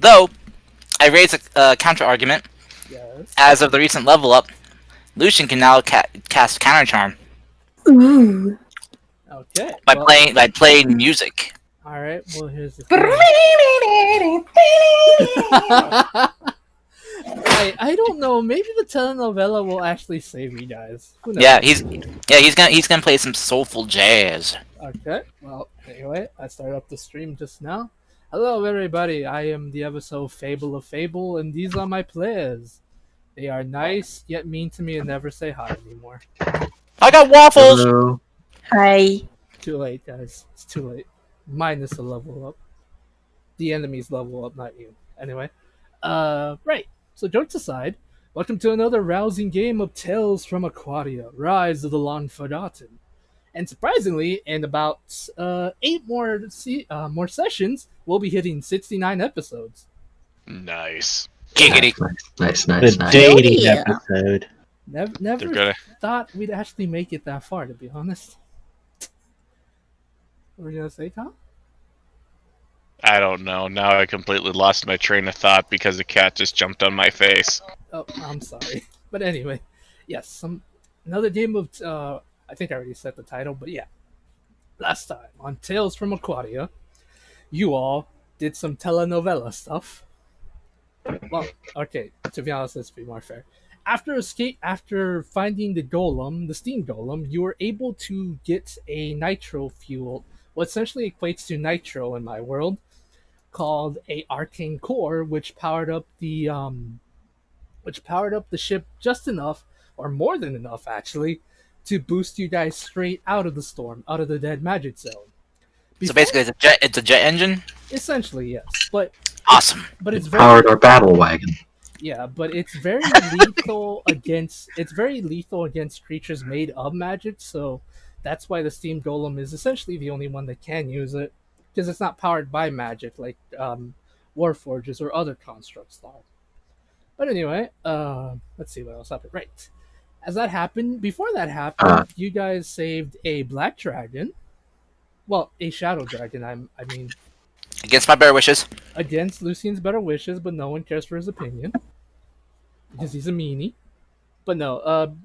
Though, I raise a counter argument. Yes. As of the recent level up, Lucian can now cast Counter Charm Ooh. Okay. by Well, playing music. all right. Well, here's the thing. I don't know. Maybe the telenovela will actually save you guys. Who knows? He's gonna play some soulful jazz. Okay. Well, anyway, I started up the stream just now. Hello, everybody. I am the episode Fable of Fable, and these are my players. They are nice yet mean to me and never say hi anymore. I got waffles. Hello. Hi. Too late, guys. It's too late. Minus a level up. The enemies level up, not you. Anyway, right. So jokes aside, welcome to another rousing game of Tales from Ocraria, Rise of the Long Forgotten. And surprisingly, in about 8 more sessions, we'll be hitting 69 episodes. Nice. Giggity. Nice. Hell Dating yeah. episode. Never They're gonna. thought we'd actually make it that far, to be honest. What were you gonna say, Tom? I don't know. Now I completely lost my train of thought because the cat just jumped on my face. Oh, I'm sorry. But anyway, yes, another game of. I think I already said the title, but yeah. Last time on Tales from Aquaria, you all did some telenovela stuff. Well, okay, to be honest, let's be more fair. After finding the steam golem, you were able to get a nitro fuel, what essentially equates to nitro in my world, called a arcane core, which powered up the ship just enough, or more than enough actually, to boost you guys straight out of the storm, out of the dead magic zone. So basically, it's a jet engine. Essentially, yes, but Awesome. it's It very powered our battle wagon. yeah, but it's very lethal against creatures made of magic. So that's why the steam golem is essentially the only one that can use it, because it's not powered by magic like warforges or other constructs are. But anyway, let's see what else happened. Right. As that happened, before that happened, you guys saved a black dragon. Well, a shadow dragon, I mean, Against my better wishes. against Lucian's better wishes, but no one cares for his opinion. Because he's a meanie. But no,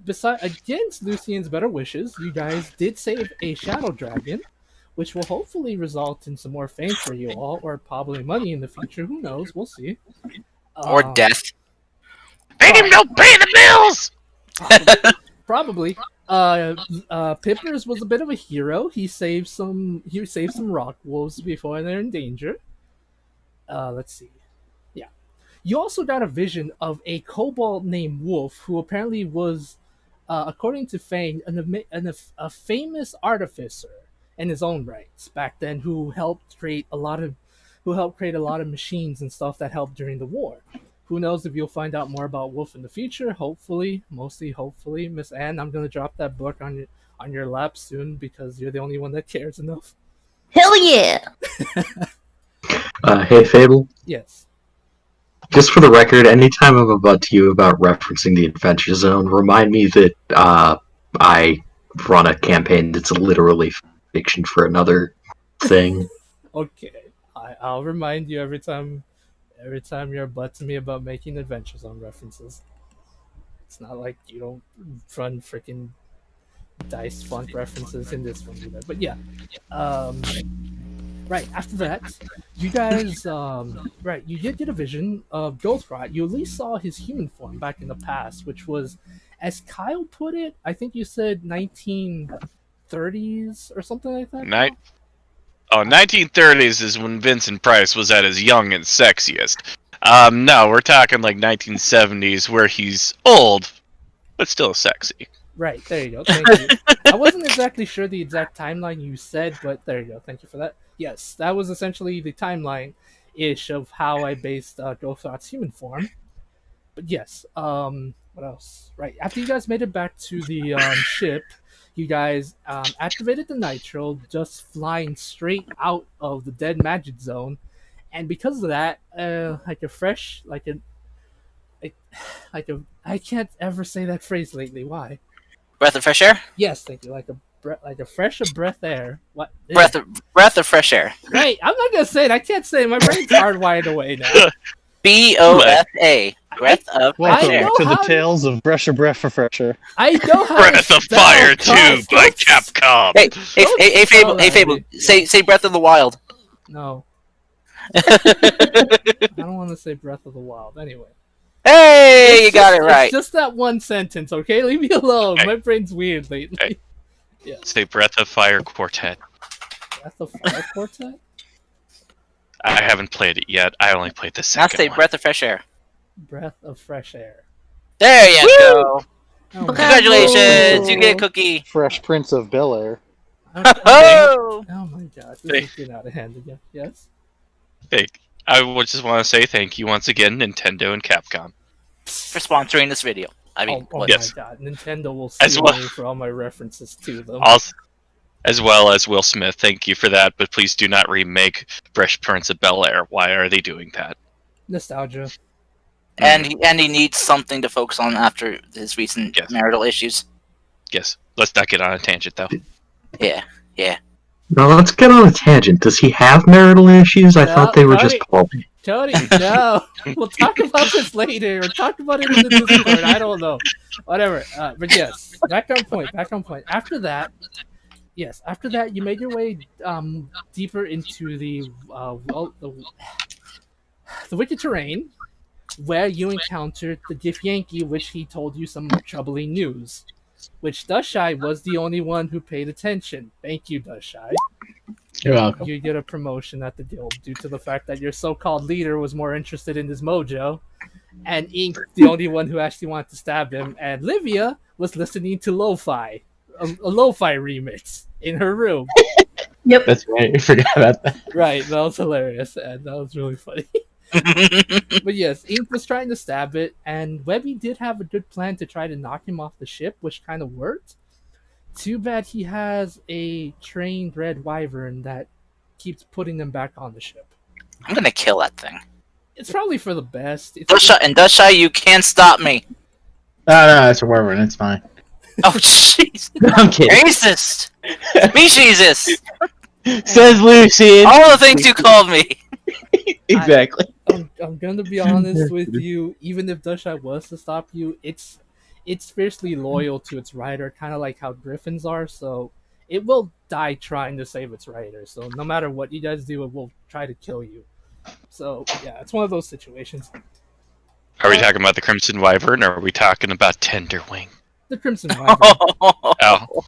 against Lucian's better wishes, you guys did save a shadow dragon, which will hopefully result in some more fame for you all, or probably money in the future. Who knows? We'll see. Or death. Make him go pay the bills! Probably. Pippers was a bit of a hero. He saved some rock wolves before they're in danger. Let's see. Yeah. You also got a vision of a kobold named Wolf, who apparently was, according to Fang, a famous artificer in his own rights back then, who helped create a lot of machines and stuff that helped during the war. Who knows if you'll find out more about Wolf in the future? Hopefully, mostly hopefully, Miss Anne. I'm gonna drop that book on your lap soon because you're the only one that cares enough. Hell yeah. Hey, Fable. Yes. Just for the record, anytime I'm about to you about referencing the Adventure Zone, remind me that I run a campaign that's literally fiction for another thing. Okay. I'll remind you every time you're butting me about making Adventure Zone references. It's not like you don't run freaking dice font references in this one either. But yeah. Right, after that, you guys you did get a vision of Goldrot. You at least saw his human form back in the past, which was, as Kyle put it, I think you said 1930s or something like that. 1930s is when Vincent Price was at his young and sexiest. No, we're talking like 1970s where he's old, but still sexy. Right, there you go. Thank you. I wasn't exactly sure the exact timeline you said, but there you go. Thank you for that. Yes, that was essentially the timeline-ish of how I based Gothrot's human form. But yes, what else? Right, after you guys made it back to the ship, you guys activated the nitro, just flying straight out of the dead magic zone, and because of that, I can't ever say that phrase lately. Why? Breath of fresh air. Yes, thank you. Like a like a fresh of breath air. What? Breath of fresh air. Right, I'm not gonna say it. I can't say it. My brain's hardwired away now. BOFA. Breath of fresh Welcome air. know to the how to- tales of Brescia Breath Refresher. I know how Breath to of spell Fire 2 cars. by Don't- Capcom. Hey, Fable. Hey, Fable. Say Breath of the Wild. No, I don't want to say Breath of the Wild. Anyway, Hey, you It's got just- it right. It's just that one sentence, okay? Leave me alone. Okay. My brain's weird lately. Okay. Yeah. Say Breath of Fire Quartet. Breath of Fire Quartet? I haven't played it yet. I only played the Now second say one. breath of fresh air. Breath of Fresh Air. There you Woo! go. Oh, Congratulations, you get a cookie. Fresh Prince of Bel Air. Oh! Oh my god, this Hey. is getting out of hand again. Yes? Hey, I would just want to say thank you once again, Nintendo and Capcom. For sponsoring this video. I mean, oh what- yes. my god, Nintendo will As sue well- me for all my references to them. Also, as well as Will Smith, thank you for that, but please do not remake Fresh Prince of Bel Air. Why are they doing that? Nostalgia. and he needs something to focus on after his recent Yes. marital issues. Yes, let's not get on a tangent though. Yeah. Now let's get on a tangent. Does he have marital issues? I No, thought they were Cody. just Paulby. Cody, no. We'll talk about this later, or talk about it in the Discord. I don't know. Whatever. But yes, back on point. After that, you made your way deeper into the wicked terrain, where you encountered the Diff Yankee, which he told you some troubling news. Which Dushai was the only one who paid attention. Thank you, Dushai. You're welcome. You get a promotion at the guild due to the fact that your so-called leader was more interested in his mojo, and Ink, the only one who actually wanted to stab him, and Livia was listening to lo-fi, a lo-fi remix in her room. Yep. That's right. I forgot about that. Right, that was hilarious, and that was really funny. But yes, Ink was trying to stab it, and Webby did have a good plan to try to knock him off the ship, which kind of worked. Too bad he has a trained red wyvern that keeps putting them back on the ship. I'm gonna kill that thing. It's probably for the best. It's Dusha, you can't stop me. No, it's a wyvern. It's fine. Oh, jeez. I'm kidding. Racist. Speciesist. Says Lucian. All the things you called me. Exactly. I'm gonna be honest with you. Even if Dushai was to stop you, it's fiercely loyal to its rider, kind of like how griffins are. So it will die trying to save its rider. So no matter what you guys do, it will try to kill you. So yeah, it's one of those situations. Are we talking about the Crimson Wyvern, or are we talking about Tenderwing? The Crimson Wyvern. Oh,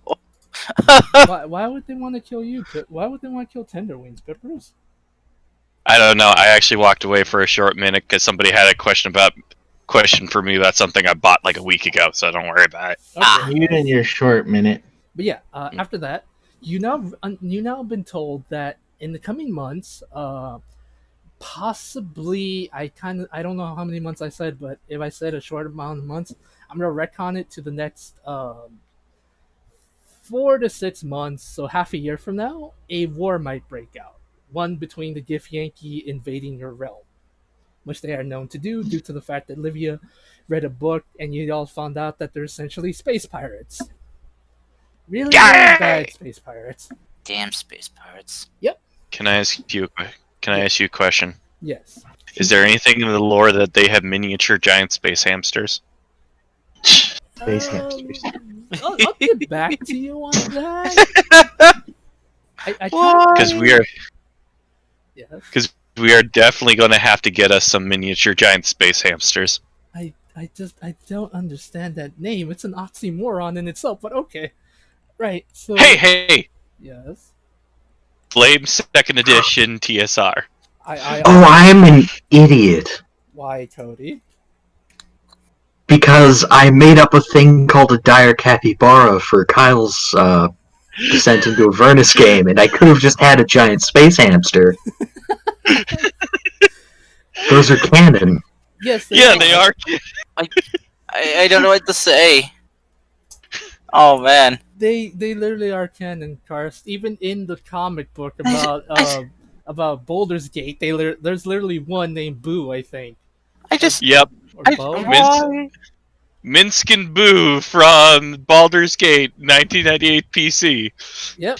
Why would they want to kill you? Why would they want to kill Tenderwings, Pippers? I don't know. I actually walked away for a short minute because somebody had a question for me about something I bought like a week ago. So don't worry about it. Okay. You in your short minute. But yeah, after that, you now have been told that in the coming months, possibly I don't know how many months I said, but if I said a short amount of months, I'm gonna retcon it to the next 4 to 6 months, so half a year from now, a war might break out. One between the Gif Yankee invading your realm, which they are known to do due to the fact that Livia read a book and you all found out that they're essentially space pirates. Really, really bad space pirates. Damn space pirates. Can I ask you a question? Yes. Is there anything in the lore that they have miniature giant space hamsters? Space hamsters. I'll get back to you on that. Because we are Yes. we are definitely going to have to get us some miniature giant space hamsters. I don't understand that name. It's an oxymoron in itself, but okay. Right. So. Hey, Yes. Flame Second Edition TSR. I Oh, I'm an idiot. Why, Cody? Because I made up a thing called a dire capybara for Kyle's descent into Avernus game, and I could have just had a giant space hamster. Those are canon. Yes. Yeah, they are. I don't know what to say. Oh man. They literally are canon, Karst. Even in the comic book about Baldur's Gate, there's literally one named Boo, I think. I just Yep. Or I, Bo? Vince- Minsk and Boo from Baldur's Gate 1998 PC. Yep.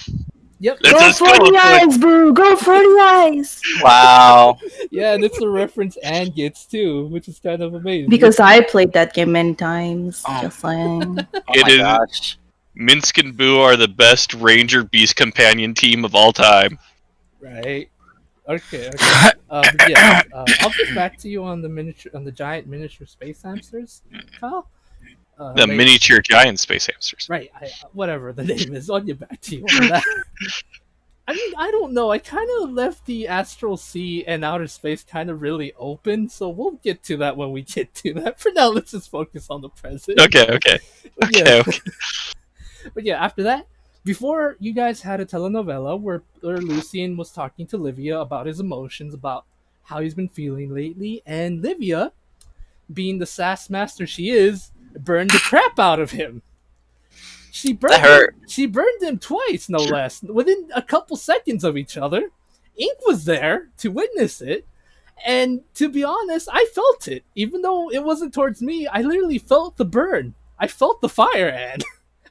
Let's Go just for go the with it. eyes, boo! Go for the eyes! Wow. Yeah, and it's a reference Anne gets too, which is kind of amazing. Because I played that game many times. Oh. Just saying. Oh It my is- gosh. Minsk and Boo are the best Ranger Beast Companion team of all time. Right. Okay. But yeah, I'll get back to you on the giant miniature space hamsters, Kyle. The later. miniature giant space hamsters. Right. Whatever the name is, I'll get back to you on that. I mean, I don't know. I kind of left the astral sea and outer space kind of really open, so we'll get to that when we get to that. For now, let's just focus on the present. Okay. But yeah. Okay. But yeah, after that, before you guys had a telenovela where Lucian was talking to Livia about his emotions, about how he's been feeling lately, and Livia, being the sass master she is, burned the crap out of him. She burned That hurt. She burned him twice, no less, within a couple seconds of each other. Ink was there to witness it, and to be honest, I felt it. Even though it wasn't towards me, I literally felt the burn. I felt the fire, and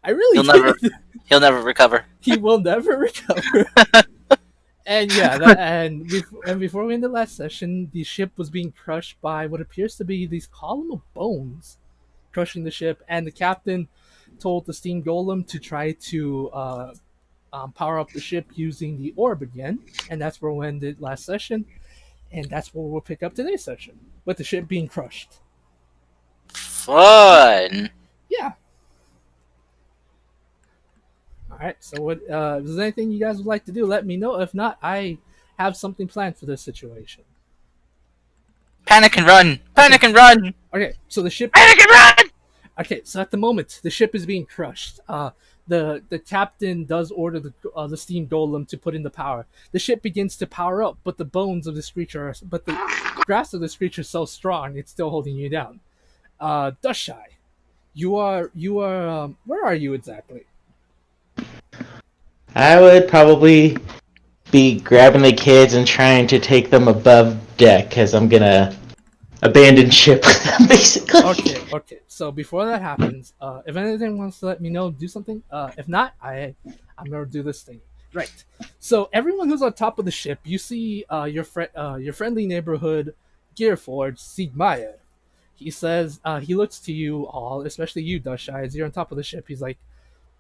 I really did. He'll never recover. He will never recover. And yeah, and before we ended last session, the ship was being crushed by what appears to be these column of bones, crushing the ship. And the captain told the steam golem to try to power up the ship using the orb again. And that's where we ended last session. And that's where we'll pick up today's session, with the ship being crushed. Fun. Yeah. Alright, so what if there's anything you guys would like to do, let me know. If not, I have something planned for this situation. Panic and run. Panic and run. Okay, so the ship Panic and run. Okay, so at the moment the ship is being crushed. The captain does order the steam golem to put in the power. The ship begins to power up, but the bones of this creature but the grasp of this creature is so strong it's still holding you down. Dushai, you are where are you exactly? I would probably be grabbing the kids and trying to take them above deck, because I'm gonna abandon ship with them, basically. Okay. So before that happens, if anything wants to let me know, do something. If not, I'm gonna do this thing. Right. So everyone who's on top of the ship, you see your friendly neighborhood Gearforge, Siegmeyer. He says he looks to you all, especially you, Dushai, as you're on top of the ship. He's like,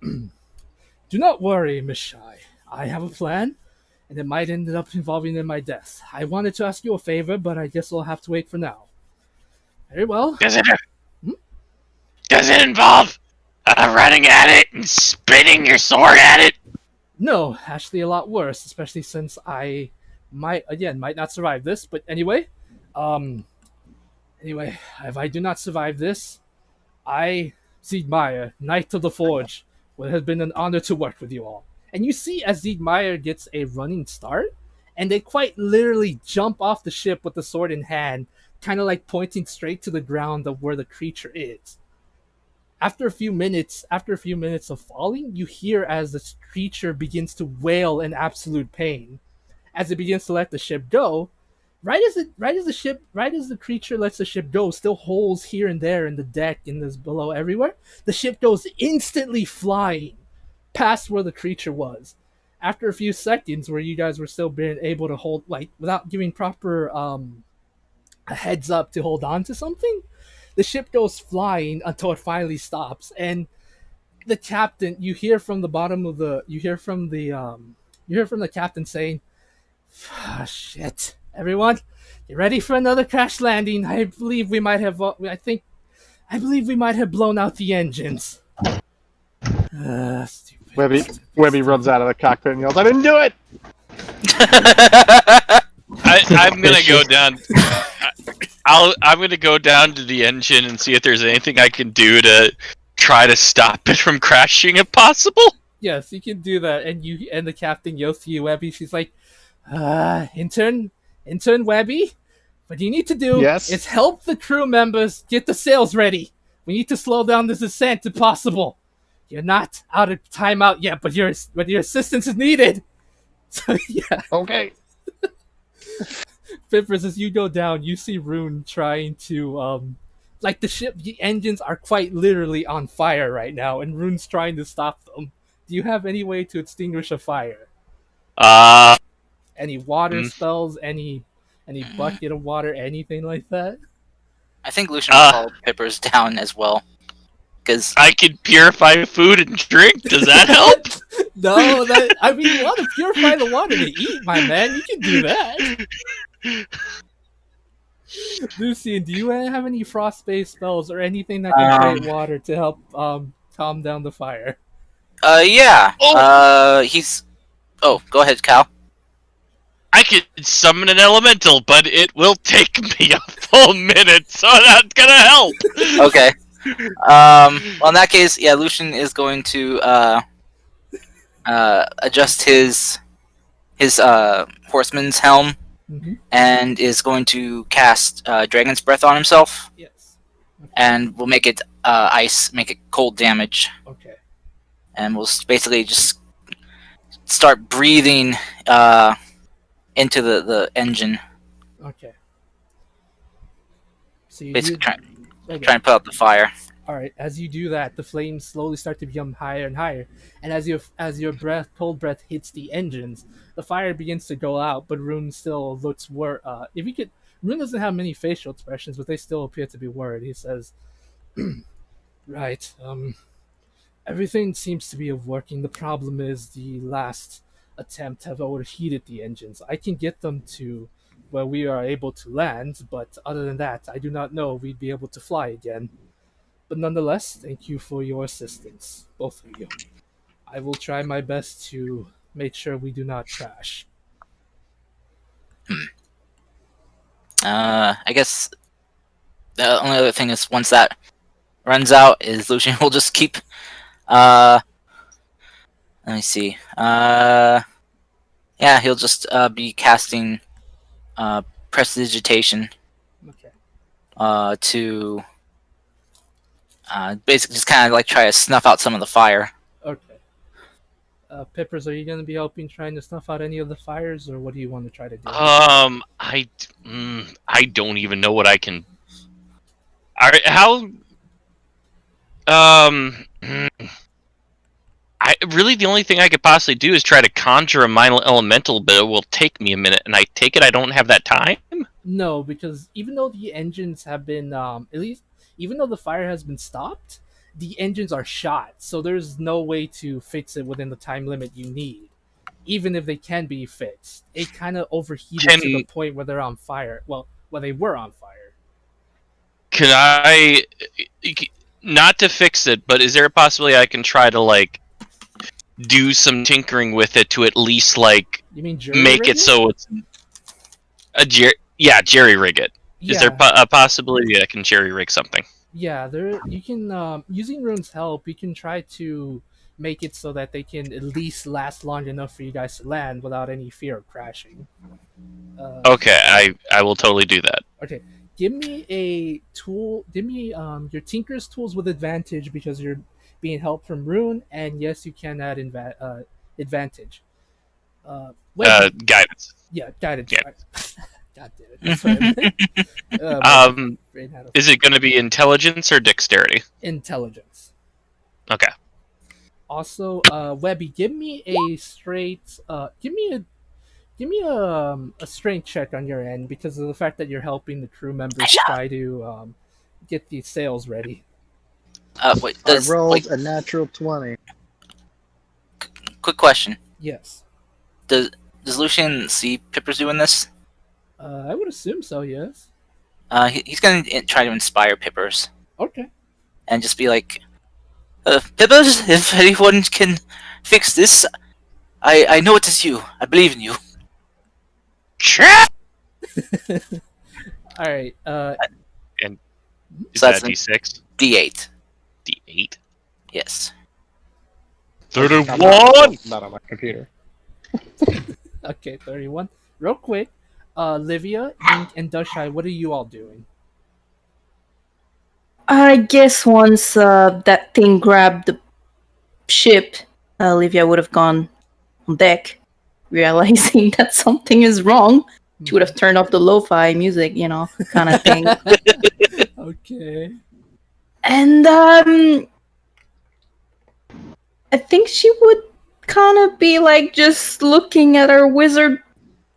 "Do not worry, Miss Shy. I have a plan, and it might end up involving in my death. I wanted to ask you a favor, but I guess we'll have to wait for now." Very well. Does it involve running at it and spinning your sword at it? No, actually a lot worse, especially since I might not survive this. But anyway, if I do not survive this, I, Siegmeyer, Knight of the Forge, would have been an honor to work with you all. And you see as Siegmeyer gets a running start, and they quite literally jump off the ship with the sword in hand, kind of like pointing straight to the ground of where the creature is. After a few minutes of falling, you hear as the creature begins to wail in absolute pain. As it begins to let the ship go, right as the creature lets the ship go, still holes here and there in the deck and this below everywhere, the ship goes instantly flying past where the creature was. After a few seconds where you guys were still being able to hold, like, without giving proper a heads up to hold on to something, the ship goes flying until it finally stops, and the captain, you hear from the captain saying, "Shit, everyone, get ready for another crash landing. I believe we might have blown out the engines." Stupid. Webby runs out of the cockpit and yells, "I didn't do it!" I'm gonna go down. I'm gonna go down to the engine and see if there's anything I can do to try to stop it from crashing, if possible. Yes, you can do that, and the captain yells to you, Webby. She's like, intern Webby, what you need to do is help the crew members get the sails ready. We need to slow down this descent if possible. You're not out of timeout yet, but your assistance is needed." So yeah. Okay. Fippers, as you go down, you see Rune trying to Like the engines are quite literally on fire right now, and Rune's trying to stop them. Do you have any way to extinguish a fire? Uh, Any water Mm. spells? Any bucket of water? Anything like that? I think Lucian will call Pippers down as well. Because I can purify food and drink. Does that help? No, I mean, you want to purify the water to eat, my man. You can do that. Lucian, do you have any frost-based spells or anything that can create water to help calm down the fire? yeah. Oh! He's. Oh, go ahead, Cal. I could summon an elemental, but it will take me a full minute, so that's gonna help. Okay. Well, in that case, yeah, Lucian is going to adjust his horseman's helm Mm-hmm. and is going to cast Dragon's Breath on himself, Yes. and we'll make it ice, make it cold damage, Okay. and we'll basically just start breathing into the engine, Okay. So you basically trying okay. to put out the fire. All right. As you do that, the flames slowly start to become higher and higher, and as your cold breath hits the engines, the fire begins to go out. But Rune still looks worried. If you could, Rune doesn't have many facial expressions, but they still appear to be worried. He says, "Right. Everything seems to be working. The problem is the last attempt have overheated the engines. I can get them to where we are able to land, but other than that, I do not know if we'd be able to fly again. But nonetheless, thank you for your assistance, both of you. I will try my best to make sure we do not crash." I guess the only other thing is once that runs out, is Lucian will just keep. Let me see. Yeah, he'll just be casting prestidigitation Okay. to basically just kind of like try to snuff out some of the fire. Okay. Pippers, are you going to be helping trying to snuff out any of the fires, or what do you want to try to do? I don't even know what I can. How? I really the only thing I could possibly do is try to conjure a minor elemental, but it will take me a minute, and I take it I don't have that time. No, because even though the engines have been, at least, even though the fire has been stopped, the engines are shot, so there's no way to fix it within the time limit you need. Even if they can be fixed, it kind of overheated to the point where they're on fire. Well, where they were on fire. Can I, not to fix it, but is there a possibility I can try to like do some tinkering with it to at least like You mean jury make rig it so it's a jerry rig it? Yeah. Is there a possibility I can jerry rig something? Yeah, there you can using Rune's help, you can try to make it so that they can at least last long enough for you guys to land without any fear of crashing. Okay, I will totally do that. Okay, give me a tool. Give me your Tinker's tools with advantage because you're being helped from Rune, and yes, you can add advantage. Guidance. Yeah, guidance. Yeah. God damn it. That's what I meant. Is it going to be intelligence or dexterity? Intelligence. Okay. Also, Webby, give me a straight. Give me a strength check on your end because of the fact that you're helping the crew members try to get these sails ready. Wait, I rolled a natural 20. Quick question: Yes. Does Lucian see Pippers doing this? I would assume so. Yes. He's gonna try to inspire Pippers Okay. and just be like, Pippers, if anyone can fix this, I know it is you. I believe in you. All right. And is So that that's D6? D8. D8? Yes. 31! Not on my computer. Okay, 31. Real quick, Livia, Ink, and Dushai, what are you all doing? I guess once that thing grabbed the ship, Olivia would have gone on deck, realizing that something is wrong. She would have turned off the lo-fi music, kind of thing. Okay. And I think she would kind of be like just looking at her wizard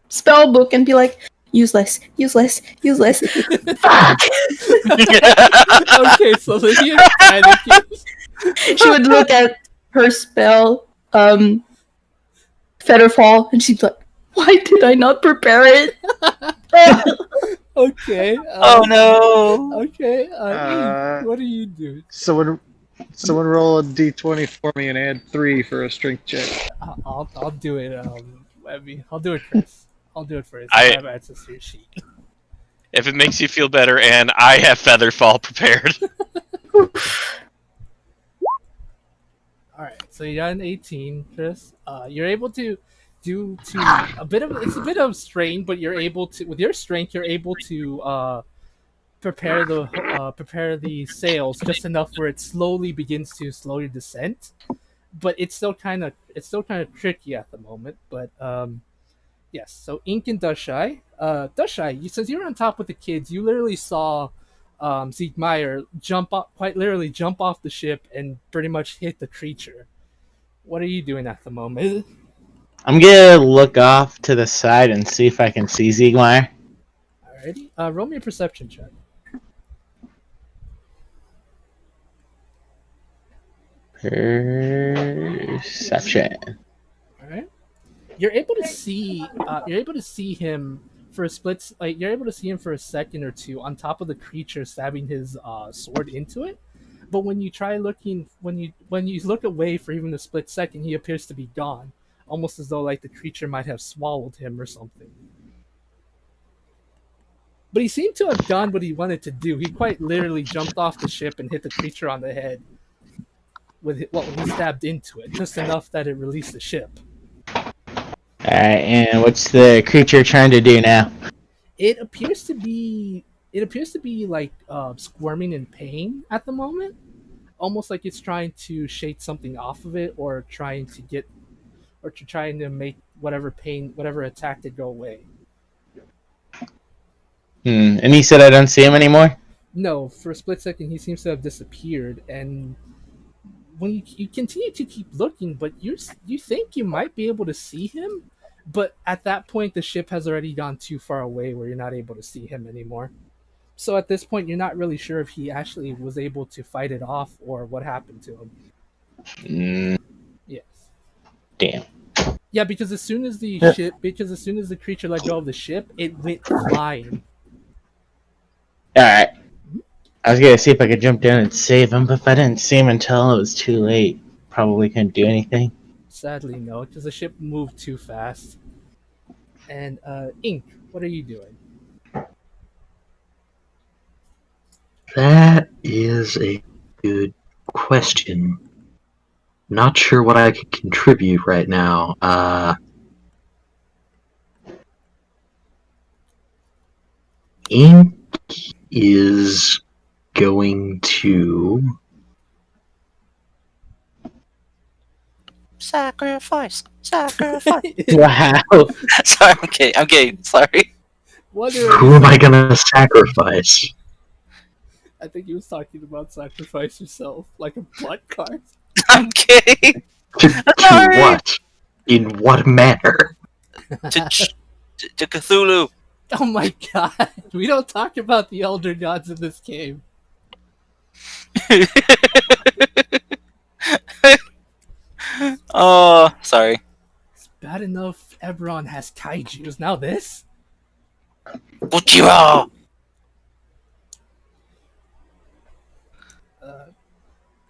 spell book and be like, useless, useless, useless. Fuck! Okay, so Lydia's panicking. She would look at her spell, Featherfall, and she'd be like, why did I not prepare it? Okay. Oh no! Okay. Uh, what do you do? Someone roll a d20 for me and add 3 for a strength check. I'll do it. I'll do it, Chris. I'll do it for you. So I I- have access to your sheet. If it makes you feel better, and I have Featherfall prepared. All right. So you got an 18, Chris. You're able to do to a bit of it's a bit of strain, but you're able to with your strength you're able to prepare the sails just enough where it slowly begins to slowly descend. But it's still kind of tricky at the moment. But yes. So Ink and Dushai, since you were on top with the kids, you literally saw Siegmeyer quite literally jump off the ship and pretty much hit the creature. What are you doing at the moment? I'm gonna look off to the side and see if I can see Ziegmeyer. Alrighty. Roll me a perception check. Perception. Alright. You're able to see. You're able to see him for a split. Like you're able to see him for a second or two on top of the creature, stabbing his sword into it. But when you try looking, when you look away for even a split second, he appears to be gone, almost as though like the creature might have swallowed him or something. But he seemed to have done what he wanted to do. He quite literally jumped off the ship and hit the creature on the head. He stabbed into it, just enough that it released the ship. Alright, and what's the creature trying to do now? It appears to be like squirming in pain at the moment, almost like it's trying to shake something off of it, or trying to make whatever attack to go away. And he said I don't see him anymore? No, for a split second he seems to have disappeared, and when you continue to keep looking, but you think you might be able to see him, but at that point the ship has already gone too far away where you're not able to see him anymore. So at this point, you're not really sure if he actually was able to fight it off or what happened to him. Yes. Damn. Yeah, because as soon as the creature let go of the ship, it went flying. Alright. I was gonna see if I could jump down and save him, but if I didn't see him until it was too late, probably couldn't do anything. Sadly, no, because the ship moved too fast. And Ink, what are you doing? That is a good question. Not sure what I could contribute right now. Ink is going to. Sacrifice. Wow. Sorry, I'm kidding. Sorry. Who am I gonna sacrifice? I think he was talking about sacrifice yourself, like a blood card. I'm kidding. To Sorry. what? In what manner? To Cthulhu. Oh my god, we don't talk about the elder gods in this game. Oh, sorry. It's bad enough Eberron has kaijus, now this? Bujiro.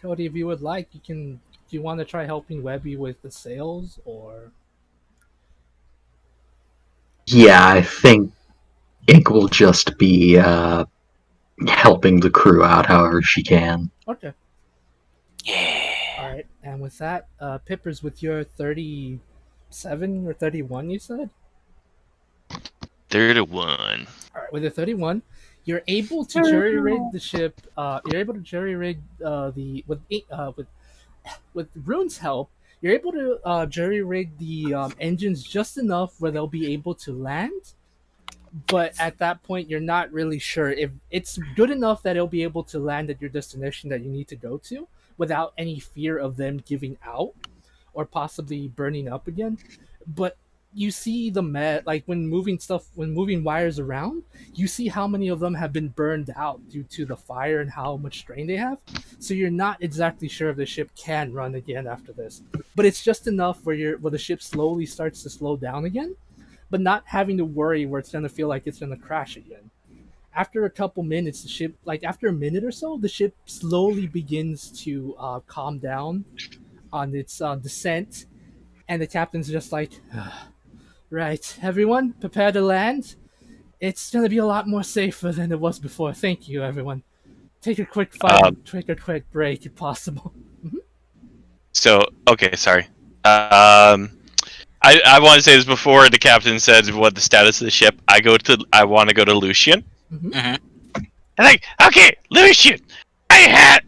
Cody, if you would like, do you want to try helping Webby with the sales, or? Yeah, I think Ink will just be helping the crew out however she can. Okay. Yeah. Alright, and with that, Pippers, with your 37 or 31, you said? 31. Alright, with your 31, you're able to jury rig the ship. You're able to jury rig with Rune's help. You're able to jury rig the engines just enough where they'll be able to land, but at that point you're not really sure if it's good enough that it'll be able to land at your destination that you need to go to without any fear of them giving out or possibly burning up again. But you see the like when moving wires around, you see how many of them have been burned out due to the fire and how much strain they have. So you're not exactly sure if the ship can run again after this. But it's just enough where the ship slowly starts to slow down again, but not having to worry where it's gonna feel like it's gonna crash again. After a couple minutes, the ship, like after a minute or so, the ship slowly begins to calm down on its descent, and the captain's just like, right, everyone, prepare to land. It's gonna be a lot more safer than it was before. Thank you, everyone. Take a quick take a quick break if possible. So, okay, sorry. I want to say this before the captain says what the status of the ship. I want to go to Lucian. Mhm. I'm like, okay, Lucian, I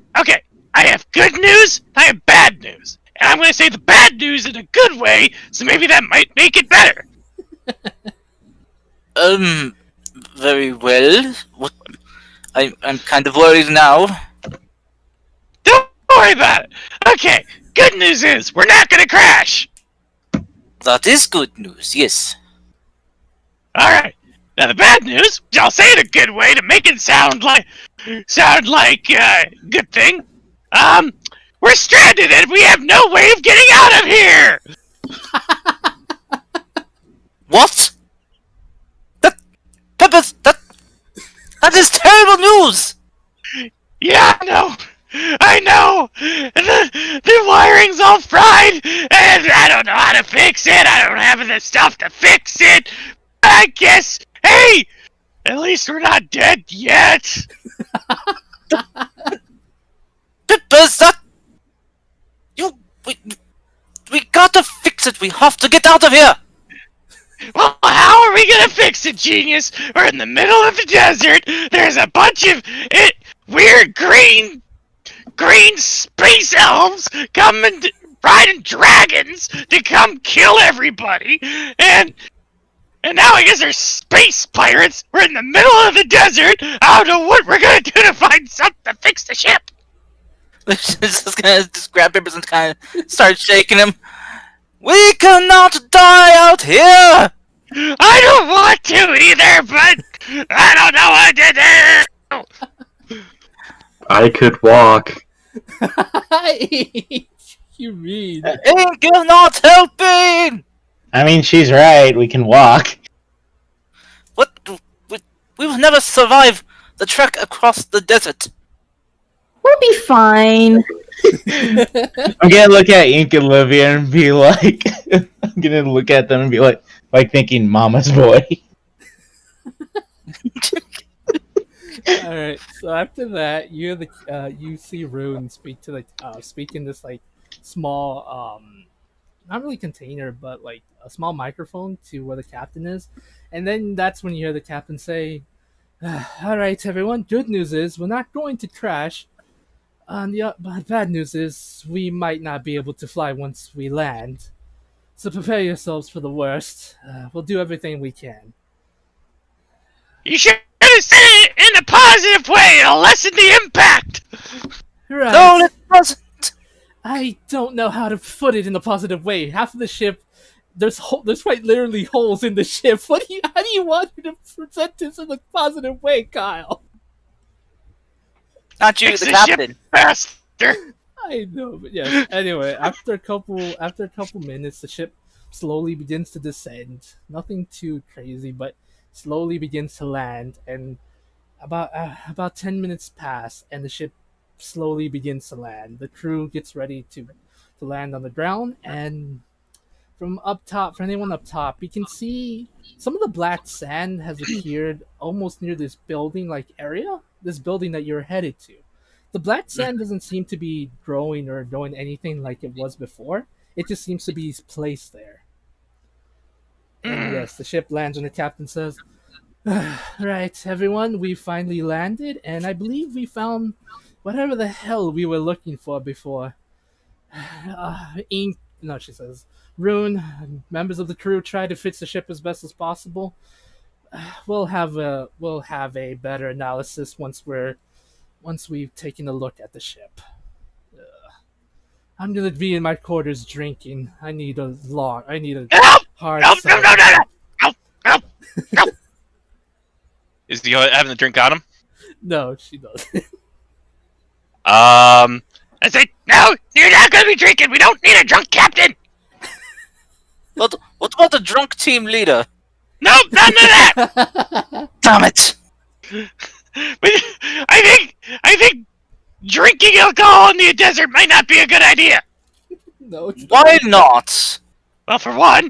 have good news, I have bad news. And I'm going to say the bad news in a good way, so maybe that might make it better. Very well. What? I'm kind of worried now. Don't worry about it. Okay, good news is we're not going to crash. That is good news. Yes. Alright. Now the bad news, I'll say it a good way to make it sound like good thing. We're stranded and we have no way of getting out of here. What? Peppers, that is terrible news. Yeah, I know. The wiring's all fried, and I don't know how to fix it. I don't have the stuff to fix it. I guess, hey, at least we're not dead yet. Peppers, we gotta fix it. We have to get out of here. Well, how are we gonna fix it, genius? We're in the middle of the desert. There's a bunch of weird green space elves coming riding dragons to come kill everybody, and now I guess there's space pirates. We're in the middle of the desert. I don't know what we're gonna do to find something to fix the ship. Just gonna grab Peppers and kind of start shaking him. We cannot die out here. I don't want to either, but I don't know what to do. I could walk. You mean? Ink, you're not helping. I mean, she's right. We can walk. What? We will never survive the trek across the desert. We'll be fine. I'm gonna look at Ink and Olivia and be like, I'm gonna look at them and be like thinking, "Mama's boy." All right. So after that, you see Rune speak in this like small not really container but like a small microphone to where the captain is, and then that's when you hear the captain say, "All right, everyone. Good news is we're not going to crash. But bad news is we might not be able to fly once we land. So prepare yourselves for the worst. We'll do everything we can." You should have said it in a positive way. It'll lessen the impact. Right. No, it doesn't. I don't know how to put it in a positive way. Half of the ship, there's quite literally holes in the ship. How do you want me to present this in a positive way, Kyle? Not you, Fix the the captain. ship faster. I know, but yes. Anyway, after a couple minutes, the ship slowly begins to descend. Nothing too crazy, but slowly begins to land. And about 10 minutes pass, and the ship slowly begins to land. The crew gets ready to land on the ground, and from up top, for anyone up top, you can see some of the black sand has appeared almost near this building like area, this building that you're headed to. The black sand doesn't seem to be growing or doing anything like it was before. It just seems to be placed there. And yes, the ship lands and the captain says, "Right, everyone, we finally landed, and I believe we found whatever the hell we were looking for before. Ink, no, she says, Rune, members of the crew tried to fix the ship as best as possible. we'll have a better analysis once we've taken a look at the ship. I'm gonna be in my quarters drinking. I need a Help! hard Help! No! No! No! cider. No! Help! Help! Help! Is he having the drink on him? No, she doesn't. I say, no! You're not gonna be drinking! We don't need a drunk captain! What about the drunk team leader? Nope! None of that! Damn it! But I think drinking alcohol in the desert might not be a good idea! No, it's Why not? Well, for one,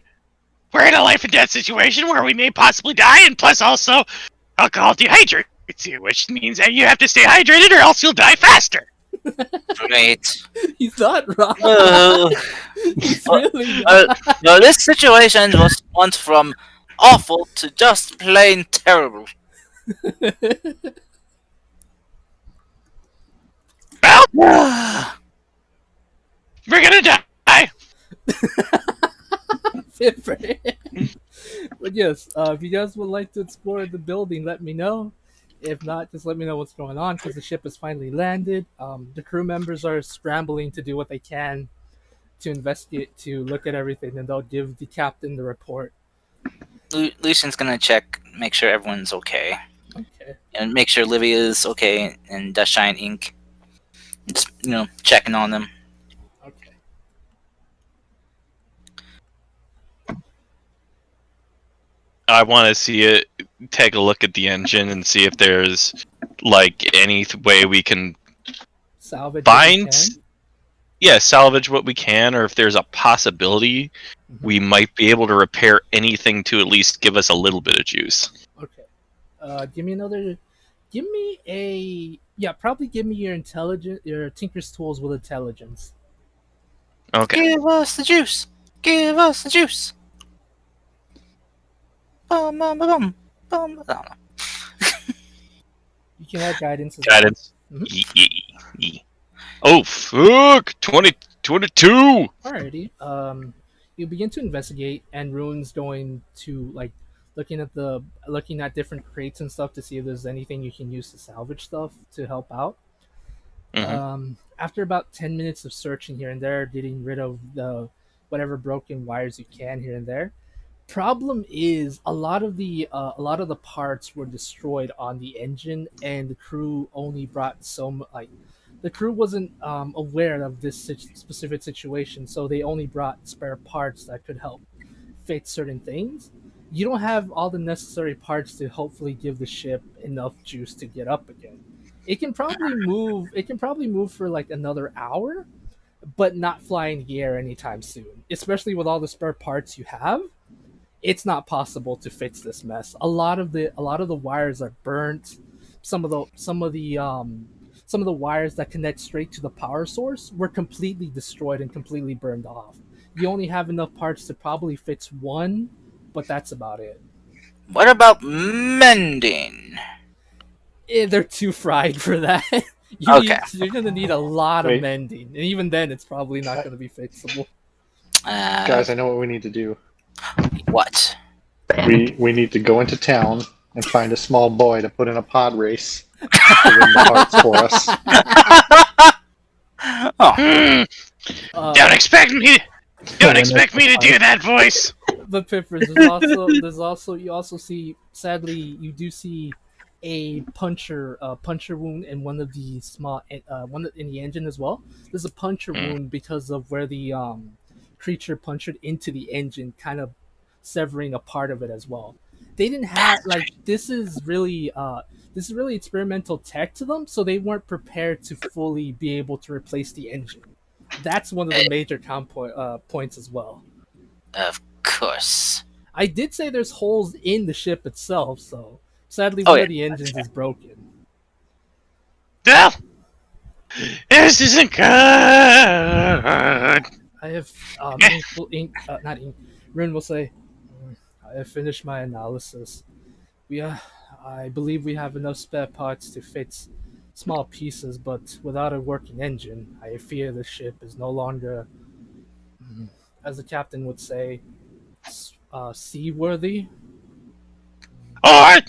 we're in a life and death situation where we may possibly die, and plus also, alcohol dehydrates you, which means that you have to stay hydrated or else you'll die faster. Great. He's not wrong. He's really No, this situation was went from awful to just plain terrible. Well, we're gonna die. Pipper. But yes, if you guys would like to explore the building, let me know. If not, just let me know what's going on because the ship has finally landed. The crew members are scrambling to do what they can to investigate, to look at everything, and they'll give the captain the report. Lucian's gonna check, make sure everyone's okay, Okay. and make sure Livia is okay, and Dustshine Inc. Just checking on them. Okay. I want to see it. Take a look at the engine and see if there's like any way we can Salvage. what you find. can. Yeah, salvage what we can, or if there's a possibility we might be able to repair anything to at least give us a little bit of juice. Okay. Give me another. Give me a. Yeah, probably give me your your Tinker's Tools with intelligence. Okay. Give us the juice. Give us the juice. Bum, bum, bum, bum. I don't know. You can add guidance as well. Guidance. Mhm. Oh, fuck! 22! Alrighty. You begin to investigate, and Rune's going to looking at different crates and stuff to see if there's anything you can use to salvage stuff to help out. After about 10 minutes of searching here and there, getting rid of the whatever broken wires you can here and there. Problem is, a lot of the parts were destroyed on the engine, and the crew only brought some the crew wasn't aware of this specific situation, so they only brought spare parts that could help fix certain things. You don't have all the necessary parts to hopefully give the ship enough juice to get up again. It can probably move. It can probably move for like another hour, but not fly in the air anytime soon. Especially with all the spare parts you have, it's not possible to fix this mess. A lot of the wires are burnt. Some of the wires that connect straight to the power source were completely destroyed and completely burned off. You only have enough parts to probably fix one, but that's about it. What about mending? They're too fried for that. Okay. You're gonna need a lot of Wait. mending, and even then, it's probably not gonna be fixable. Guys, I know what we need to do. What? We need to go into town and find a small boy to put in a pod race to win the parts for us. Oh, Don't expect me. Don't expect me to do that voice. But Pippers, you also see, sadly, you do see a puncture wound in one of the in the engine as well. There's a puncture wound because of where the creature punctured into the engine, kind of severing a part of it as well. They didn't have this is really experimental tech to them, so they weren't prepared to fully be able to replace the engine. That's one of the major points as well. of course. I did say there's holes in the ship itself, so sadly Oh, one yeah. of the engines is broken. Well, this isn't good. I have not Ink. Rune will say, I have finished my analysis. I believe we have enough spare parts to fix small pieces, but without a working engine, I fear the ship is no longer, as the captain would say, seaworthy. Or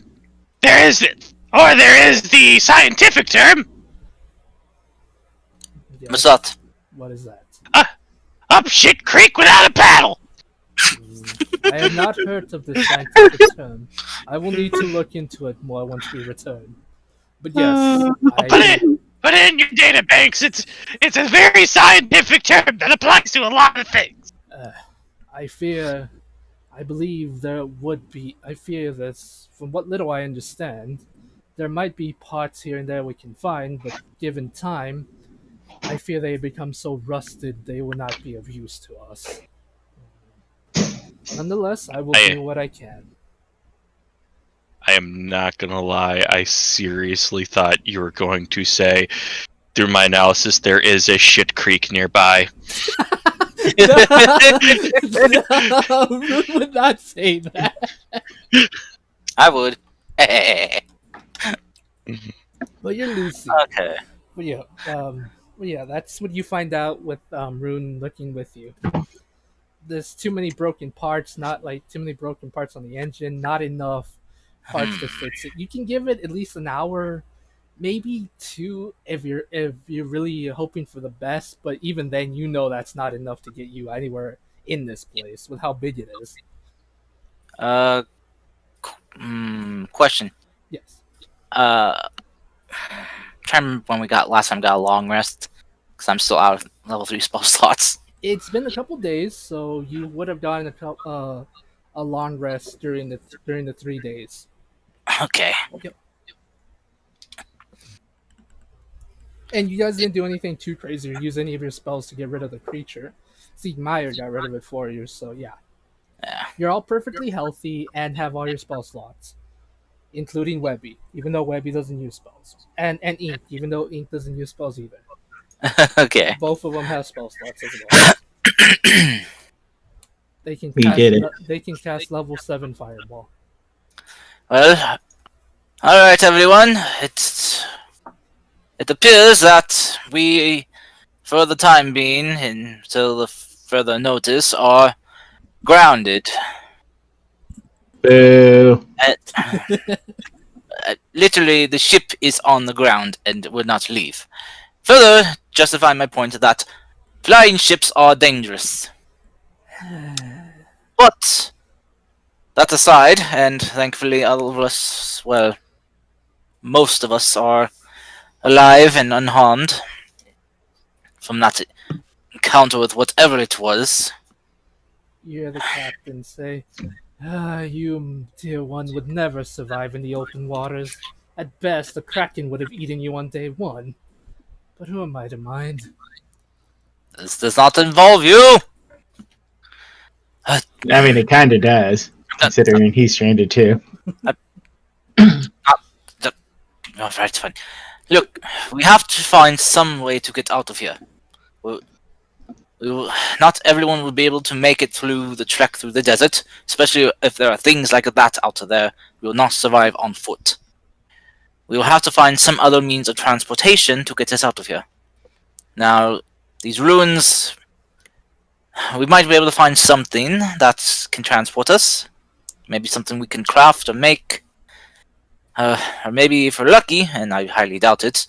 there is the scientific term, Yes. What's that? What is that? up shit creek without a paddle. I have not heard of this scientific term. I will need to look into it more once we return. But yes, I Put it in your data banks. It's a very scientific term that applies to a lot of things. I fear, I believe there would be. I fear this, from what little I understand, there might be parts here and there we can find, but given time, I fear they become so rusted they will not be of use to us. Nonetheless, I will do what I can. I am not gonna lie. I seriously thought you were going to say, through my analysis, there is a shit creek nearby. No, Rune would not say that. I would. But you're Lucy. Okay. But yeah, that's what you find out with Rune looking with you. There's too many broken parts, not like too many broken parts on the engine, not enough parts to fix it. You can give it at least an hour, maybe two if you're really hoping for the best, but even then you know that's not enough to get you anywhere in this place with how big it is. Question. Yes. Trying to remember when we got last time got a long rest, because I'm still out of level 3 spell slots. It's been a couple days, so you would have gotten a long rest during the 3 days. Okay. Yep. And you guys didn't do anything too crazy or use any of your spells to get rid of the creature. See, Meyer got rid of it for you, so yeah. Yeah. You're all perfectly healthy and have all your spell slots, including Webby, even though Webby doesn't use spells. And Ink, even though Ink doesn't use spells either. Okay. Both of them have spell slots as well. They can cast level 7 fireball. Well, alright everyone. It appears that we, for the time being, until the further notice, are grounded. Boo. Literally, the ship is on the ground and will not leave. Further justifying my point that flying ships are dangerous. But that aside, and thankfully all of us, well, most of us are alive and unharmed from that encounter with whatever it was. You hear the captain say, you, dear one, would never survive in the open waters. At best, a kraken would have eaten you on day 1. But who am I to mind? This does not involve you! I mean, it kind of does, considering he's stranded too. Alright, fine. Look, we have to find some way to get out of here. Not everyone will be able to make it through the trek through the desert, especially if there are things like that out there. We will not survive on foot. We will have to find some other means of transportation to get us out of here. Now, these ruins, we might be able to find something that can transport us. Maybe something we can craft or make. Or maybe if we're lucky, and I highly doubt it,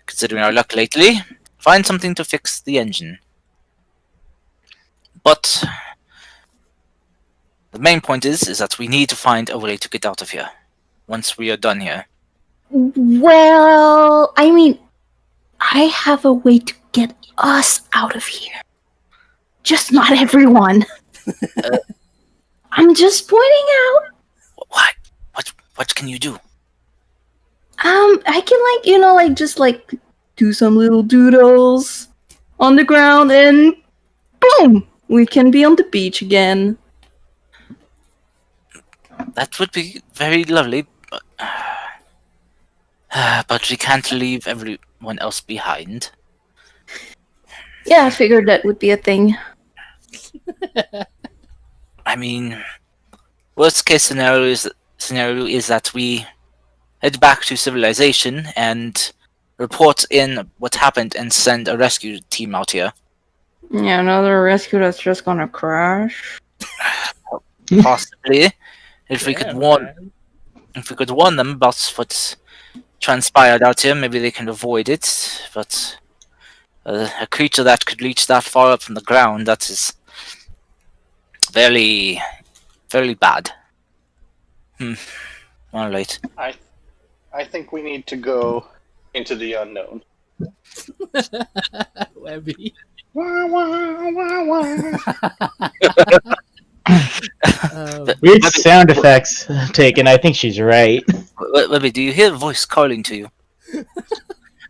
considering our luck lately, find something to fix the engine. But the main point is that we need to find a way to get out of here once we are done here. Well, I mean, I have a way to get us out of here. Just not everyone. I'm just pointing out. What can you do? I can just do some little doodles on the ground and boom, we can be on the beach again. That would be very lovely, but we can't leave everyone else behind. Yeah, I figured that would be a thing. I mean, worst case scenario is that we head back to civilization and report in what happened and send a rescue team out here. Yeah, another rescue that's just gonna crash. Possibly, if we could warn. If we could warn them about what transpired out here, maybe they can avoid it. But a creature that could reach that far up from the ground, that is very, very bad. All right. I think we need to go into the unknown. Webby. Wah, wah, wah, wah. Weird sound effects taken. I think she's right. Webby, do you hear a voice calling to you?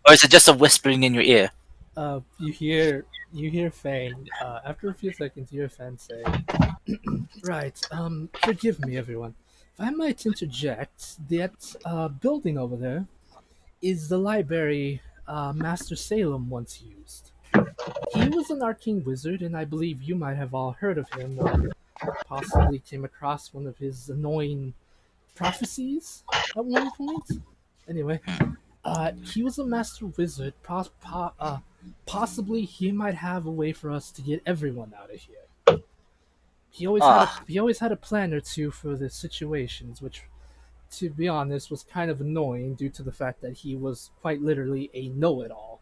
Or is it just a whispering in your ear? You hear Fang. After a few seconds, you hear Fang say, "Right. Forgive me, everyone. If I might interject, that building over there is the library Master Salem once used. He was an arcane wizard, and I believe you might have all heard of him, or possibly came across one of his annoying prophecies at one point. Anyway, he was a master wizard. Possibly he might have a way for us to get everyone out of here. He always had a plan or two for the situations, which, to be honest, was kind of annoying due to the fact that he was quite literally a know-it-all.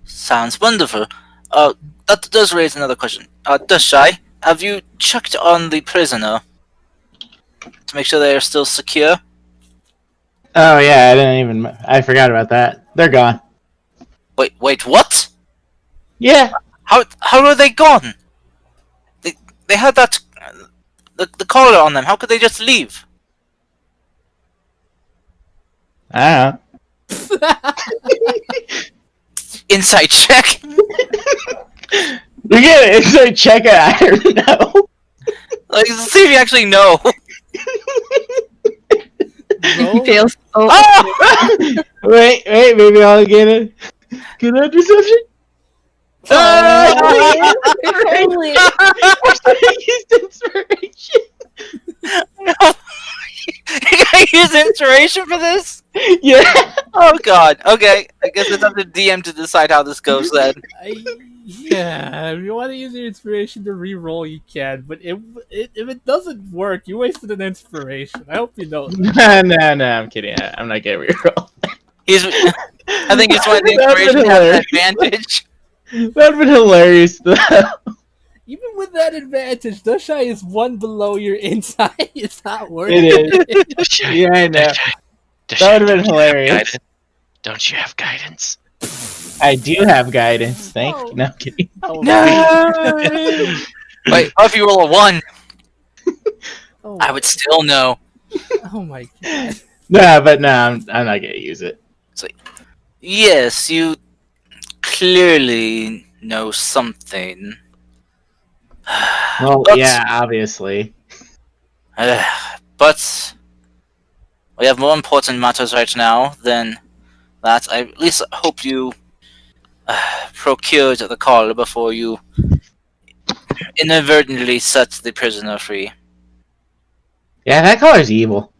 Sounds wonderful. That does raise another question. Dushai, have you checked on the prisoner to make sure they are still secure? Oh yeah, I forgot about that. They're gone. Wait, what? Yeah. How are they gone? They had that the collar on them. How could they just leave? I Insight check. don't know. We get an inside check. I don't know. Like, see if you actually know. Roll- Fails. Oh, Oh! Wait, maybe I'll get it. Get that deception. oh, finally. Used inspiration. No. You gotta use inspiration for this? Yeah. Oh god. Okay. I guess it's up to DM to decide how this goes then. Yeah, if you want to use your inspiration to re-roll, you can. But if it doesn't work, you wasted an inspiration. I hope you know that. No, I'm kidding. I'm not getting reroll. He's I think it's one of the That'd been inspiration has an hilarious. advantage. That'd been hilarious though. Even with that advantage, Dushai is one below your insight. It's not worth It it. is. Yeah, I know. That would've been hilarious. Don't you have guidance? I do have guidance. Thank Oh. you. No, I'm kidding. Oh, No. Wait, what if you roll a 1? oh, I would still know. oh my god. No, I'm not gonna use it. Yes, you clearly know something. Well, But- yeah, obviously. But we have more important matters right now than that. I at least hope you procured the call before you inadvertently set the prisoner free. Yeah, that color's evil.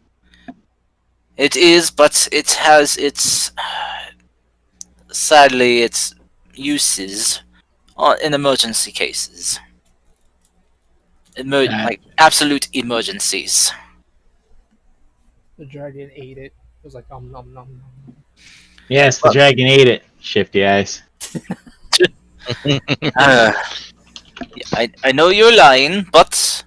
It is, but it has its sadly its uses in emergency cases. Like absolute emergencies. The dragon ate it. It was like nom nom nom nom. Yes, the dragon ate it. Shifty eyes. I know you're lying, but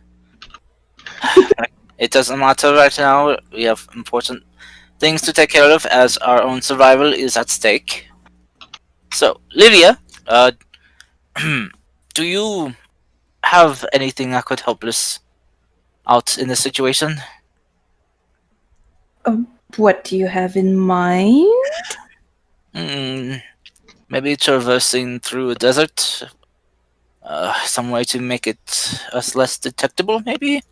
it doesn't matter right now. We have important things to take care of as our own survival is at stake. So, Livia, do you have anything that could help us out in this situation? What do you have in mind? Maybe traversing through a desert? Some way to make it us less detectable, maybe?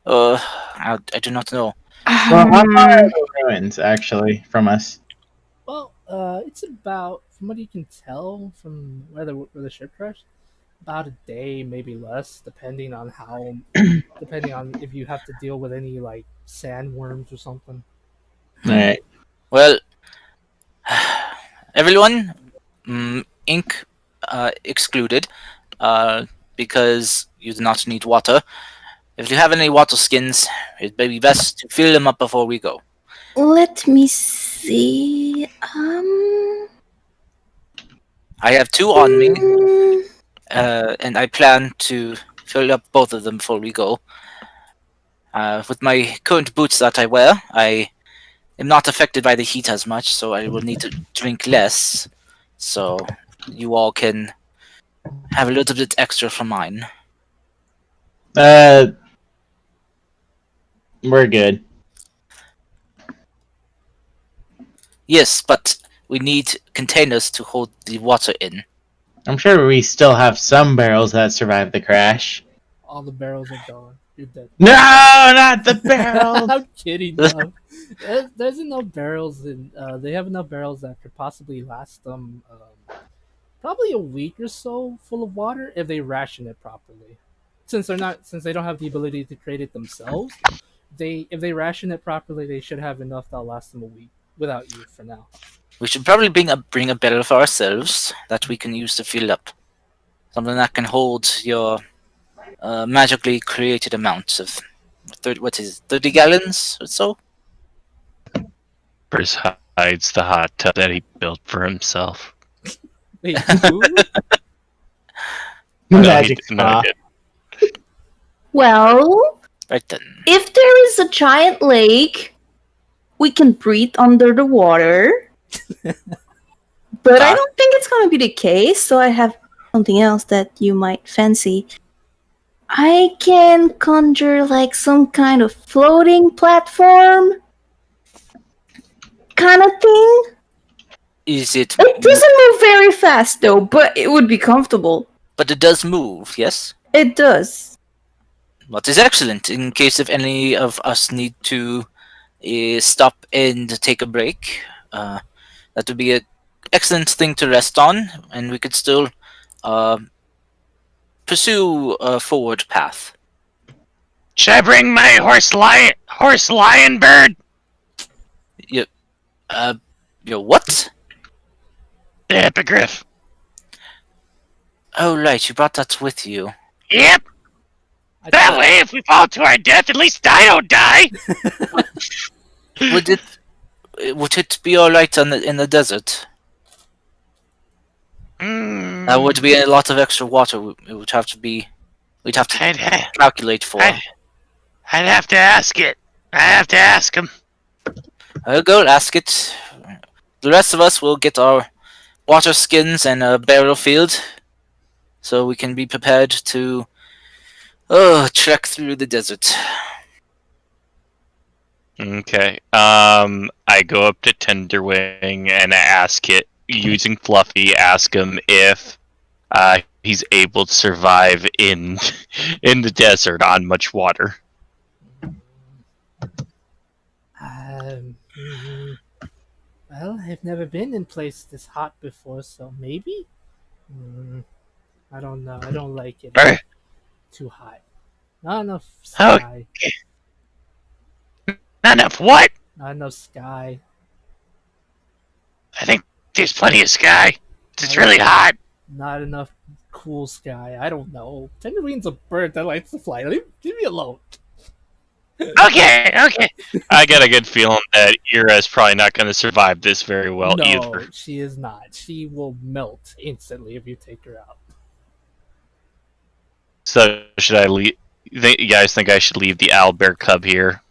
I do not know. Well, how far are the ruins actually from us? Well, it's about, from what you can tell from where the ship crashed, about a day, maybe less, depending on if you have to deal with any like sandworms or something. Alright. Well, everyone, ink excluded, because you do not need water. If you have any water skins, it may be best to fill them up before we go. Let me see. I have 2 on me, mm, and I plan to fill up both of them before we go. With my current boots that I wear, I am not affected by the heat as much, so I will need to drink less. So you all can have a little bit extra from mine. Uh, we're good. Yes, but we need containers to hold the water in. I'm sure we still have some barrels that survived the crash. All the barrels are gone. You're dead. No, not the barrels. I'm kidding, though. There's enough barrels, and they have enough barrels that could possibly last them probably a week or so full of water if they ration it properly. Since they don't have the ability to create it themselves, if they ration it properly, they should have enough that'll last them a week without you for now. We should probably bring a barrel for ourselves that we can use to fill up. Something that can hold your magically created amounts of 30 gallons or so? Bruce hides the hot tub that he built for himself. Wait, who? Magic no, spa. he well, Right then. if there is a giant lake, we can breathe under the water. But I don't think it's going to be the case, so I have something else that you might fancy. I can conjure like some kind of floating platform kind of thing. Is it? It doesn't move very fast though, but it would be comfortable. But it does move, yes? It does. What is excellent in case if any of us need to stop and take a break. That would be an excellent thing to rest on, and we could still pursue a forward path. Should I bring my horse lion bird? What? The hippogriff. Oh, right, you brought that with you. Yep. That way, if we fall to our death, at least I don't die. Would it be alright in the desert? That would be a lot of extra water. It would have to be. We'd have to calculate for. I'd have to ask it. I have to ask him. I'll go ask it. The rest of us will get our water skins and a barrel filled, so we can be prepared to trek through the desert. Okay. I go up to Tenderwing and ask it, using Fluffy, ask him if he's able to survive in the desert on much water. Well, I've never been in place this hot before, so maybe? I don't know. I don't like it. Alright. Too hot. Not enough sky. Not enough what? Not enough sky. I think there's plenty of sky. It's really hot. Not enough cool sky. I don't know. Tenderwing's a bird that likes to fly. Leave me alone. Okay. I get a good feeling that Ira's probably not going to survive this very well No, either. she is not. She will melt instantly if you take her out. So should I leave? You guys think I should leave the owlbear cub here?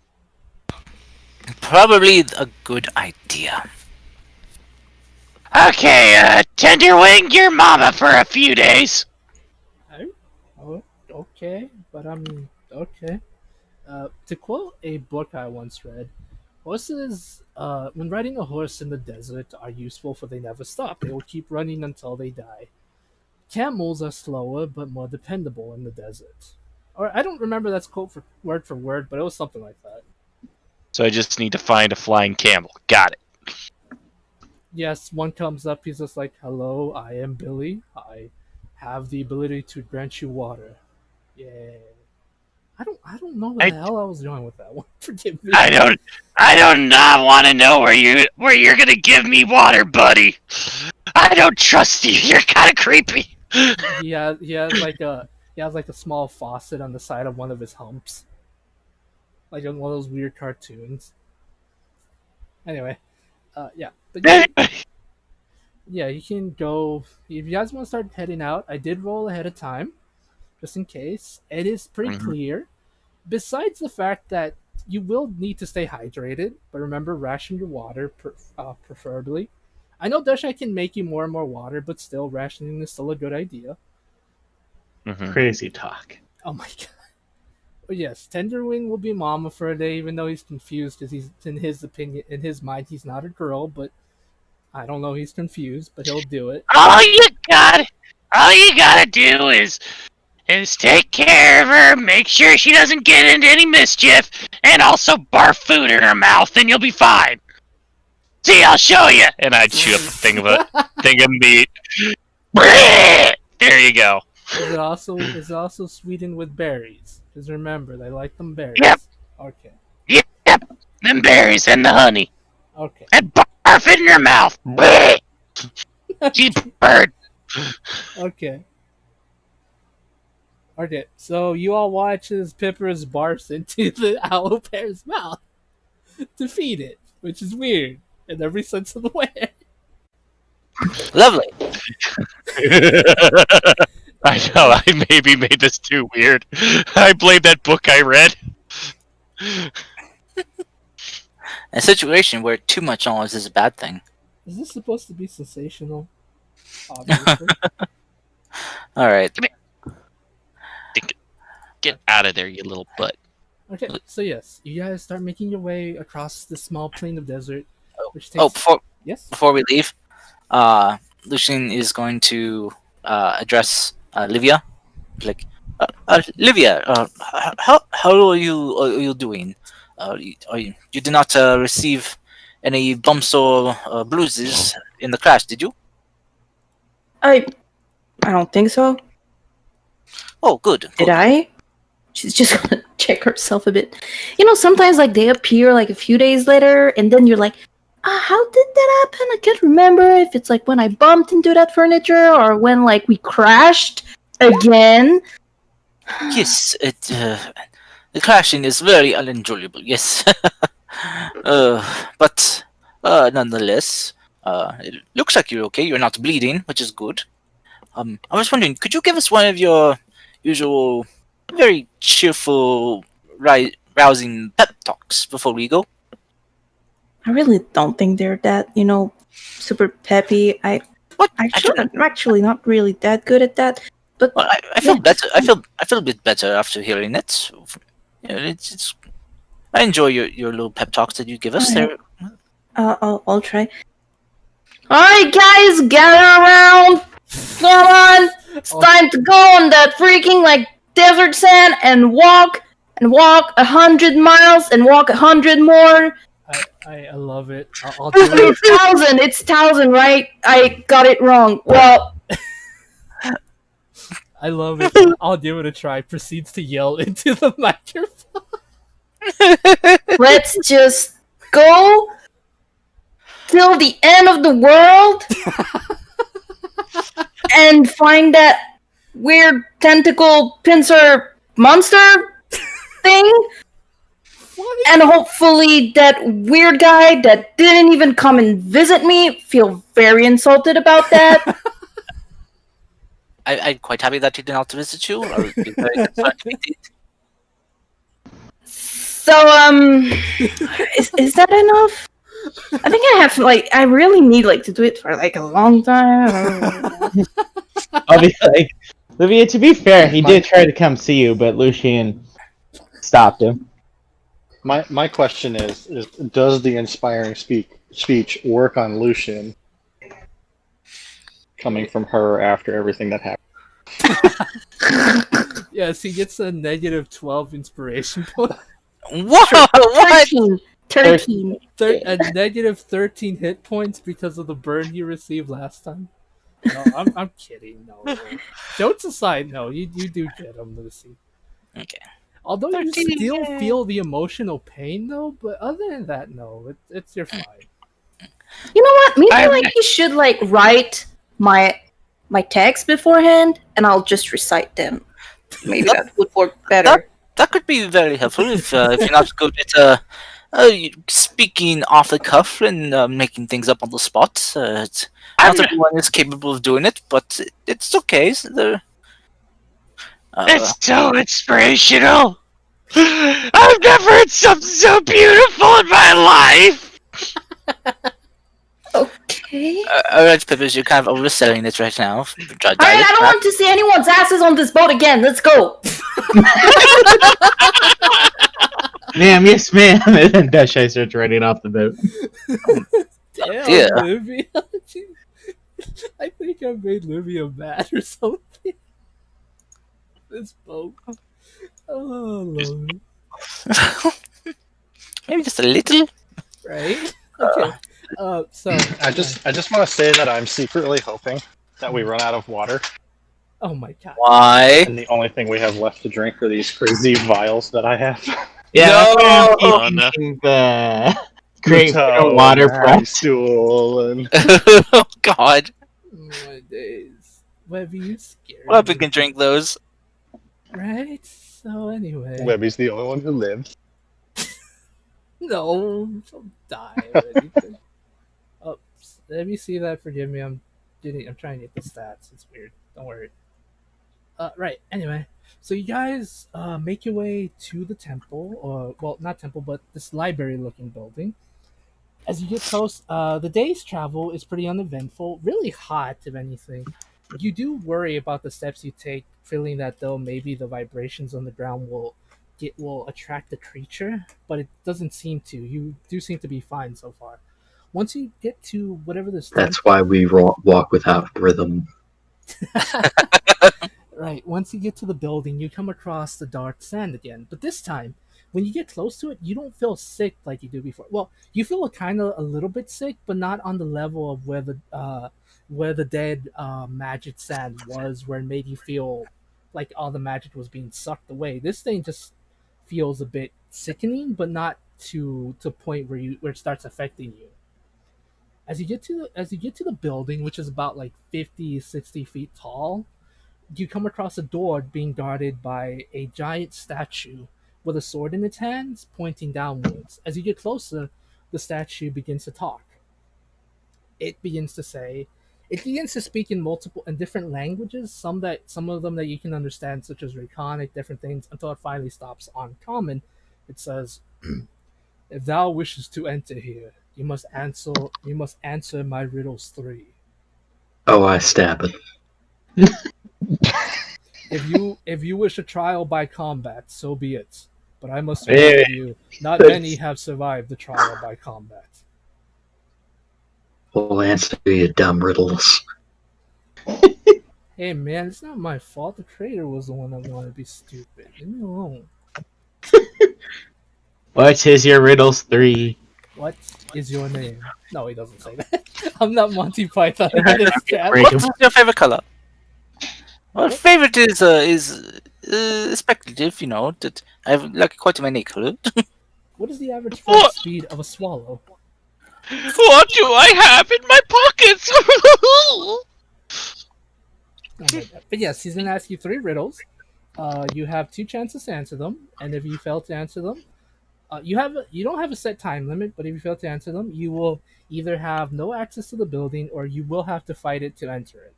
Probably a good idea. Okay, Tenderwing, your mama for a few days. Oh, okay, but okay. To quote a book I once read, horses, when riding a horse in the desert, are useful for they never stop. They will keep running until they die. Camels are slower but more dependable in the desert. Or I don't remember that's quote for word, but it was something like that. So I just need to find a flying camel. Got it. Yes, one comes up, he's just like, "Hello, I am Billy. I have the ability to grant you water." Yeah. I don't know where the hell I was going with that one. Forgive me. I do not want to know where you're gonna give me water, buddy. I don't trust you. You're kind of creepy. He has like He has like a small faucet on the side of one of his humps, like in one of those weird cartoons. Anyway, yeah, but yeah, you can go if you guys want to start heading out. I did roll ahead of time, just in case. It is pretty Mhm. clear. Besides the fact that you will need to stay hydrated, but remember ration your water, preferably. I know Dusha can make you more and more water, but still, rationing is still a good idea. Crazy talk. Oh my god. But yes, Tenderwing will be Mama for a day, even though he's confused because he's, in his opinion, in his mind, he's not a girl. But I don't know, he's confused, but he'll do it. All you gotta do is take care of her, make sure she doesn't get into any mischief, and also barf food in her mouth, and you'll be fine. See, I'll show you. And I'd chew up a thing of meat. There you go. Is it also sweetened with berries? Because remember, they like them berries. Yep. Okay. Yep, them berries and the honey, Okay. and barf it in her mouth. She's bird. Okay. Okay, so you all watch as Pippers barfs into the owlbear's mouth to feed it, which is weird in every sense of the way. Lovely. I know, I maybe made this too weird. I blame that book I read. A situation where too much knowledge is a bad thing. Is this supposed to be sensational? Obviously. Alright. Get out of there, you little butt. Okay, so yes, you guys start making your way across the small plain of desert, which takes. Oh, Yes. before we leave, Lucian is going to address Livia. Like, Livia, how are you doing? You did not receive any bumps or bruises in the crash, did you? I don't think so. Oh, good. Did I? She's just gonna check herself a bit. You know, sometimes like they appear like a few days later, and then you're like, how did that happen? I can't remember if it's like when I bumped into that furniture or when like we crashed again. Yes, the crashing is very unenjoyable. Yes, but nonetheless, it looks like you're okay. You're not bleeding, which is good. I was wondering, could you give us one of your usual, very cheerful, rousing pep talks before we go? I really don't think they're that, super peppy. I'm actually not really that good at that. But Well, I feel yeah. better. I feel a bit better after hearing it. Yeah, it's. I enjoy your little pep talks that you give us. Alright. There. I'll try. Alright, guys, gather around. Come on. It's time to go on that freaking, desert sand and walk 100 miles and walk 100 more. I love it. I'll do it. It's 1,000, right? I got it wrong. Well, I love it. I'll give it a try. Proceeds to yell into the microphone. let's just go till the end of the world and find that weird tentacle pincer monster thing. What? And hopefully that weird guy that didn't even come and visit me feel very insulted about that. I'm quite happy that he did not visit you. I would be very concerned if he did. So, is that enough? I think I have I really need to do it for a long time. I'll be like, Olivia, to be fair, he did try to come see you, but Lucian stopped him. My question is does the inspiring speech work on Lucian coming from her after everything that happened? Yes, he gets a negative 12 inspiration point. What? What? 13. A negative 13 hit points because of the burn you received last time. No, I'm kidding. No. Jokes aside, no, you do get them, Lucy. Okay. Although you 13, still yeah. feel the emotional pain, though, but other than that, no, you're fine. You know what? Maybe you should write my text beforehand, and I'll just recite them. Maybe that would work better. That could be very helpful if you're not good at speaking off the cuff and making things up on the spot. I'm, Not everyone is capable of doing it, but it's okay. it's so inspirational. I've never heard something so beautiful in my life. Okay. Alright, Pippers, you're kind of overselling it right now. Alright, I don't want to see anyone's asses on this boat again. Let's go. Ma'am, yes, ma'am. And then Dashai starts running off the boat. Damn, dear. Livia. I think I made Livia mad or something. This boat. Oh, Lord. Maybe just a little. Right? Okay. So. I just want to say that I'm secretly hoping that we run out of water, Oh my god. Why? and the only thing we have left to drink are these crazy vials that I have. Yeah, that's why I'm Oh, no. keeping the great Towel, water and prep. stool, and Oh God. My days. Webby, you scared Well, we me. can drink those. Right? So anyway. Webby's the only one who lives. No, don't die or anything. Oh, let me see that. Forgive me. I'm trying to get the stats. It's weird. Don't worry. Right. Anyway, so you guys make your way to the temple, or well, not temple, but this library-looking building. As you get close, the day's travel is pretty uneventful. Really hot, if anything. You do worry about the steps you take, feeling that though maybe the vibrations on the ground will attract the creature, but it doesn't seem to. You do seem to be fine so far. Once you get to whatever this That's why we walk without rhythm. Right, once you get to the building, you come across the dark sand again. But this time, when you get close to it, you don't feel sick like you do before. Well, you feel a little bit sick, but not on the level of where the dead magic sand was, where it made you feel like all the magic was being sucked away. This thing just feels a bit sickening, but not to a point where it starts affecting you. As you get to the building, which is about like 50, 60 feet tall, you come across a door being guarded by a giant statue with a sword in its hands pointing downwards. As you get closer, the statue begins to talk. It begins to speak in different languages, some of them that you can understand, such as Draconic, different things, until it finally stops on common. It says, "If thou wishes to enter here, you must answer my riddles 3. Oh, I stab it. If you wish a trial by combat, so be it. But I must Hey. warn you, not many have survived the trial by combat." We'll answer your dumb riddles. Hey man, it's not my fault. The traitor was the one that wanted to be stupid. Leave me alone. What is your riddles 3? What is your name? No, he doesn't say that. I'm not Monty Python in this chat. Break him. What's your favorite color? Well, favorite is speculative. You know that I have like quite many colors. What is the average flight speed of a swallow? What do I have in my pockets? Oh my God. But yes, he's gonna ask you 3 riddles. You have 2 chances to answer them, and if you fail to answer them, you don't have a set time limit. But if you fail to answer them, you will either have no access to the building, or you will have to fight it to enter it.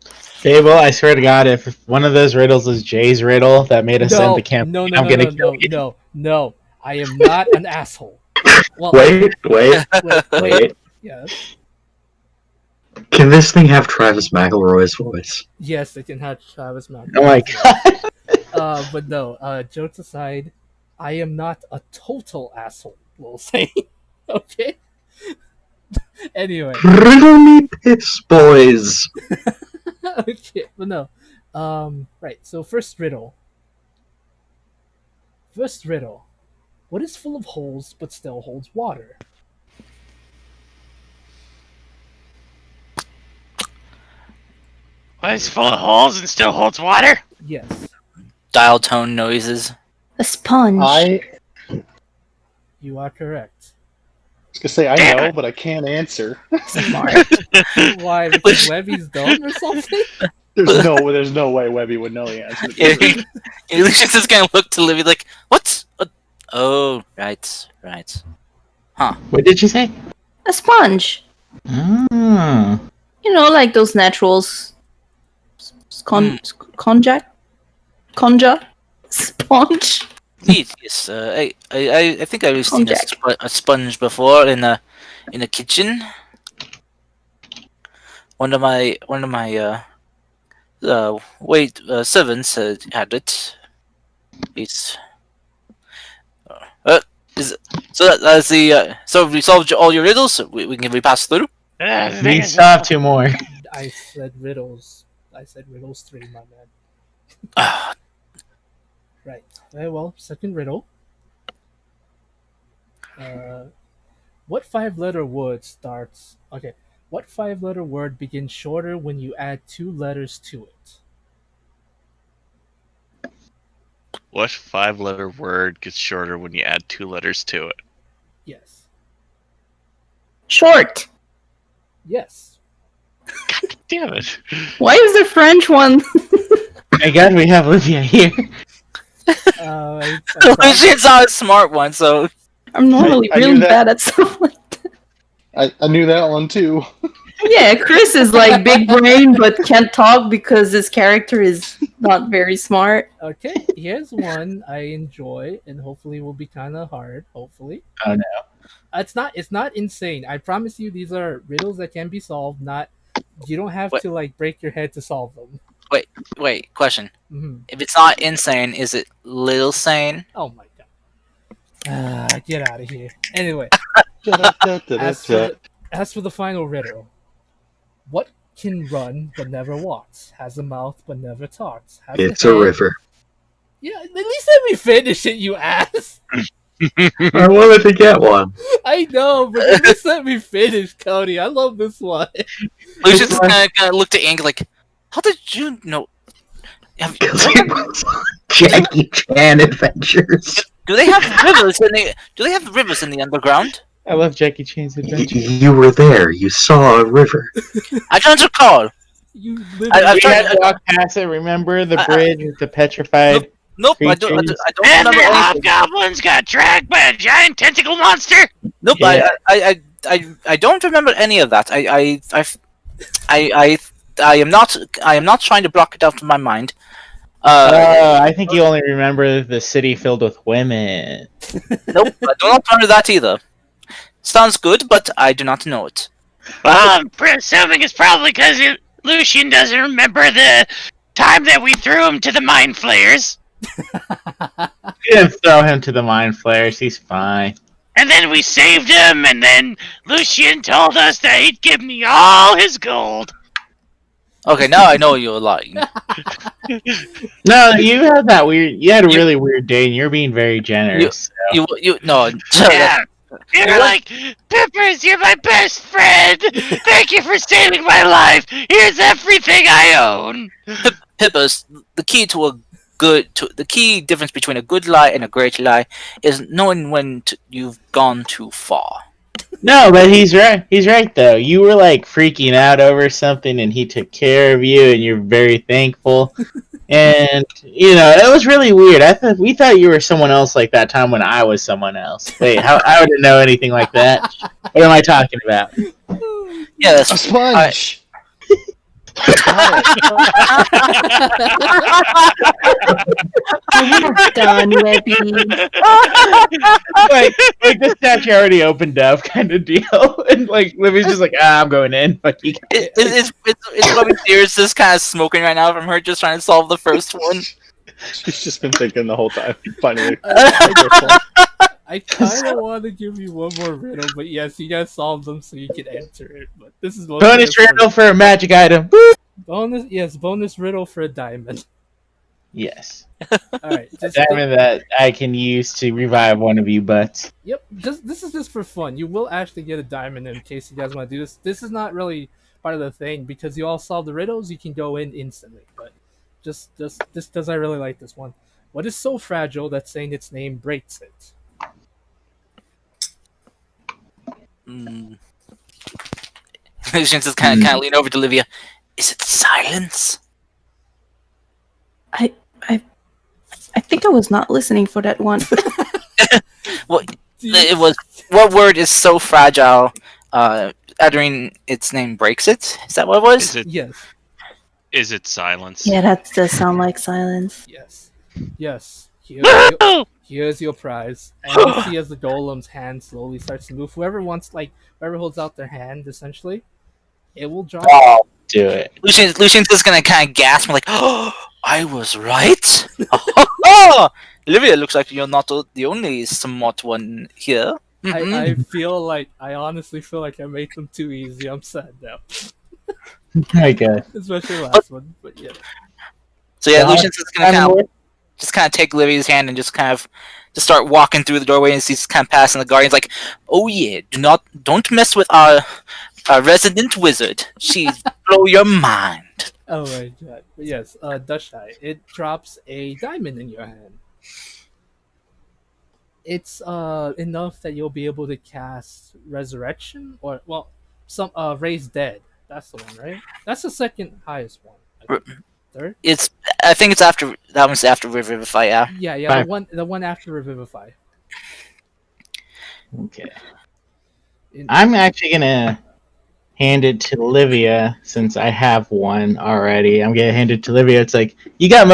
Fable, I swear to God, if one of those riddles is Jay's riddle that made us end the campaign, no, I'm gonna kill you. no. I am not an asshole. Well, Wait. wait. Yes. Can this thing have Travis McElroy's voice? Yes, they can have Travis Mountain. Oh my God. But no, jokes aside, I am not a total asshole, we'll say. Okay? Anyway. Riddle me piss, boys! Okay, but no. Right, so first riddle. What is full of holes but still holds water? What is full of holes and still holds water? Yes, Dial tone noises. A sponge. I you are correct. was gonna say I Damn know, it. but I can't answer. Smart. Why? Because Webby's dumb or something? There's no way Webby would know the answer to this. Lucian's just gonna look to Livy like, what? Oh, right. What did you say? A sponge. Oh. You know, like those naturals. Conja? Sponge? Yes. I think I've seen a sponge before in a kitchen. One of my servants had it. It's is that's the so we solved all your riddles. We can pass through. We still have 2 more. I said riddles. I said riddles 3, my man. Ah, Right. Well, second riddle. What 5-letter word starts? Okay. What 5-letter word begins shorter when you add 2 letters to it? What 5-letter word gets shorter when you add 2 letters to it? Yes. Short. Yes. Damn it. Why is the French one? My God, we have Olivia here. Lucian's not a smart one, so I'm normally I knew really that. bad at stuff like that. I knew that one too. Yeah, Chris is like big brain but can't talk because his character is not very smart. Okay, here's one I enjoy and hopefully will be kind of hard. Hopefully, Oh no. it's not insane. I promise you, these are riddles that can be solved. Not you don't have Wait. to like break your head to solve them. wait. Question: Hmm. if it's not insane, is it little sane? Oh my god! Get out of here. Anyway, as for the final riddle, what can run but never walks, has a mouth but never talks, has It's a a head. river. Yeah, at least let me finish it, you ass. I wanted to get one. I know, but at least let me finish, Cody. I love this one. Lucian's just kind of looked at Ink like, how did you know? Because it was Jackie Chan Adventures. Do they have rivers in the? Do they have rivers in the underground? I love Jackie Chan's adventure. You were there. You saw a river. I don't recall. You I've literally. We tried- had to walk past it. Remember the I- bridge with the petrified? Nope, I don't Creatures. remember And the anything. hobgoblins got dragged by a giant tentacle monster. Nope, Yeah. I don't remember any of that. I am not trying to block it out of my mind. I think you only remember the city filled with women. Nope, I do not remember that either. Sounds good, but I do not know it. Well, I'm assuming it's probably because Lucian doesn't remember the time that we threw him to the mind flayers. You didn't throw him to the mind flayers. He's fine. And then we saved him, and then Lucian told us that he'd give me all his gold. Okay, now I know you're lying. No, you had that weird. You had a really weird day, and you're being very generous. You no. Yeah. You're like, Peppers, you're my best friend! Thank you for saving my life! Here's everything I own! Pippers, the key difference between a good lie and a great lie is knowing when you've gone too far. No, but he's right. He's right though. You were like freaking out over something, and he took care of you, and you're very thankful. And it was really weird. We thought you were someone else like that time when I was someone else. Wait, I wouldn't know anything like that. What am I talking about? Yeah, that's A sponge. I'm done, Webby. like the statue already opened up, kind of deal. And like Livy's just like, I'm going in. Fuck you. it's what Deer's just kind of smoking right now from her just trying to solve the first one. She's just been thinking the whole time. Finally. I kind of want to give you one more riddle, but yes, you guys solved them, so you can answer it. But this is Bonus riddle for a magic item. Bonus riddle for a diamond. Yes, All right, a diamond that I can use to revive one of you butts. Yep, this is just for fun. You will actually get a diamond in case you guys want to do this. This is not really part of the thing because you all solved the riddles. You can go in instantly, but just because I really like this one. What is so fragile that saying its name breaks it? Lucian's just kind of lean over to Olivia. Is it silence? I I I think I was not listening for that one. Well, Do you- it was. What word is so fragile? Uttering its name breaks it. Is that what it was? Yes, Is it silence? Yeah, that does sound like silence. yes, yes. Here's your prize. And you see as the golem's hand slowly starts to move. Whoever holds out their hand, essentially, it will drop. Oh, do it. Lucian's just gonna kind of gasp, like, "Oh, I was right." Oh, Olivia, looks like you're not the only somewhat one here. I honestly feel like I made them too easy. I'm sad now, My God. especially the last one. But yeah, So yeah, So Lucian's just gonna kind of take Olivia's hand and just start walking through the doorway, and he's kind of passing the guardians, like, "Oh yeah, don't mess with our resident wizard. She blow your mind." oh my god. But yes, Dushai, it drops a diamond in your hand. It's enough that you'll be able to cast resurrection some raise dead. That's the one, right? That's the second highest one. I think. Third? I think it's after that one's after Revivify. Yeah. Yeah, Five. the one after revivify. Okay. In- I'm actually gonna hand it to Livia since I have one already. I'm gonna hand it to Livia. It's like you got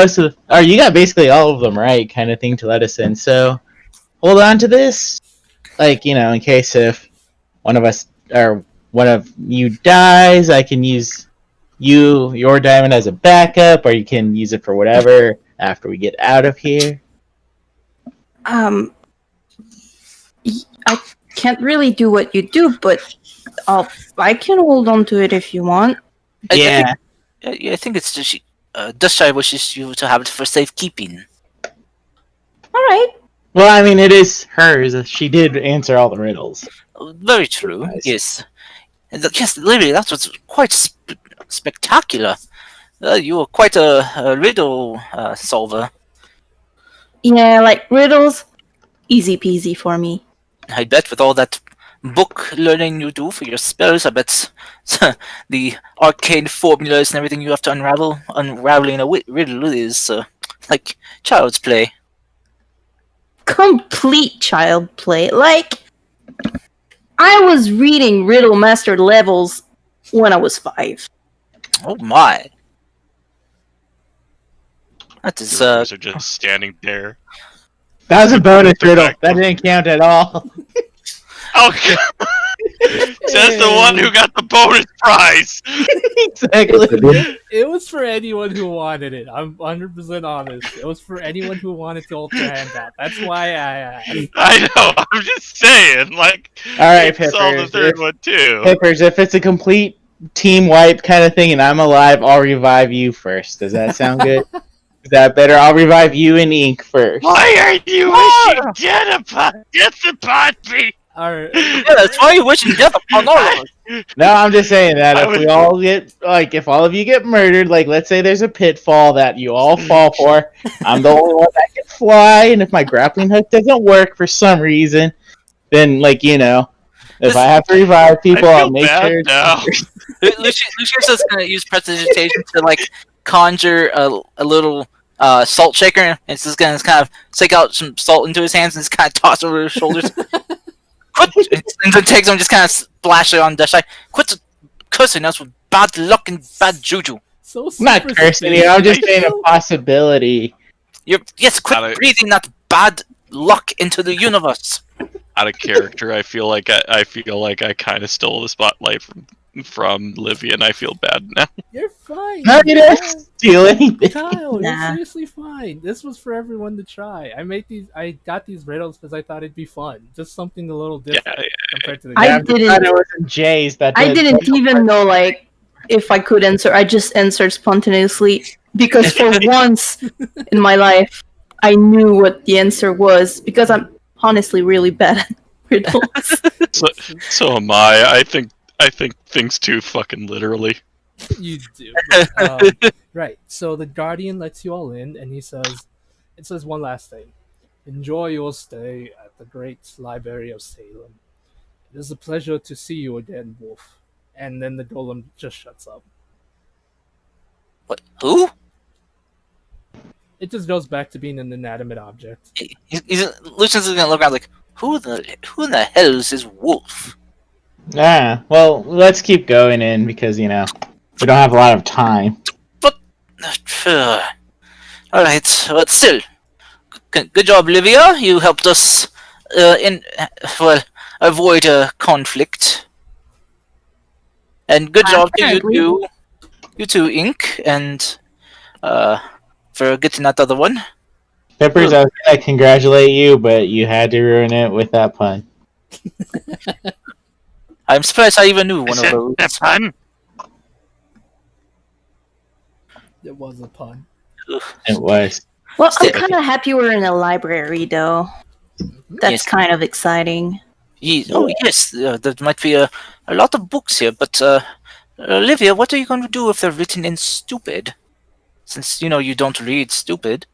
you got basically all of them right, kind of thing to let us in. So hold on to this, like in case if one of us or one of you dies, I can use your diamond as a backup, or you can use it for whatever after we get out of here. I can't really do what you do, but I can hold on to it if you want. Yeah. I think it's just Dustshy wishes you to have it for safekeeping. All right. Well, I mean, it is hers. She did answer all the riddles. Very true. Nice. Yes. Yes, literally, that was quite spectacular. You were quite a riddle solver. Yeah, like riddles, easy peasy for me. I bet with all that book learning you do for your spells, I bet the arcane formulas and everything you have to unraveling a riddle is like child's play. Complete child play. Like, I was reading Riddle Master levels when I was 5. Oh my. That is Yours are just standing there. That was a bonus riddle. That didn't count at all. Oh, God. Says the one who got the bonus prize. Exactly. It was for anyone who wanted it. I'm 100% honest. It was for anyone who wanted to hold their hand out. That's why I asked. I know. I'm just saying. Like, All right, I saw the Peppers. third one too. Peppers, if it's a complete team wipe kind of thing and I'm alive, I'll revive you first. Does that sound good? Is that better? I'll revive you in ink first. Why are you wishing death upon me? Alright. yeah, that's why you wishing death upon all of us. No, I'm just saying that I if we was- all get, like, if all of you get murdered, like, let's say there's a pitfall that you all fall for, I'm the only one that can fly, and if my grappling hook doesn't work for some reason, then, like, if I have to revive people, I I'll feel make bad sure. now. Lucian's just gonna use prestidigitation to like conjure a little salt shaker, and it's just gonna kind of take out some salt into his hands and just kind of toss it over his shoulders. And then takes him and just kind of splash it on Deshai. Quit cursing us with bad luck and bad juju. So I'm not super cursing you, I'm just I saying a possibility. Yes, quit Got it. breathing that bad luck into the universe. Out of character, I feel like I kind of stole the spotlight from Livia, and I feel bad now. You're fine. No, you didn't steal anything. Kyle, Nah. you're seriously fine. This was for everyone to try. I got these riddles because I thought it'd be fun. Just something a little different Yeah, compared to the I I'm didn't- glad it wasn't Jay's that I did didn't even know, like, if I could answer. I just answered spontaneously because for once in my life, I knew what the answer was because I'm honestly really bad at riddles. So am I. I think things too fucking literally. You do. Right. So the guardian lets you all in, and it says one last thing. Enjoy your stay at the Great Library of Salem. It is a pleasure to see you again, Wolf. And then the golem just shuts up. What? Who? It just goes back to being an inanimate object. Lucian's gonna look around like, who in the hell is this wolf? Well, let's keep going in because we don't have a lot of time. But all right, but still, good job, Livia. You helped us avoid a conflict, and good job to Apparently. you too, Ink, and for getting that other one. Peppers, I was gonna congratulate you, but you had to ruin it with that pun. I'm surprised I even knew one of Is it those. a pun? It was a pun. It was. Well, I'm Still- kind of happy we're in a library, though. That's Yes. kind of exciting. Oh yes, there might be a lot of books here, but Olivia, what are you going to do if they're written in stupid? Since you don't read stupid.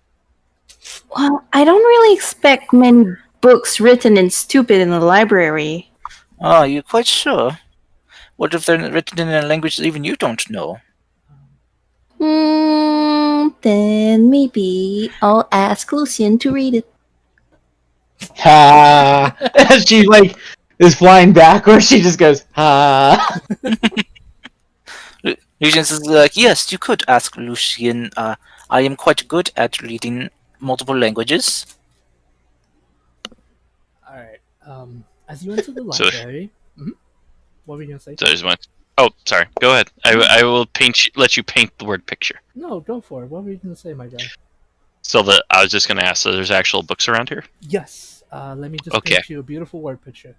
Well, I don't really expect many books written in stupid in the library. Oh, you're quite sure? What if they're written in a language that even you don't know? Then maybe I'll ask Lucian to read it. Ha! She is flying backwards. She just goes ha. Lucian says like, yes, you could ask Lucian. I am quite good at reading multiple languages. All right. As you enter the So- library, what were you gonna say? So there's one. Oh, sorry. Go ahead. I will let you paint the word picture. No, go for it. What were you gonna say, my guy? So I was just gonna ask. So there's actual books around here. Yes. Let me just Okay. paint you a beautiful word picture.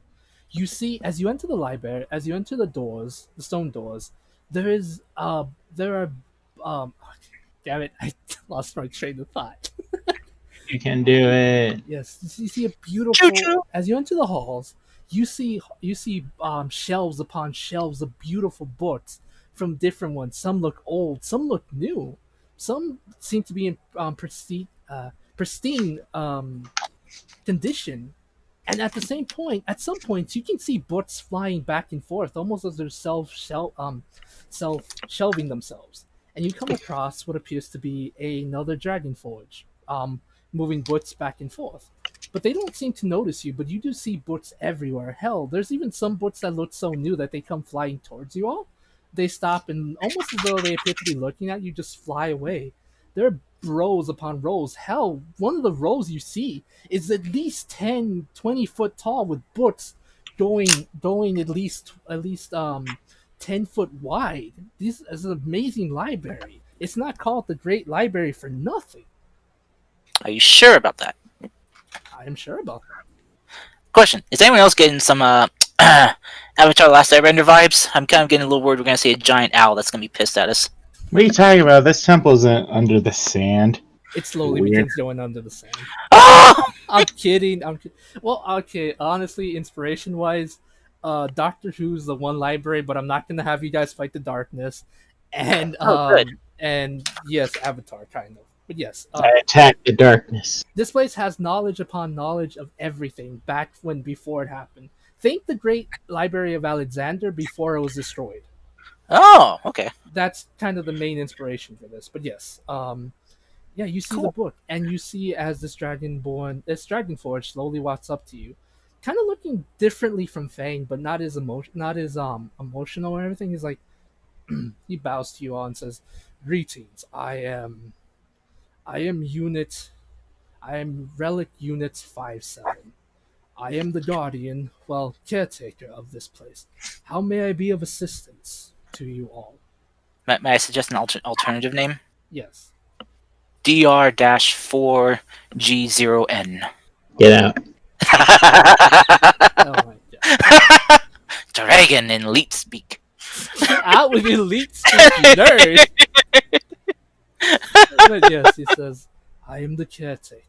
You see, as you enter the library, as you enter the doors, the stone doors, there are damn it, I lost my train of thought. You can do it. Yes, you see a beautiful. Choo-choo. As you enter the halls, you see shelves upon shelves of beautiful books from different ones. Some look old, some look new, some seem to be in pristine condition. And at some points, you can see books flying back and forth, almost as they're self shelving themselves. And you come across what appears to be another dragon forge, moving books back and forth. But they don't seem to notice you, but you do see books everywhere. Hell, there's even some books that look so new that they come flying towards you all. They stop and almost as though they appear to be looking at you, just fly away. There are rows upon rows. Hell, one of the rows you see is at least 10, 20 foot tall with books going at least 10 foot wide. This is an amazing library. It's not called the Great Library for nothing. Are you sure about that? I am sure about that. Question: is anyone else getting some Avatar: The Last Airbender vibes? I'm kind of getting a little worried we're gonna see a giant owl that's gonna be pissed at us. What are you talking about? This temple's under the sand. It slowly Weird. begins going under the sand. Oh! I'm kidding. Well, okay. Honestly, inspiration-wise, Doctor Who's the one library, but I'm not gonna have you guys fight the darkness. And Good. and yes, Avatar kind of. But yes, I attack the darkness. this place has knowledge upon knowledge of everything back before it happened. Think the Great Library of Alexander before it was destroyed. Oh, okay. That's kind of the main inspiration for this. But yes, yeah, you see the Cool. book, and you see as this dragon forge slowly walks up to you, kind of looking differently from Fang, but not as emotional or everything. He's like, he bows to you all and says, "Greetings. I am Relic Unit 57. I am the guardian, caretaker of this place. How may I be of assistance to you all?" May I suggest an alternative name? Yes. DR-4G0N. Get out. Oh my god. Dragon in Leet speak. Out with elite speaking nerd. But yes, he says, "I am the caretaker.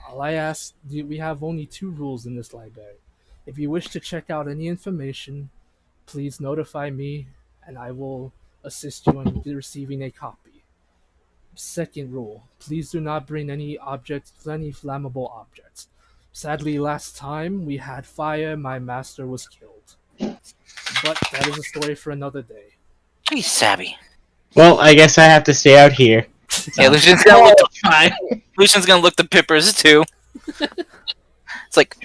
All I ask, we have only 2 rules in this library. If you wish to check out any information, please notify me, and I will assist you in receiving a copy. Second rule, please do not bring any flammable objects. Sadly, last time we had fire, my master was killed. But that is a story for another day." He's savvy. Well, I guess I have to stay out here. Yeah, Lucian's gonna look Lucian's gonna look to Pippers too. It's like,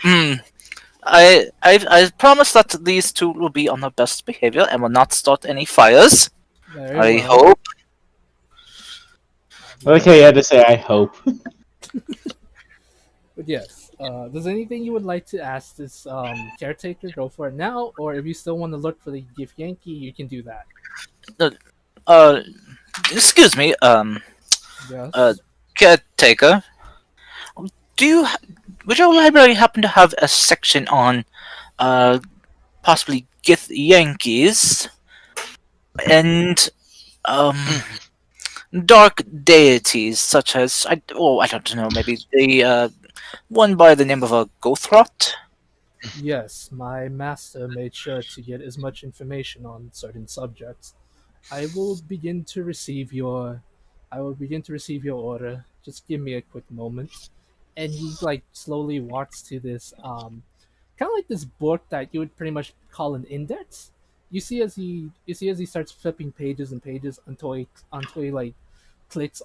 I promise that these two will be on their best behavior and will not start any fires. Very I well. hope. Okay, you had to say I hope. But yes, does anything you would like to ask this caretaker? Go for it now, or if you still want to look for the gift Yankee, you can do that. Uh, excuse me, Yes. caretaker. Would your library happen to have a section on, possibly gift Yankees and dark deities such as I don't know, maybe the one by the name of a Gothrot? Yes, my master made sure to get as much information on certain subjects. I will begin to receive your order. Just give me a quick moment. And he like slowly walks to this kind of like this book that you would pretty much call an index. You see as he starts flipping pages and pages until he like clicks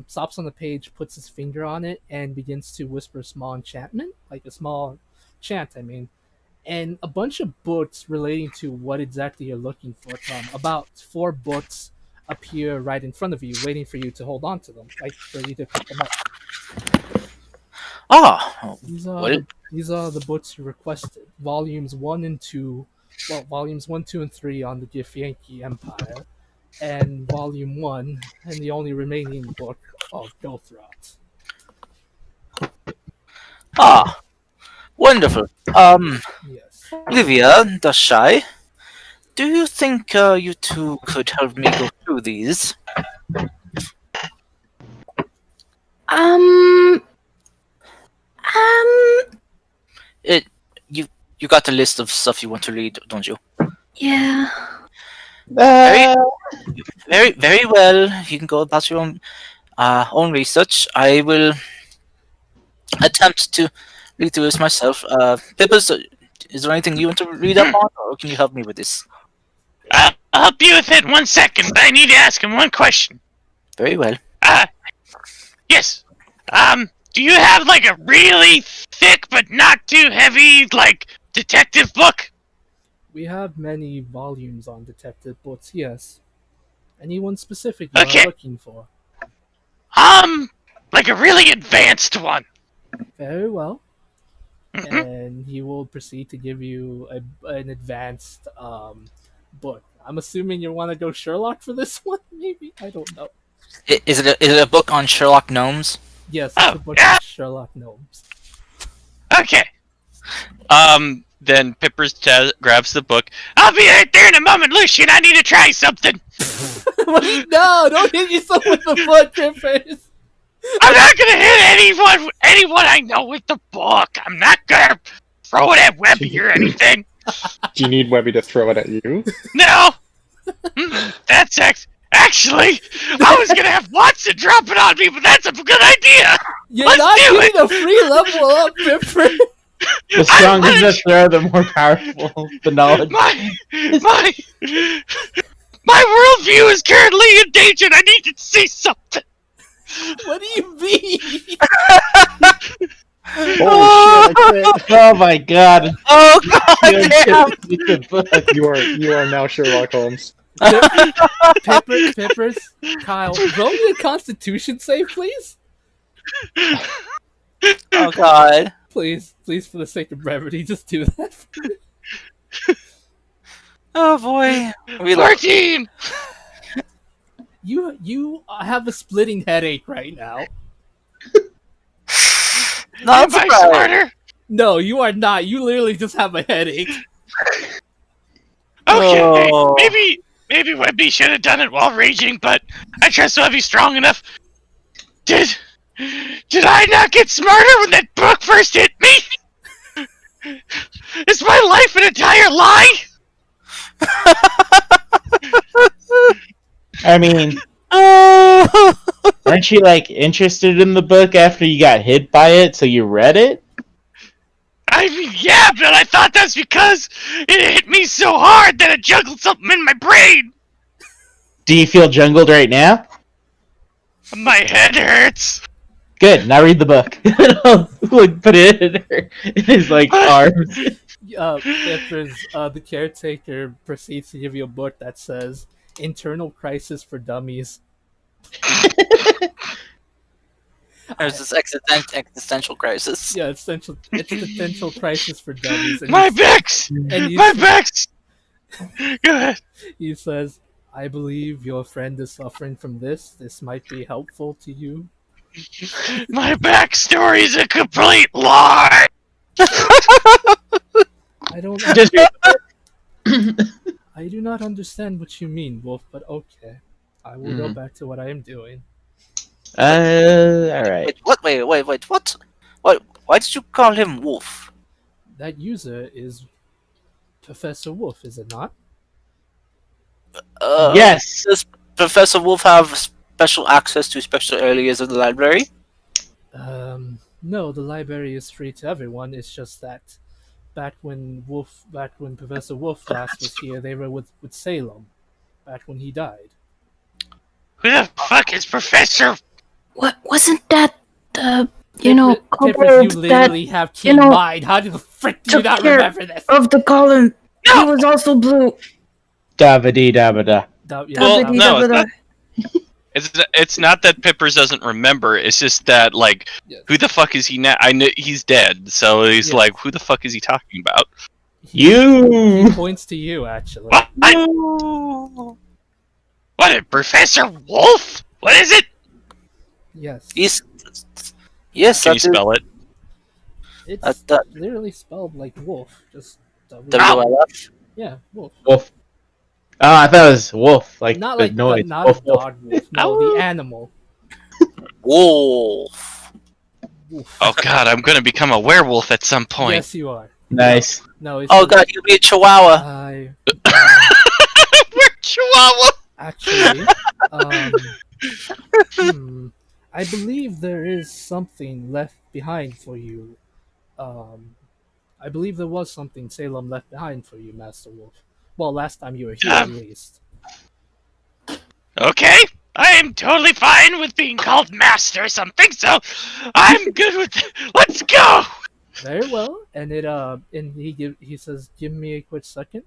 stops on the page, puts his finger on it, and begins to whisper a small enchantment, like a small chant, I mean. And a bunch of books relating to what exactly you're looking for come. About 4 books appear right in front of you, waiting for you to hold on to them, like for you to pick them up. Ah, These are what? these are the books you requested. Volumes 1 and 2, well, volumes 1, 2, and 3 on the Githyanki Empire, and volume 1 and the only remaining book of Gothrot. Ah, wonderful. Yes. Livia, Dashai, do you think you two could help me go through these? Um, It you got a list of stuff you want to read, don't you? yeah. Very, very well. You can go about your own research. I will attempt to read through this myself. Pippers, is there anything you want to read up on, or can you help me with this? I'll help you with it in 1 second, but I need to ask him one question. Very well. Yes. Do you have like a really thick but not too heavy, like, detective book? We have many volumes on detective books, yes. Anyone specific you Okay. are looking for? Like a really advanced one. Very well. Mhm. And he will proceed to give you an advanced book. I'm assuming you want to go Sherlock for this one, maybe? I don't know. Is it a book on Sherlock Gnomes? Yes, it's a book on Sherlock Gnomes. Okay. Then Pippers grabs the book. I'll be right there in a moment, Lucian. I need to try something. Wait, no, don't hit yourself with the book, Griffiths! I'm not gonna hit anyone I know with the book. I'm not gonna throw it at Webby or anything. Do you need Webby to throw it at you? No. That's actually, I was gonna have Watson drop it on me, but that's a good idea. You're Let's not do getting a free level up, Griffiths! The stronger the throw, the more powerful the knowledge. My worldview is currently endangered. I need to see something. What do you mean? Oh shit! I quit. Oh my god. Oh god damn! You are now Sherlock Holmes. Peppers, Kyle, roll me a Constitution save, please. Oh god. Please, for the sake of brevity, just do that. Oh boy. 14. You have a splitting headache right now. Not Am I surprised. smarter? No, you are not. You literally just have a headache. Okay, Oh. maybe Webby should have done it while raging, but I trust Webby strong enough. Did I not get smarter when that book first hit me? Is my life an entire lie? I mean, Oh. aren't you like interested in the book after you got hit by it, so you read it? I mean, yeah, but I thought that's because it hit me so hard that it juggled something in my brain. Do you feel jungled right now? My head hurts. Good. Now read the book. Like put it in his like arms. The caretaker proceeds to give you a book that says "Internal Crisis for Dummies." There's this existential crisis. Yeah, existential crisis for dummies, and My Bex! and My Bex! Go ahead. he says, "I believe your friend is suffering from this. This might be helpful to you." My backstory is a complete lie! I don't. Just I do not understand what you mean, Wolf. But okay, I will go Mhm. back to what I am doing. all right. Wait, what? Wait, what? What? Why did you call him Wolf? That user is Professor Wolf, is it not? Yes. Does Professor Wolf have special access to special areas of the library? No, the library is free to everyone. It's just that back when Professor Wolf last was here, they were with Salem. Back when he died. Who the fuck is Professor? What wasn't that the Pippin, you kobold that literally have keen you know, mind. How the frick do you took not care remember this? of the column? He was also blue. Dabba dee dabba da. Well, Dabba-dee no, it's dabba-da. It's not that Pippers doesn't remember. It's just that like, Yes. who the fuck is he now? I know he's dead, so he's Yes. like, who the fuck is he talking about? He You. points to you, actually. What? What? Professor Wolf? What is it? Yes. Yes, yes. Can you spell it? It's that literally spelled like wolf. Just WLF? Yeah, wolf. Wolf. Oh, I thought it was wolf, like Not the like noise. not Wolf, a wolf. dog wolf. No, the animal. Wolf. Wolf. Oh god, I'm gonna become a werewolf at some point. Yes, you are. Nice. No, it's Oh god, you'll be a Chihuahua. I We're Chihuahua. actually, I believe there is something left behind for you. I believe there was something Salem left behind for you, Master Wolf. Well, last time you were here, at least. Okay, I am totally fine with being called master or something, so I'm good with it. Let's go! Very well, and he says, "Give me a quick second."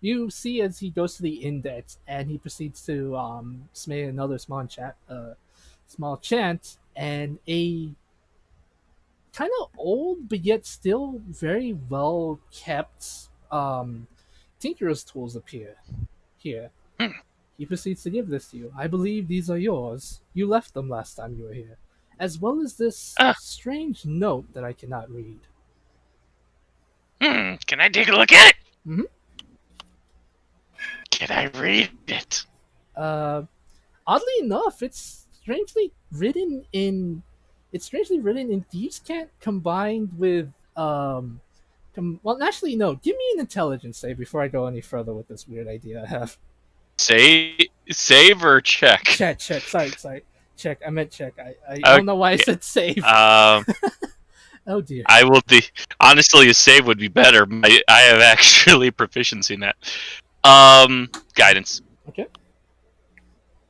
You see as he goes to the index, and he proceeds to say another small chant, and a kind of old but yet still very well kept tinkerer's tools appear here. Hmm. He proceeds to give this to you. "I believe these are yours. You left them last time you were here, as well as this Ah. strange note that I cannot read." Can I take a look at it? Mhm. Can I read it? Oddly enough, it's strangely written in thieves' cant combined with well, actually no. Give me an intelligence save before I go any further with this weird idea I have. Save or check? Check. Sorry. Check. I meant check. I don't know why I said save. Oh dear. I will be honestly, a save would be better. I have actually proficiency in that. Guidance, Okay.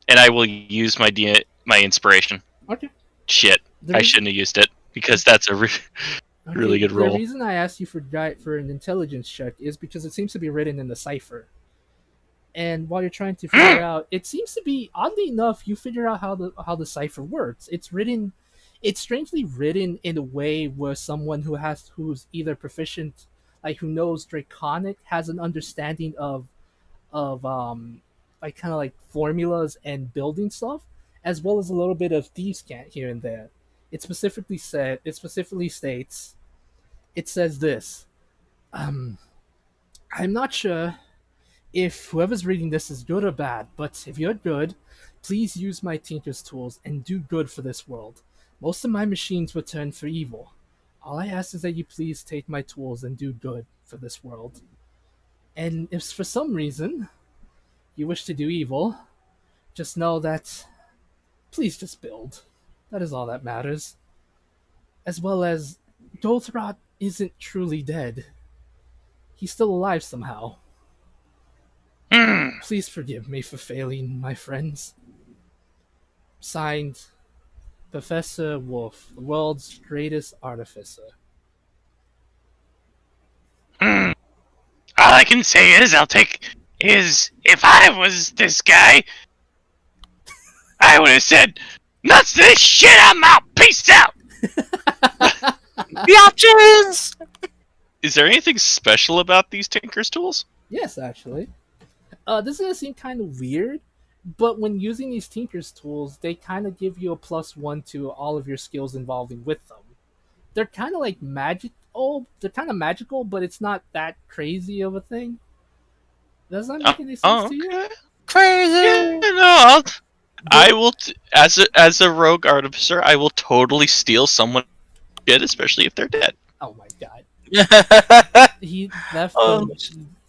and I will use my inspiration. Okay. Shit, The I reason- shouldn't have used it because that's a really good roll. The reason I asked you for an intelligence check is because it seems to be written in the cipher. And while you're trying to figure out, it seems to be oddly enough, you figure out how the cipher works. It's strangely written in a way where someone who's either proficient, like who knows Draconic, has an understanding of like kind of like formulas and building stuff, as well as a little bit of thieves' cant here and there. It specifically states, it says this. I'm not sure if whoever's reading this is good or bad, but if you're good, please use my Tinker's tools and do good for this world. Most of my machines were turned for evil. All I ask is that you please take my tools and do good for this world. And if for some reason you wish to do evil, just know that please just build. That is all that matters. As well as, Dolthrot isn't truly dead. He's still alive somehow. Please forgive me for failing, my friends. Signed, Professor Wolf, the world's greatest artificer. All I can say is if I was this guy, I would have said, nuts to this shit, I'm out, peace out! The options. Is there anything special about these Tinker's tools? Yes, actually. This is gonna seem kind of weird, but when using these Tinker's tools, they kind of give you a +1 to all of your skills involving with them. They're kind of like magic. Oh, they're kind of magical, but it's not that crazy of a thing. Does that make any sense to you? Okay. Crazy. Yeah, no, I will, as a rogue artificer, I will totally steal someone's shit, especially if they're dead. Oh my god. Oh, He left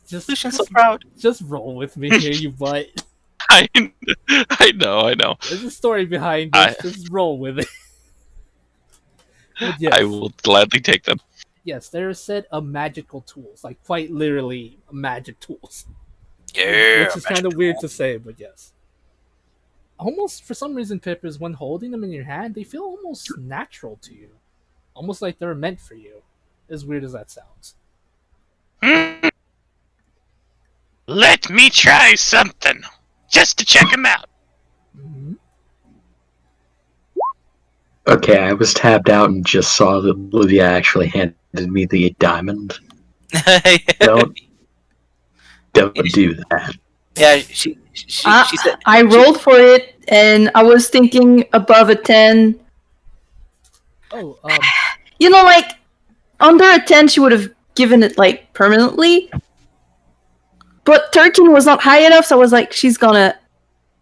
just Lucian's so proud. just roll with me here, you butt. I know. There's a story behind this. Just roll with it. But yes, I will gladly take them. yes, they're a set of magical tools, like quite literally magic tools. Yeah. Which is kind of weird to say, but yes. Almost for some reason, Pippers, when holding them in your hand, they feel almost natural to you, almost like they're meant for you. As weird as that sounds. Let me try something, just to check him out. Mm-hmm. Okay, I was tabbed out and just saw that Olivia actually handed me the diamond. Don't do that. Yeah, she said. I rolled for it, and I was thinking above a 10. Oh, You know, like, under a 10, she would have given it, like, permanently. But 13 was not high enough, so I was like, she's gonna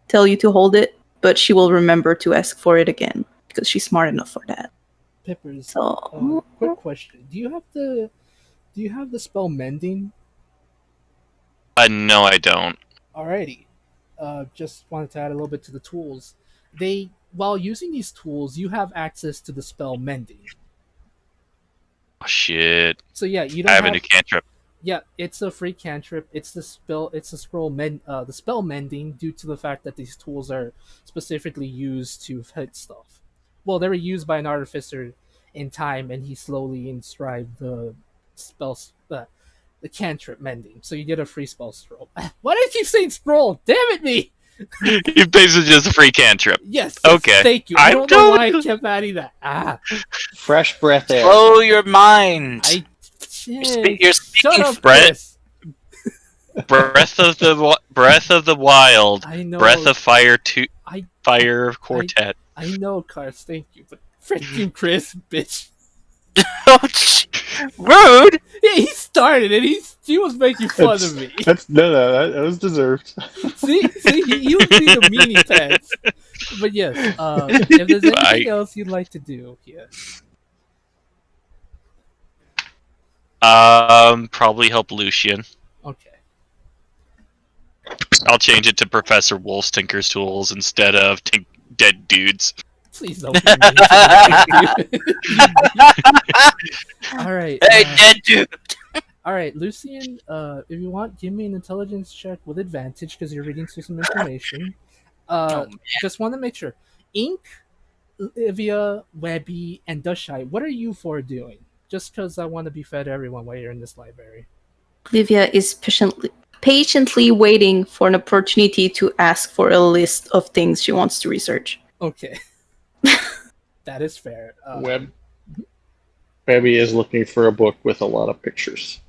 tell you to hold it, but she will remember to ask for it again, because she's smart enough for that. Pippers. So, Quick question: Do you have the spell mending? No, I don't. Alrighty. Just wanted to add a little bit to the tools. While using these tools, you have access to the spell mending. Oh, shit. So yeah, you I don't have have a new cantrip. Yeah, it's a free cantrip. It's the spell. It's the the spell mending, due to the fact that these tools are specifically used to hit stuff. Well, they were used by an artificer in time, and he slowly inscribed the spells, the cantrip mending. So you get a free spell scroll. Why did you say scroll? Damn it, me! It's basically just a free cantrip. Yes. Okay. Thank you. I I'm don't know why I totally- kept adding that. Fresh breath air. Blow your mind. You're Shut speaking up, Brett. Chris. Breath of the Wild. I know. Breath of Fire. I- Fire Quartet. I know, Cars. Thank you, but frick you, Chris, bitch. Rude. Yeah, he started it. He was making fun of me. That was deserved. See, he was being a meanie pants. But yes, if there's anything else you'd like to do here, Probably help Lucian. okay. I'll change it to Professor Wolf's Tinker's Tools instead of dead dudes. Please don't be mean to me. All right. Hey, dead dude. All right, Lucian. If you want, give me an intelligence check with advantage because you're reading through some information. Just want to make sure. Ink, Olivia, Webby, and Dushai, what are you four doing? Just because I want to be fair to everyone while you're in this library. Olivia is patiently waiting for an opportunity to ask for a list of things she wants to research. Okay. That is fair. Webby is looking for a book with a lot of pictures.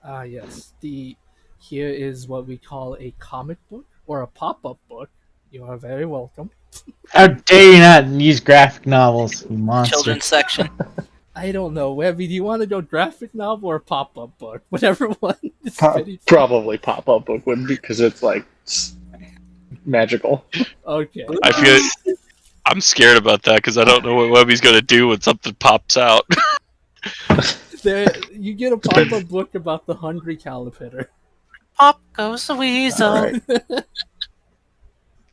Yes. Here is what we call a comic book or a pop-up book. You are very welcome. How dare you not use graphic novels, you monster. Children's section. I don't know, Webby. Do you want to go graphic novel or pop-up book? Whatever one is fitting. Probably pop-up book would be, because it's like magical. Okay. I feel I'm scared about that because I don't know what Webby's gonna do when something pops out. You get a pop-up book about the hungry caterpillar. Pop goes the weasel. Alright.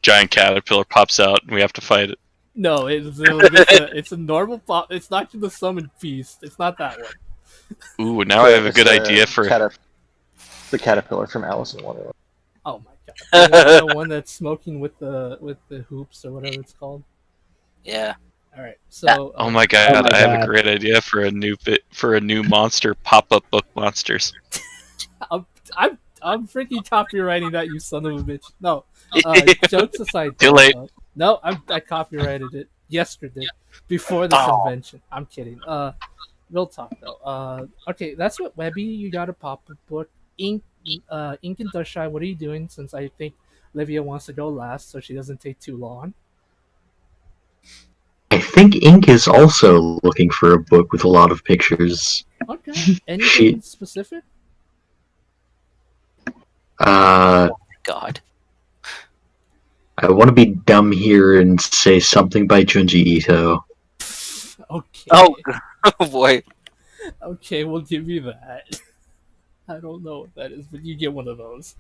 Giant caterpillar pops out and we have to fight it. No, it's a normal pop. It's not the summon feast. It's not that one. Ooh, now I have a It's good the idea for. the caterpillar from Alice in Wonderland. Oh my god! The one that's smoking with the hoops or whatever it's called. Yeah. All right. So, Oh my god! Oh my I have a God. great idea for a new monster pop-up book monsters. I'm, I'm freaking copywriting that, you son of a bitch. No, jokes aside, Too though. late. No, I copyrighted it yesterday before the Oh, convention. I'm kidding. Real talk though. Okay, that's what Webby. You got a pop-up book. Ink, Ink and Dushai. What are you doing? Since I think Livia wants to go last, so she doesn't take too long. I think Ink is also looking for a book with a lot of pictures. Okay. She, Anything specific? uh, God. I want to be dumb here and say something by Junji Ito. Okay. Oh, oh boy. Okay, we'll give you that. I don't know what that is, but you get one of those.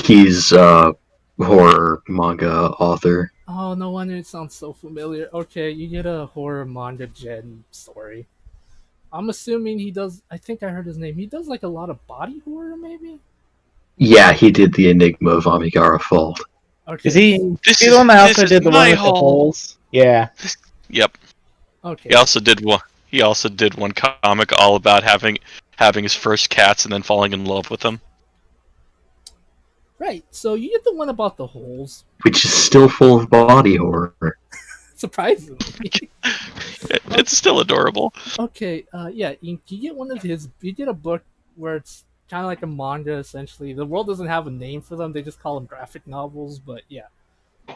He's a horror manga author. Oh, no wonder it sounds so familiar. Okay, you get a horror manga gen story. I'm assuming he does. I think I heard his name. He does like a lot of body horror, maybe. Yeah, he did the Enigma of Amigara Fault. Okay. Is he This the one that this also is did the my one with the hole. holes? Yeah. Yep. Okay. He also did one. He also did one comic all about having his first cats and then falling in love with them. Right. So you get the one about the holes. Which is still full of body horror. Surprisingly. It's still adorable. Okay. Yeah. You get one of his. You get a book where it's kind of like a manga essentially. The world doesn't have a name for them. They just call them graphic novels. But yeah,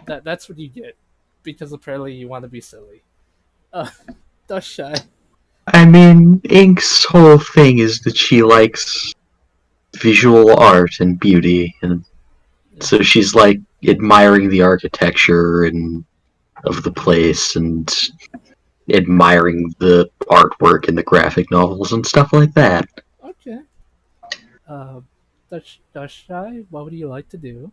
that's what you get because apparently you want to be silly. That's shy. I mean, Ink's whole thing is that she likes visual art and beauty, and so she's like admiring the architecture and of the place and admiring the artwork in the graphic novels and stuff like that. Okay. That's shy. What would you like to do?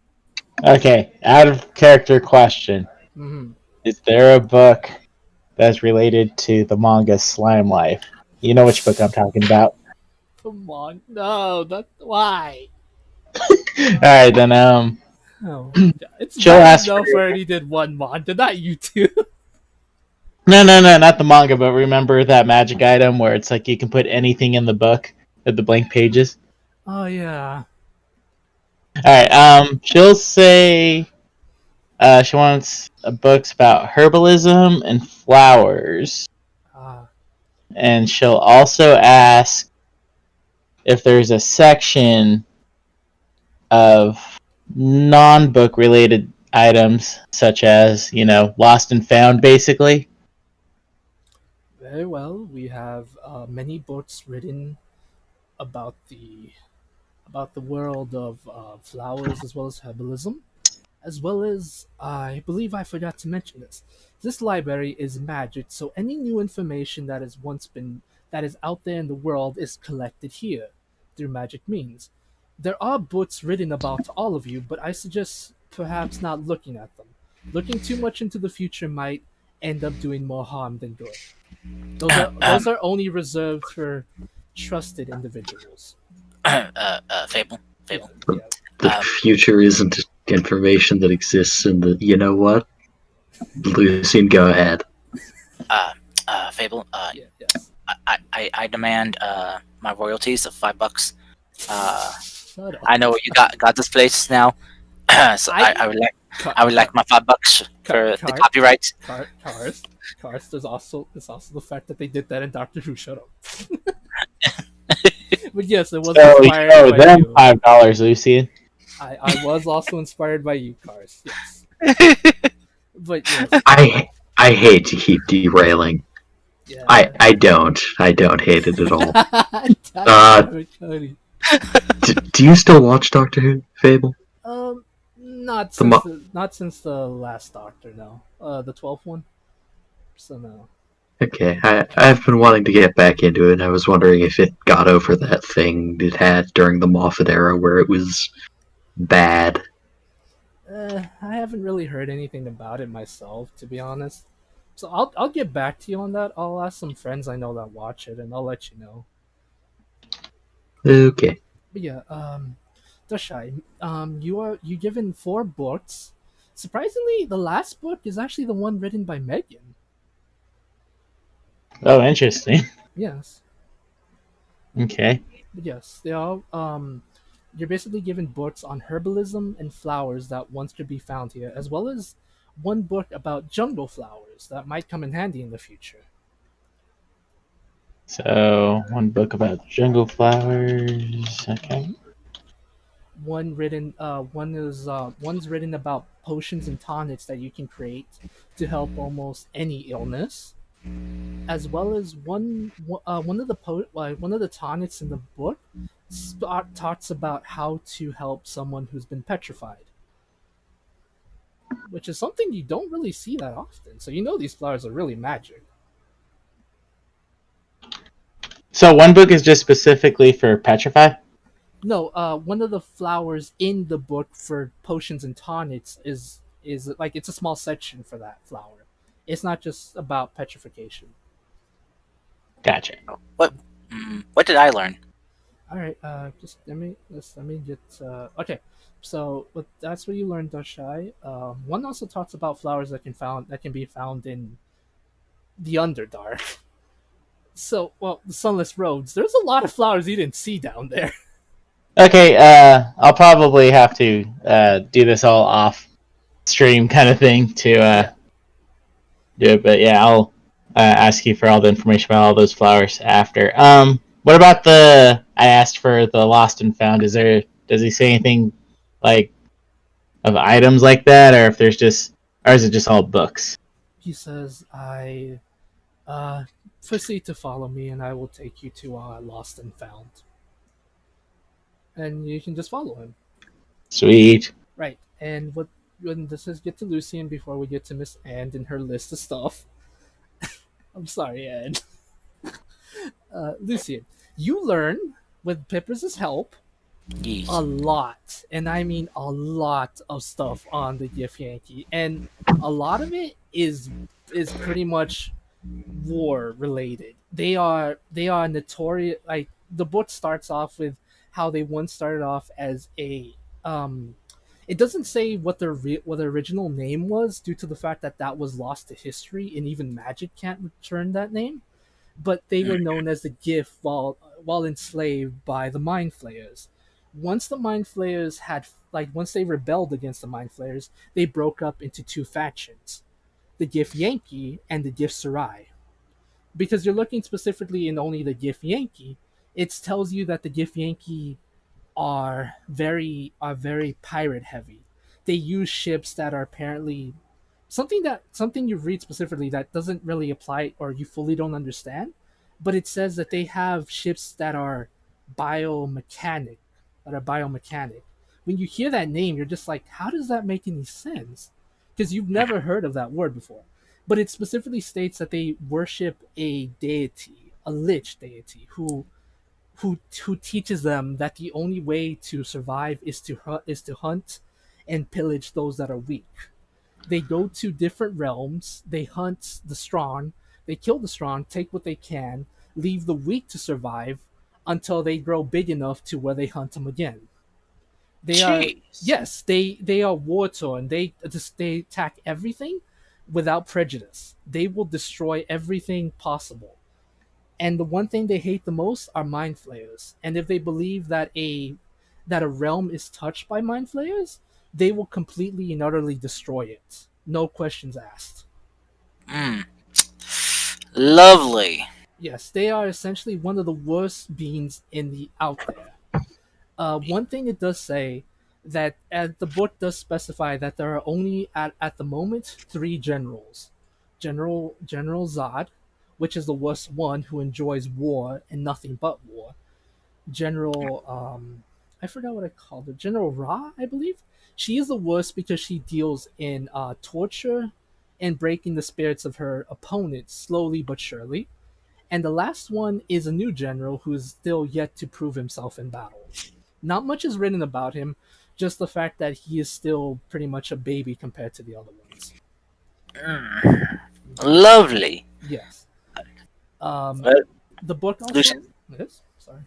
Okay, out of character question. Mm-hmm. Is there a book that's related to the manga Slime Life? You know which book I'm talking about. Come on. No, that's why. Alright, then, Oh, it's She'll bad ask enough for- I already did one manga, not you two. No, not the manga, but remember that magic item where it's like you can put anything in the book at the blank pages? Oh yeah. Alright, she'll say she wants books about herbalism and flowers. Uh, And she'll also ask if there's a section of non-book related items, such as, lost and found, basically. very well. We have many books written about the world of flowers as well as herbalism, as well as I believe I forgot to mention this. This library is magic, so any new information that is out there in the world is collected here through magic means. There are books written about all of you, but I suggest perhaps not looking at them. Looking too much into the future might end up doing more harm than good. Those are only reserved for trusted individuals. Fable. Yeah, The future isn't information that exists in the. You know what? Lucian, go ahead. Fable. yes. I demand my royalties of $5. Shut up. I know you got this place now, so I would like my $5 for the copyright. Cars. There's also the fact that they did that in Doctor Who. Shut up. But yes, it was inspired So, by them you. $5, Lucian. I was also inspired by you, Cars. Yes. But yes. I hate to keep derailing. Yeah. I don't hate it at all. Damn it, Cody. Do you still watch Doctor Who, Fable? Not The since the last Doctor. No. The 12th one. So no. Okay, I've been wanting to get back into it, and I was wondering if it got over that thing it had during the Moffat era where it was bad. I haven't really heard anything about it myself, to be honest. So I'll get back to you on that. I'll ask some friends I know that watch it, and I'll let you know. Okay. But yeah, Dashai, you given 4 books. Surprisingly, the last book is actually the one written by Megan. Oh, interesting. Yes, Okay. but yes, they all you're basically given books on herbalism and flowers that once could be found here, as well as one book about jungle flowers that might come in handy in the future. So one book about jungle flowers. Okay. One's written about potions and tonics that you can create to help almost any illness, as well as one of the tonics in the book talks about how to help someone who's been petrified, which is something you don't really see that often. So you know these flowers are really magic. So one book is just specifically for petrify. No, one of the flowers in the book for potions and tonics is like it's a small section for that flower. It's not just about petrification. Gotcha. What? What did I learn? All right, just let me get okay. So that's what you learned, Dashai. One also talks about flowers that can be found in the Underdark. So, well, the Sunless Roads. There's a lot of flowers you didn't see down there. Okay. I'll probably have to do this all off stream kind of thing to Yeah. do it. But yeah, I'll ask you for all the information about all those flowers after. What about the? I asked for the lost and found. Is there? Does he say anything like of items like that, or if there's just, or is it just all books? He says, "I proceed to follow me, and I will take you to Lost and Found." And you can just follow him. Sweet. Right. And what when this is get to Lucian before we get to Miss Anne and her list of stuff. I'm sorry, Anne. Lucian, you learn with Pippers' help Yes. a lot, and I mean a lot of stuff on the Gif Yankee, and a lot of it is pretty much war related. They are notorious. Like the book starts off with how they once started off as a it doesn't say what their original name was due to the fact that that was lost to history and even magic can't return that name, but they were known as the Gif while enslaved by the Mind Flayers. Once the Mind Flayers once they rebelled against the Mind Flayers, they broke up into two factions, the Gif Yankee and the Gif Sarai. Because you're looking specifically in only the Gif Yankee, it tells you that the Gif Yankee are very pirate heavy. They use ships that are apparently something you read specifically that doesn't really apply or you fully don't understand, but it says that they have ships biomechanic that are biomechanic. When you hear that name, you're just like, how does that make any sense? Because you've never heard of that word before. But it specifically states that they worship a deity, a lich deity, who teaches them that the only way to survive is to hunt and pillage those that are weak. They go to different realms, they hunt the strong, they kill the strong, take what they can, leave the weak to survive until they grow big enough to where they hunt them again. They are Jeez. yes, they are war torn. They attack everything without prejudice. They will destroy everything possible. And the one thing they hate the most are mind flayers. And if they believe that a realm is touched by mind flayers, they will completely and utterly destroy it. No questions asked. Mm. Lovely. Yes, they are essentially one of the worst beings in the out there. One thing it does say that the book does specify that there are only at the moment three generals. General Zod, which is the worst one who enjoys war and nothing but war. General I forgot what I called her. General Ra, I believe. She is the worst because she deals in torture and breaking the spirits of her opponents slowly but surely. And the last one is a new general who is still yet to prove himself in battle. Not much is written about him, just the fact that he is still pretty much a baby compared to the other ones. Lovely. Yes. Um, Well, the book also. Lucian, Yes. Sorry.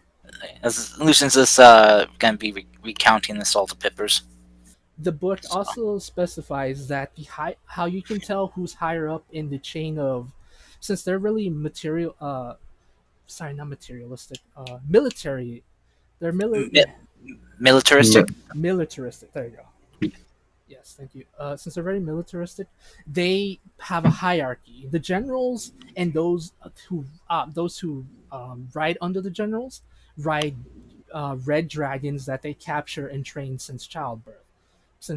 as Lucian's is gonna be recounting this all to Pippers. The book So, also specifies that how you can tell who's higher up in the chain of since they're really sorry, not materialistic, military. They're Mi- militaristic. militaristic. There you go. Yes, thank you. Since they're very militaristic, they have a hierarchy. The generals and those who ride under the generals ride red dragons that they capture and train since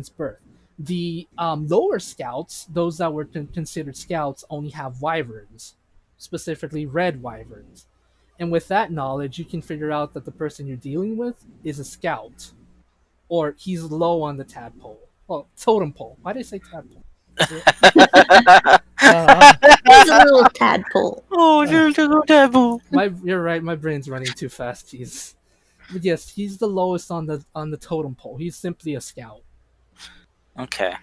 birth. The lower scouts, those that were considered scouts, only have wyverns, specifically red wyverns. And with that knowledge, you can figure out that the person you're dealing with is a scout, or he's low on the tadpole. Well, totem pole. Why did I say tadpole? Uh, He's a little tadpole. Oh, little devil. you're right. My brain's running too fast. But yes, he's the lowest on the totem pole. He's simply a scout. Okay.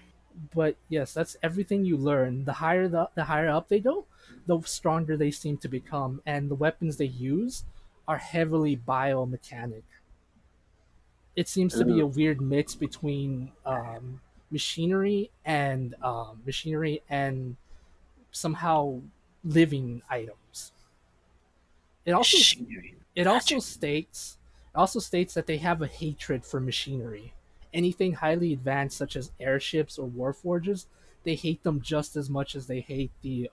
But yes, that's everything you learn. The higher up they go, the stronger they seem to become, and the weapons they use are heavily biomechanic. It seems to be a weird mix between machinery and somehow living items. It also Machinery. it also states it also states that they have a hatred for machinery. Anything highly advanced, such as airships or warforges, they hate them just as much as they hate the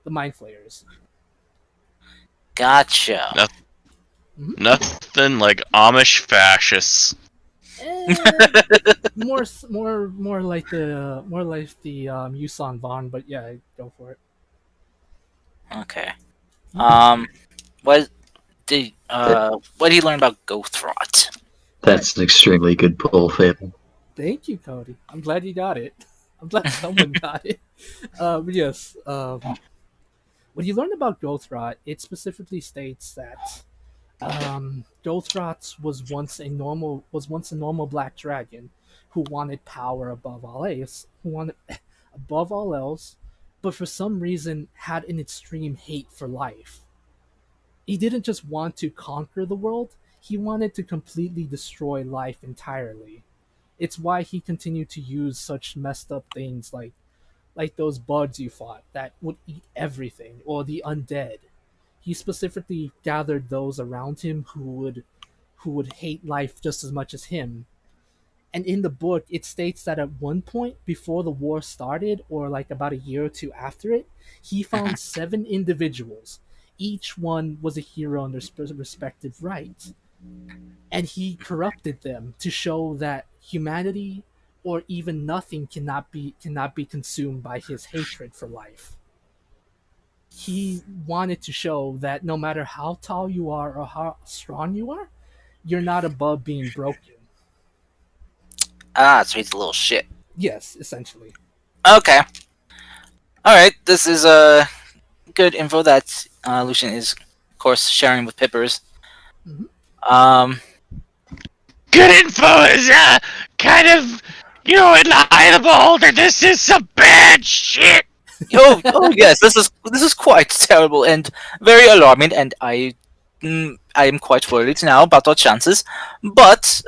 mind flayers. Gotcha. No. Mhm. Nothing like Amish fascists. Eh, more like the Yusan Vaughn, but yeah, go for it. Okay. Mhm. What what did you learn about Goathrot? That's an extremely good pull, Fable. Thank you, Cody. I'm glad you got it. I'm glad someone got it. But yes, when you learn about Goathrot, it specifically states that Goathrot was once a normal black dragon who wanted power above all else, above all else, but for some reason had an extreme hate for life. He didn't just want to conquer the world; he wanted to completely destroy life entirely. It's why he continued to use such messed up things like those bugs you fought that would eat everything, or the undead. He specifically gathered those around him who would hate life just as much as him. And in the book, it states that at one point before the war started, or like about a year or two after it, he found 7 individuals. Each one was a hero in their respective right, and he corrupted them to show that humanity or even nothing cannot be consumed by his hatred for life. He wanted to show that no matter how tall you are or how strong you are, you're not above being broken. Ah, so he's a little shit. Yes, essentially. Okay. Alright, this is good info that Lucian is, of course, sharing with Pippers. Mhm. Um, Good info is kind of, in the eye of the beholder. This is some bad shit. oh yes, this is quite terrible and very alarming, and I am quite worried now about our chances. But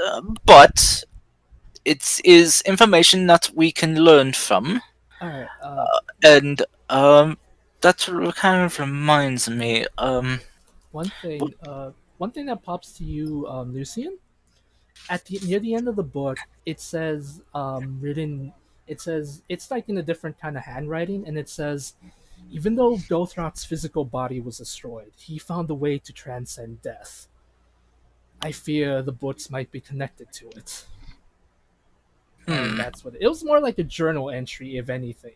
it is information that we can learn from, All right. and that kind of reminds me. One w- thing. One thing that pops to you, Lucian. Near the end of the book, it says written. It says it's like in a different kind of handwriting, and it says, even though Gothrot's physical body was destroyed, he found a way to transcend death. I fear the books might be connected to it. And that's what it was, more like a journal entry, if anything.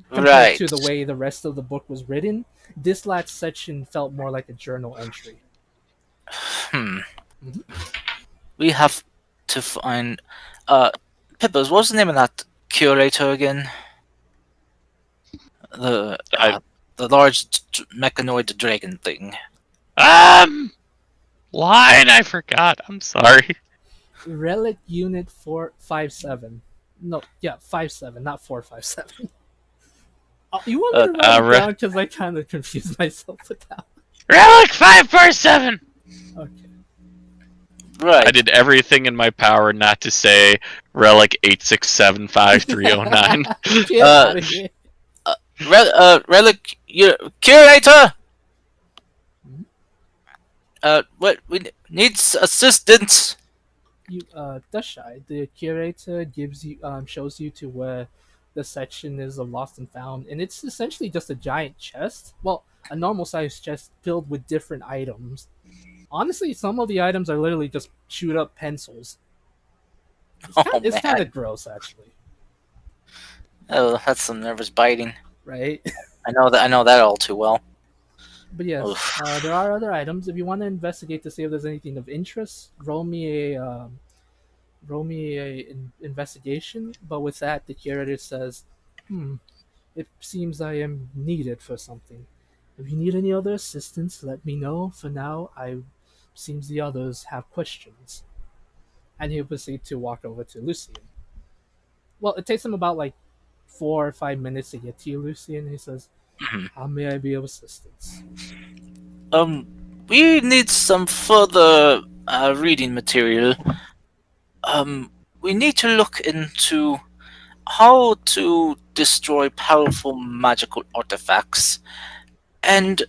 Compared Right. to the way the rest of the book was written, this last section felt more like a journal entry. Hmm. Mhm. We have to find. Pippers, what's the name of that curator again? The the large mechanoid dragon thing. Line, I forgot. I'm sorry. Relic Unit 457. No, yeah, 57, not 457. You want me to write it re- down because I kind of confused myself with that. Relic 547. Okay. Right. I did everything in my power not to say relic 8675309. Get Uh, out of here. Relic, curator. Mhm. What we needs assistance. You Dushai, the curator gives you shows you to where the section is of lost and found, and it's essentially just a giant chest. Well, a normal sized chest filled with different items. Honestly, some of the items are literally just chewed up pencils. Oh It's kind man. of gross, actually, Oh, that's some nervous biting. right? I know that. I know that all too well. But yes, Oof. there are other items. If you want to investigate to see if there's anything of interest, roll me investigation. But with that, the curator says, "Hmm, it seems I am needed for something. If you need any other assistance, let me know. For now, I seems the others have questions." And he'll proceed to walk over to Lucian. Well, it takes him about like 4 or 5 minutes to get to you, Lucian. He says, Mhm. "How may I be of assistance?" Um, we need some further reading material. We need to look into how to destroy powerful magical artifacts. And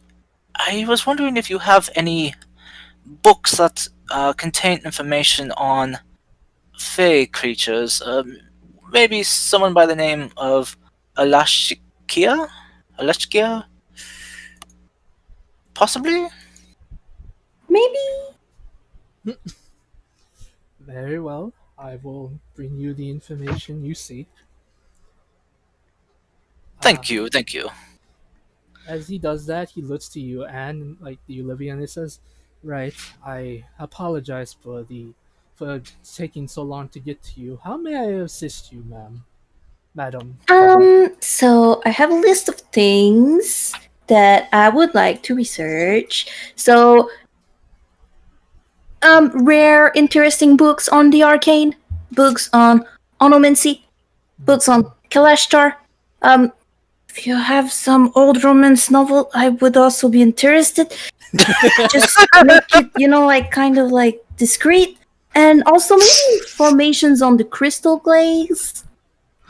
I was wondering if you have any books that contain information on fey creatures. Maybe someone by the name of Alashkia? Alashkia? Possibly? Maybe. Very well. I will bring you the information you seek. Uh, Thank you, thank you. as he does that, he looks to you and like the Olivia, and he says, "Right, I apologize for taking so long to get to you. How may I assist you, madam?" So I have a list of things that I would like to research. So, rare, interesting books on the arcane, books on onomancy, books on Kalashtar. Um, if you have some old romance novel, I would also be interested. Just make it, like kind of like discreet. And also maybe informations on the crystal glaze.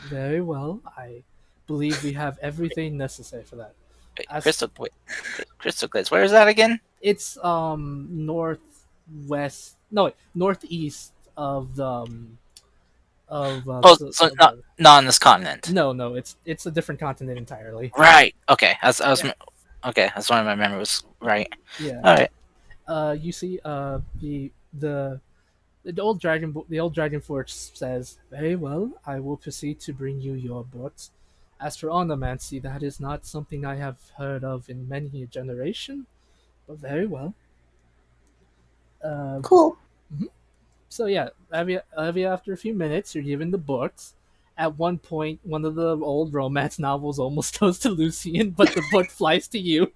Very well. I believe we have everything necessary for that. Wait, As Crystal Glaze, where is that again? it's northwest, no, wait, northeast of the Oh, so not on this continent. no, it's a different continent entirely. Right. Okay. I was. Yeah. Okay, that's why my memory was right. Yeah. All right. You see, the old dragon forge says, "Very well, I will proceed to bring you your books. As for onomancy, that is not something I have heard of in many a generation, but very well." Uh, Cool. so yeah, after a few minutes, you're given the books. At one point, one of the old romance novels almost goes to Lucian, but the book flies to you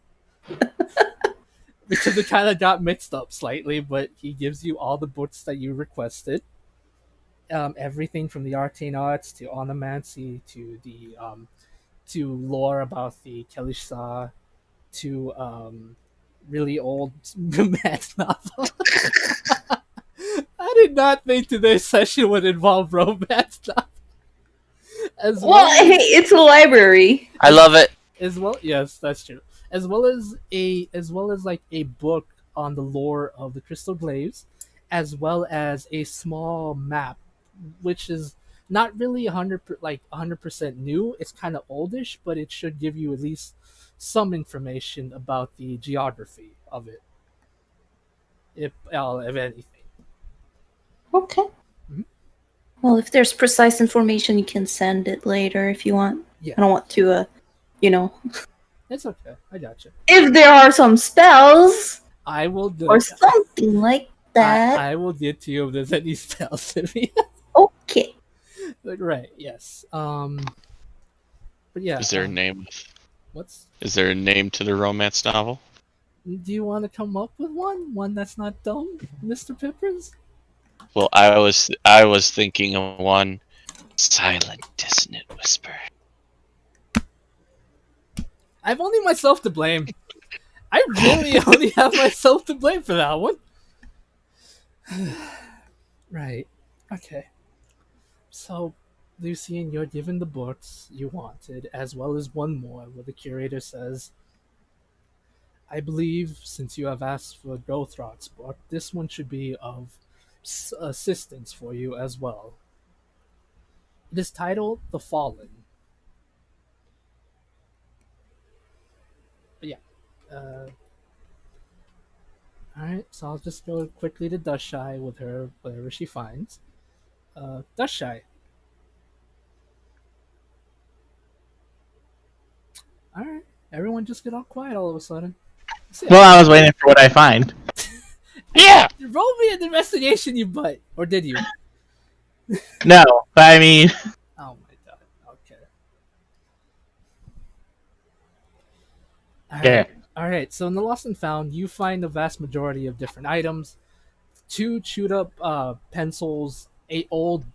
because it kind of got mixed up slightly. But he gives you all the books that you requested. Everything from the arcane arts to onomancy to the to lore about the Kelishsa to really old romance novel. I did not think today's session would involve romance novel. As Well, well hey, it's a library. I love it. as well, yes, that's true. As well as like a book on the lore of the Crystal Glaives, as well as a small map, which is not really 100% new. It's kind of oldish, but it should give you at least some information about the geography of it, if anything. Okay. Mhm. Well, if there's precise information, you can send it later if you want. Yeah, I don't want to, it's okay. I gotcha. if there are some spells I will do. or something like that. I will get to you if there's any spells to me. Okay. Right. Yes. But yeah. Is there a name? What's? Is there a name to the romance novel? Do you want to come up with one? One that's not dumb, Mr. Pippers? Well, I was thinking of one silent, dissonant whisper. I've only myself to blame. I really only have myself to blame for that one. Right. Okay. So, Lucian, you're given the books you wanted, as well as one more, where the curator says, I believe, since you have asked for Gothrot's book, this one should be of assistance for you as well. It is titled The Fallen. But yeah. Alright, so I'll just go quickly to Dushy with her, whatever she finds. Dushy. Alright. Everyone just get all quiet all of a sudden. So, Well, I was waiting for what I find. Yeah. roll me an investigation, you butt. Or did you? No, but I mean, Oh my god. Okay. Alright. yeah. Alright, so in the Lost and Found, you find the vast majority of different items. Two chewed up pencils, an old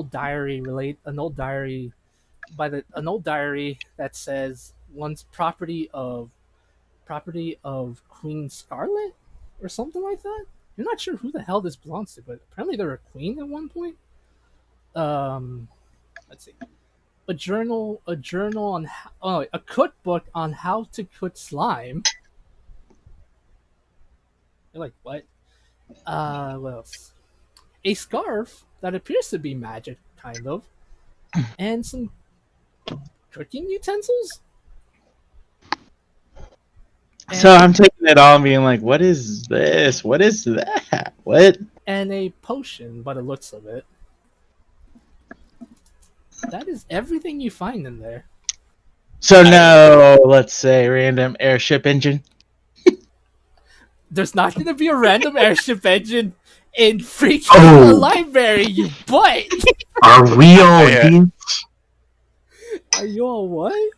diary an old diary that says one's property of Queen Scarlet or something like that. You're not sure who the hell this belongs to, but apparently they're a queen at one point. Um, let's see. A journal on a cookbook on how to cook slime. You're like, what? What else? A scarf that appears to be magic, kind of, and some cooking utensils. So I'm taking it all and being like, what is this? What is that? What? And a potion by the looks of it. That is everything you find in there. So no, let's say random airship engine. There's not going to be a random airship engine in freaking Oh. library, you butt! Are we all Yeah. idiots? Are you all what?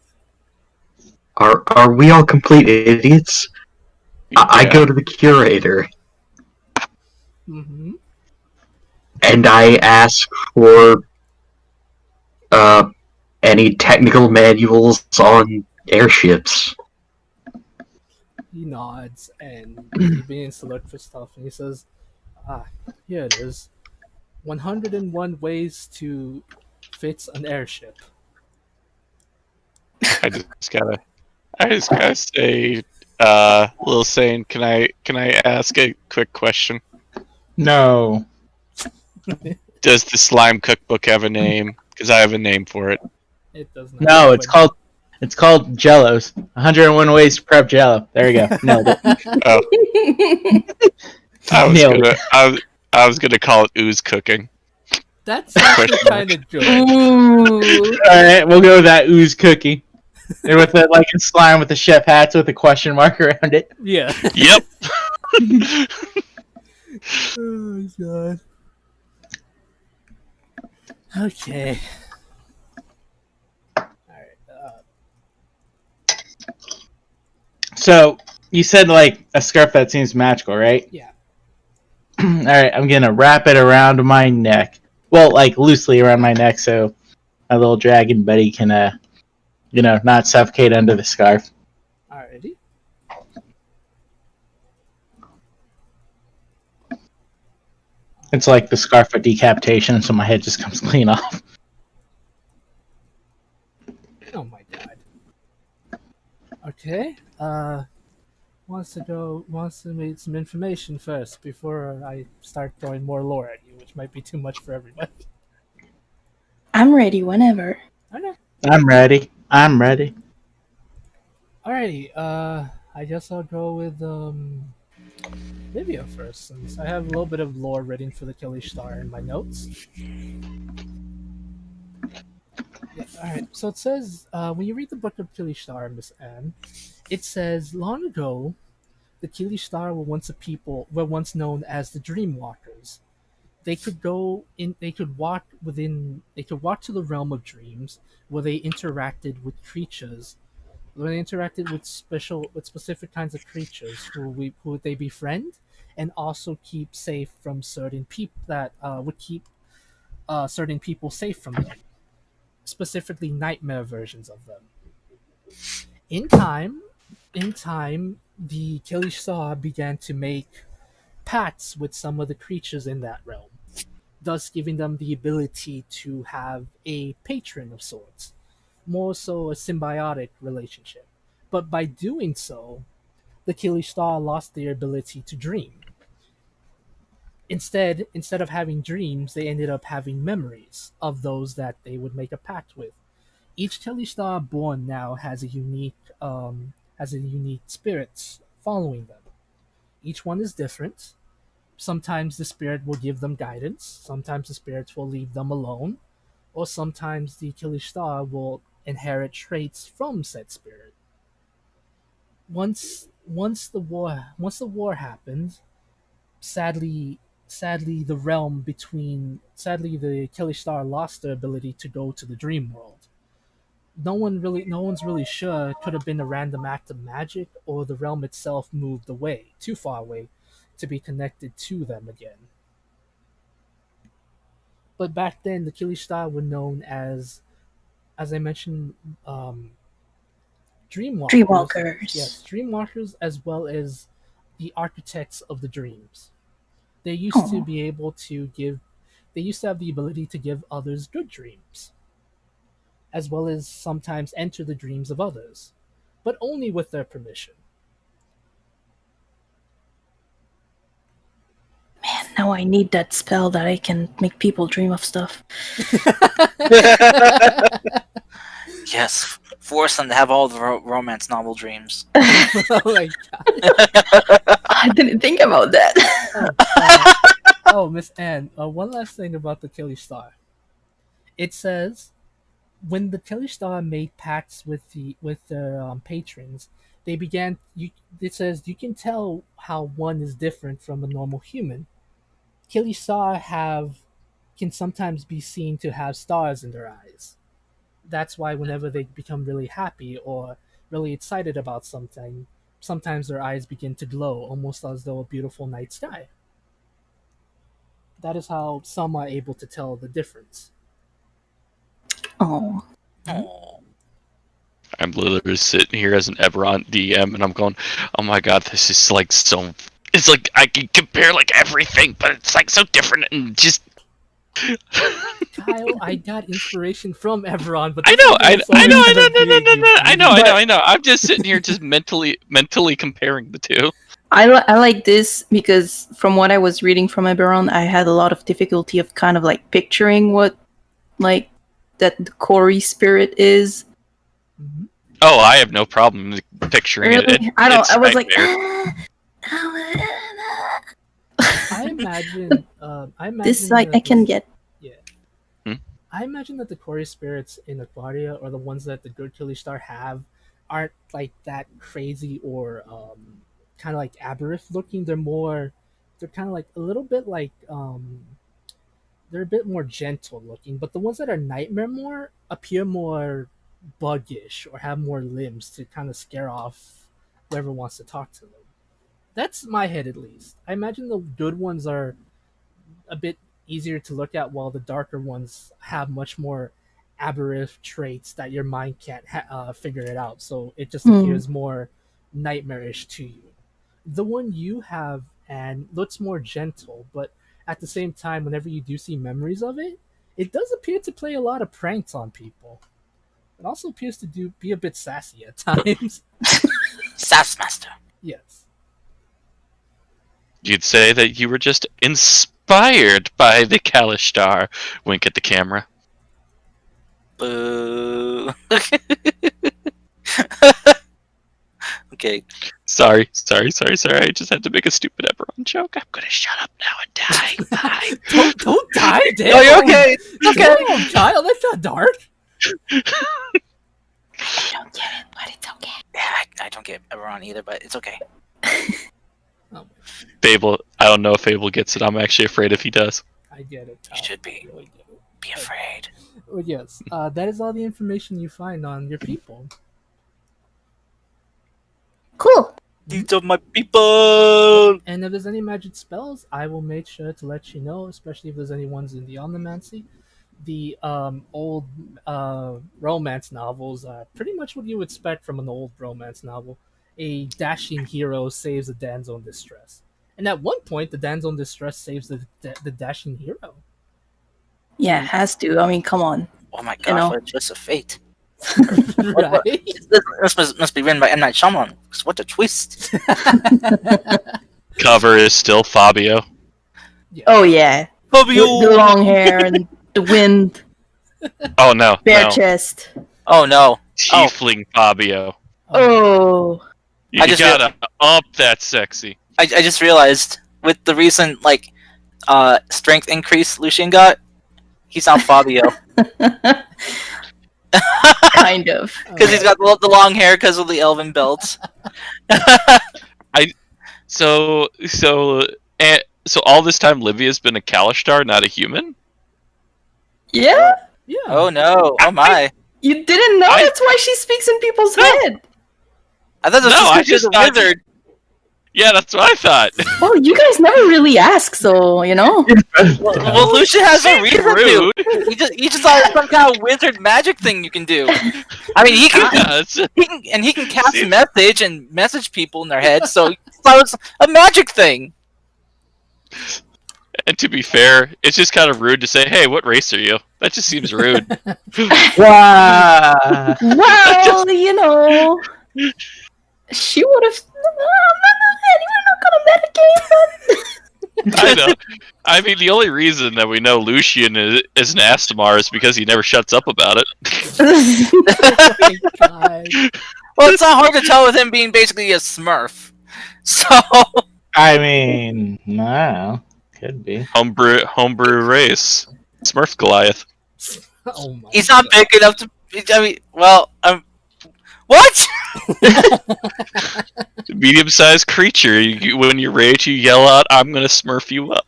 Are we all complete idiots? I go to the curator Mm-hmm. and I ask for any technical manuals on airships. He nods and he begins to look for stuff and he says, here it is. 101 ways to fix an airship. I just gotta say, Lil Sane, can I ask a quick question? No. Does the slime cookbook have a name? Because I have a name for it. It does not. No, it's called Jellos. 101 ways to prep Jello. There you go. Nailed it. Oh, Nailed it. I was gonna call it ooze cooking. That's actually kind of good. Ooh. All right, we'll go with that ooze cookie. And with it, like in slime with the chef hats with a question mark around it. Yeah. Yep. Oh god. Okay. So you said like a scarf that seems magical, right? Yeah. All right, I'm gonna wrap it around my neck. Well, like loosely around my neck, so my little dragon buddy can, not suffocate under the scarf. Alrighty. It's like the scarf of decapitation, so my head just comes clean off. Oh my god. Okay. Wants to make some information first before I start throwing more lore at you, which might be too much for everybody. I'm ready whenever. Okay. I'm ready. Alrighty. I guess I'll go with Livia first, since I have a little bit of lore written for the Killish Star in my notes. Yeah, alright, so it says, when you read the book of Killish Star, Miss Anne, it says, long ago, the Killish Star were once known as the Dreamwalkers. They could walk to the realm of dreams, where they interacted with creatures, where they interacted with specific kinds of creatures who they befriend, and also keep safe from certain people that would keep certain people safe from them, specifically nightmare versions of them. In time, the Killish Saw began to make pacts with some of the creatures in that realm, thus giving them the ability to have a patron of sorts, more so a symbiotic relationship. But by doing so, the Kilishtar lost their ability to dream. Instead of having dreams, they ended up having memories of those that they would make a pact with. Each Kilishtar born now has a unique spirit following them. Each one is different. Sometimes the spirit will give them guidance. Sometimes the spirits will leave them alone, or sometimes the Kilishtar will inherit traits from said spirit. Once the war happened, sadly the Kilishtar lost their ability to go to the dream world. No one's really sure. It could have been a random act of magic, or the realm itself moved away, too far away, to be connected to them again. But back then, the Kilishtar were known as I mentioned, Dreamwalkers. Dreamwalkers. Yes, Dreamwalkers, as well as the architects of the dreams. They used to Oh, be able to give. They used to have the ability to give others good dreams, as well as sometimes enter the dreams of others, but only with their permission. man, now I need that spell that I can make people dream of stuff. Yes, force them to have all the romance novel dreams. Oh my god. I didn't think about that. Miss Anne, one last thing about the Kilishtar. It says when the Kilishtar made pacts with their patrons, they began. It says you can tell how one is different from a normal human. Kilishtar have can sometimes be seen to have stars in their eyes. That's why whenever they become really happy or really excited about something, sometimes their eyes begin to glow, almost as though a beautiful night sky. That is how some are able to tell the difference. Oh, Oh, I'm literally sitting here as an Eberron DM, and I'm going, "Oh my god, this is like so." It's like I can compare like everything, but it's like so different and just. Kyle, I got inspiration from Everon, but I this know, is I also know, kind I know, of no, no, big, no, you no, I know, idiot. I know. I'm just sitting here, just mentally comparing the two. I like this because from what I was reading from Eberron, I had a lot of difficulty of kind of like picturing what like that the Corey spirit is. Mhm. Oh, I have no problem picturing it. Really? I don't. It's I was like, nightmare. I this imagine like I that can this, get. yeah, Hmm? I imagine that the Corey spirits in Ocraria, or the ones that the good Kilishtar have, aren't like that crazy or kind of like aberrant looking. They're kind of like a little bit like they're a bit more gentle looking, but the ones that are nightmare more appear more buggish or have more limbs to kind of scare off whoever wants to talk to them. That's my head at least. I imagine the good ones are a bit easier to look at, while the darker ones have much more aberrant traits that your mind can't figure it out. So it just Hmm. appears more nightmarish to you. The one you have and looks more gentle, but at the same time, whenever you do see memories of it, it does appear to play a lot of pranks on people. It also appears to be a bit sassy at times. Sass Master. Yes. You'd say that you were just inspired by the Kalishtar. Wink at the camera. Boo. Okay. Sorry. I just had to make a stupid Eberron joke. I'm gonna shut up now and die. Bye. Don't die, damn. No, you're okay. It's okay. Damn, Kyle, that's not dark. I don't get it, but it's okay. Yeah, I don't get Everon either, but it's okay. Oh, Fable. I don't know if Fable gets it. I'm actually afraid if he does. I get it. You Kyle. should be. I really get it. Be afraid. Well, yes, that is all the information you find on your people. Cool. These are my people. And if there's any magic spells, I will make sure to let you know, especially if there's any ones in the Omnimancy. The old romance novels are pretty much what you would expect from an old romance novel. A dashing hero saves a damsel in distress. And at one point, the damsel in distress saves the dashing hero. Yeah, it has to. I mean, come on. Oh my You gosh, know. what a twist of fate. Right? This must be written by M. Night Shyamalan. 'Cause what a twist. Cover is still Fabio. Oh yeah, the long hair and the wind, Oh no, bare no. chest. Oh no. Tiefling Fabio. Oh, You I just gotta up that sexy. I just realized with the recent strength increase Lucian got, he's now Fabio. kind of. Because he's got the long hair because of the elven belts. So all this time Livia's been a Kalishtar, not a human? Yeah, Yeah. Oh no. Oh my. you didn't know. That's why she speaks in people's head. I thought this No, I was just just a thought- wizard. Yeah, that's what I thought. Well, you guys never really ask, so you know. Well, Lucian has a Seems reason to. rude. He just thought it's some kind of wizard magic thing you can do. I mean, he can, Yeah, he can cast See- message and message people in their heads. So he thought it was a magic thing. and to be fair, it's just kind of rude to say, "Hey, what race are you?" That just seems rude. Wow. Well, you know, she would have. I'm not gonna metagame, I know. I mean, the only reason that we know Lucian is an Astamar is because he never shuts up about it. but Oh my God. Well, it's not hard to tell with him being basically a Smurf. So I mean, no, could be. Homebrew race. Smurf Goliath. Oh my he's not God. big enough to. I mean, well, what? Medium-sized creature. When you rage, you yell out, "I'm gonna Smurf you up."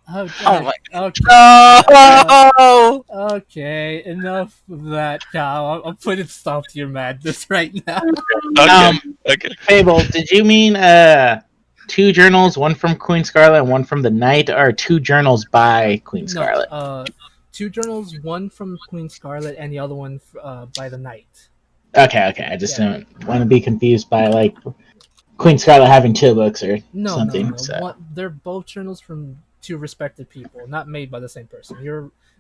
Oh, Oh God. my. Okay. No! Okay, enough of that, Cal. I'm putting stop to your madness right now. Okay. Okay. Fable, did you mean two journals, one from Queen Scarlet and one from the Knight, or two journals by Queen Scarlet? No, two journals, one from Queen Scarlet and the other one by the Knight. Okay. I just don't want to be confused by like Queen Scarlet having two books or No, something. no. So. They're both journals from two respected people, not made by the same person.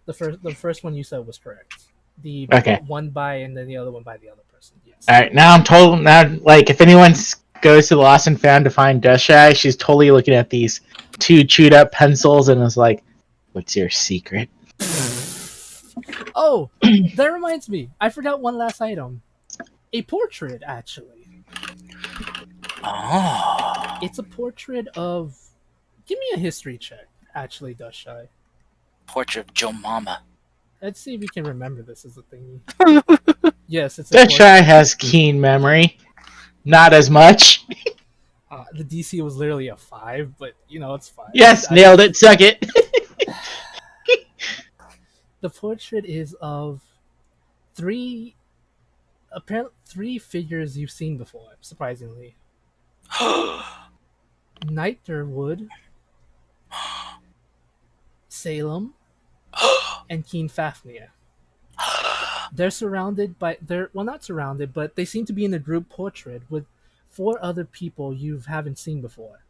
The first one you said was correct. The Okay. one by and then the other one by the other person. Yes. All right, now I'm told now. Like, if anyone goes to the Lost and Found to find Dushy, she's totally looking at these two chewed up pencils and is like, "What's your secret?" Oh, that reminds me. I forgot one last item. A portrait, actually. Oh. It's a portrait of. Give me a history check, actually, Dushai. Portrait of Joe Mama. Let's see if we can remember this as a thingy. Yes, it's a portrait. Dushy has keen memory, not as much. The DC was literally a 5, but you know it's fine. Yes, nailed it. Suck it. The portrait is of three figures you've seen before, surprisingly. Knight Durwood, Salem, and Keen Fafnir. They're surrounded by not surrounded, but they seem to be in a group portrait with 4 other people you haven't seen before.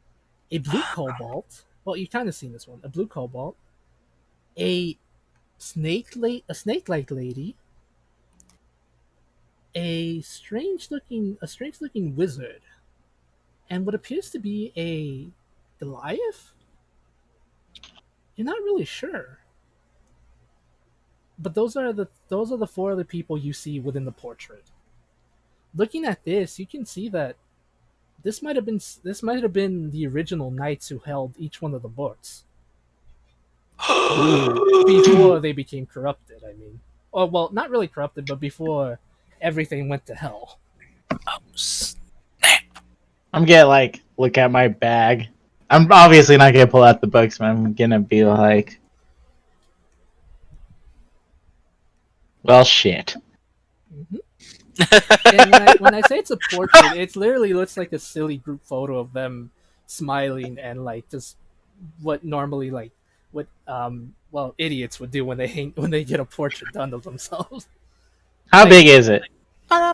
A blue cobalt. Well, you've kind of seen this one. A blue cobalt. A snake-like lady. A strange-looking wizard, and what appears to be a Goliath. You're not really sure, but those are the 4 other people you see within the portrait. Looking at this, you can see that this might have been the original knights who held each one of the books before they became corrupted. I mean, oh well, not really corrupted, but before everything went to hell. I'm gonna like look at my bag. I'm obviously not gonna pull out the books, but I'm gonna be like, "Well, shit." And when I say it's a portrait, it literally looks like a silly group photo of them smiling and like just what normally like what idiots would do when they get a portrait done of themselves. How Like- big is it?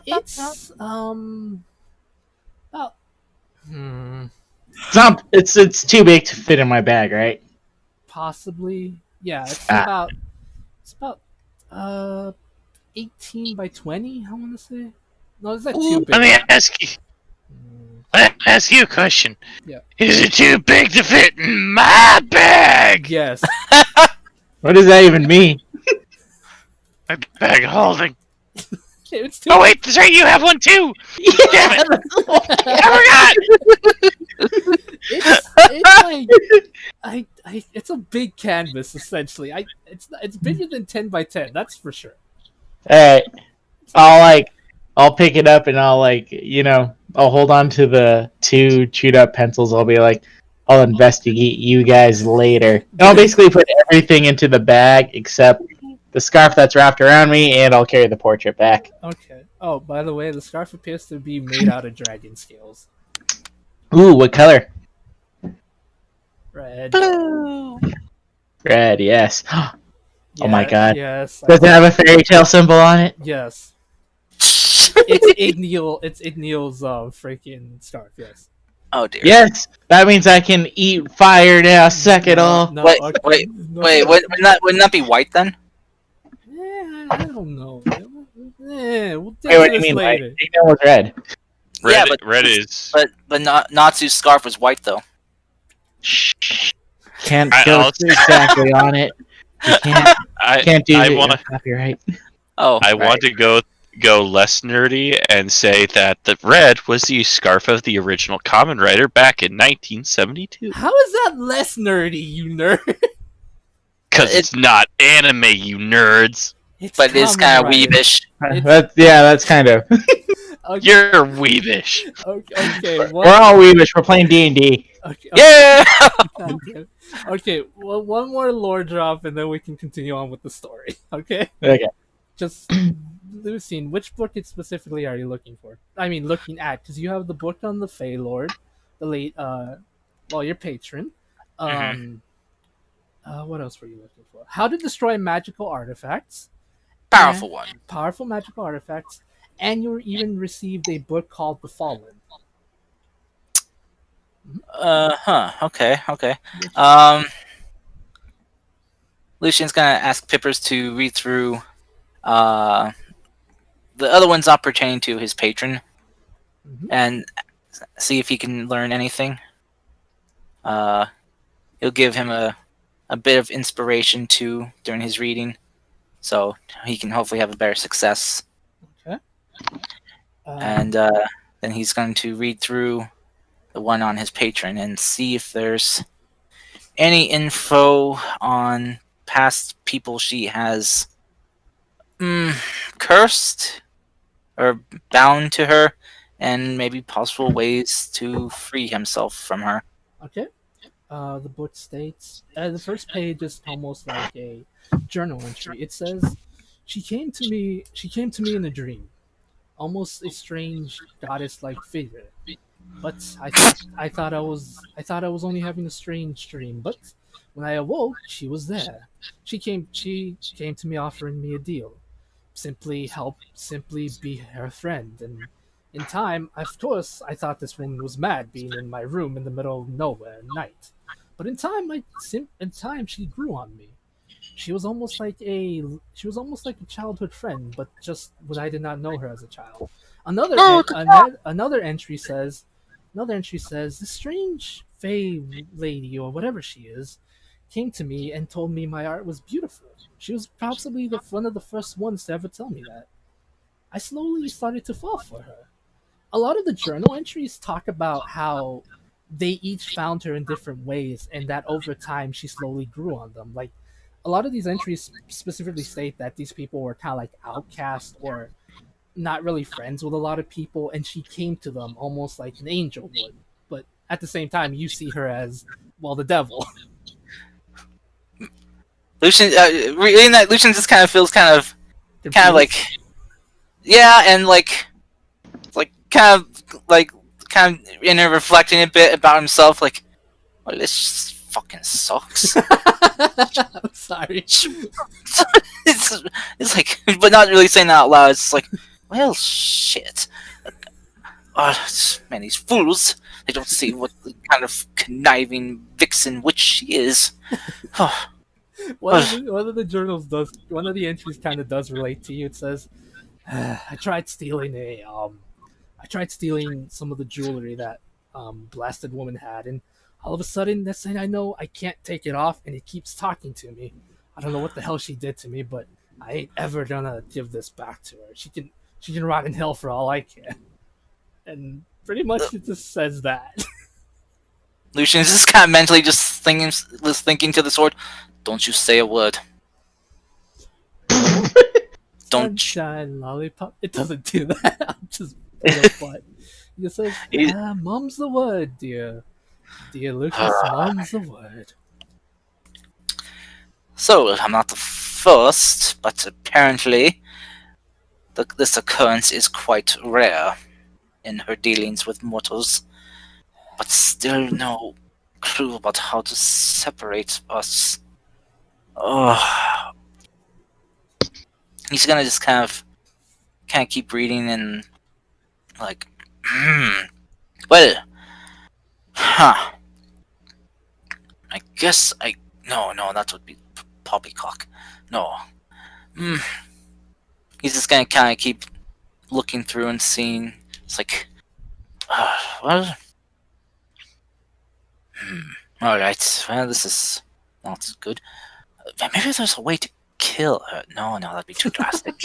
It's about It's too big to fit in my bag, right? Possibly. Yeah, Ah. it's about uh 18 by 20, I want to say. No, it's not Ooh. too big. Let me ask you a question. Yeah. Is it too big to fit in my bag? Yes. What does that even mean? My bag holding. It's too Oh wait, that's right. You have one too. Damn it! I it's like it's a big canvas essentially. It's bigger than 10 by 10, that's for sure. Alright. I'll pick it up and I'll hold on to the 2 chewed up pencils. I'll be like, I'll investigate you guys later. And I'll basically put everything into the bag except the scarf that's wrapped around me, and I'll carry the portrait back. Okay. Oh, by the way, the scarf appears to be made out of dragon scales. Ooh, what color? Red. Blue. Red, yes. Oh my god. Yes. Does it have a fairy tale symbol on it? Yes. It's Igneal's freaking scarf, yes. Oh dear. Yes! That means I can eat fire now, suck it all. No, Wait, okay, wait, no. Wait, wouldn't that be white then? I don't know. We'll Wait, what do do you this mean? later. Like, it was red. Yeah, Red is. But Natsu's scarf was white though. Can't I go also- exactly on it. You can't do I it. want Copyright. Oh, I right. want to go less nerdy and say that the red was the scarf of the original Kamen Rider back in 1972. How is that less nerdy, you nerd? Because it's not anime, you nerds. It's But it's Kamen kind of Rider. weebish. That's kind of. Okay, You're weebish. okay, We're all weebish. We're playing D&D. okay, Yeah. God damn. Okay, well, one more lore drop and then we can continue on with the story. Okay, Okay. just Lucine, which book specifically are you looking for? I mean, looking at, because you have the book on the Fey Lord, the late, your patron. What else were you looking for? How to destroy magical artifacts. Powerful one. Powerful magical artifacts, and you even received a book called The Fallen. Okay. Lucian's gonna ask Pippers to read through the other ones not pertaining to his patron, and see if he can learn anything. He'll give him a bit of inspiration too during his reading, so he can hopefully have a better success. Okay. And then he's going to read through the one on his patron and see if there's any info on past people she has cursed or bound to her, and maybe possible ways to free himself from her. Okay. The book states the first page is almost like a journal entry. It says, "She came to me. She came to me in a dream, almost a strange goddess-like figure. But I thought I was only having a strange dream. But when I awoke, she was there. She came to me offering me a deal. Simply be her friend. And in time, of course, I thought this woman was mad, being in my room in the middle of nowhere at night. But in time, she grew on me. She was almost like a childhood friend, but just when I did not know her as a child. Another entry says, this strange fey lady or whatever she is came to me and told me my art was beautiful. She was possibly one of the first ones to ever tell me that. I slowly started to fall for her. A lot of the journal entries talk about how they each found her in different ways, and that over time she slowly grew on them. Like, a lot of these entries specifically state that these people were kind of like outcast or not really friends with a lot of people, and she came to them almost like an angel would. But at the same time, you see her as, well, the devil. Lucian, reading that, Lucian just kind of feels kind of like, yeah, and like kind of inner reflecting a bit about himself, like, well, this just fucking sucks. I'm sorry. it's like, but not really saying that out loud. It's like, well, shit. Man, these fools, I don't see what the kind of conniving vixen witch she is. Oh, well, One of the journals does. One of the entries kind of does relate to you. It says, "I tried stealing I tried stealing some of the jewelry that blasted woman had, and all of a sudden, next thing I know, I can't take it off, and it keeps talking to me. I don't know what the hell she did to me, but I ain't ever gonna give this back to her. She can rot in hell for all I care." And pretty much it just says that. Lucian's just kind of mentally just thinking to the sword, don't you say a word. Don't you- Sunshine lollipop. It doesn't do that. I'm just putting a butt. It says, It- "Mum's the word, dear Lucas. Mum's the word." So, I'm not the first, but apparently this occurrence is quite rare in her dealings with mortals. But still no clue about how to separate us. Oh, he's gonna just kind of keep reading and like, well, huh. I guess I no, that would be poppycock. No. Hmm. He's just gonna kind of keep looking through and seeing. It's like, well, all right. Well, this is not good. Maybe there's a way to kill her. No, that'd be too drastic.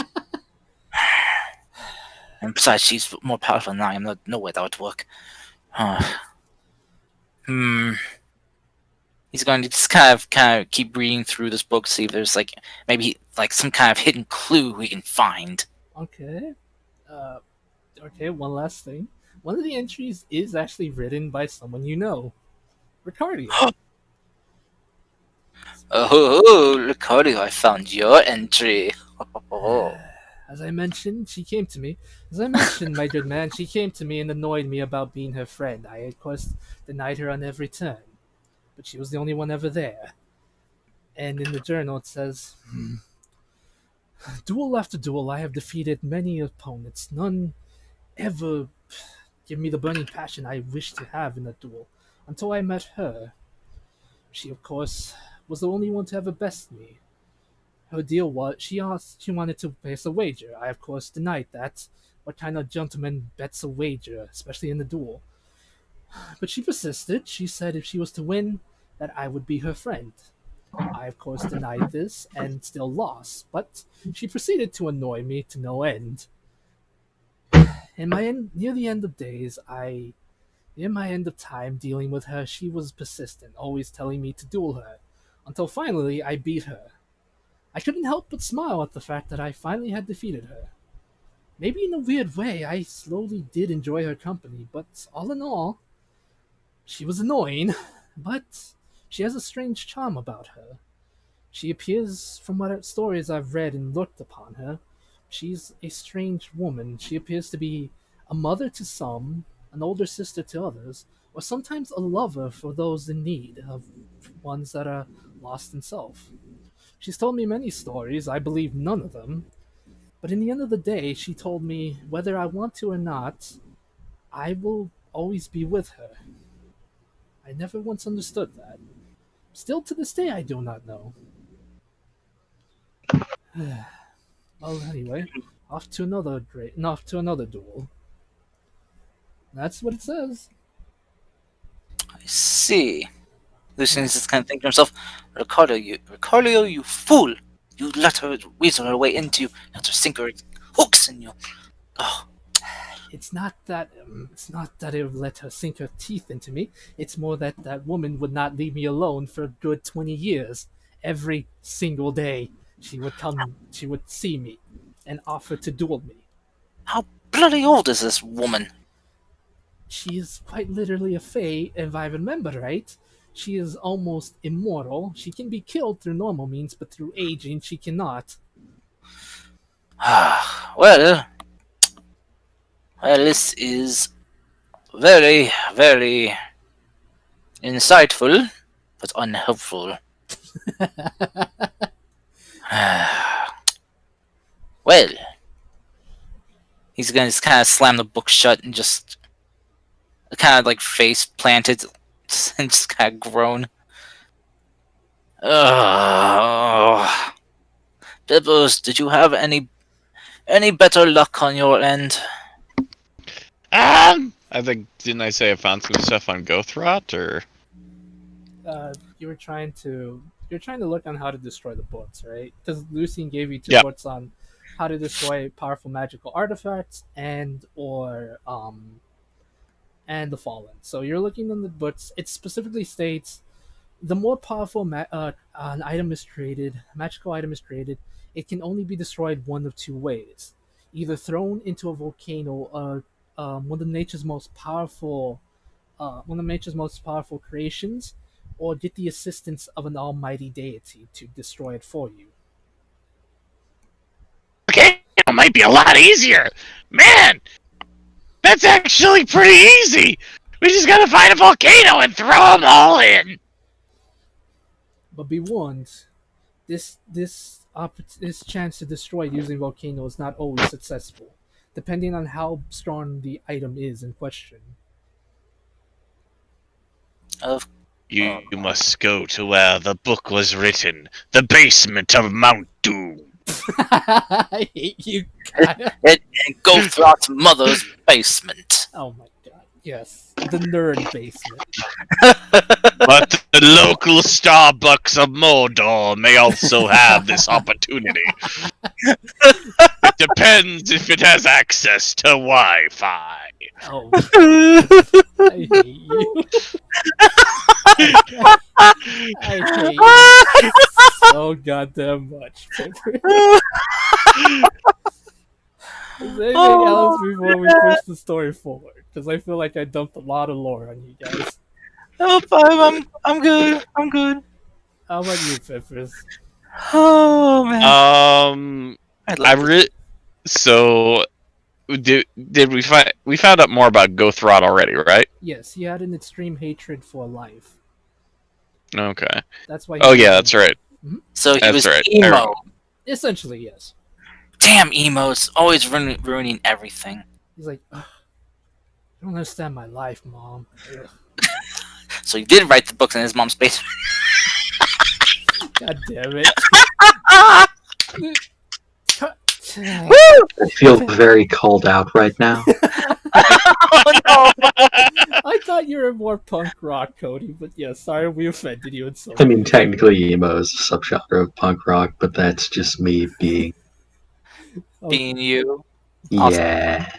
And besides, she's more powerful than I am. No way that would work. Hmm. He's going to just kind of keep reading through this book, see if there's like maybe like some kind of hidden clue we can find. Okay. Uh, okay. One last thing. One of the entries is actually written by someone you know, Ricardio. Oh, Ricardo, I found your entry. Oh. As I mentioned, she came to me. As I mentioned, my good man, she came to me and annoyed me about being her friend. I, of course, denied her on every turn, but she was the only one ever there. And in the journal, it says, "Duel after duel, I have defeated many opponents. None ever give me the burning passion I wish to have in a duel. Until I met her. She, of course, was the only one to ever best me. Her deal was she wanted to place a wager. I, of course, denied that. What kind of gentleman bets a wager, especially in a duel? But she persisted. She said if she was to win, that I would be her friend. I, of course, denied this and still lost, but she proceeded to annoy me to no end. Near the end of days, near my end of time dealing with her, she was persistent, always telling me to duel her, until finally I beat her. I couldn't help but smile at the fact that I finally had defeated her. Maybe in a weird way, I slowly did enjoy her company, but all in all, she was annoying, but she has a strange charm about her. She appears, from what stories I've read and looked upon her, she's a strange woman. She appears to be a mother to some, an older sister to others, or sometimes a lover for those in need, of ones that are lost in self. She's told me many stories, I believe none of them, but in the end of the day, she told me whether I want to or not, I will always be with her. I never once understood that. Still to this day, I do not know. Well, anyway, off to another duel. That's what it says. I see. Lucian's just kind of thinking to himself, Ricardo, you fool! You let her weasel her way into you, let her sink her hooks in you. Oh, It's not that it would let her sink her teeth into me. It's more that that woman would not leave me alone for a good 20 years. Every single day, she would see me and offer to duel me. how bloody old is this woman? She is quite literally a fae, if I remember right. She is almost immortal. She can be killed through normal means, but through aging, she cannot. well, this is very, very insightful, but unhelpful. Well, he's gonna just kind of slam the book shut and just kind of like face planted and just kind of groan. Ugh. Bibbos, did you have any better luck on your end? I think didn't I say I found some stuff on Gothrot or You were trying to look on how to destroy the books, right? Because Lucian gave you two Yep. books on how to destroy powerful magical artifacts and the fallen. So you're looking in the books. It specifically states the more powerful an item is created, magical item is created, it can only be destroyed one of two ways: either thrown into a volcano, one of nature's most powerful creations, or get the assistance of an almighty deity to destroy it for you. Okay, it might be a lot easier. Man, that's actually pretty easy. We just gotta find a volcano and throw them all in. But be warned, this chance to destroy using volcano is not always successful, depending on how strong the item is in question. Of You must go to where the book was written, the basement of Mount Doom. I hate you guys. Gothrot's mother's basement. Oh my god. Yes. The nerd basement. But the local Starbucks of Mordor may also have this opportunity. It depends if it has access to Wi-Fi. Oh. I hate you. I hate you so goddamn much. Is there anything else before we push the story forward? Because I feel like I dumped a lot of lore on you guys. Oh, I'm good. I'm good. How about you, Peppers? Oh man. So did we found out more about Gothrot already, right? Yes, he had an extreme hatred for life. Okay. That's why. Oh yeah, that's right. So he That's was right. emo. Essentially, yes. Damn emos, always ruining everything. He's like, "Ugh, you don't understand my life, Mom." Ugh. So he did write the books in his mom's basement. God damn it. I feel very called out right now. Oh no! I thought you were more punk rock, Cody, but yeah, sorry we offended you in so I mean, technically, emo is a subgenre of punk rock, but that's just me being. Being you. Awesome. Yeah.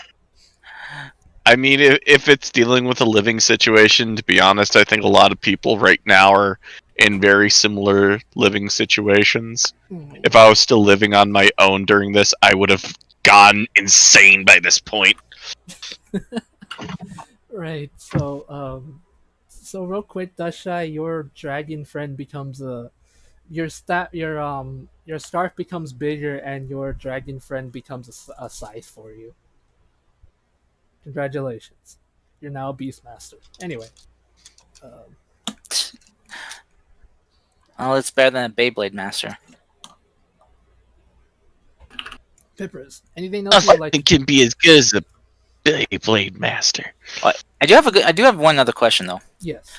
I mean, if it's dealing with a living situation, to be honest, I think a lot of people right now are in very similar living situations. If I was still living on my own during this, I would have gone insane by this point. Right, so real quick, Dashai, your dragon friend becomes your scarf becomes bigger and your dragon friend becomes a scythe for you. Congratulations. You're now a Beastmaster. Anyway. Oh, it's better than a Beyblade Master. Pippers, anything else you'd like Nothing can be as good as a Beyblade Master. I do have one other question though. Yes.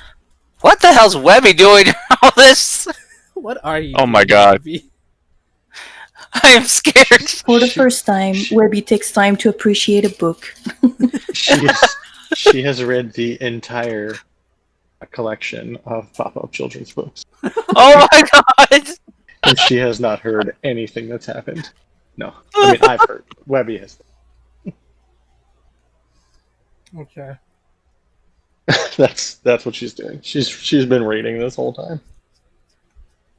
What the hell's Webby doing all this? What are you Oh my doing, God. Webby? I am scared. For the first time, Webby takes time to appreciate a book. She has read the entire collection of pop-up children's books, Oh my god! and she has not heard anything that's happened. No, I mean I've heard. Webby has. Okay. That's what she's doing. She's been reading this whole time,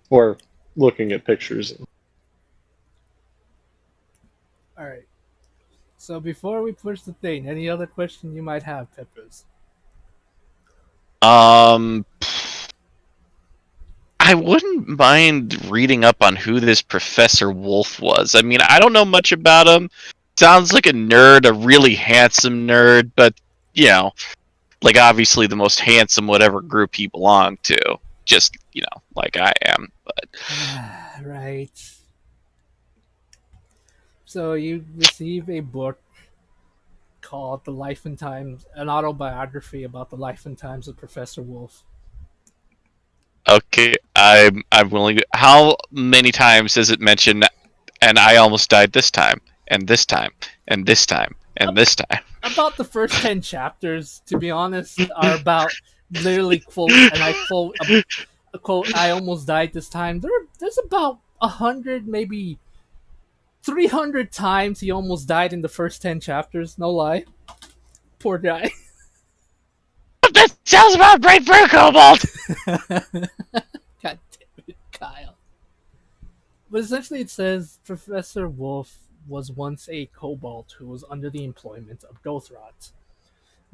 or looking at pictures. Alright. So before we push the thing, any other question you might have, Peppers? I wouldn't mind reading up on who this Professor Wolf was. I mean, I don't know much about him. Sounds like a nerd, a really handsome nerd, but, you know, like obviously the most handsome whatever group he belonged to. Just, you know, like I am. But Right. So you receive a book called The Life and Times, an autobiography about the life and times of Professor Wolf. Okay, I'm willing to. How many times does it mention? And I almost died this time, and this time, and this time, and this time. About the first 10 chapters, to be honest, are about literally quote, and I quote, a quote, I almost died this time. There's about 100, maybe 300 times he almost died in the first 10 chapters. No lie. Poor guy. That sounds about right for a kobold. God damn it, Kyle. But essentially, it says Professor Wolf was once a kobold who was under the employment of Gothrot.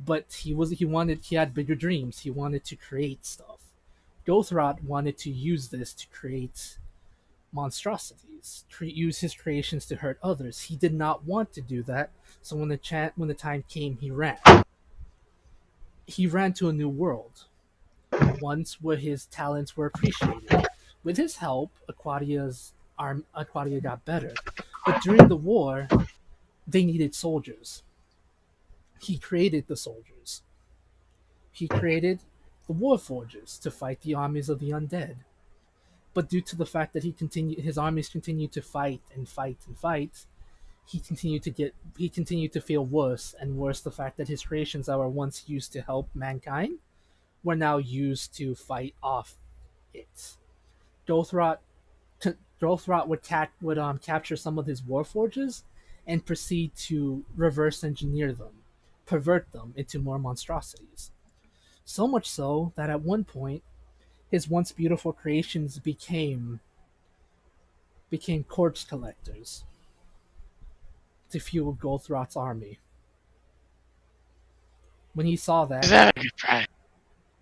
But he had bigger dreams. He wanted to create stuff. Gothrot wanted to use this to create monstrosities, use his creations to hurt others. He did not want to do that, so when the time came, he ran. He ran to a new world, once where his talents were appreciated. With his help, Aquaria got better, but during the war, they needed soldiers. He created the soldiers. He created the Warforgers to fight the armies of the undead. But due to the fact that his armies continued to fight and fight and fight, he continued to feel worse and worse. The fact that his creations that were once used to help mankind were now used to fight off it. Dothrot would capture some of his warforges and proceed to reverse engineer them, pervert them into more monstrosities. So much so that at one point, his once beautiful creations became corpse collectors to fuel Golthrot's army. When he saw Is that, that a good price?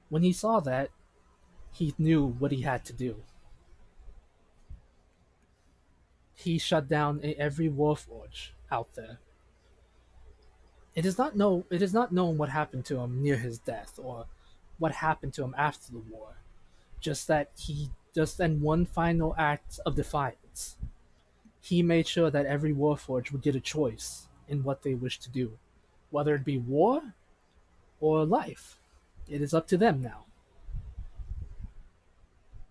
when he saw that, he knew what he had to do. He shut down every warforge out there. It is not known what happened to him near his death or what happened to him after the war. Just that he just in one final act of defiance, he made sure that every warforge would get a choice in what they wish to do, whether it be war or life. It is up to them now.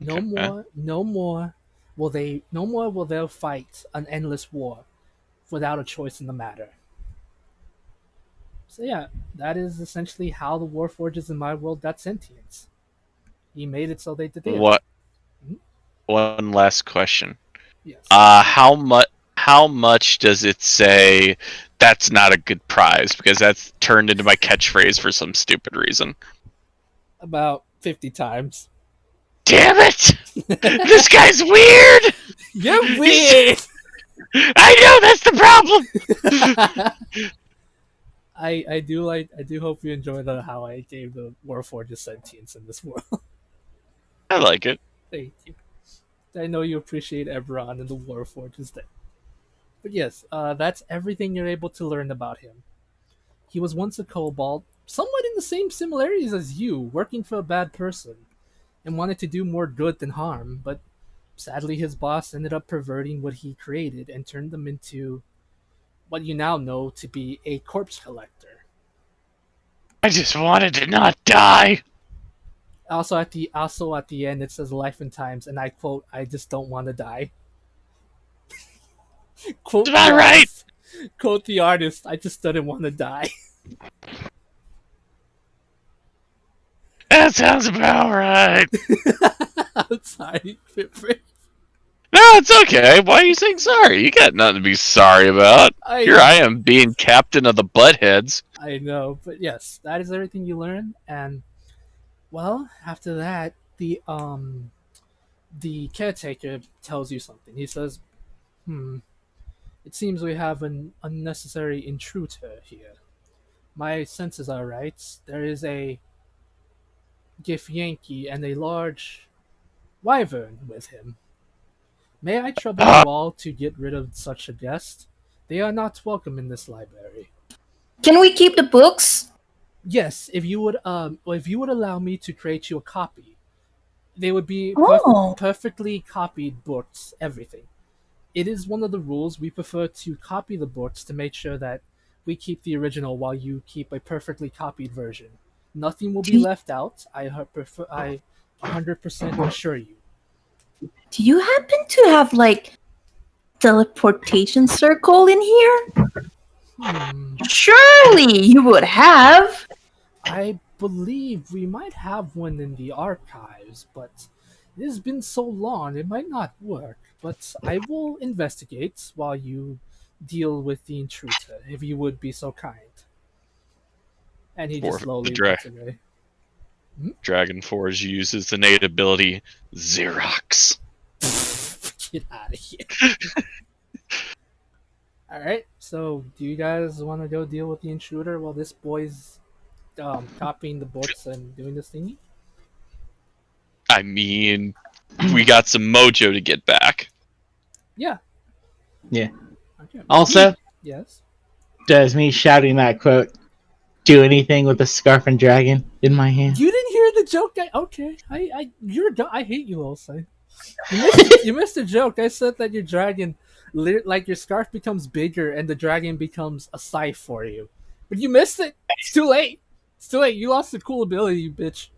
No Okay. no more will they fight an endless war without a choice in the matter. So yeah, that is essentially how the warforges in my world got sentience. He made it so they did. What? Mhm. One last question. Yes. How much does it say that's not a good prize? Because that's turned into my catchphrase for some stupid reason. About 50 times. Damn it! This guy's weird. You're weird. I know that's the problem. I do hope you enjoy how I gave the Warforged sentience in this world. I like it. Thank you. I know you appreciate Eberron and the Warforged thing. But yes, that's everything you're able to learn about him. He was once a kobold, somewhat in the same similarities as you, working for a bad person, and wanted to do more good than harm, but sadly his boss ended up perverting what he created and turned them into what you now know to be a corpse collector. I just wanted to not die. Also at the end it says life and times, and I quote, "I just don't want to die." Quote That's about the right. artist. Quote the artist, "I just didn't want to die." That sounds about right. I'm sorry, Pipper. No, it's okay. Why are you saying sorry? You got nothing to be sorry about. Here I am being captain of the buttheads. I know, but yes, that is everything you learn, and well, after that, the caretaker tells you something. He says, it seems we have an unnecessary intruder here. My senses are right. There is a Githyanki and a large wyvern with him. May I trouble you all to get rid of such a guest? They are not welcome in this library. Can we keep the books? Yes, if you would allow me to create you a copy, they would be Oh. perfectly copied books, everything. It is one of the rules. We prefer to copy the books to make sure that we keep the original while you keep a perfectly copied version. Nothing will be left out. I 100% assure you. Do you happen to have like teleportation circle in here? Hmm. Surely you would have. I believe we might have one in the archives, but it has been so long it might not work. But I will investigate while you deal with the intruder, if you would be so kind. And he just Or the slowly walks away. Dragon Forge uses the innate ability Xerox. Get out of here. Alright, so do you guys want to go deal with the intruder while this boy's copying the books and doing this thingy? I mean, we got some mojo to get back. Yeah. Yeah. Okay. Also, Yes. does me shouting that quote do anything with the scarf and dragon in my hand? You didn't hear the joke. Okay. I hate you, also. You missed a joke. I said that your dragon, like your scarf becomes bigger and the dragon becomes a scythe for you. But you missed it. It's too late. It's too late. You lost the cool ability, you bitch.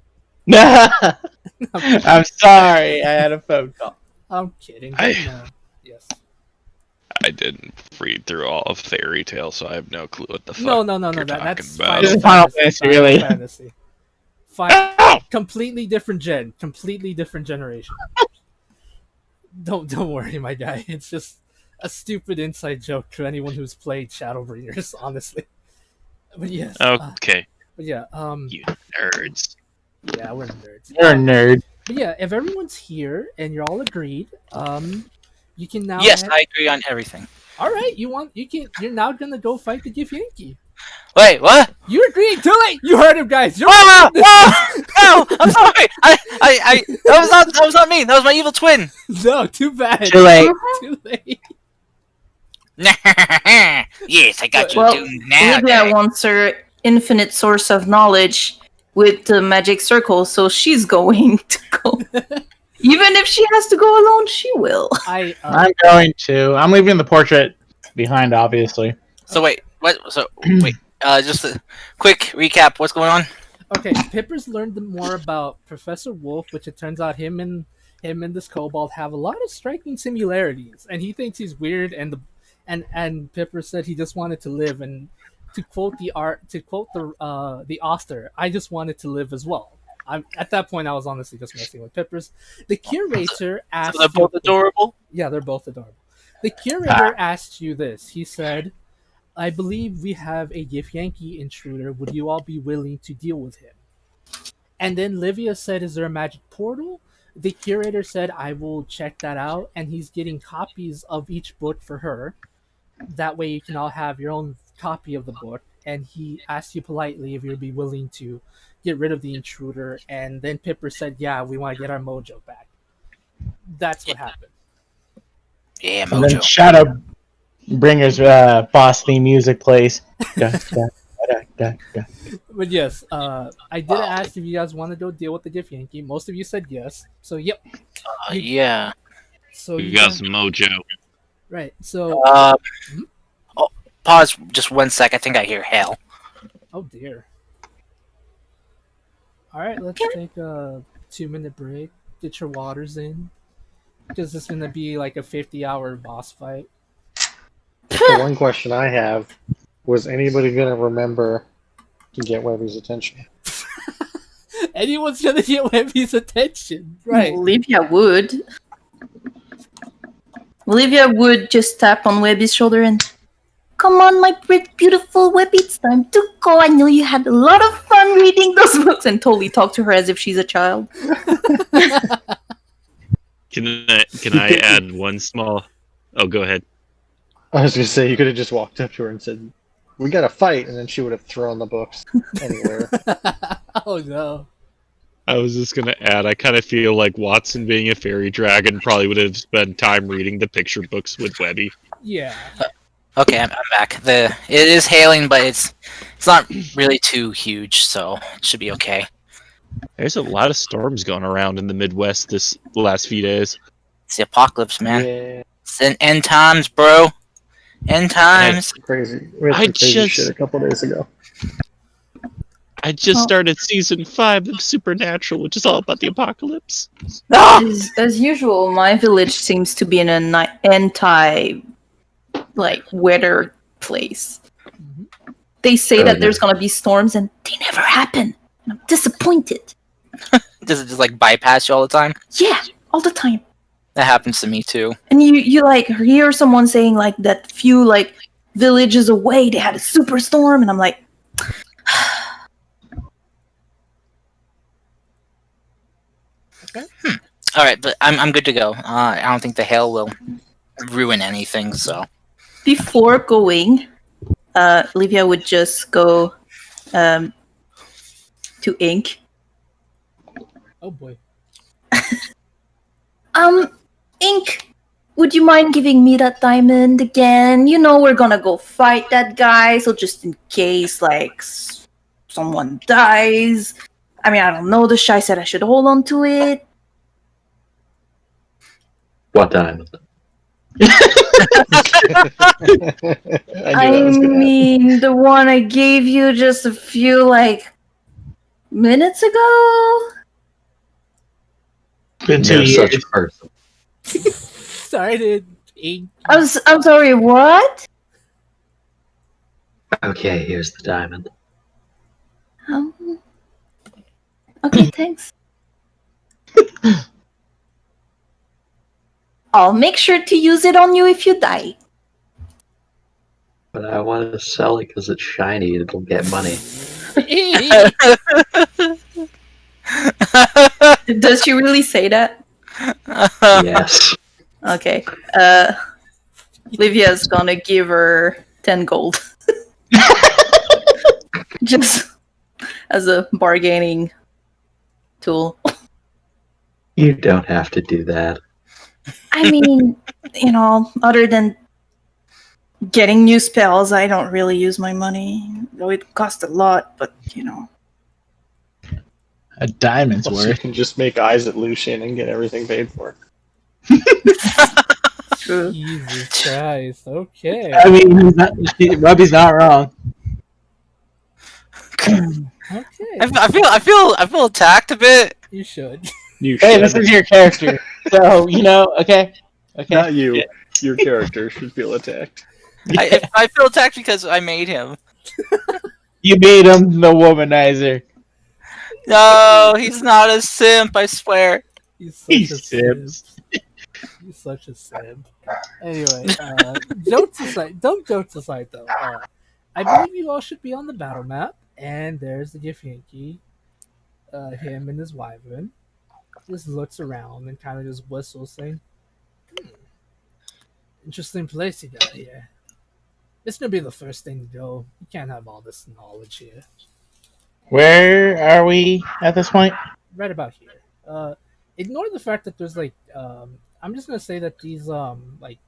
I'm sorry, I had a phone call. I'm kidding. Yes. I didn't read through all of Fairy Tale, so I have no clue what the fuck No. you're That's talking about. This is Final Fantasy, really. Fantasy. Completely different gen. Completely different generation. Don't worry, my guy. It's just a stupid inside joke to anyone who's played Shadowbringers, honestly. But yes. Okay, But yeah. you nerds. Yeah, we're nerds. You're a nerd. But yeah, if everyone's here and you're all agreed, you can now. Yes, I agree on everything. All right, you're now gonna go fight the Gif Yankee. Wait, what? You agreed. Too late. You heard him, guys. You're No, I'm sorry. That was not me. That was my evil twin. No, too bad. Too late. Too late. Yes, I got you Well, doomed now. Olivia wants her infinite source of knowledge with the magic circle, so she's going to go. Even if she has to go alone, she will. I'm I'm going to. I'm leaving the portrait behind, obviously. So wait, what? So wait, just a quick recap. What's going on? Okay, Pipper's learned more about Professor Wolf, which it turns out him and this kobold have a lot of striking similarities, and he thinks he's weird. And Pipper said he just wanted to live, and to quote the author, I just wanted to live as well. At that point, I was honestly just messing with Pippers. The curator asked. So they're both adorable. Yeah, they're both adorable. The curator asked you this. He said, I believe we have a Gif Yankee intruder. Would you all be willing to deal with him? And then Livia said, is there a magic portal? The curator said, I will check that out. And he's getting copies of each book for her. That way you can all have your own copy of the book. And he asked you politely if you'd be willing to get rid of the intruder. And then Pipper said, yeah, we want to get our mojo back. That's what happened. Yeah, And then mojo. Shadowbringer's boss theme music plays. But yes, I did ask if you guys want to go deal with the Gif Yankee. Most of you said yes. So yep. Yeah. So We you got some mojo. right. So Pause just 1 sec. I think I hear hell. oh dear. All right, let's take a 2-minute break. Get your waters in, because this is gonna be like a 50-hour boss fight. The one question I have was anybody going to remember to get Webby's attention? Anyone's gonna get Webby's attention, right? Olivia would. Olivia would just tap on Webby's shoulder and, come on, my beautiful Webby, it's time to go. I know you had a lot of fun reading those books, and totally talk to her as if she's a child. Can I add one small? Oh, go ahead. I was going to say, you could have just walked up to her and said, we got to fight, and then she would have thrown the books anywhere. Oh no. I was just gonna add. I kind of feel like Watson, being a fairy dragon, probably would have spent time reading the picture books with Webby. Yeah. Okay, I'm back. It is hailing, but it's not really too huge, so it should be okay. There's a lot of storms going around in the Midwest this last few days. It's the apocalypse, man. Yeah. It's in end times, bro. End times. Crazy. We had I some crazy just- shit a couple days ago. I just Well- started season 5 of Supernatural, which is all about the apocalypse. Ah! As usual, my village seems to be in an anti like weather place. Mhm. They say Oh, that there's no. gonna be storms and they never happen. And I'm disappointed. Does it just like bypass you all the time? Yeah, all the time. That happens to me too. And you like hear someone saying like that few like villages away they had a superstorm, and I'm like, All right, but I'm good to go. I don't think the hail will ruin anything. So before going, Livia would just go to Ink. Oh boy. Ink, would you mind giving me that diamond again? You know we're gonna go fight that guy, so just in case like someone dies. I mean, I don't know. The shy said I should hold on to it. What diamond? I knew that was gonna happen. mean, the one I gave you just a few like minutes ago. Been No 2 years. such person. Started ink. I'm sorry. What? Okay, here's the diamond. Um, okay, thanks. I'll make sure to use it on you if you die. But I want to sell it because it's shiny. It'll get money. Does she really say that? Yes. Okay. Livia's gonna give her 10 gold. Just as a bargaining tool. You don't have to do that. I mean, you know, other than getting new spells, I don't really use my money. Though it costs a lot, but you know. A diamond's Plus, you worth. can just make eyes at Lucian and get everything paid for. True. Jesus Christ. Okay. I mean, Robbie's not wrong. Okay. I feel attacked a bit. You should. You Hey, should. this is your character, so you know. Okay. Not you. Your character should feel attacked. I feel attacked because I made him. You made him the womanizer. No, he's not a simp. I swear. He's such He a simp. sips. He's such a simp. Anyway, jokes aside, jokes aside though, I believe you all should be on the battle map, and there's the Githyanki, him and his wyvern, just looks around and kind of just whistles, saying, interesting place you got here. This gonna be the first thing to go. You can't have all this knowledge here. Where are we at this point? Right about here. Ignore the fact that there's like, I'm just gonna say that these like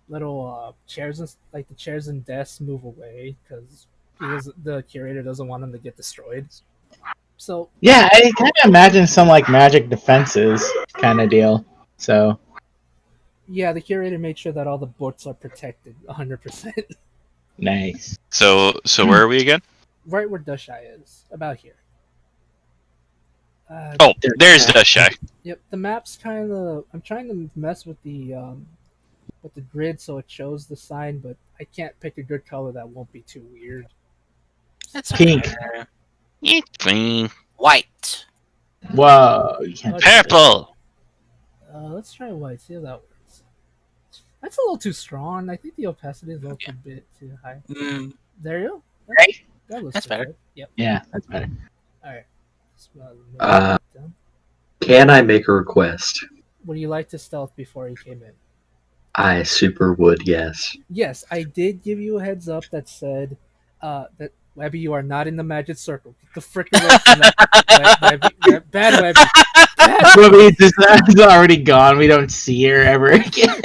little chairs and like the chairs and desks move away because the curator doesn't want them to get destroyed. So Yeah, I kind of imagine some like magic defenses kind of deal. So yeah, the curator made sure that all the books are protected 100%. nice. So where are we again? Right where Dushai is, about here. Oh, there's Dushai. Yep, the map's kind of. I'm trying to mess with the grid so it shows the sign, but I can't pick a good color that won't be too weird. It's Pink. okay. It's fine. White. Whoa, you can't. Okay. Purple. Let's try white. See how that works. That's a little too strong. I think the opacity is a little bit too high. Mm, There you go. Right? That looks That's better. good. Yep. Yeah, that's better. All right. Move Uh, that down. Can I make a request? Would you like to stealth before he came in? I super would, yes. Yes, I did give you a heads up that said that Webby, you are not in the magic circle. Get the frick away from that. Bad Webby. Bad Robbie is already gone. We don't see her ever again.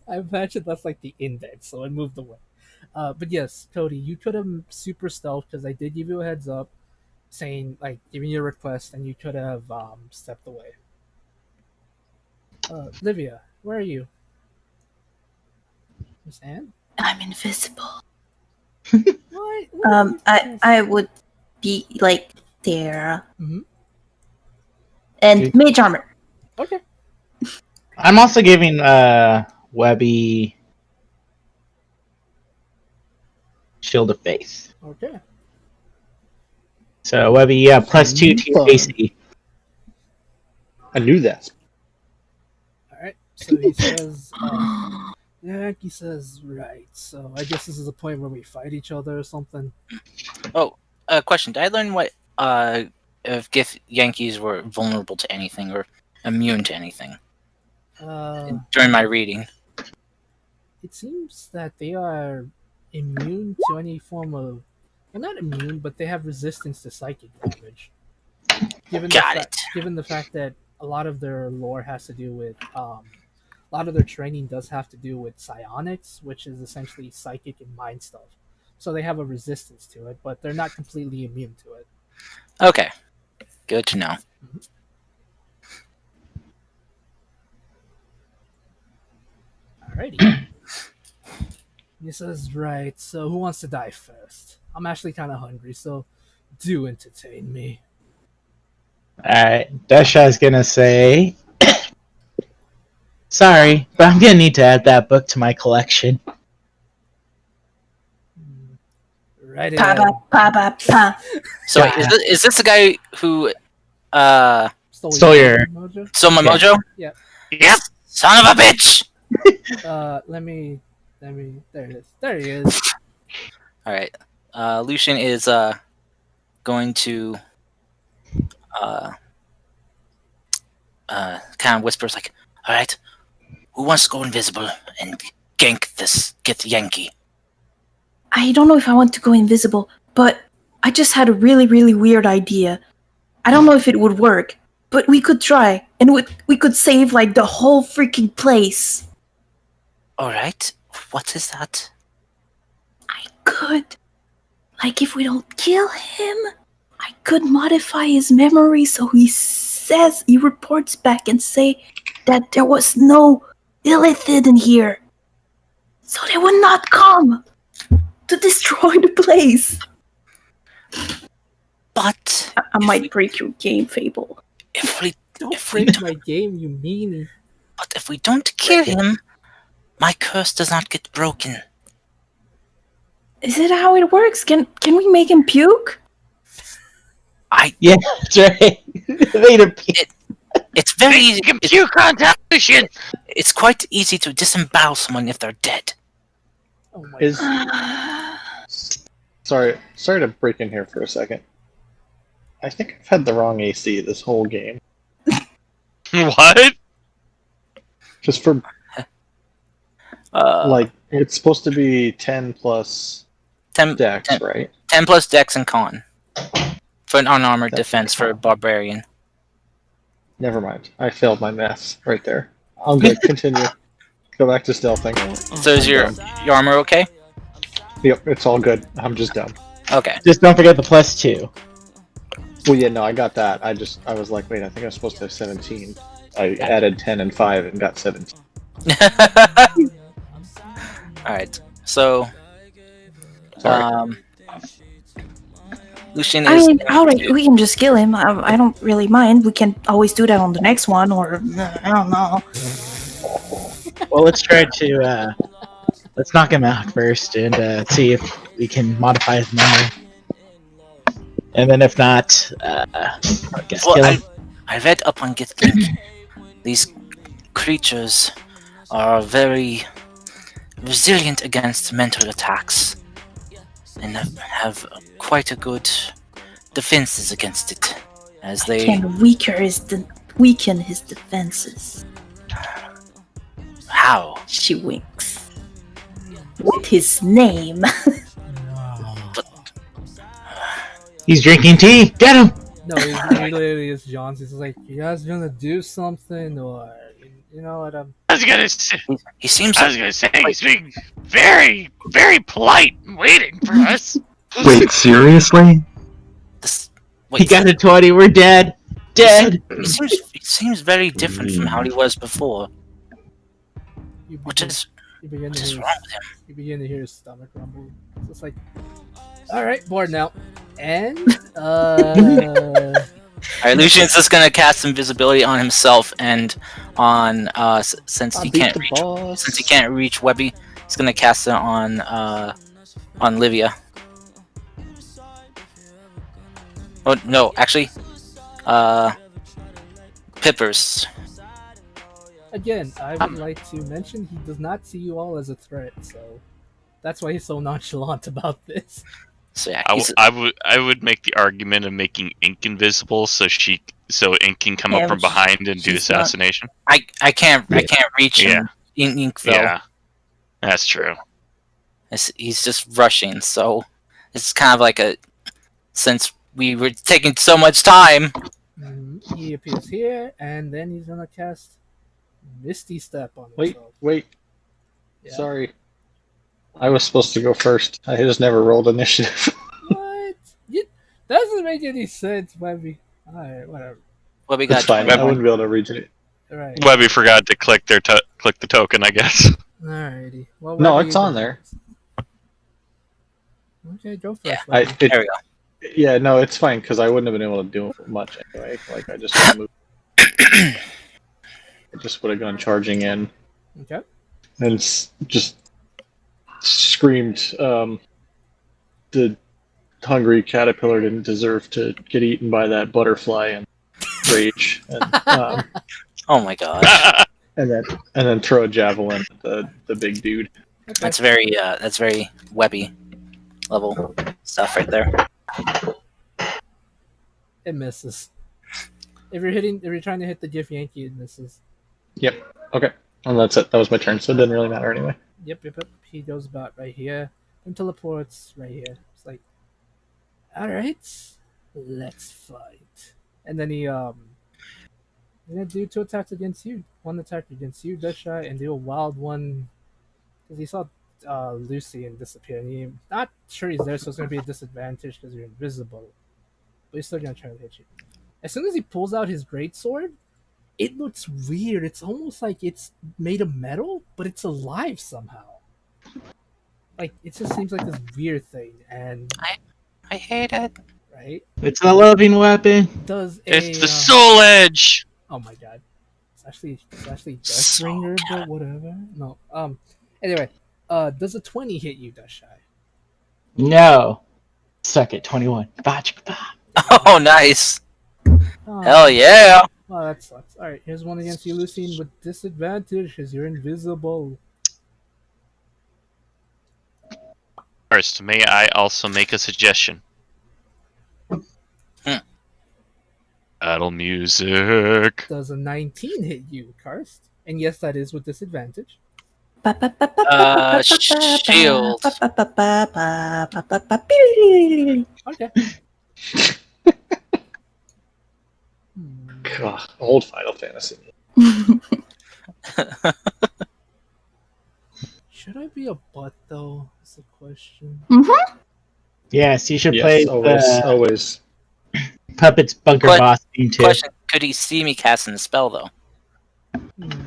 I imagine that's like the index, so I moved away. But yes, Cody, you could have super stealth because I did give you a heads up saying, like, giving you a request, and you could have stepped away. Livia, where are you? Miss Anne? I'm invisible. Why? I would be like there. Mhm. And Okay. mage armor. Okay. I'm also giving Webby Shield of Faith. Okay. So Webby, yeah, +2 to your Fun. AC. I knew that. All right. So he says, yeah, he says, right. So I guess this is a point where we fight each other or something. Oh, question. Did I learn what if Yankees were vulnerable to anything or immune to anything during my reading? It seems that they are immune to any form of, well, not immune, but they have resistance to psychic damage. Got it. Given the fact that a lot of their lore has to do with, a lot of their training does have to do with psionics, which is essentially psychic and mind stuff. So they have a resistance to it, but they're not completely immune to it. Okay, good to know. Alrighty. He says, right, so who wants to die first? I'm actually kind of hungry, so do entertain me. Alright, Desha's gonna say, sorry, but I'm gonna need to add that book to my collection. Right. Pa ba pa ba pa. So wait, is this the guy who Stole your- mojo? stole my Yeah. mojo? Yep. Son of a bitch! Let me. There it is. There he is. All right. Lucian is going to kind of whispers like, "All right, who wants to go invisible and get Yankee?" I don't know if I want to go invisible, but I just had a really, really weird idea. I don't know if it would work, but we could try, and we could save like the whole freaking place. All right. What is that? I could, like, if we don't kill him, I could modify his memory so he reports back and say that there was no illithid in here, so they would not come to destroy the place. But I might break your game, Fable. if we Don't If we break don't- my game, you meanie. but if we don't kill him, my curse does not get broken. Is it how it works? Can we make him puke? Yeah, that's right. Made a piece. It's very easy. Compute contamination. It's quite easy to disembowel someone if they're dead. Oh my Is god. sorry to break in here for a second. I think I've had the wrong AC this whole game. What? Just for Uh, like, it's supposed to be 10 plus 10, dex, 10 right? 10 plus dex and con for an unarmored That's defense for a con. barbarian. Never mind. I failed my math right there. I'm good. Continue. Go back to stealthing. So is your armor okay? Yep, it's all good. I'm just dumb. Okay. Just don't forget the +2. Well, yeah, no, I got that. I was like, wait, I think I was supposed to have 17. I added 10 and 5 and got 17. Alright. So Sorry. Lucian I is mean, alright, we can just kill him. I don't really mind. We can always do that on the next one, or I don't know. Well, let's try to let's knock him out first and see if we can modify his memory. And then if not, I guess kill him. I read up on Githyanki. These creatures are very resilient against mental attacks and have quite a good defenses against it, as they Can weaken his defenses. how She winks. With his name. He's drinking tea. Get him! No, he literally is John's. He's like, you guys gonna do something, or you know what? I was gonna say. he seems I was gonna say he's being very, very polite and waiting for us. Wait, seriously? this, He wait, got a 20. We're dead. Dead. he seems very different from how he was before, You've which been, is You begin to What is hear wrong with him? you begin to hear his stomach rumble. So it's like, all right, bored now. And Alright, Lucian's just gonna cast invisibility on himself and on since I he beat can't the reach boss. Webby, he's gonna cast it on Livia. Oh no, actually, uh, Pippers. again, I would like to mention he does not see you all as a threat, so that's why he's so nonchalant about this. So yeah, I would make the argument of making Ink invisible so Ink can come Yeah, up from but behind and do she's not. assassination. I can't reach Yeah. him in Ink though. Yeah, that's true. He's just rushing, so it's kind of like since we were taking so much time. He appears here, and then he's gonna cast Misty Step on Wait, himself. wait. Yeah. Sorry. I was supposed to go first. I just never rolled initiative. What? Doesn't make any sense, Webby. Alright, whatever. Webby That's got fine. 21. I wouldn't be able to reach it. Alright. Webby forgot to click click the token, I guess. Alrighty. Well, No, Webby, it's on there. Okay, go first. Yeah. Webby. There we go. Yeah, no, it's fine because I wouldn't have been able to do much anyway. Like I just would have moved. I just would have gone charging in Okay. and just screamed. The hungry caterpillar didn't deserve to get eaten by that butterfly and rage, and Oh my gosh, and then throw a javelin at the big dude. Okay. that's very Webby level stuff right there. It misses. If you're trying to hit the Gif Yankee, it misses. Yep. Okay. And that's it. That was my turn, so it didn't really matter anyway. Yep. He goes about right here and teleports right here. It's like, all right, let's fight. And then he's gonna do 2 attacks against you. 1 attack against you, Deadshot, and do a wild one because he saw Lucy and disappear. And he's not sure he's there, so it's gonna be a disadvantage because you're invisible. But he's still gonna try to hit you. As soon as he pulls out his greatsword, it looks weird. It's almost like it's made of metal, but it's alive somehow. Like it just seems like this weird thing, and I hate it. right It's a loving weapon. does a It's the Soul Edge. oh my god, it's actually So Deathbringer, but whatever. No, anyway, does a 20 hit you, Deathshy? No. Suck it, 21. Oh, nice. Oh, Hell yeah. well, that sucks. All right, here's one against you, Lucine, with disadvantage because you're invisible. First, may I also make a suggestion? Battle music. Does a 19 hit you, Karst? And yes, that is with disadvantage. Shield. Okay. God, old Final Fantasy. Should I be a butt though? Is the question. Yes, you should Yes, play always. Puppet's Bunker What- Boss theme too. Question: could he see me casting the spell though?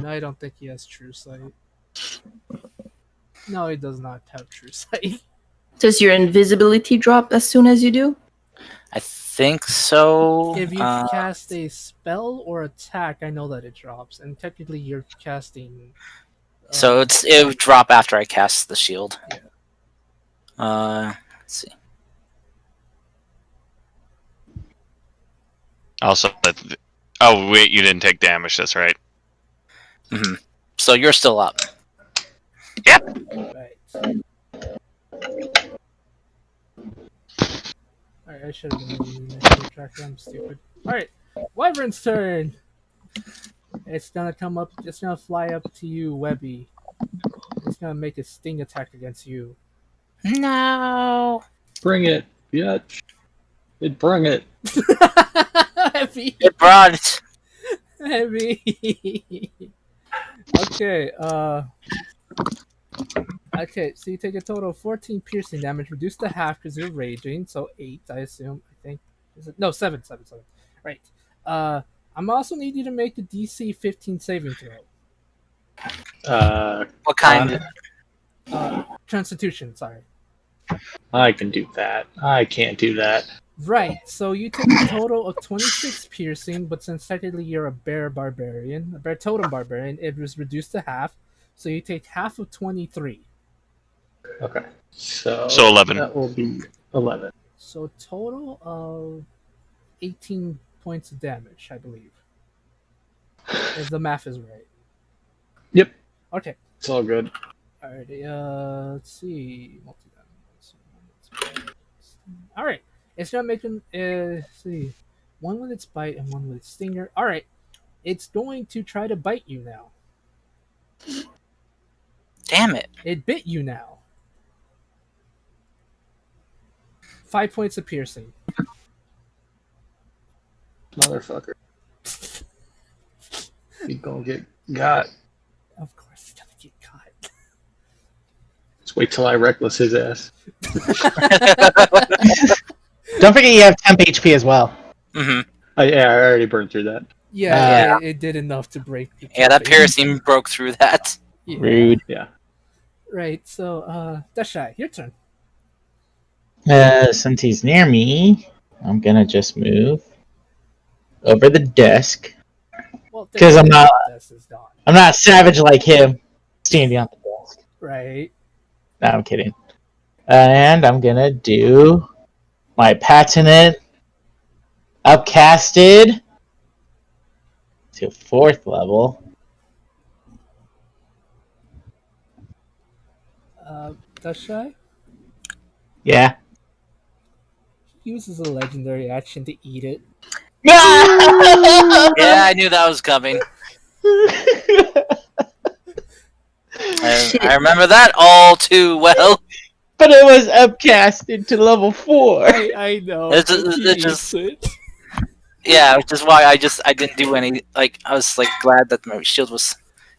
I don't think he has true sight. No, he does not have true sight. Does your invisibility drop as soon as you do? I think so. If you cast a spell or attack, I know that it drops, and technically you're casting. So it would drop after I cast the shield. Yeah. Let's see. Also, oh wait, you didn't take damage. That's right. Hmm. So you're still up. Right. Alright, I should have been using the tracker. I'm stupid. Alright, Wyvern's turn. It's gonna come up. It's gonna fly up to you, Webby. It's gonna make a sting attack against you. No. Bring it, bitch. It brung it. Heavy. It brought it. Heavy. Okay, okay, so you take a total of 14 piercing damage, reduced to half because you're raging, so 8, I assume. I think. Is it? No, 7. Right. I'm also need you to make a DC 15 saving throw. What kind? Constitution. Sorry. I can do that. I can't do that. Right. So you take a total of 26 piercing, but since technically you're a bear barbarian, a bear totem barbarian, it was reduced to half. So you take half of 23. Okay. So 11. that will be 11. So total of 18 points of damage, I believe. If the math is right. Yep. Okay. It's all good. Alrighty, let's see. Alright. It's not making let's see. One with its bite and one with its stinger. Alright. It's going to try to bite you now. Damn it. It bit you now. 5 points of piercing. Motherfucker. He gonna get got. Of course, it's gonna get caught. Just wait till I reckless his ass. Don't forget you have temp HP as well. Mm-hmm. I already burned through that. Yeah, it did enough to break the Yeah, that campaign. piercing broke through that. Yeah. Rude. Yeah. Right, so, Dashai, your turn. Since he's near me, I'm gonna just move over the desk. Well, 'Cause I'm not- This is gone. I'm not savage like him, standing on the desk. Right. No, I'm kidding. And I'm gonna do my patented upcasted to 4th level. Dashai Yeah. uses a legendary action to eat it. Yeah, I knew that was coming. I remember that all too well. But it was upcasted to level 4. I know. It's but he just- eats it. Yeah, which is why I didn't do any. Like, I was like glad that my shield was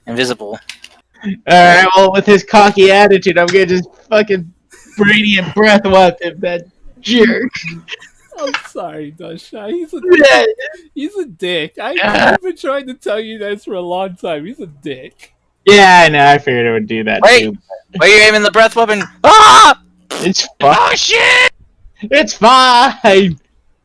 invisible. Alright, well, with his cocky attitude, I'm gonna just fucking Radiant Breath weapon that jerk. I'm sorry, Dashai. Yeah. He's a dick. I've been trying to tell you this for a long time. He's a dick. Yeah, I know. I figured it would do that Wait. too. Where you aiming the breath weapon? Ah! It's fine. Oh shit! It's fine.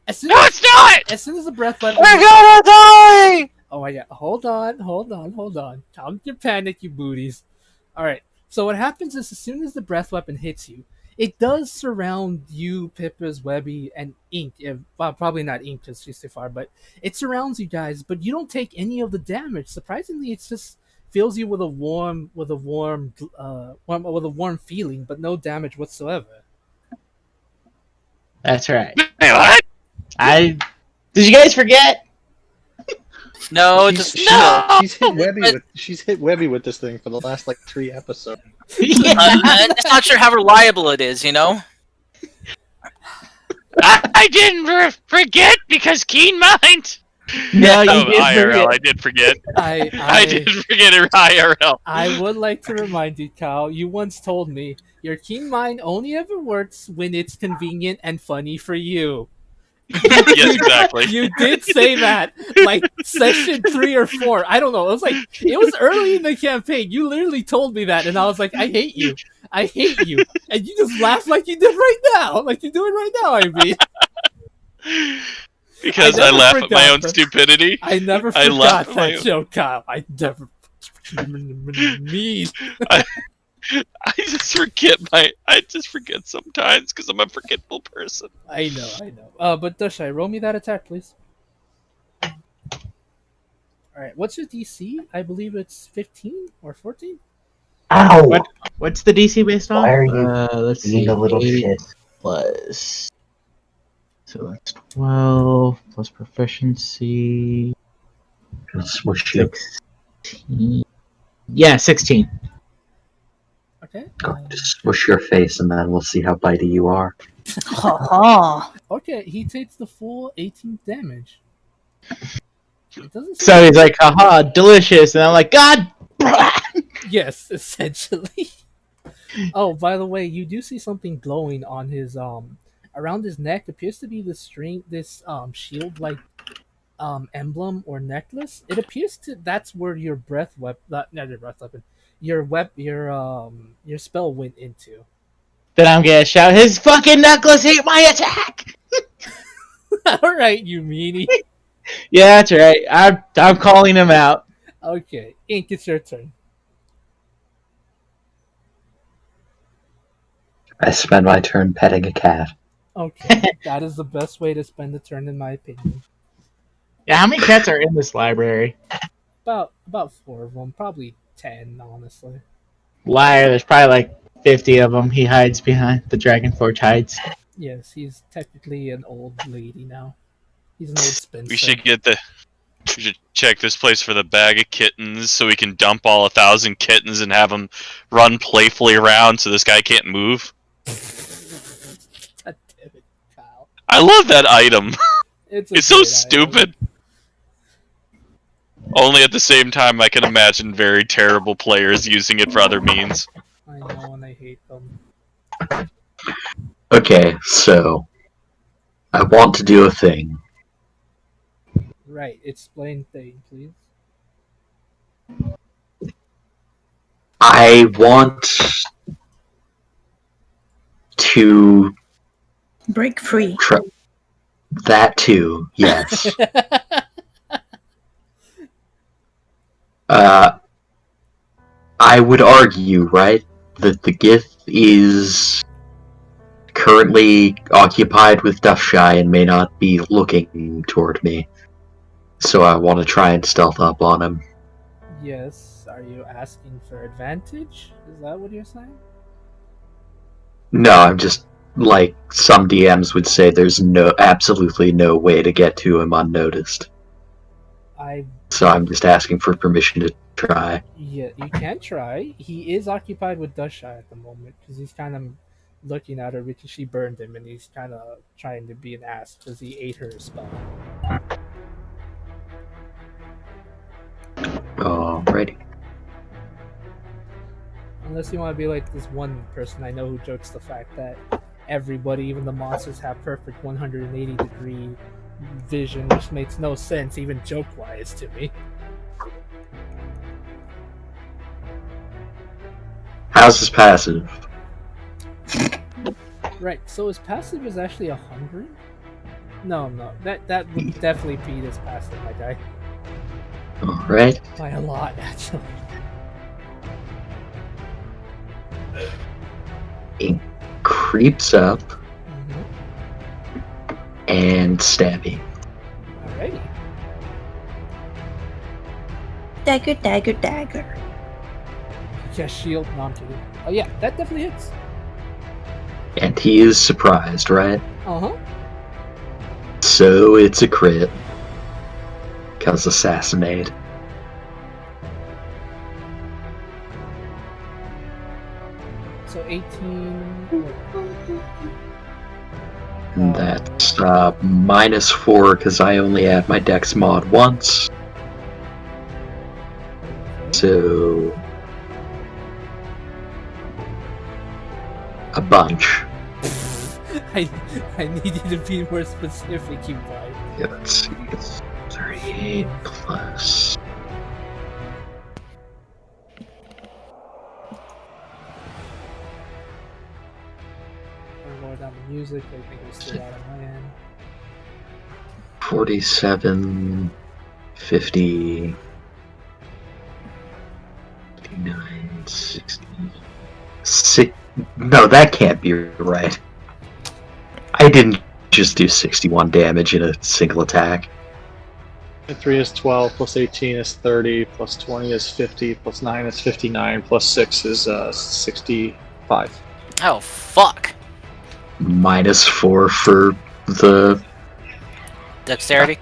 As soon No, as, it's not! as soon as the breath weapon. We're gonna die! Oh my god. Hold on. Calm your panic, you booties. Alright. So what happens is as soon as the breath weapon hits you, it does surround you, Pippa's, Webby, and Ink. Well, probably not Ink because she's too far, but it surrounds you guys, but you don't take any of the damage. Surprisingly, it's just fills you with a warm feeling, but no damage whatsoever. That's right. Wait, what? Did you guys forget? No, She's- just She's hit Webby with this thing for the last like 3 episodes. I'm just not sure how reliable it is. You know. I didn't forget because keen mind. No, you Oh, did IRL, forget. I did forget. I I did forget it IRL. I would like to remind you, Kyle, you once told me your keen mind only ever works when it's convenient and funny for you. Yes, exactly. You did say that, like session 3 or 4. I don't know. It was early in the campaign. You literally told me that, and I was like, I hate you. I hate you. And you just laughed like you did right now. Like you're doing right now, I mean. Because I I never laugh at my forgot own that. stupidity. I never I forgot laughed at my that own- joke, Kyle. I never. Me. I just forget sometimes because I'm a forgetful person. I know. But Dashai, roll me that attack, please. Alright, what's your DC? I believe it's 15 or 14? Ow! What's the DC based on? Why are you Let's being see. a little 8 shit? plus. So that's 12 plus proficiency. Smush you. 16. Yeah, 16. Okay. Just smush your face and then we'll see how bitey you are. Ha ha. Okay, he takes the full 18 damage. It doesn't So he's like, haha, delicious. And I'm like, God! Yes, essentially. Oh, by the way, you do see something glowing on his around his neck. Appears to be this shield like emblem or necklace. It appears to that's where your breath weapon, not your breath weapon, your spell went into. Then I'm gonna shout, his fucking knuckles hate my attack! All right, you meanie. Yeah, that's right. I'm calling him out. Okay, Ink, it's your turn. I spend my turn petting a cat. Okay, that is the best way to spend the turn, in my opinion. Yeah, how many cats are in this library? About 4 of them, probably 10, honestly. Liar, there's probably like 50 of them. He hides behind the Dragonforge hides. Yes, he's technically an old lady now. He's an old spinster. We should get the. We should check this place for the bag of kittens so we can dump all 1,000 kittens and have them run playfully around so this guy can't move. God damn it, Kyle. I love that item. It's It's so stupid. Only at the same time, I can imagine very terrible players using it for other means. I know, and I hate them. Okay, so I want to do a thing. Right, explain thing, please. I want to Break free. that too. Yes. I would argue, right, that the Gith is currently occupied with Duffshy and may not be looking toward me. So I want to try and stealth up on him. Yes, are you asking for advantage? Is that what you're saying? No, I'm just like some DMs would say there's absolutely no way to get to him unnoticed. So I'm just asking for permission to try. Yeah, you can try. He is occupied with Dusha at the moment because he's kind of looking at her because she burned him, and he's kind of trying to be an ass because he ate her spell. Alrighty. Unless you want to be like this one person I know who jokes the fact that everybody, even the monsters, have perfect 180-degree vision, which makes no sense, even joke-wise, to me. How's his passive? Right, so his passive is actually 100? No, that would definitely beat his passive, my guy. Alright. By a lot, actually. It creeps up and stabby. Alrighty. Dagger, dagger, dagger. Yeah, shield. No, I'm kidding. Oh yeah, that definitely hits. And he is surprised, right? Uh-huh. So it's a crit. Because assassinate. So 18. That's -4 because I only add my dex mod once. So a bunch. I need you to be more specific, you guys. Yeah, let's see. It's 38 plus. I'll lower down the music. I think it's still out on my end. 47, 50, 59, 60. No, that can't be right. I didn't just do 61 damage in a single attack. 3 is 12, plus 18 is 30, plus 20 is 50, plus 9 is 59, plus 6 is 65. Oh, fuck. -4 for the Dexterity?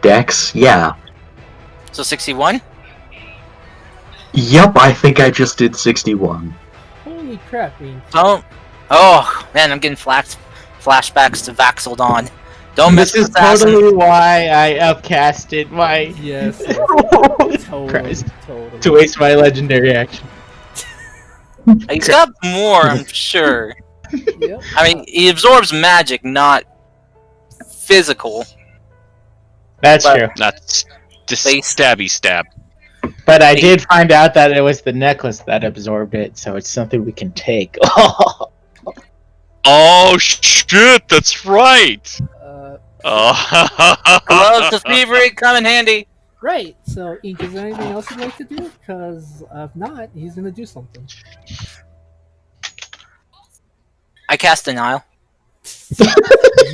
dex, yeah. So 61? Yep, I think I just did 61. Holy crap, Ian. Oh, man, I'm getting flashbacks to Vaxel Dawn. Don't miss This is Assassin. totally why I upcasted my Yes. Totally. Christ. Totally. to waste my legendary action. He's got more, I'm sure. Yep. I mean, he absorbs magic, not physical. That's But- true. Not just Face. stabby stab. But I did find out that it was the necklace that absorbed it, so it's something we can take. Oh shit, that's right. Uh, Oh. Gloves of thievery come in handy. right. So, Ink, is there anything else you'd like to do? Because if not, he's gonna do something. I cast denial.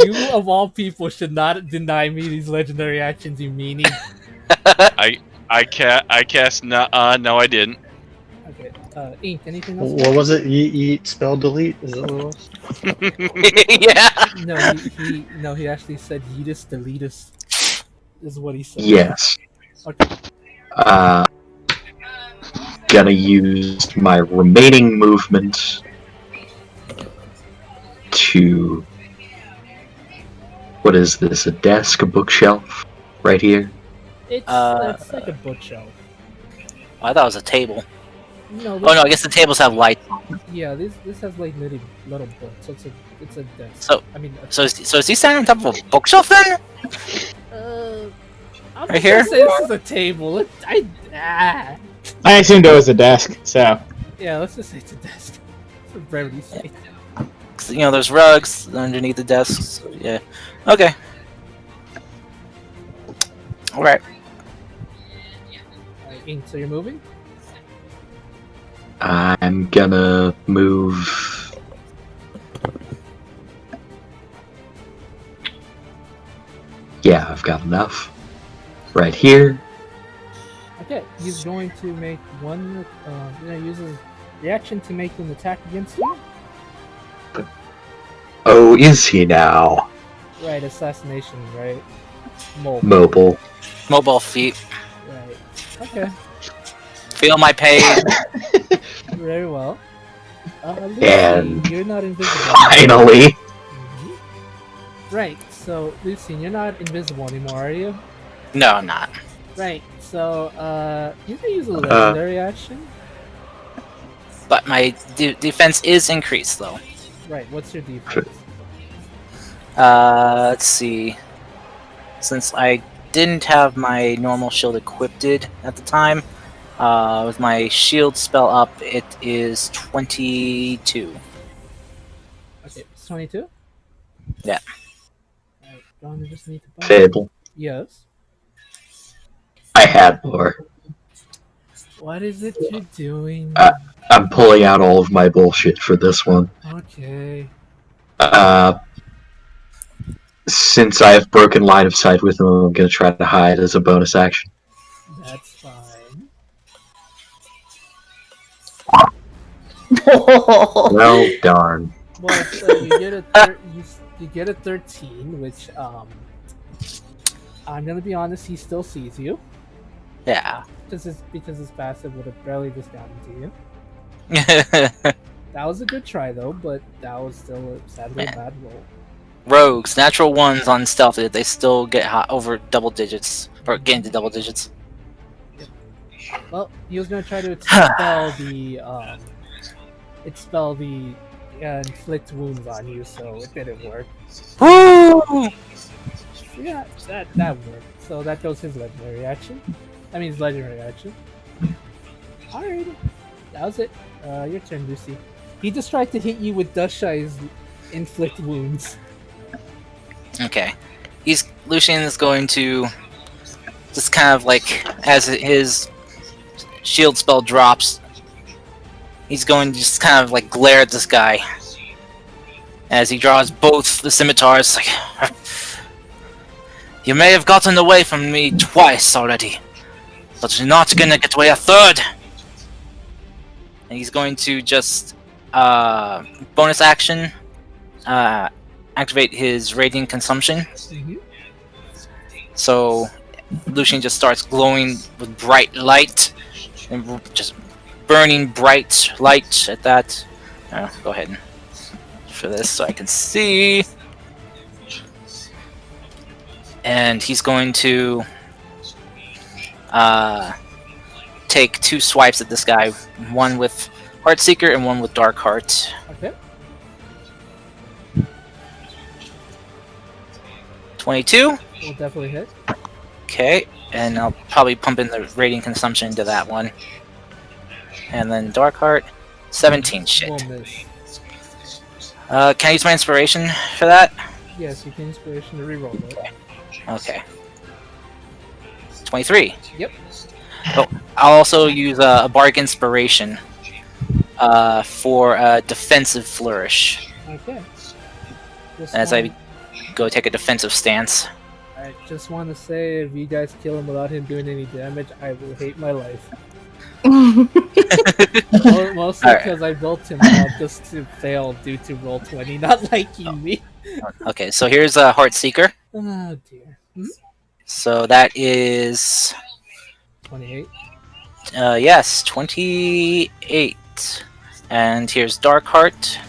You of all people should not deny me these legendary actions, you meanie. I cast no I didn't. Okay. Ink, anything else? What was it? Eat, spell, delete? Is that what it was? Yeah. No, he actually said yeetus deletus is what he said. Yes. Okay. Gonna use my remaining movement to. What is this? A desk? A bookshelf? Right here? It's like a bookshelf. I thought it was a table. No, Oh no, I guess the tables have lights. yeah, this has like little books, so it's a desk. So- I mean, So is he standing on top of a bookshelf then? I'm Right just here? gonna say this is a table. I assumed it was a desk, so. Yeah, let's just say it's a desk. For brevity's sake. You know, there's rugs underneath the desks. Yeah. Okay. All right. Alright, Ink, so you're moving? I'm gonna move. Yeah, I've got enough. Right here. Okay, he's going to make one. Use his reaction to make an attack against you. Oh, is he now? Right, assassination, right? Mole. Mobile. Mobile feet. Right. Okay, Feel my pain. very well. Lucy, And you're not invisible. finally. Mhm. Right, so Lucy, you're not invisible anymore, are you? No, I'm not. Right, so you can use a legendary action. But my defense is increased though. Right, what's your defense? Let's see. Since I didn't have my normal shield equipped at the time, with my shield spell up, it is 22. Okay, it's 22? Yeah. Alright, gonna just need to buy. Fable. Yes. I had more. What is it you're doing? I'm pulling out all of my bullshit for this one. Okay. Since I have broken line of sight with him, I'm gonna try to hide as a bonus action. That's fine. Well, darn. Well, so you get a you get a 13, which I'm gonna be honest, he still sees you. Yeah. Because his passive would have barely just gotten to you. That was a good try though, but that was still sadly a bad roll. Rogues, natural ones on stealth, they still get hot over double digits, or get into double digits. Well, he was gonna try to expel the inflict wounds on you, so it didn't work. Woo! Yeah, that worked. So that goes his legendary action. I mean his legendary action. Alrighty. That was it. Your turn, Lucy. He just tried to hit you with Dushai's inflict wounds. Okay. Lucian is going to just kind of like, as his shield spell drops, he's going to just kind of like glare at this guy as he draws both the scimitars. Like, you may have gotten away from me twice already, but you're not gonna get away a third. And he's going to just bonus action activate his radiant consumption. Mm-hmm. So Lucian just starts glowing with bright light and just burning bright light at that. Go ahead and for this so I can see. And he's going to take 2 swipes at this guy, one with Heartseeker and one with Dark Heart. Okay. 22. We'll definitely hit. Okay, and I'll probably pump in the radiant consumption into that one. And then Dark Heart, 17. Shit. Will miss. Can I use my inspiration for that? Yes, you can inspiration to reroll it. Okay. 23. Yep. Oh, I'll also use a Bardic Inspiration for a defensive flourish Okay. Just as want- I go take a defensive stance. I just want to say, if you guys kill him without him doing any damage, I will hate my life. Mostly Alright. because I built him up just to fail due to roll 20 not liking me. Okay, so here's a Heart Seeker. Oh dear. So that is 28. yes, 28. And here's Dark Heart.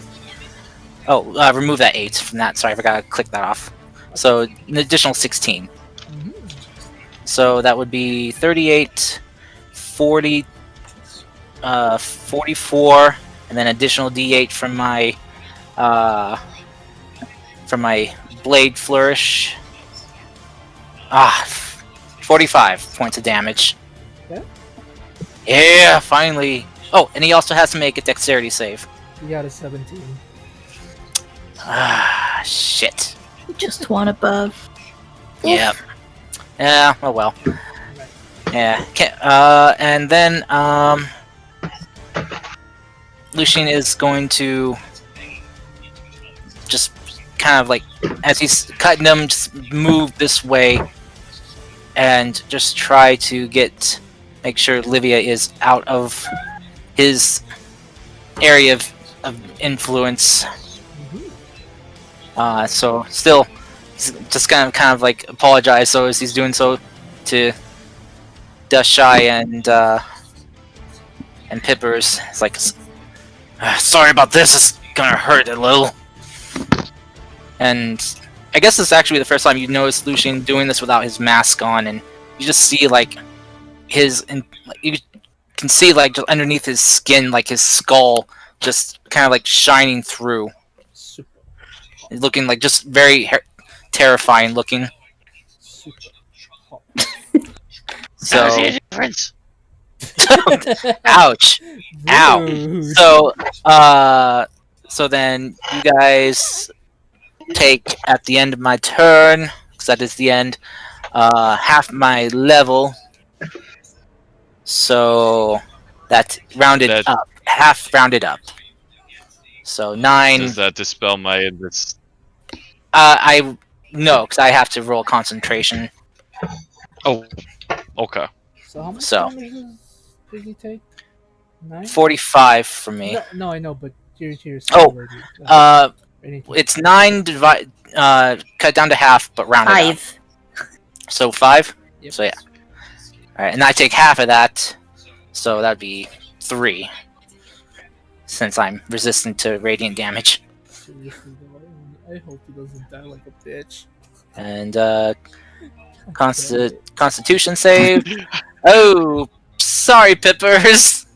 Oh, remove that 8 from that. Sorry, I forgot to click that off. So an additional 16. So that would be 38, 40, 44, and then additional D8 from my Blade Flourish. 45 points of damage. Okay. Yeah, finally. Oh, and he also has to make a Dexterity save. You got a 17. Shit. Just one above. Yeah. Yeah. Oh well. Yeah. Okay. And then Lucian is going to just kind of like, as he's cutting them, just move this way and just try to make sure Livia is out of his area of influence. So still, just kind of like apologize. So as he's doing so to Dust Shy and Pippers, it's like, sorry about this. It's gonna hurt a little. And I guess it's actually the first time you notice Lucian doing this without his mask on, and you just see like you can see like just underneath his skin, like his skull, just kind of like shining through. Super. It's looking like just very terrifying looking. Super. So, see a difference. ouch. Ow. Rude. So then you guys take at the end of my turn, because that is the end, half my level. So that's rounded up. Half rounded up. So 9. Does that dispel my No, because I have to roll concentration. Oh, okay. So how much So. damage does he take? 9? 45 for me. No, I know, but here's Oh, it's 9 cut down to half, but rounded up. 5. So 5? Yep. So yeah. Alright, and I take half of that, so that'd be 3. Since I'm resistant to radiant damage. Seriously, though, I hope he doesn't die like a bitch. And Constitution save. Oh, sorry, Pippers.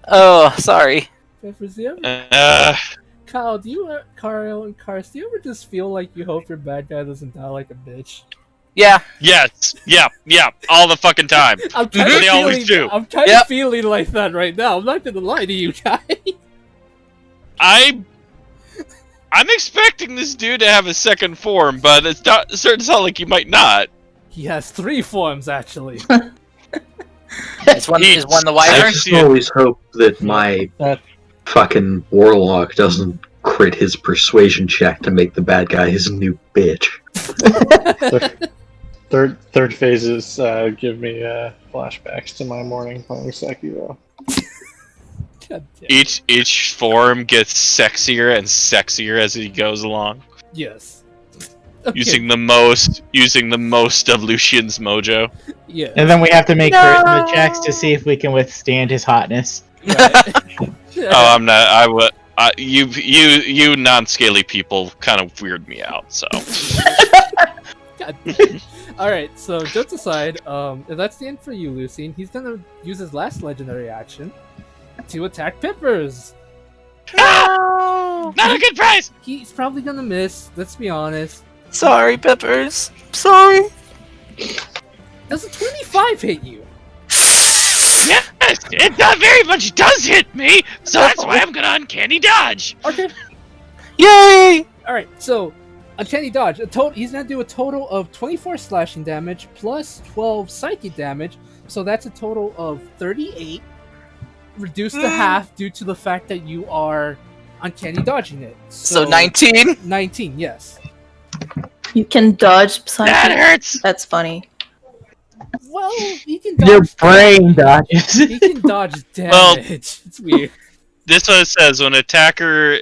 Oh, sorry. Peppers, do you ever, Uh, Carl and Cars, do you ever just feel like you hope your bad guy doesn't die like a bitch? Yeah. yes, yeah, all the fucking time. I'm kind of They always do. I'm kind of feeling like that right now. I'm not gonna lie to you guys. I'm expecting this dude to have a second form, but it's starting to sound like he might not. He has 3 forms actually. Is one the I wyvern? just always hope that my fucking warlock doesn't crit his persuasion check to make the bad guy his new bitch. Third phases give me flashbacks to my morning playing Sekiro. God damn. Each form gets sexier and sexier as he goes along, Yes. Okay. using the most of Lucian's mojo. Yeah. And then we have to make charisma checks to see if we can withstand his hotness. Right. Oh, I'm not. I would. You non-scaly people kind of weird me out. So God damn. Alright, so jokes aside, if that's the end for you, Lucine, he's gonna use his last legendary action to attack Pippers. not a good prize. He's probably gonna miss, let's be honest. Sorry, Pippers. Sorry. Does a 25 hit you? Yes, it very much does hit me, so that's why I'm gonna uncanny dodge. Okay. Yay! All right. So, uncanny dodge. He's gonna do a total of 24 slashing damage plus 12 psychic damage. So that's a total of 38, reduced to half due to the fact that you are uncanny dodging it. So 19? 19, yes. You can dodge psychic. That hurts. That's funny. Well, he can Your dodge. brain dodges. He can dodge damage. Well- It's weird. This one says when an attacker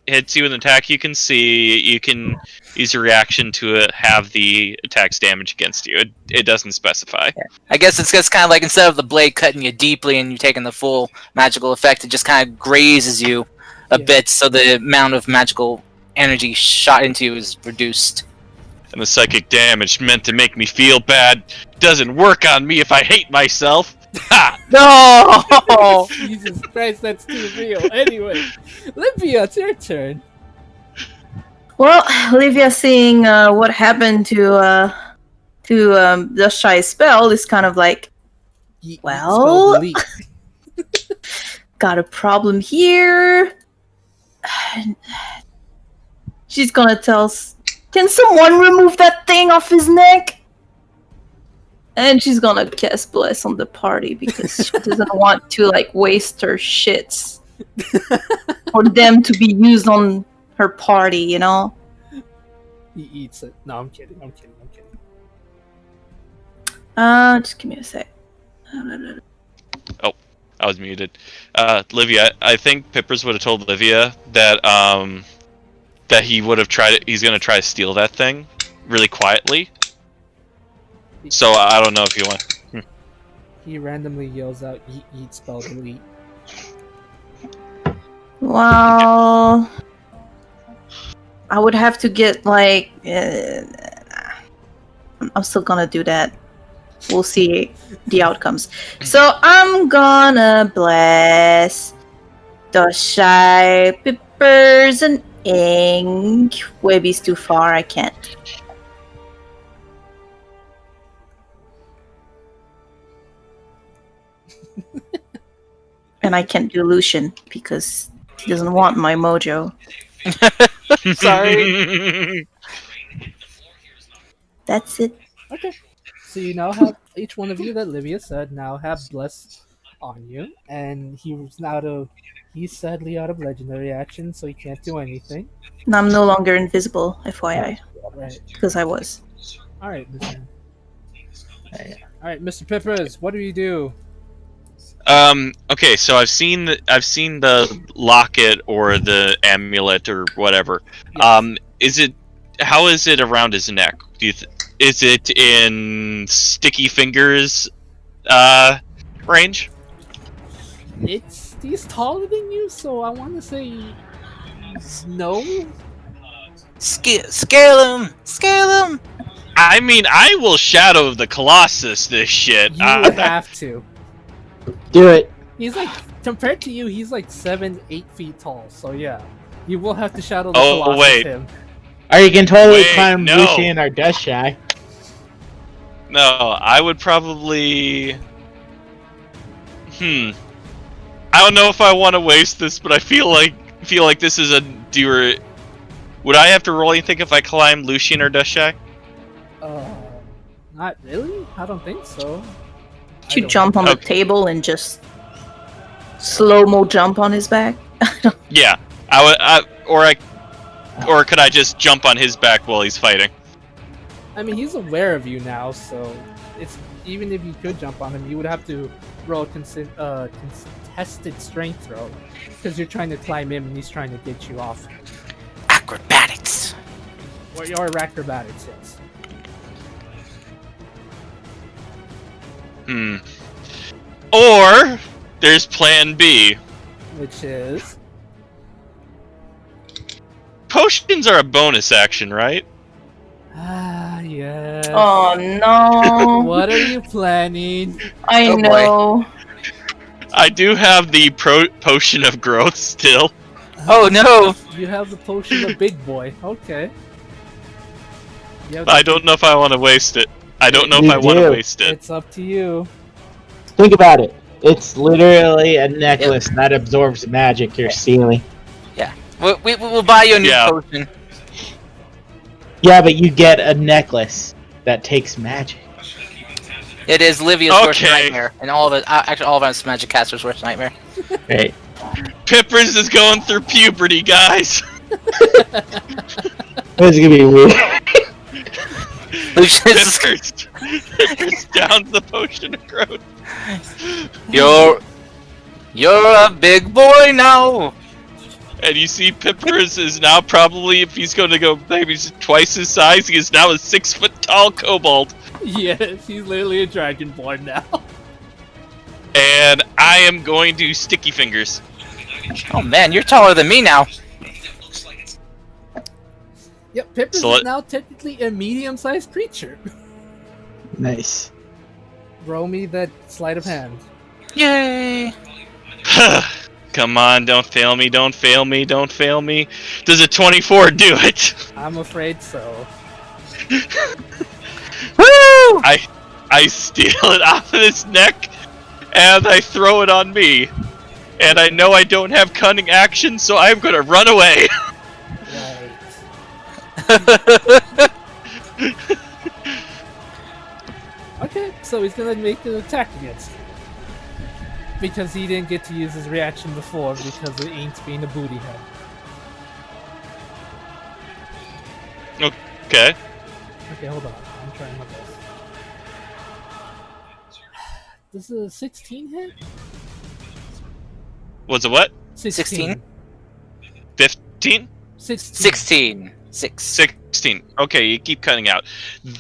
hits you with an attack you can see, you can use a reaction to have the attack's damage against you. It doesn't specify. I guess it's just kind of like instead of the blade cutting you deeply and you taking the full magical effect, it just kind of grazes you a Yeah. bit, so the amount of magical energy shot into you is reduced. And the psychic damage meant to make me feel bad doesn't work on me if I hate myself. Ha! No! Jesus Christ, that's too real. Anyway, Livia, it's your turn. Well, Olivia, seeing what happened to the shy spell, is kind of like, Well- Spell delete. got a problem here. She's gonna tell. Can someone remove that thing off his neck? And she's gonna cast bless on the party because she doesn't want to like waste her shits for them to be used on her party, you know. He eats it. No, I'm kidding. I'm kidding. I'm kidding. Just give me a sec. I was muted. Livia, I think Pippers would have told Livia that that he would have tried. He's gonna try to steal that thing really quietly. So I don't know if you want. He randomly yells out, eat, spell delete. Well, I would have to get like. I'm still gonna do that. We'll see the outcomes. So I'm gonna bless the shy Pippers and ink. Webby's too far. I can't. And I can't do Lucian because he doesn't want my mojo. Sorry. That's it. Okay. So you now have each one of you that Livia said now have bless on you, and he's sadly out of legendary action, so he can't do anything. And I'm no longer invisible, FYI, Right. because I was. All right, Mr. All right, Mr. Pippers, what do you do? Okay, so I've seen the locket or the amulet or whatever. Yes. How is it around his neck? Is it in sticky fingers range? He's taller than you, so I want to say no. Scale him! Scale him! I mean, I will Shadow of the Colossus this shit. You would have to. Do it. He's like, compared to you, he's like 7-8 feet tall. So yeah, you will have to shadow the Oh, Colossus wait. him. Or you can totally Wait, climb no. Lucian or Dust Shy. No, I would probably. I don't know if I want to waste this, but I feel like this is a doer. Would I have to roll anything if I climb Lucian or Dust Shy? Not really. I don't think so. You jump on the table and just slow-mo jump on his back. Yeah, or could I just jump on his back while he's fighting? I mean, he's aware of you now, so it's even if you could jump on him, you would have to roll a contested strength throw because you're trying to climb him and he's trying to get you off. Acrobatics. Or acrobatics, yes. Or there's Plan B. Which is Potions are a bonus action, right? yes. Oh no! What are you planning? I Oh, boy. know. I do have the potion of growth still. Oh no! You have the potion of big boy. Okay. I don't know if I want to waste it. I don't know if You I want do. to waste it. It's up to you. Think about it. It's literally a necklace that absorbs magic you're stealing. We'll buy you a new Yeah. potion. Yeah, but you get a necklace that takes magic. It is Livia's worst Okay. nightmare, and all of it. Actually, all of us magic casters' worst nightmare. Right. Pippers is going through puberty, guys. This is gonna be weird. Lucius, Pippers downs the potion of growth. you're a big boy now. And you see Pippers is now probably, if he's going to go maybe twice his size, he is now a 6 foot tall kobold. Yes, he's literally a dragonborn now. And I am going to sticky fingers. Oh man, you're taller than me now. Yep, Pippers So is now technically a medium-sized creature. Nice. Roll me that sleight of hand. Yay! Come on, don't fail me, don't fail me, don't fail me. Does a 24 do it? I'm afraid so. Woo! I steal it off of his neck, and I throw it on me. And I know I don't have cunning action, so I'm gonna run away. Right. Okay, so he's gonna make an attack against you. Because he didn't get to use his reaction before because of Ain't being a booty head. Okay. Okay, hold on. I'm trying my best. Does a 16 hit? Was it what? 16? 15? 16. 16. 16. Okay, you keep cutting out.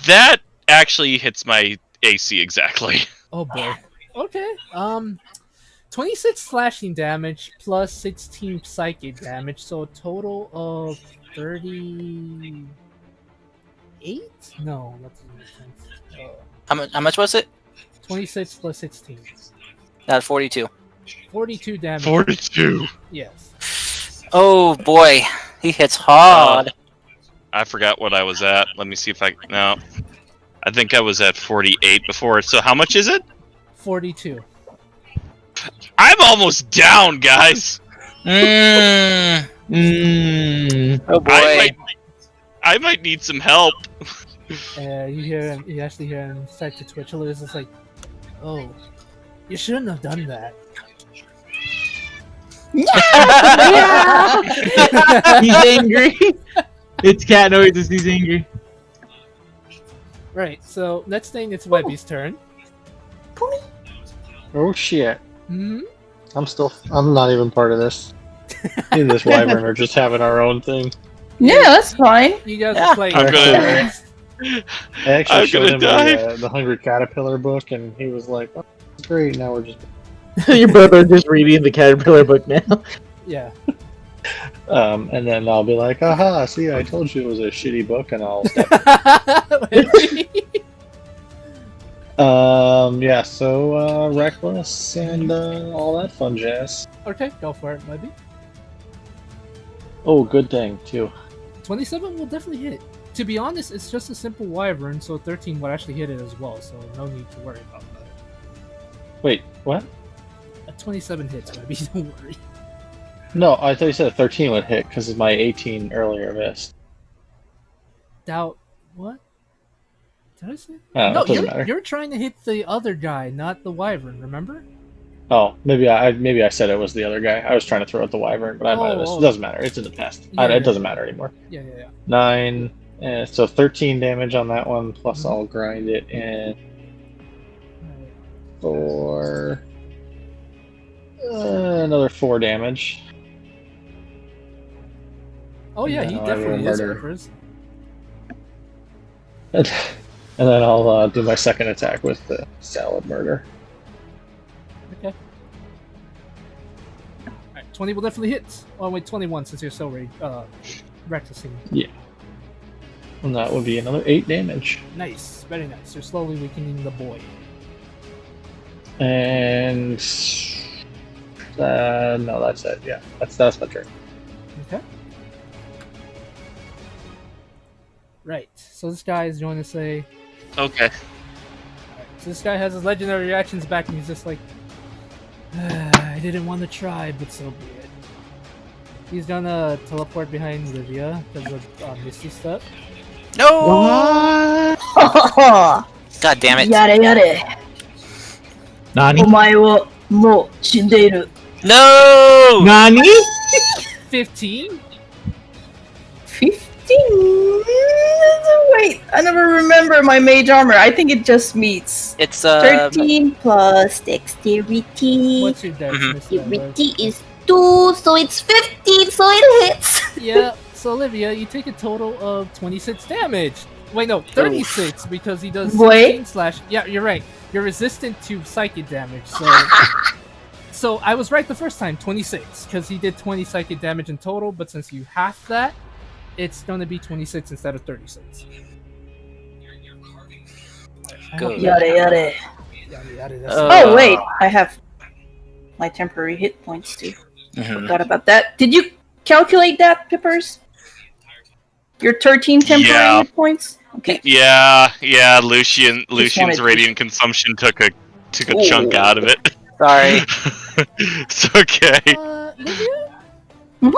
That actually hits my AC exactly. Oh boy. Okay. 26 slashing damage plus 16 psychic damage, so a total of 38? No, that doesn't make sense. How much was it? 26 plus 16. 42. 42 damage. 42. Yes. Oh boy, he hits hard. I forgot what I was at. Let me see if I... No. I think I was at 48 before. So how much is it? 42. I'm almost down, guys. Mmm. Oh boy. I might need some help. You hear him, you actually hear him start to twitch a little. It's just like, oh, you shouldn't have done that. He's angry. It's cat noises. He's angry. Right, so next thing it's Webby's turn. Oh shit. Hmm. I'm not even part of this. Me and this wyvern are just having our own thing. Yeah, that's fine. You guys Yeah. are playing. I'm gonna- I actually I'm showed gonna him die. the Hungry Caterpillar book, and he was like, "Oh, it's great." Now we're just. Your brother just reading the Caterpillar book now. Yeah. And then I'll be like, "Aha! See, I told you it was a shitty book," and I'll step. Yeah. So reckless and all that fun jazz. Okay, go for it, Webby. Oh, good thing too. 27 will definitely hit. To be honest, it's just a simple wyvern, so 13 would actually hit it as well, so no need to worry about that. Wait, what? A 27 hits, Webby, don't worry. No, I thought you said a 13 would hit because my 18 earlier missed. Doubt. What? Did I say? Oh, No, it doesn't matter. you're trying to hit the other guy, not the wyvern, remember? Oh, maybe I said it was the other guy. I was trying to throw out the wyvern, but I might have missed. Oh. It doesn't matter. It's in the past. Yeah, It doesn't matter anymore. Yeah. 9, so 13 damage on that one. Plus, Mhm. I'll grind it in Alright. for another 4 damage. Oh yeah, he No, I definitely will is murder. Rippers. And then I'll do my second attack with the salad murder. Okay. Alright, 20 will definitely hit. Oh wait, 21 since you're so recklessing. And that would be another 8 damage. Nice, very nice. You're slowly weakening the boy. And no, that's it. Yeah, that's my turn. Okay. Right. So this guy is going to say, Okay. So this guy has his legendary reactions back, and he's just like, I didn't want to try, but so be it. He's gonna teleport behind Livia because of Misty Step. No! God damn it. やれやれ。 Nani? お前はもう死んでいる。 No! Nani? 15? 15? Wait, I never remember my mage armor. I think it just meets It's 13 plus dexterity. What's your dex, Mhm. Miss Edward? Dexterity is 2, so it's 15, so it hits. Yeah, so Olivia, you take a total of 26 damage. Wait, no, 36 because he does 16 Wait. slash. Yeah, you're right. You're resistant to psychic damage, so. So I was right the first time, 26, because he did 20 psychic damage in total, but since you half that, it's going to be 26 instead of 36. Good. Yare yare. That's Oh, wait, I have my temporary hit points too. Mhm. Forgot about that. Did you calculate that, Pippers? Your 13 temporary Yeah. hit points? Okay. Yeah. Lucian's wanted to- radiant consumption took a Ooh. chunk out of it. Sorry. It's okay. Livia?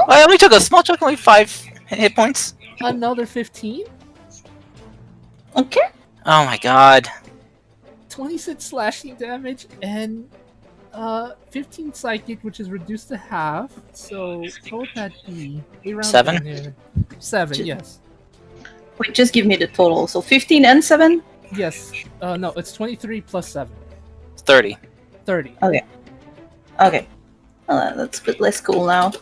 I only took a small chunk, only 5 hit points. Another 15? Okay. Oh my god. 26 slashing damage and 15 psychic, which is reduced to half. So what would that be? We round 7? down here. 7, yes. Wait, just give me the total. So 15 and 7? Yes. No, it's 23 plus 7. 30. 30. Okay. That's a bit less cool now.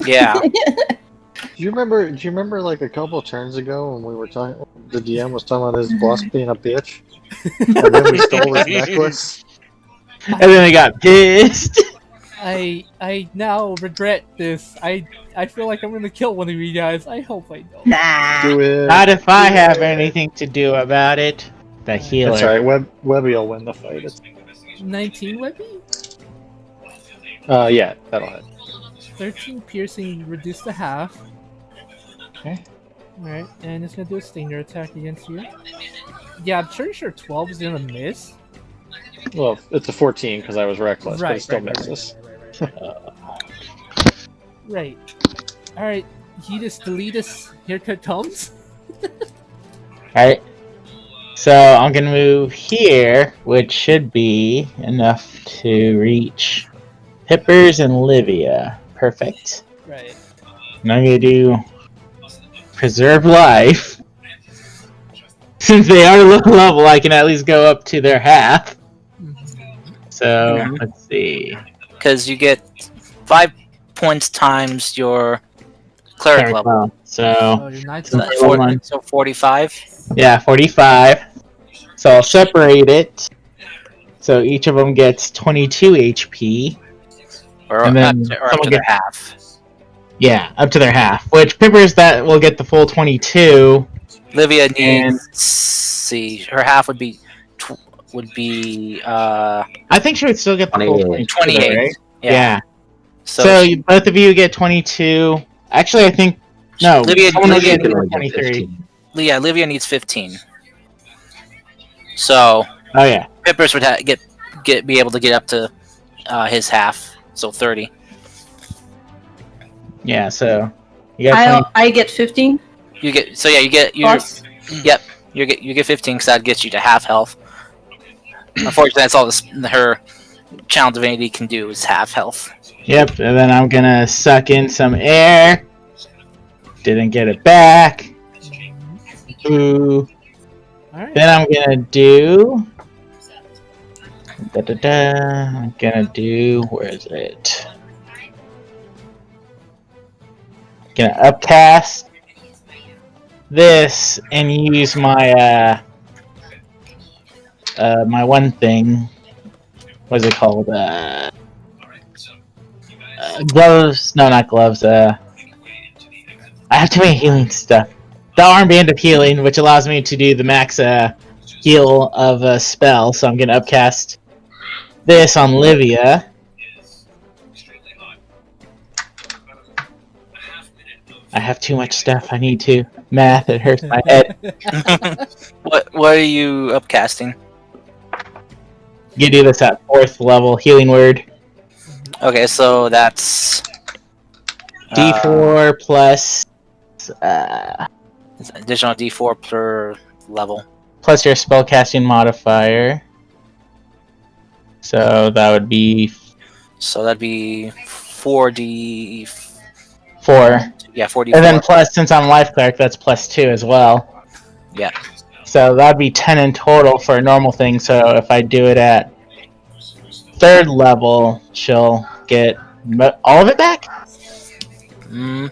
Yeah. Do you remember like a couple of turns ago when we were talking? The DM was talking about his boss being a bitch, and then we stole his necklace. And then I got pissed. I now regret this. I feel like I'm gonna kill one of you guys. I hope I don't. Nah. Do it. Not if I have anything to do about it. The healer. That's alright. Webby will win the fight. 19 Webby? Yeah, that'll hit. 13 piercing reduced to half. Okay. Alright, and it's gonna do a stinger attack against you. Yeah, I'm pretty sure 12 is gonna miss. Well, it's a 14 because I was reckless, but Right, it still right, misses. Right. Alright, he just delete us. Here comes. Alright. So I'm gonna move here, which should be enough to reach Pippers and Livia. Perfect. Right. And I'm gonna do Preserve Life. Since they are low level, I can at least go up to their half. So, Yeah. let's see. Because you get 5 points times your cleric Cleric level. level. So, Oh, you're not So, Level 1. so 45. yeah, 45. So I'll separate it. So each of them gets 22 HP. Or, And up then to, or up someone to their gets- half. Yeah, up to their half. Which Pippers that will get the full 22. Livia needs. And- See, her half would be. I think she would still get the full 28. 22, right? Yeah. So, So both of you get 22. Actually, I think no. Livia- someone will Livia get can only get 23. 15. yeah, Livia needs 15. So Oh yeah. Pippers would be able to get up to his half, so 30. Yeah. So you got 20. I get 15 You get you get plus. Yep, you get 15 because that gets you to half health. Unfortunately, that's all her channel divinity can do is half health. Yep. And then I'm gonna suck in some air. Didn't get it back. Ooh. Alright. Then I'm gonna do. I'm gonna do. Where is it? Gonna upcast this and use my my one thing. What's it called? Gloves? No, not gloves. I have too many healing stuff. The armband of healing, which allows me to do the max heal of a spell. So I'm gonna upcast this on Livia. I have too much stuff. I need to math. It hurts my head. What are you upcasting? You do this at 4th level. Healing word. Okay, so that's D4 plus it's an additional D4 per level. plus your spellcasting modifier. So that would be So that'd be 4D. 4. Yeah, 4D4. And then plus, since I'm life cleric, that's plus 2 as well. Yeah. So that'd be 10 in total for a normal thing. So if I do it at 3rd level, she'll get all of it back?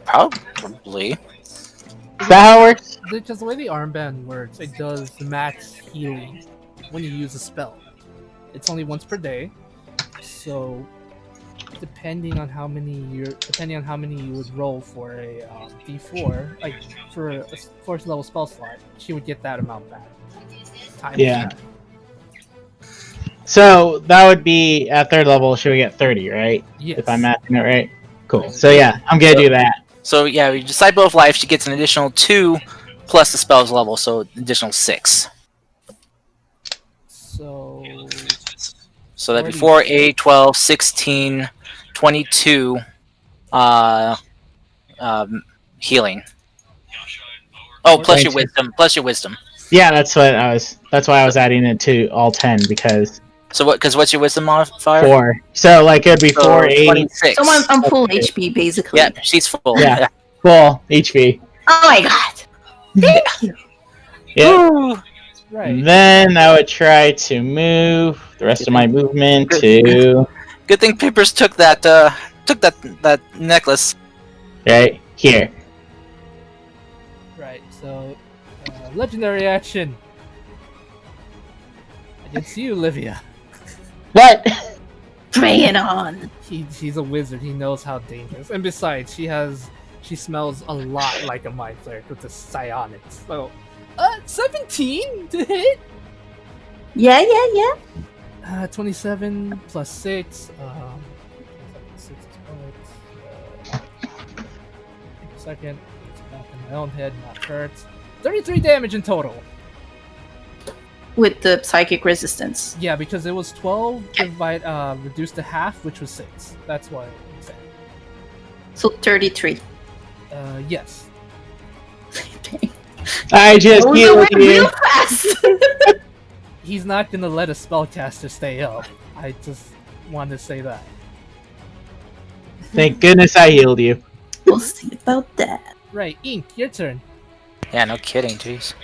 Probably. Is that how it works? Because the way the armband works, it does max healing when you use a spell. It's only once per day, so depending on how many you would roll for a D4, like for a 4th level spell slot, she would get that amount back. Yeah. So that would be at 3rd level, she would get 30, right? Yes. If I'm mathing it right. Cool. So yeah, I'm gonna do that. So yeah, with Disciple of Life, she gets an additional 2 plus the spell's level, so additional 6. So that'd be 4, 8, 12, 16, 22 healing. Oh, plus your wisdom. Plus your wisdom. Yeah, that's why I was adding it to all 10 because So what's your wisdom modifier? 4. So like it'd be 4, 8. 26. So I'm full HP basically. Yeah, she's full. Yeah. Full HP. Oh my god. Thank you. Yeah. Ooh. Right. Then I would try to move the rest of my movement to Good thing Pippers took that necklace. right here. Right. So, legendary action against you, Olivia. What? Bring it on. He's a wizard. He knows how dangerous. And besides, she smells a lot like a mind cleric with the psionics. So, 17 to hit. Yeah. 27 plus 6. 6 is what? Second. It's back in my own head, not hurts. 33 damage in total. With the psychic resistance. Yeah, because it was 12 reduced to half, which was 6. That's why I'm saying. So 33. Yes. I just Those healed went you. real fast. He's not gonna let a spellcaster stay up. I just wanted to say that. Thank goodness I healed you. We'll see about that. Right, Ink, your turn. Yeah, no kidding, jeez.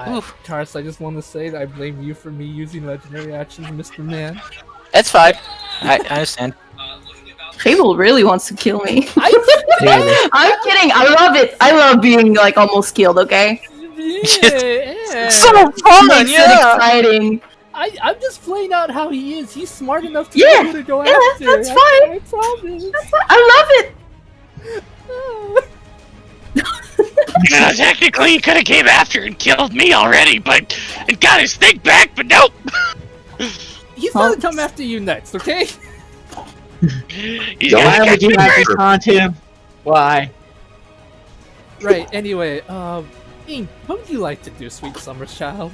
Oof. Tars, I just want to say that I blame you for me using legendary actions, Mr. Man. That's fine. I understand. Fable really wants to kill me. Yeah. I'm kidding. I love it. I love being like almost killed. Okay. Yeah. So fun, Makes it yeah. exciting. I'm just playing out how he is. He's smart enough to Yeah, know who to go yeah, after. that's fine. I promise. I love it. Technically, he could have came after and killed me already, but and got his thing back. But nope. He's gonna come after you next, okay? He's Don't gonna Why would catch you me have first. to taunt him? Why? Right. Anyway, Ink, what would you like to do, sweet summer child?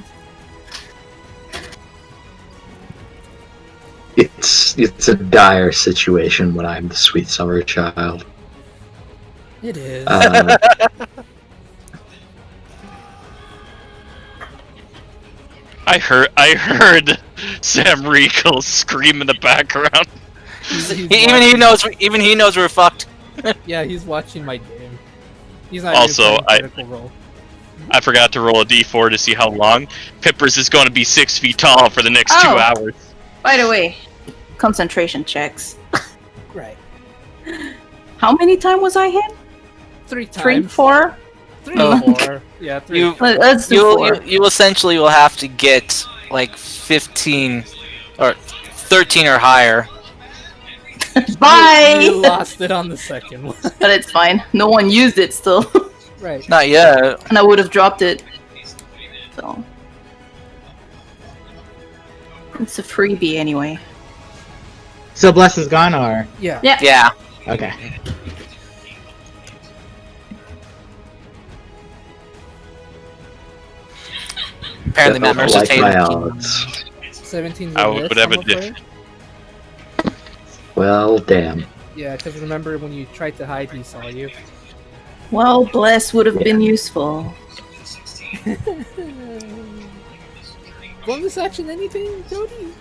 It's a dire situation when I'm the sweet summer child. It is. I heard Sam Riegel scream in the background. He's Even he knows we're fucked. Yeah, he's watching my game. He's not Also, even playing Critical Role. I forgot to roll a d4 to see how long. Pippers is going to be 6 feet tall for the next 2 Oh. hours. By the way, concentration checks. Right. How many times was I hit? 3 times. 3, 4. 3 Oh. or 4. Yeah, 3. You Let's do 4. you essentially will have to get like 15 or 13 or higher. Bye. You lost it on the second one. But it's fine. No one used it still, Right. Not yet. and I would have dropped it. So it's a freebie anyway. So Bless is gone, or Yeah. Yeah. Yeah. okay? Apparently, Matt Don't Mercer's like my taking. odds. 17's I a would miss, have I'm a diff- afraid. Well, damn. Yeah, because remember when you tried to hide, he saw you. Well, bless would have been useful. Bonus action, anything, Cody?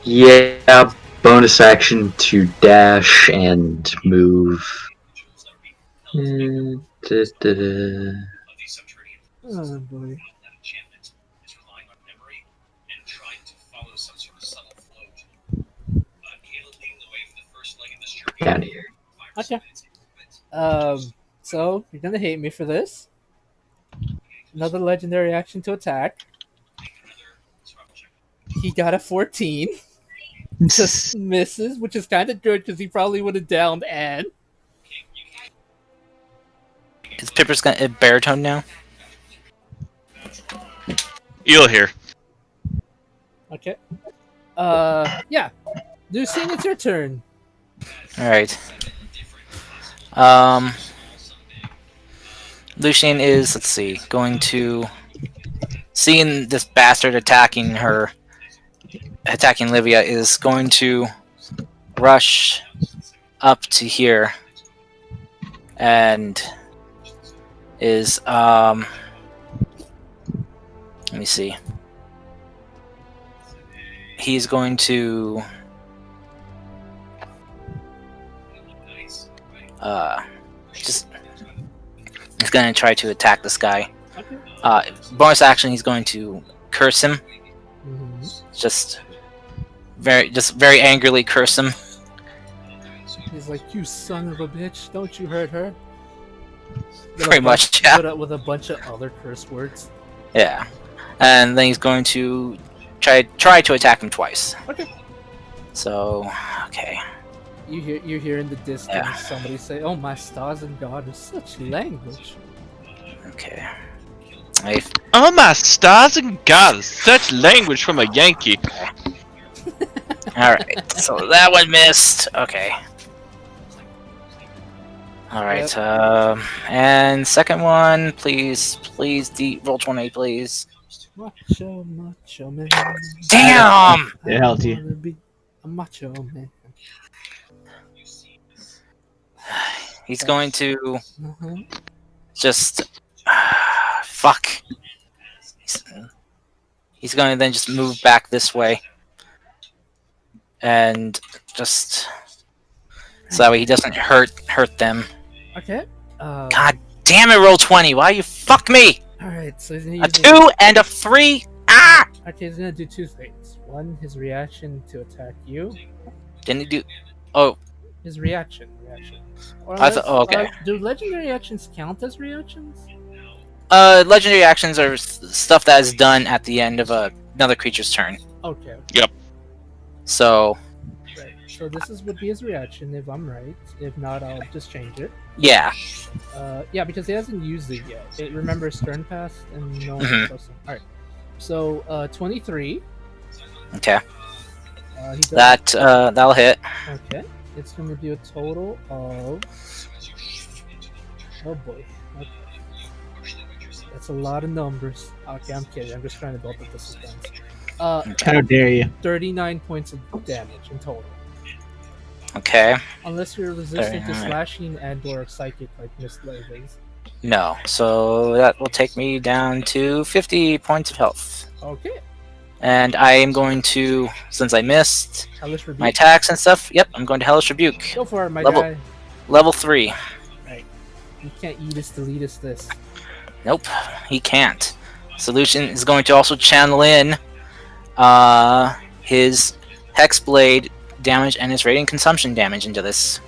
Yeah, bonus action to dash and move. Da-da-da. Oh boy. Down here. Okay. So you're gonna hate me for this. Another legendary action to attack. He got a 14. Just misses, which is kind of good because he probably would have downed Anne. Is Pipper's gonna baritone now? You'll hear. Okay. Yeah. Lucine, it's your turn. Alright. Lucian is, let's see, going to. Seeing this bastard attacking Livia, is going to rush up to here and is, let me see. He's going to just he's going to try to attack this guy. Okay. Bonus action, he's going to curse him. Mm-hmm. Just very angrily curse him. He's like, "You son of a bitch! Don't you hurt her?" Pretty much, yeah. With a bunch of other curse words. Yeah, and then he's going to try to attack him twice. Okay. So, okay. You hear in the distance Yeah. somebody say, "Oh my stars and garters, such language." Okay. Oh my stars and gods, such language from a Yankee. Alright, so that one missed. Okay. Alright, and second one, please, roll 20, please. Macho man. Damn! It helped I you. wanna be a macho man. He's going to Uh-huh. just. Fuck. He's going to then just move back this way. And just. So that way he doesn't hurt them. Okay. God damn it, roll 20. Why you fuck me? Alright, so he's gonna A use 2 and a 3? Ah! Okay, he's gonna do two things. One, his reaction to attack you. Didn't he do. Oh, His reaction. Or I thought. Oh, okay. do legendary actions count as reactions? Legendary actions are stuff that is done at the end of another creature's turn. Okay. So, Right. So this would be his reaction if I'm right. If not, I'll just change it. yeah. Yeah, because he hasn't used it yet. It remembers turn passed and no one Mhm. person. Alright. So 23. Okay. He does, That'll hit. Okay. It's gonna do a total of. Oh boy. Okay. That's a lot of numbers. Okay, I'm kidding. I'm just trying to build up the suspense. How dare you? 39 points of damage in total. Okay. Unless you're resistant to 39. slashing and/or psychic like Mist Blade is. No. So that will take me down to 50 points of health. Okay. And I am going to, since I missed Hellish Rebuke. my attacks and stuff, yep, I'm going to Hellish Rebuke. Go for it, my Level- guy. Level 3. You can't eat us, delete us this. Nope, he can't. Solution is going to also channel in his Hexblade damage and his Radiant Consumption damage into this.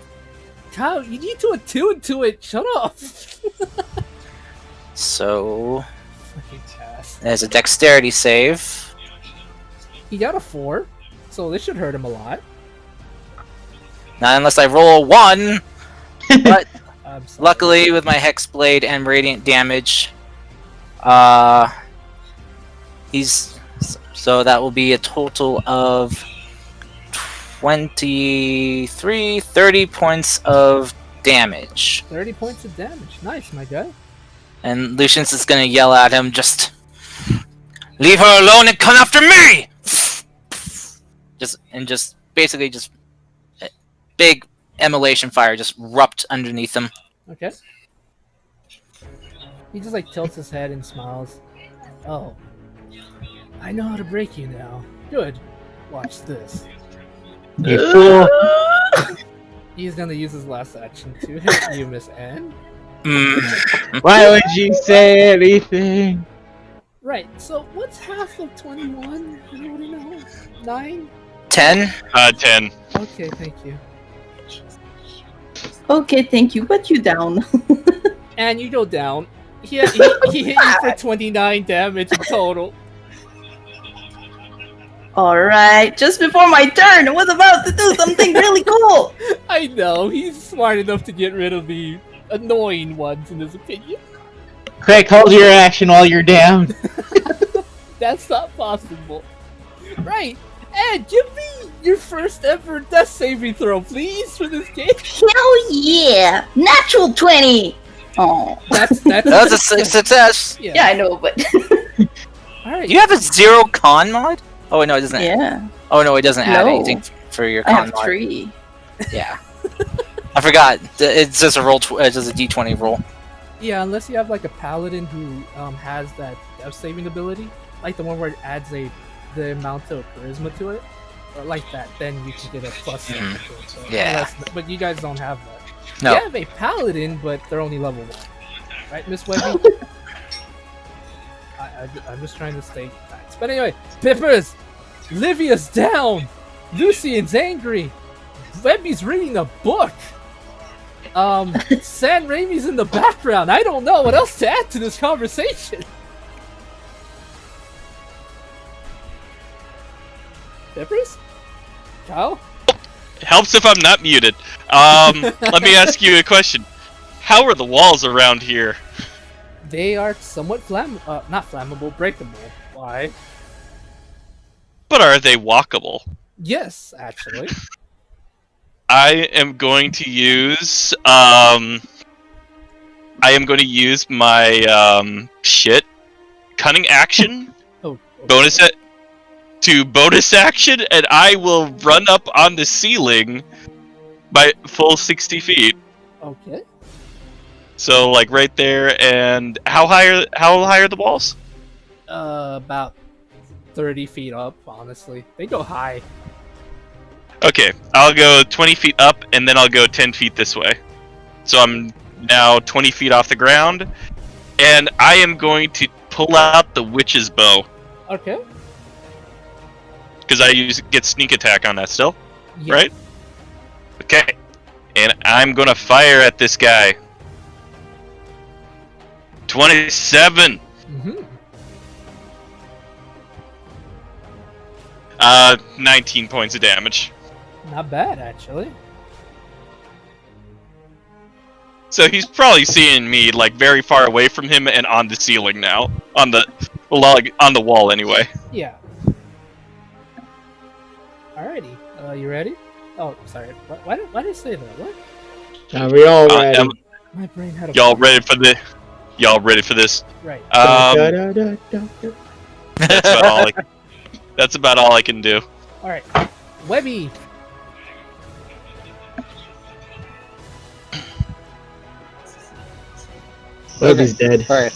Kyle, you need to attune to it. Shut up. So, Fucking ass. there's a Dexterity save. He got a 4, so this should hurt him a lot. Not unless I roll a 1, but I'm sorry. luckily with my Hexblade and Radiant damage, so that will be a total of 30 points of damage. 30 points of damage. Nice, my guy. And Lucius is gonna yell at him, just Leave her alone and come after me! Just basically just big emulation fire just erupt underneath him. Okay. He just like tilts his head and smiles. Oh, I know how to break you now. Good. Watch this. You fool. He's gonna use his last action to hit you, Miss Anne. Why would you say anything? Right. So what's half of 21? Anybody know? 9? 10. 10. Okay, thank you. Okay, thank you. But you down. And you go down. He hit you for 29 damage in total. Alright, just before my turn, I was about to do something really cool. I know, he's smart enough to get rid of the annoying ones in his opinion. Quick, hold your action while you're down. That's not possible. Right. Ed, give me your first ever death saving throw, please, for this game. Hell yeah! Natural 20! Oh. That's That's a success. Yeah, I know, but. Alright. You have a 0 con mod? Oh wait, no, it doesn't. Yeah. Oh no, it doesn't add No. anything for your I con have mod. 3. Yeah. I forgot. It's just a roll. It's just a D20 roll. Yeah, unless you have like a paladin who has that death saving ability, like the one where it adds the amount of charisma to it, or like that, then you can get a plus 7 to it. So, Yeah. but you guys don't have that. No. You have a paladin, but they're only level 1. Right, Miss Webby? I'm just trying to state facts. But anyway, Pippers! Livia's down! Lucian's angry! Webby's reading a book! San Raimi's in the background. I don't know what else to add to this conversation. Pippers? Kyle? Helps if I'm not muted. Let me ask you a question. How are the walls around here? They are somewhat not flammable, breakable. Why? But are they walkable? Yes, actually. I am going to use my cunning action Oh, okay. bonus action, and I will run up on the ceiling by full 60 feet. Okay. So like right there, and how high are the walls? About 30 feet up, honestly. They go high. Okay, I'll go 20 feet up, and then I'll go 10 feet this way. So I'm now 20 feet off the ground, and I am going to pull out the witch's bow, Okay. because I get sneak attack on that still, Yeah. right? Okay, and I'm gonna fire at this guy. 27! Mm-hmm. 19 points of damage. Not bad, actually. So he's probably seeing me like very far away from him and on the ceiling now, on the wall anyway. Yeah. Alrighty. You ready? Oh, sorry. Why did I say that? What? Are we all ready? My brain had a. Y'all ready for this? Y'all ready for this? Right. That's about all I can do. Alright. Webby! Webby's dead. Alright.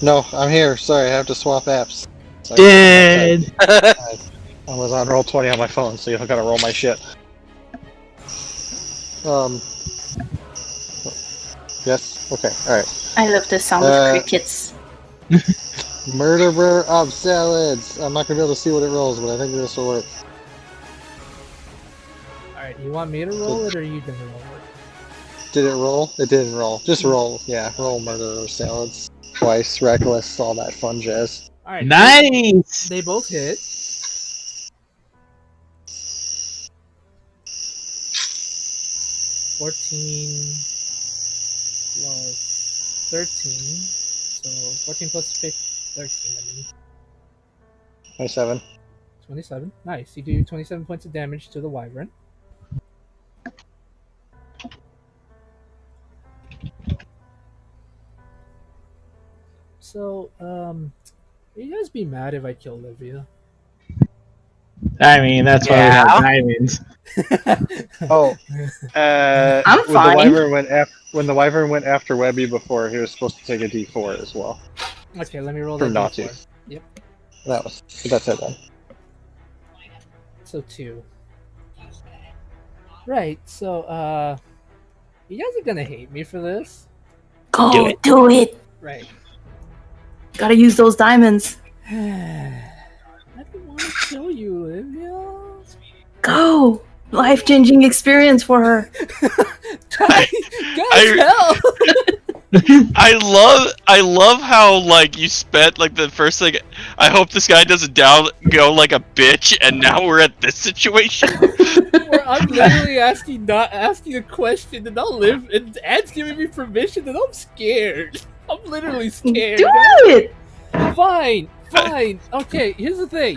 No, I'm here. Sorry, I have to swap apps. So Dead! I was on Roll20 on my phone, so you gotta roll my shit. Yes? Okay, alright. I love the sound of crickets. Murderer of Salads! I'm not gonna be able to see what it rolls, but I think this will work. Alright, you want me to roll it or are you gonna roll it? Did it roll? It didn't roll. Just roll. Yeah, roll Murderer of Salads. Twice, Reckless, all that fun jazz. Alright. Nice! They both hit. $14 plus 13. So 14 plus 13, I mean. 27. 27. Nice. You do 27 points of damage to the wyvern. So, You guys be mad if I kill Livia? I mean, that's why we have diamonds. Oh, I'm when fine. when the wyvern went after Webby before, he was supposed to take a D4 as well. Okay, let me roll From that Natu. D4. Yep. That's it then. So 2. Right, so, you guys are gonna hate me for this. Go, do it. Right. Gotta use those diamonds. I don't want to kill you, Livia. Go. Life-changing experience for her. Guys, help! I love how like you spent like the first thing. I hope this guy doesn't go like a bitch, and now we're at this situation. Where I'm literally asking a question, and I'll live, and Ed's giving me permission, and I'm scared. I'm literally scared. Do it. Fine. Okay, here's the thing.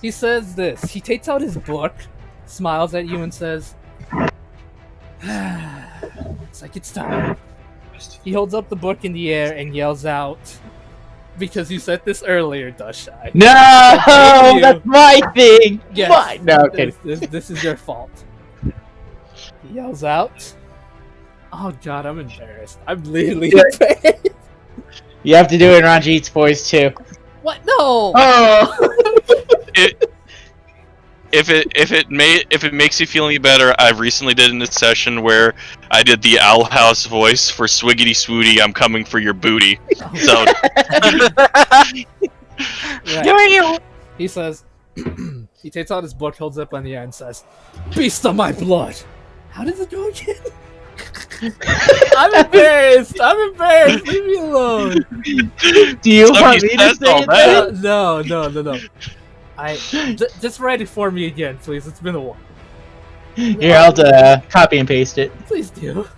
He says this. He takes out his book, smiles at you, and says, "It's like it's time." He holds up the book in the air and yells out, "Because you said this earlier, Dushai." No, that's my thing. Yes, Mine. No, okay. this is your fault. He yells out. Oh god, I'm embarrassed. I'm literally embarrassed. You have to do it in Ranjit's voice too. What? No! Oh. If it makes you feel any better, I've recently did in this session where I did the Owl House voice for Swiggity Swooty. I'm coming for your booty. So Right. He says, he takes out his book, holds it up on the air, and says, "Beast of my blood." How does it go again? I'm embarrassed. Leave me alone. Do you want me to say it? No. Just write it for me again, please. It's been a while. Here, I'll copy and paste it. Please do.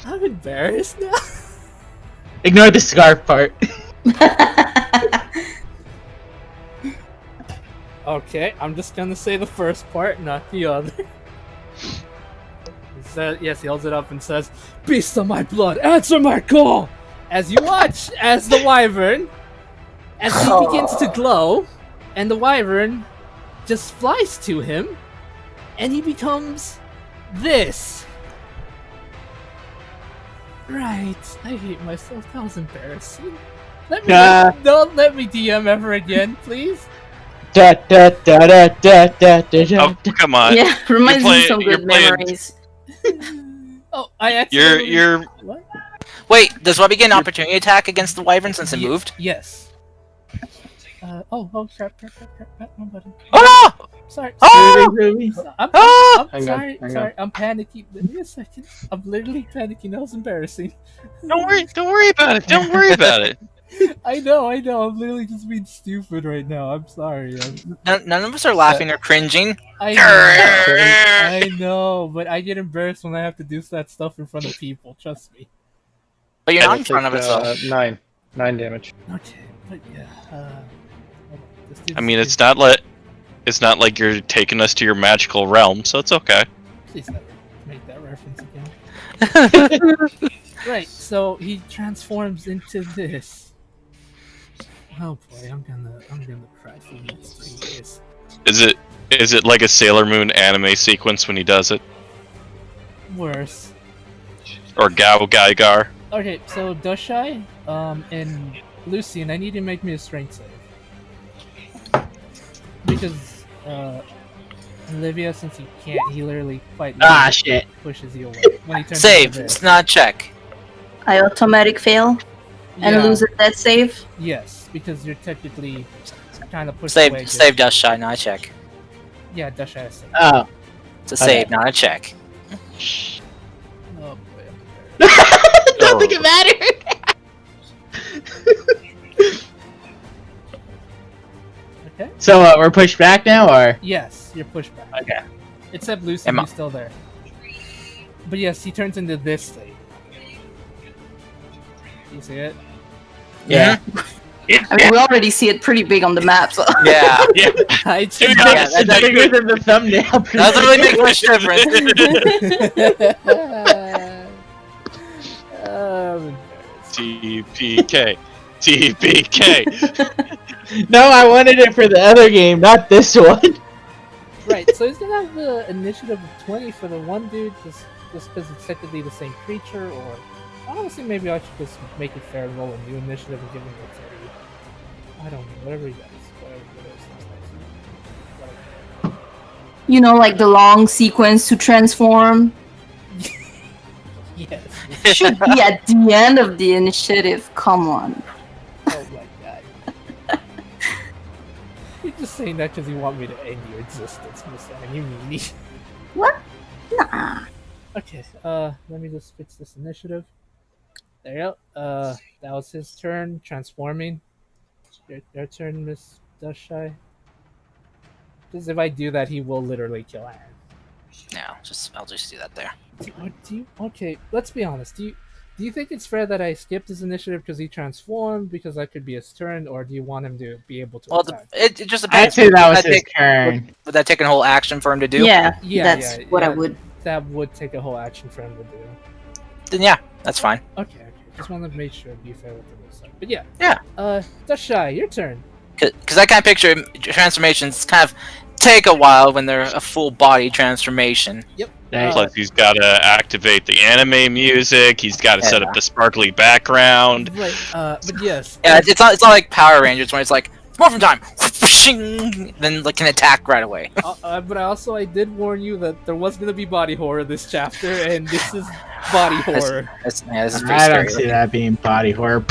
I'm embarrassed now. Ignore the scarf part. Okay, I'm just gonna say the first part, not the other. Yes, he holds it up and says, "Beast of my blood, answer my call!" As you watch, as the wyvern, as he begins to glow, and the wyvern just flies to him, and he becomes this. Right, I hate myself. That was embarrassing. Don't let me DM ever again, please. oh, come on. Yeah, reminds me of some you're good playing- memories. Oh, I actually. You're What? Wait, does Webby get an opportunity attack against the wyvern since it moved? Yes. Oh, crap, my button. Oh! Sorry. Oh! I'm Hang on. sorry. I'm panicking. Give me a second. I'm literally panicking. That was embarrassing. don't worry about it. Don't worry about it. I know. I'm literally just being stupid right now. I'm sorry. None of us are laughing or cringing. I know, but I get embarrassed when I have to do that stuff in front of people. Trust me. But you're I not will in front of take, us, though. 9 damage. Okay, but yeah. Hold on. Let's do I this mean, again. it's not like you're taking us to your magical realm, so it's okay. Please never make that reference again. Right, so he transforms into this. Oh boy, I'm gonna cry for the next 3 days. Is it like a Sailor Moon anime sequence when he does it, Worse. or Gao Gaigar? Okay, so Dushai, and Lucian, I need you to make me a strength save. Because, Olivia, since he can't, he literally quite literally Shit. pushes you away. When he turns Save. into this. It's not a check. I automatic fail and Yeah, lose a death save. yes, because you're technically kind of pushed away. Save Dust Shy, not a check. Yeah, Dushai has saved. Oh. It's a save, not a check. Oh boy, I'm embarrassed. Don't think it mattered. Okay. So we're pushed back now, or? Yes, you're pushed back. Okay. Except Lucian, Emma. who's still there. But yes, he turns into this thing. You see it? Yeah. I mean, we already see it pretty big on the map, so. Yeah. I Yeah, That's bigger than the thumbnail. Doesn't really make much difference. um, TPK. TBK. No, I wanted it for the other game, not this one. Right, so he's gonna have the initiative of 20 for the one dude, just because it's technically the same creature, or honestly, maybe I should just make it fair and roll a new initiative and give him the 30. I don't know, whatever he does. Whatever sounds nice. You know, like the long sequence to transform Yes. should be at the end of the initiative. Come on. Oh my god. You're just saying that because you want me to end your existence, Miss Anne. You meanie. What? Nah. Okay, let me just fix this initiative. There you go. That was his turn, transforming. Your turn, Miss Dushai. Because if I do that, he will literally kill Aaron. No, I'll just do that there. Okay, let's be honest. Do you think it's fair that I skipped his initiative because he transformed, because that could be his turn, or do you want him to be able to Well, attack? it just I'd depends. say that was Would his turn. Would that take a whole action for him to do? Yeah, Yeah, that's yeah, what I yeah. would. That would take a whole action for him to do. Then yeah, that's fine. Okay. Just wanted to make sure to be fair with the list. But yeah. Yeah. Dushai, your turn. Because I kind of picture transformations kind of take a while when they're a full body transformation. Yep. Right. Plus, he's got to activate the anime music. He's got to set up the sparkly background. Right. But yes. Yeah, it's not like Power Rangers where it's like morphin' time, then like can attack right away. But I did warn you that there was gonna be body horror this chapter, and this is body horror. This is pretty I don't scary. see that being body horror.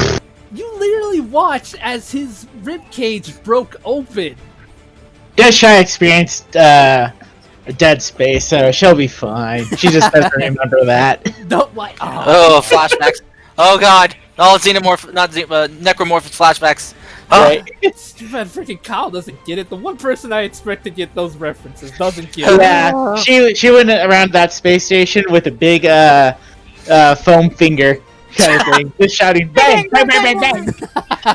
You literally watched as his rib cage broke open. Shy experienced Dead Space, so she'll be fine. She just doesn't remember that. Don't like. Oh, flashbacks. Oh god. All necromorphic flashbacks. Oh. Right? Too bad freaking Kyle doesn't get it. The one person I expect to get those references doesn't get it. Yeah, she went around that space station with a big foam finger kind of thing, just shouting bang, bang, bang, bang, bang.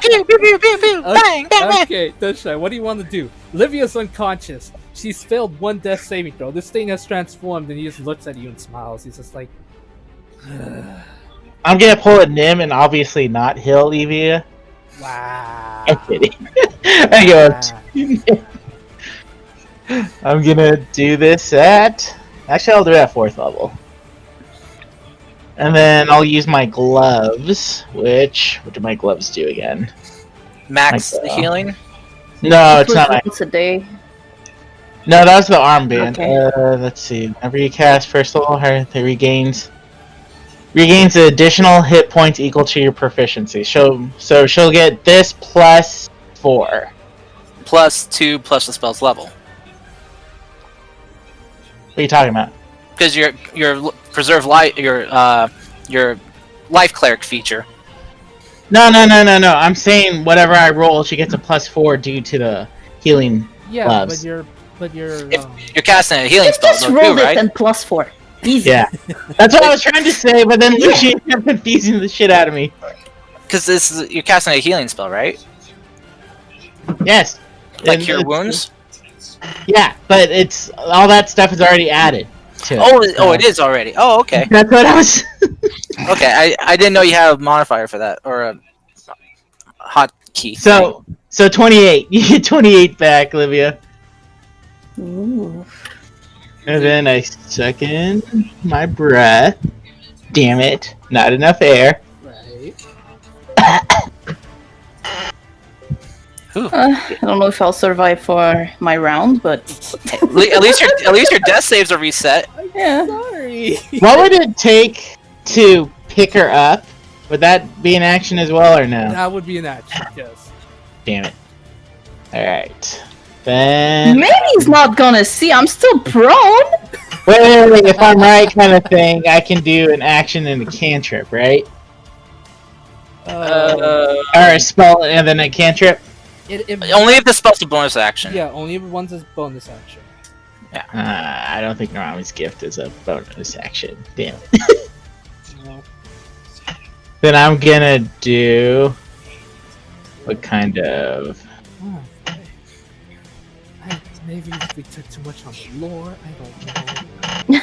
Pew, pew, pew, pew, pew. Bang, bang, bang. Okay, Dushai, what do you want to do? Livia's unconscious. She's failed one death saving throw. This thing has transformed, and he just looks at you and smiles. He's just like, I'm gonna pull a Nim and obviously not heal Livia. wow. I'm kidding. I'm gonna do this at. Actually, I'll do it at 4th level. And then I'll use my gloves, what do my gloves do again? Max healing? No, it's not. Once a day. No, that was the armband. Okay. Let's see. Whenever you cast first level, it regains additional hit points equal to your proficiency. So she'll get this plus 4. Plus 2 plus the spell's level. What are you talking about? Because your preserve life, your life cleric feature. No. I'm saying whatever I roll, she gets a plus 4 due to the healing Yeah, gloves. but you're. If you're casting a healing You spell, just though, rolled too, it right? and +4. Easy. Yeah, that's what I was trying to say, but then Lucy kept confusing the shit out of me. Because you're casting a healing spell, right? Yes. Like And cure it's- wounds. Yeah, but it's all that stuff is already added to it. Oh, it is already. Oh, okay. That's what I was. Okay, I didn't know you had a modifier for that or a hotkey. So 28. You get 28 back, Olivia. Ooh. And then I suck in my breath. Damn it. Not enough air. Right. I don't know if I'll survive for my round, but At least your death saves are reset. yeah. Sorry. What would it take to pick her up? Would that be an action as well or no? That would be an action, yes. Damn it. Alright. Then. Maybe he's not gonna see. I'm still prone. Wait. If I'm right, kind of thing, I can do an action and a cantrip, right? Or a spell and then a cantrip? Only if the spell's a bonus action. Yeah, only if one's a bonus action. I don't think Narami's gift is a bonus action. Damn it. No. Then I'm gonna do. What kind of. Oh, okay. Maybe we took too much on the lore. I don't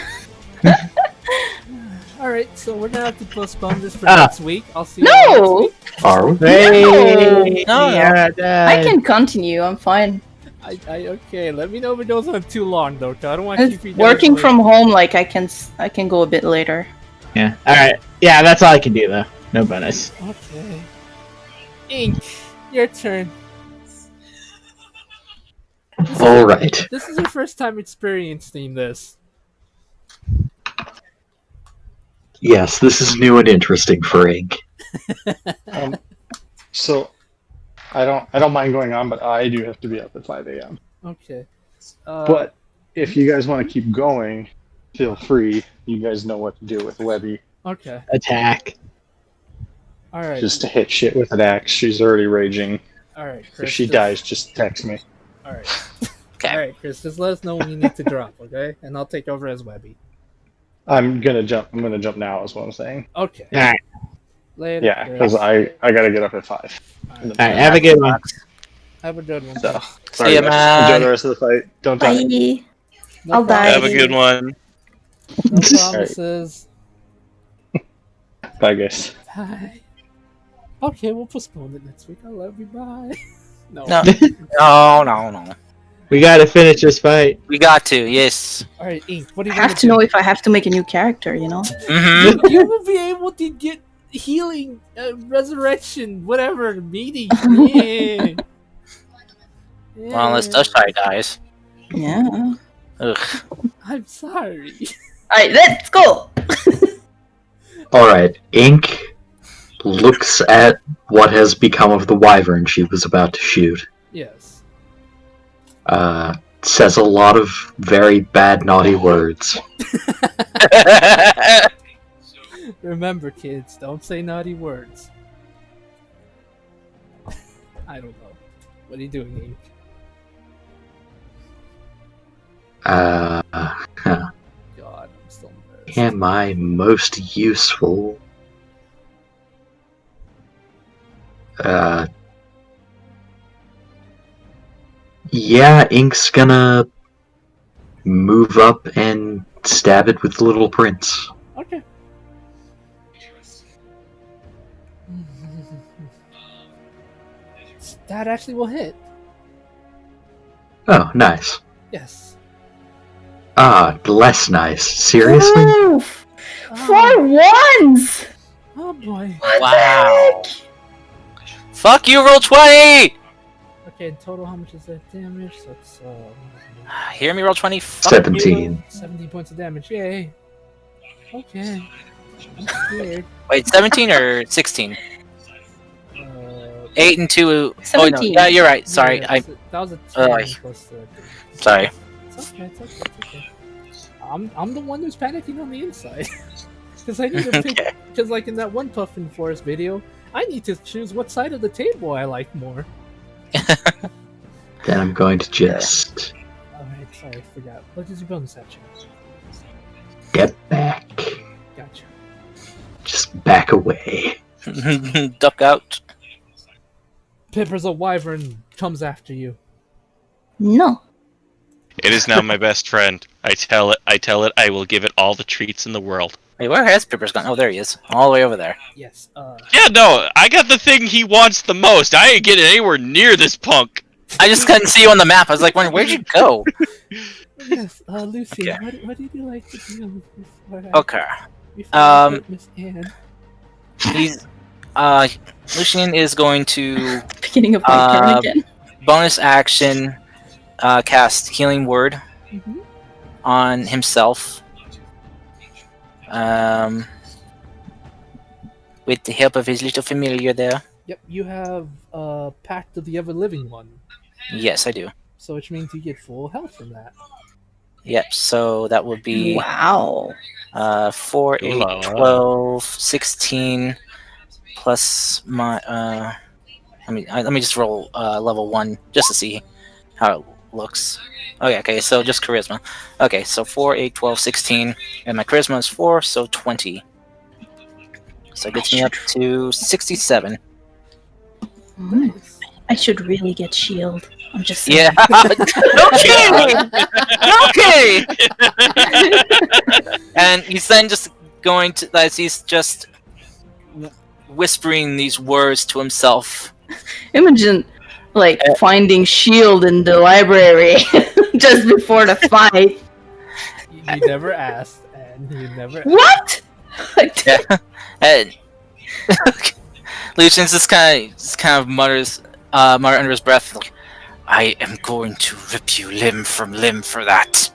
know. All right, so we're gonna have to postpone this for Ah. next week. I'll see you all next No! week. Are we? Hey, No. yeah, I can continue. I'm fine. Okay. Let me know if it goes on too long though, 'cause I don't want to keep you It's guys working awake. from home. Like I can go a bit later. Yeah. All right. Yeah, that's all I can do though. No bonus. Okay. Ink, your turn. All right. This is your first time experiencing this. Yes, this is new and interesting for Ink. So, I don't mind going on, but I do have to be up at 5 a.m. Okay. But if you guys want to keep going, feel free. You guys know what to do with Webby. Okay. Attack. All right. Just to hit shit with an axe. She's already raging. All right, If Chris. she dies, just text me. All right. Okay. All right, Chris. Just let us know when you need to drop, okay? And I'll take over as Webby. I'm gonna jump now. Is what I'm saying. Okay. All right. Later. Yeah, Chris. because I gotta get up at 5. All All right. Have a good one. Have a good one. So, See sorry ya, guys. man. Enjoy the rest of the fight. Don't die. Bye. No I'll die. Have a good one. No promises. Bye, guys. Bye. Okay, we'll postpone it next week. I love you. Bye. No. No. We gotta finish this fight. We got to. Yes. All right, Ink. What do I you want have to know if I have to make a new character. You know. Mm-hmm. You will be able to get healing, resurrection, whatever meeting. Yeah. Well, unless Dusty dies. Yeah. Ugh. I'm sorry. All right, let's go. All right. Ink looks at what has become of the wyvern she was about to shoot. Yes. Says a lot of very bad, naughty words. Remember, kids, don't say naughty words. I don't know. What are you doing, Ink? Huh. God, I'm still embarrassed. Am I most useful? Yeah, Ink's gonna move up and stab it with the Little Prince. Okay. That actually will hit. Oh, nice. Yes. Ah, less nice. Seriously? Oof. Oh, 4 ones. oh boy. Wow. Fuck you, roll 20! Okay, in total, how much is that damage? So it's Hear me, roll 20. Fuck 17. 17 points of damage. Yay. Okay. I'm scared. Wait, 17 or 16? Uh, 8 and 2. Oh, no. 17. Yeah, you're right. Sorry. yeah, I. that was a 10 I- plus the. Sorry. It's okay. I'm the one who's panicking on the inside. Because I need to pick. Okay. Because, like in that one Puffin Forest video, I need to choose what side of the table I like more. Then I'm going to just Alright, sorry, I forgot. What is your bonus action? get back. Gotcha. Just back away. Duck out. Pipper's a wyvern comes after you. No. It is now my best friend. I tell it I will give it all the treats in the world. Wait, where has Pippers gone? Oh, there he is. All the way over there. Yes, Yeah, no, I got the thing he wants the most. I ain't getting anywhere near this punk. I just couldn't see you on the map. I was like, where'd you go? yes, Lucy, Okay. what did you like to do before Okay. before I Um, hit Miss Anne? He's. Lucian is going to Beginning of my turn again. bonus action cast Healing Word Mhm. on himself. With the help of his little familiar there. Yep, you have Pact of the Ever Living One, Yes, I do. so which means you get full health from that. Yep, so that would be Wow. 4, 8, Ooh la la. 12, 16 plus my let me just roll level 1 just to see how it looks. Okay, so just charisma. Okay, so 4, 8, 12, 16, and my charisma is 4, so 20. So it gets me up to 67. Mm. I should really get shield. I'm just saying. Yeah. Okay. Okay. And he's then just as he's just whispering these words to himself. Imagine, like, finding shield in the library just before the fight. You never asked, and you never. What? Yeah. And Lucian just kind of mutters under his breath, like, "I am going to rip you limb from limb for that,"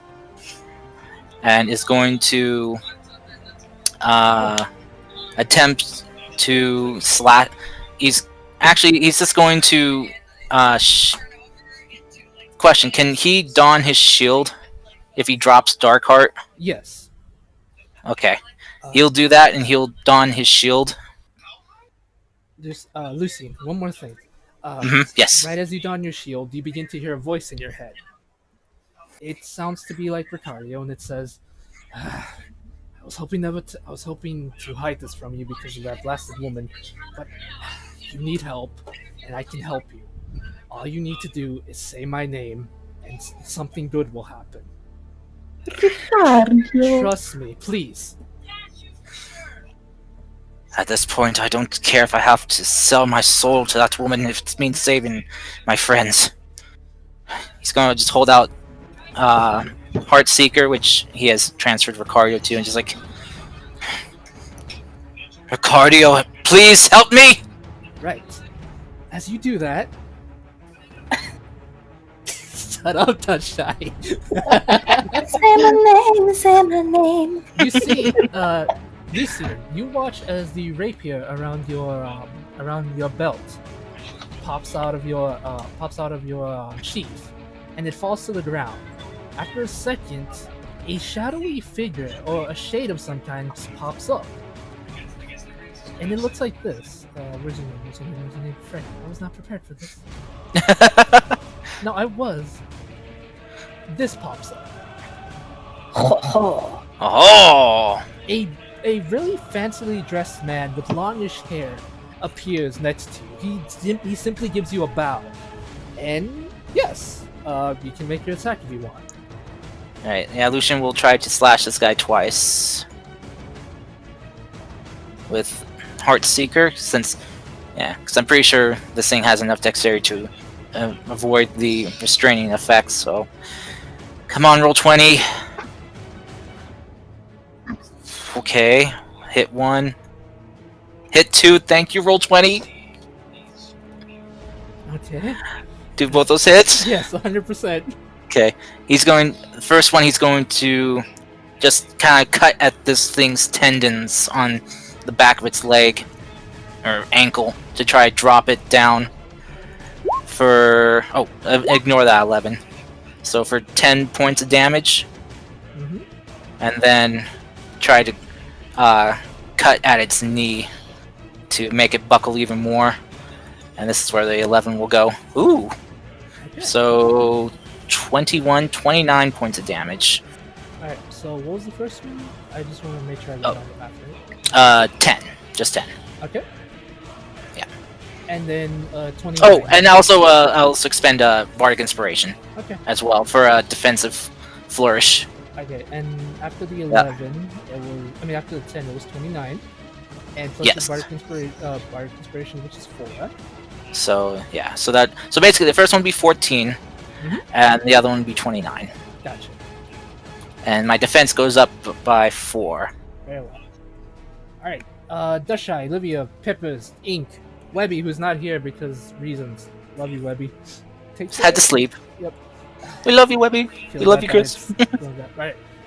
and is going to attempt to slash. He's just going to question: can he don his shield if he drops Darkheart? Yes. Okay, he'll do that, and he'll don his shield. Just Lucian, one more thing. Yes. Right as you don your shield, you begin to hear a voice in your head. It sounds to be like Ricardo, and it says, "I was hoping to hide this from you because of that blasted woman, but you need help, and I can help you. All you need to do is say my name, and something good will happen. Ricardo. Trust me, please." At this point, I don't care if I have to sell my soul to that woman if it means saving my friends. He's gonna just hold out Heartseeker, which he has transferred Ricardo to, and just like, "Ricardo, please help me!" Right. As you do that, shut up, touch shy. Say my name, say my name. You see, Lucian, you watch as the rapier around your belt pops out of your sheath, and it falls to the ground. After a second, a shadowy figure or a shade of some kind pops up, and it looks like this. Where's your name? Where's your name? Where's your name? Frick, I was not prepared for this. No, I was. This pops up. Oh! A really fancily dressed man with longish hair appears next to you. He simply gives you a bow, and yes, you can make your attack if you want. Alright, yeah, Lucian will try to slash this guy twice with Heartseeker, because I'm pretty sure this thing has enough dexterity to avoid the restraining effects, so come on, roll 20. Okay, hit 1. Hit 2, thank you, roll 20. Okay. Do both those hits? Yes, 100%. Okay, the first one he's going to just kind of cut at this thing's tendons on the back of its leg, or ankle, to try to drop it down for, ignore that 11. So for 10 points of damage, and then try to cut at its knee to make it buckle even more. And this is where the 11 will go. Ooh! Okay. So 29 points of damage. Alright, so what was the first one? I just want to make sure I got the math right. 10. Just 10. Okay. Yeah. And then 29. Oh, and also I'll also expend Bardic Inspiration Okay. as well for a defensive flourish. Okay, and after the 11, after the 10, it was 29. And plus Yes. the Bardic Inspiration, which is 4. So yeah, so basically the first one would be 14, and the other one would be 29. Gotcha. And my defense goes up by 4. Very well. Alright, Dushai, Livia, Pippers, Ink, Webby, who's not here because reasons. Love you, Webby. Take Had to sleep. Yep. We love you, Webby. We love you, Chris.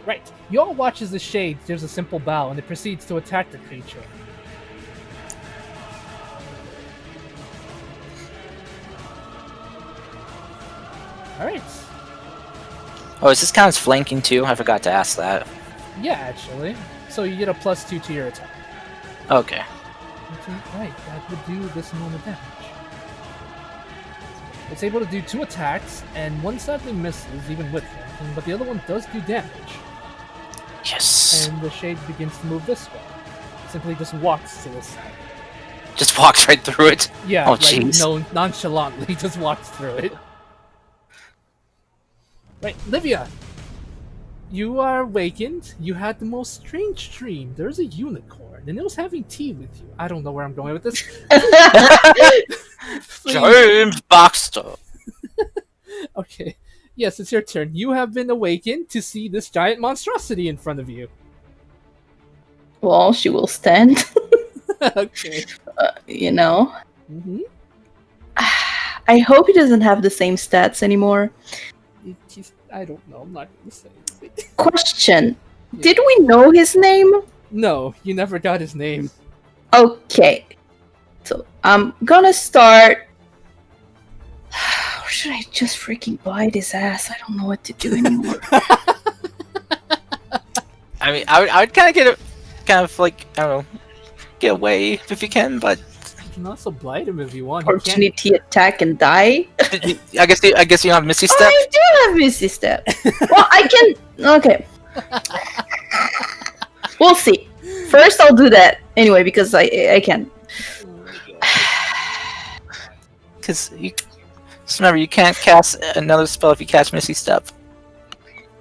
Right. You all watch as the shade gives a simple bow and it proceeds to attack the creature. Alright. Oh, is this count as flanking too? I forgot to ask that. Yeah, actually. So you get a +2 to your attack. Okay. Right, that would do this amount of damage. It's able to do 2 attacks, and one sadly misses, even with flanking, but the other one does do damage. Yes. And the shade begins to move this way. Simply just walks to this side. Just walks right through it. Yeah, Oh, like, jeez. no, nonchalantly, just walks through it. Right, Livia! You are awakened. You had the most strange dream. There's a unicorn, and it was having tea with you. I don't know where I'm going with this. Please. James Baxter. Okay. Yes, it's your turn. You have been awakened to see this giant monstrosity in front of you. Well, she will stand. Okay. You know. Mm-hmm. I hope he doesn't have the same stats anymore. I don't know. I'm not going to say anything. Question. Yeah. Did we know his name? No, you never got his name. Okay. So I'm gonna start. Or should I just freaking bite his ass? I don't know what to do anymore. I mean, I would kind of get like, I don't know, get away if you can, but You can also blight him if you want. You can't. Opportunity attack and die. I guess you have Misty Step. I do have Misty Step. Well, I can. Okay. We'll see. First, I'll do that anyway because I can. Because just remember, you can't cast another spell if you cast Misty Step.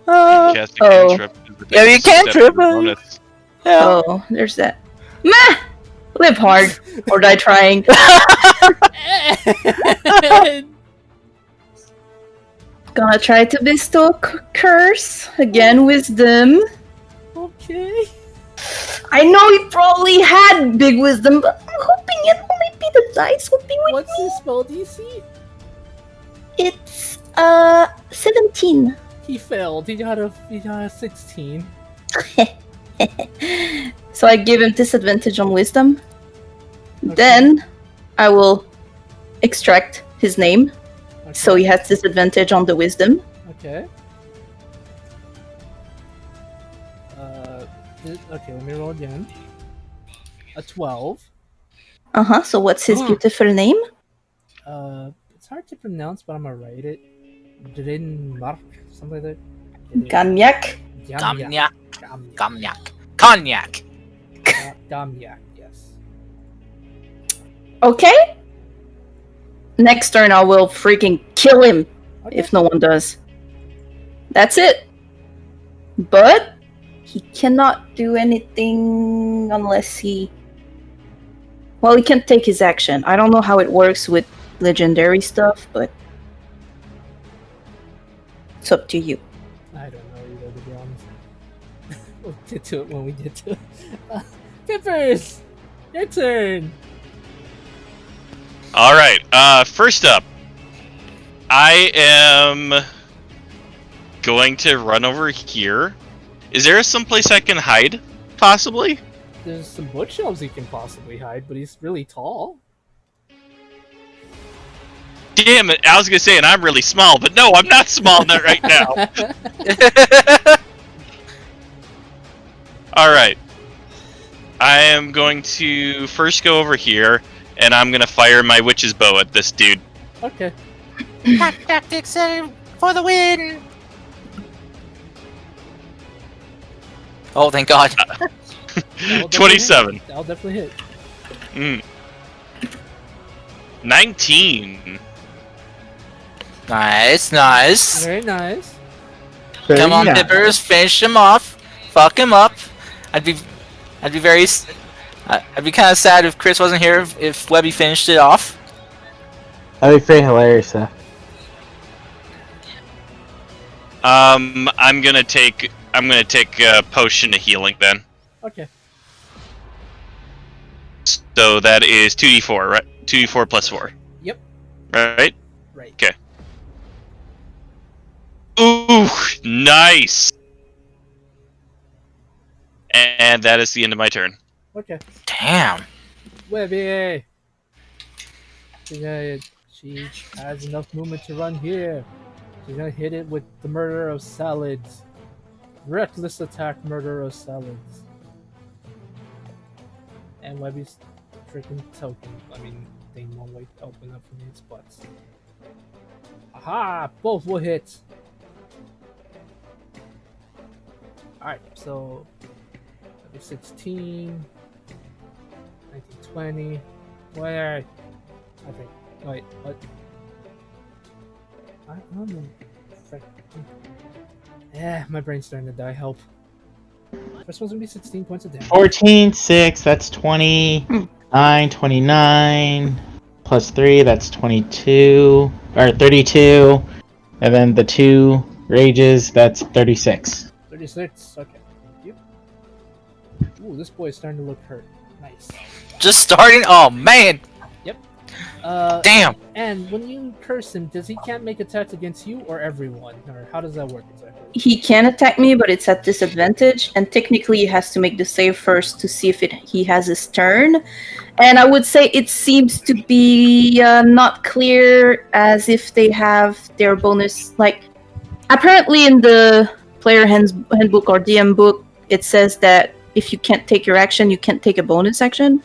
Cast a cantrip. Yeah, you Step cantrip. bonus. Yeah. Oh, there's that. Meh. Live hard or die trying. Gonna try to bestow a curse again. Wisdom. Okay. I know he probably had big wisdom, but I'm hoping it only be the dice will be with What's me. his spell DC? It's 17. He failed. He got a 16. So I give him disadvantage on wisdom. Okay. Then I will extract his name, Okay. so he has disadvantage on the wisdom. Okay. Okay, let me roll again. A 12. So what's his Ah. beautiful name? It's hard to pronounce, but I'm gonna write it. Drinmark, something like that. Gamyak. Gamyak. Gamyak. Gamyak. Cognac. Gamyak, yes. Okay. Next turn I will freaking kill him Okay. if no one does. That's it. But he cannot do anything unless he... Well, he can take his action. I don't know how it works with legendary stuff, but it's up to you. I don't know either, to be honest. We'll get to it when we get to it. Pippers! Your turn! All right. First up, I am going to run over here. Is there someplace I can hide, possibly? There's some bookshelves he can possibly hide, but he's really tall. Damn it! I was gonna say, and I'm really small, but no, I'm not small right now. All right. I am going to first go over here, and I'm gonna fire my witch's bow at this dude. Okay. Tactics for the win. Oh, thank God. That'll definitely 27. hit. That'll definitely hit. 19. Nice, nice. Very nice. Come on, Very Pippers, finish him off. Fuck him up. I'd be very. I'd be kind of sad if Chris wasn't here if Webby finished it off. That'd be pretty hilarious, though. I'm gonna take a potion of healing then. Okay. So that is 2d4, right? 2d4 plus 4. Yep. Right? Right. Okay. Ooh, nice. And that is the end of my turn. Okay. Damn. Webby! She has enough movement to run here. She's gonna hit it with the murder of salads. Reckless attack, murder of salads. And Webby's freaking token. I mean, thing won't wait to open up from his butts. Aha! Both will hit. Alright, so 16, 19, 20. Where? I think. Wait, what? I don't know. Frick. Yeah, my brain's starting to die. Help. First one's gonna be 16 points of damage. 14, 6, that's 29, 29, plus 3, that's 22, or 32, and then the 2 rages, that's 36. 36. Okay. Thank you. Ooh, this boy is starting to look hurt. Nice. Just starting? Oh, man. Damn. And when you curse him, does he can't make attacks against you or everyone? Or how does that work exactly? He can attack me, but it's at disadvantage, and technically he has to make the save first to see if he has his turn. And I would say it seems to be not clear as if they have their bonus. Like, apparently in the player handbook or DM book, it says that if you can't take your action, you can't take a bonus action.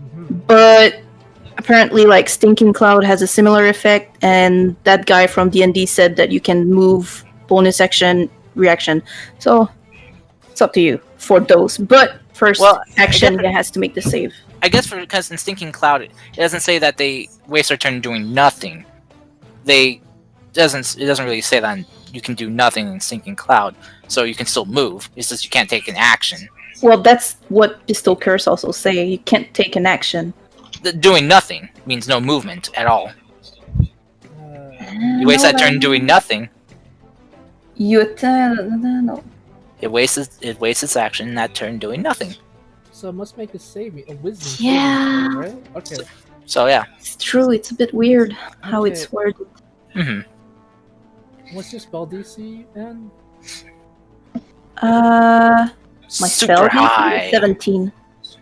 Mm-hmm. But apparently, like, Stinking Cloud has a similar effect, and that guy from D&D said that you can move bonus action, reaction. So it's up to you for those. But first action, it has to make the save. I guess because in Stinking Cloud, it doesn't say that they waste their turn doing nothing. It doesn't really say that you can do nothing in Stinking Cloud, so you can still move. It's just you can't take an action. Well, that's what Pistol Curse also say. You can't take an action. Doing nothing means no movement at all. You waste that turn doing nothing. You attack. No. It wastes its action in that turn doing nothing. So it must make a wisdom Yeah. saving, right? Okay. So yeah. It's true. It's a bit weird how it's worded. Mm-hmm. What's your spell DC, and My spell Super DC high. is 17.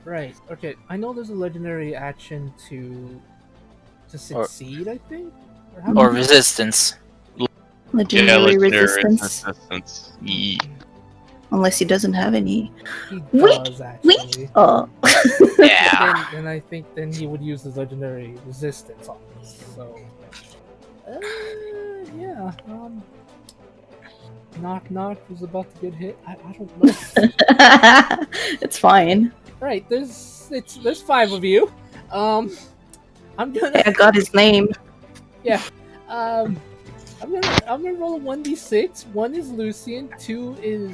right? Okay, I know there's a legendary action to succeed. I think. How Or do you- resistance. Legendary resistance. resistance. Unless he doesn't have any. He Wait, does actually. Oh. Yeah. Then I think then he would use his legendary resistance on this. So, yeah. Knock knock was about to get hit. I don't know. It's fine. Right, there's 5 of you. I'm gonna I got his name. I'm gonna roll a 1d6. 1 is Lucian, 2 is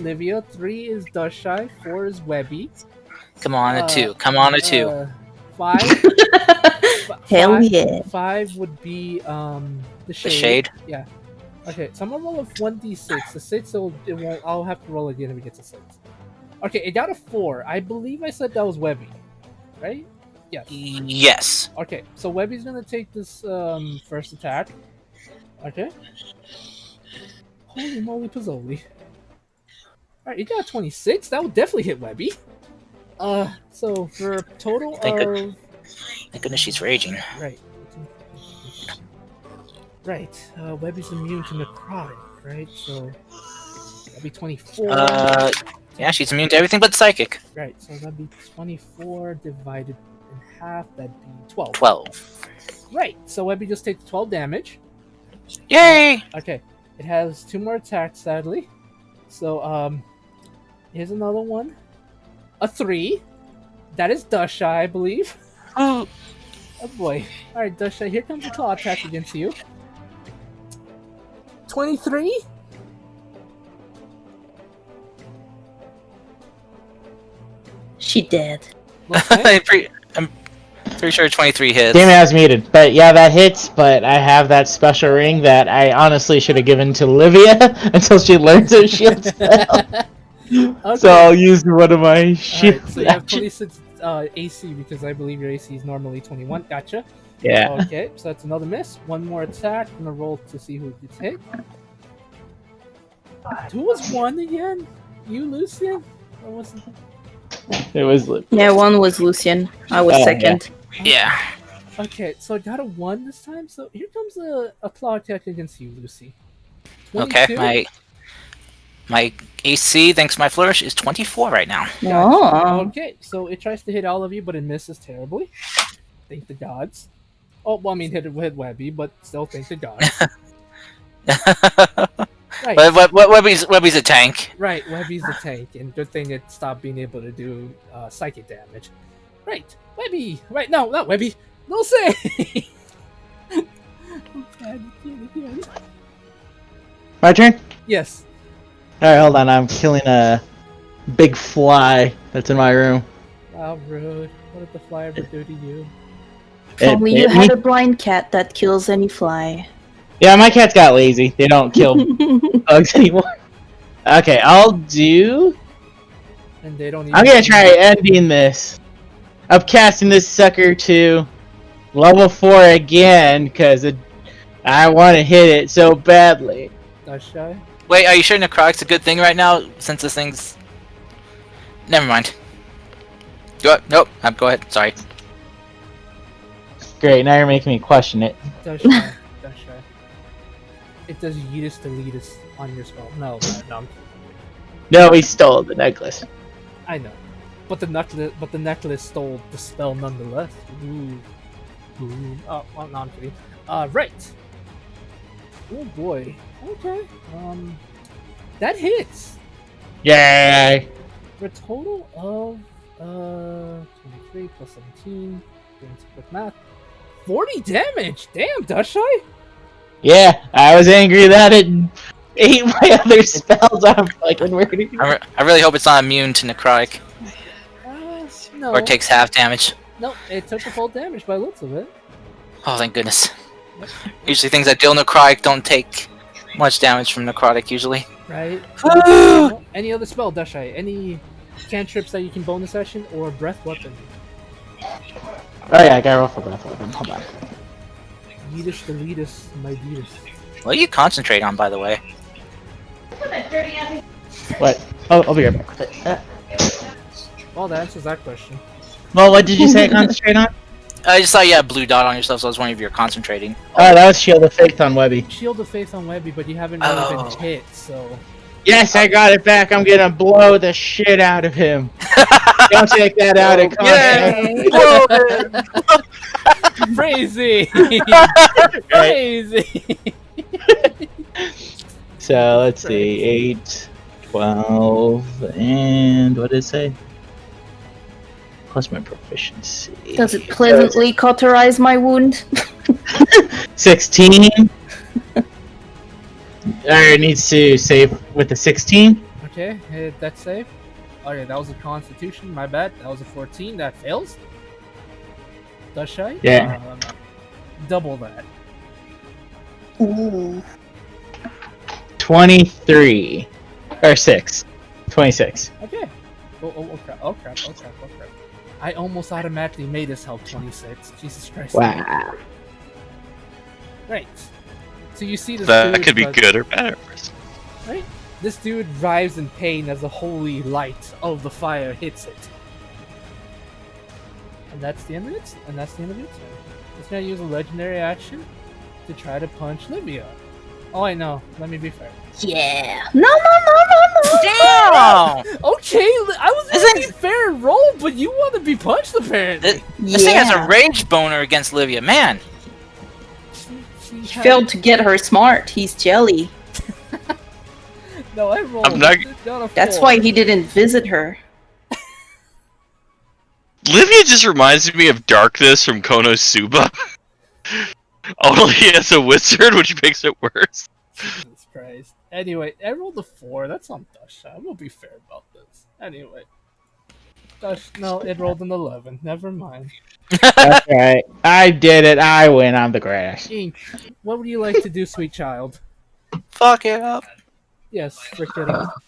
Livia, 3 is Dushai, 4 is Webby. Come on, a 2. Come on, a 2. 5 Hell yeah. 5 would be the The shade. shade. Yeah. Okay, so I'm gonna roll a 1d6. The 6 it won't. I'll have to roll again if it gets a 6. Okay, it got a 4. I believe I said that was Webby, right? Yes. Yes. Okay, so Webby's gonna take this first attack. Okay. Holy moly pizzoli. Alright, you got a 26. That would definitely hit Webby. So for a total Thank of... Thank goodness she's raging. Right. Right. Webby's immune to necrotic, right? So that'd be 24. Yeah, she's immune to everything but psychic. Right, so that'd be 24 divided in half, that'd be 12. 12. Right, so Webby just takes 12 damage. Yay! Okay, it has 2 more attacks, sadly. So, here's another one. A 3. That is Dusha, I believe. Oh, Oh boy. Alright, Dusha, here comes a claw attack against you. 23? She dead. Okay. I'm pretty sure 23 hits. Damn it, I was muted. But yeah, that hits, but I have that special ring that I honestly should have given to Livia until she learns her shield spell. Okay. So I'll use one of my shield Alright, so you have actions. 26 AC because I believe your AC is normally 21. Gotcha. Yeah. Okay, so that's another miss. One more attack. I'm gonna roll to see who gets hit. Who was 1 again? You, Lucian? Or was it... It was Yeah, one was Lucian. I was Oh, second. Yeah. Okay, so I got a 1 this time. So here comes a claw attack against you, Lucy. Okay, 22? my AC, thanks to my flourish, is 24 right now. Oh. Okay, so it tries to hit all of you, but it misses terribly. Thank the gods. Oh, well, I mean, hit Webby, but still thank the gods. Right. Webby's a tank. Right, Webby's a tank, and good thing it stopped being able to do psychic damage. Right, Webby! Right, no, not Webby! No say! I'm bad again. my turn? Yes. Alright, hold on. I'm killing a big fly that's in my room. Wow, rude. What did the fly ever do to you? If only you bit had me. a blind cat that kills any fly. Yeah, my cats got lazy. They don't kill bugs anymore. Okay, I'll do. And they don't even. I'm gonna try ending this. Upcasting this sucker to level 4 again, because I want to hit it so badly. That's shy. Wait, are you sure necrotic's a good thing right now? Since this thing's... Never mind. Nope, go ahead, sorry. Great, now you're making me question it. That's shy. That's shy. It does Yeetus Deletus on your spell. No, I'm kidding. No, he stole the necklace. I know. But the necklace stole the spell nonetheless. Ooh. Ooh. Oh, well, no, I'm kidding. Right. Oh boy. Okay. That hits. Yay! For a total of 23 plus 17. Doing some quick math. 40 damage. Damn, Dushy. Yeah, I was angry that it ate my other spells. I'm fucking weird. I really hope it's not immune to necrotic, No. or takes half damage. No, it took the full damage by the looks of it. Oh, thank goodness. Usually things that deal necrotic don't take much damage from necrotic, usually. Right? Any other spell, Dashai? Any cantrips that you can bonus action or breath weapon? Oh yeah, I got roll for breath weapon. Hold on. Yeetus Deletus, my Yeetus. What do you concentrate on, by the way? What? I'll be right back with it. Well, that answers that question. Well, what did you say I concentrate on? I just saw you had a blue dot on yourself, so I was wondering if you're concentrating. Oh, that was Shield of Faith on Webby. Shield of Faith on Webby, but you haven't really Oh. been hit, so... Yes, I got it back. I'm gonna blow the shit out of him. Don't take that out of context. Crazy! Crazy! So, let's see. 8, 12, and what did it say? Plus my proficiency. Does it pleasantly cauterize my wound? 16. It needs to save with a 16. Okay, hit that save. Okay, that was a Constitution, my bad. That was a 14, that fails. Dashai? Yeah. Double that. Ooh. 23. Or 6. 26. Okay. Oh crap. I almost automatically made this help 26. Jesus Christ. Wow. Right. So you see this That dude, could be but- good or bad. Right? This dude writhes in pain as the holy light of the fire hits it. And that's the end of it. And that's the end of it. It's gonna use a legendary action to try to punch Livia. Oh, I know. Let me be fair. Yeah. No. Damn! Okay, I was gonna be fair and roll, but you want to be punched apparently. This thing has a rage boner against Livia, man. She He failed to get her smart. He's jelly. No, I rolled. I'm not- Not a That's 4. why he didn't visit her. Livia just reminds me of Darkness from Konosuba. Only as a wizard, which makes it worse. Jesus Christ. Anyway, I rolled a 4. That's on Dusha. I'm gonna be fair about this. Anyway. No, it rolled an 11. Never mind. That's right. I did it. I win on the grass. Ink, what would you like to do, sweet child? Fuck it up. Yes, frick it up.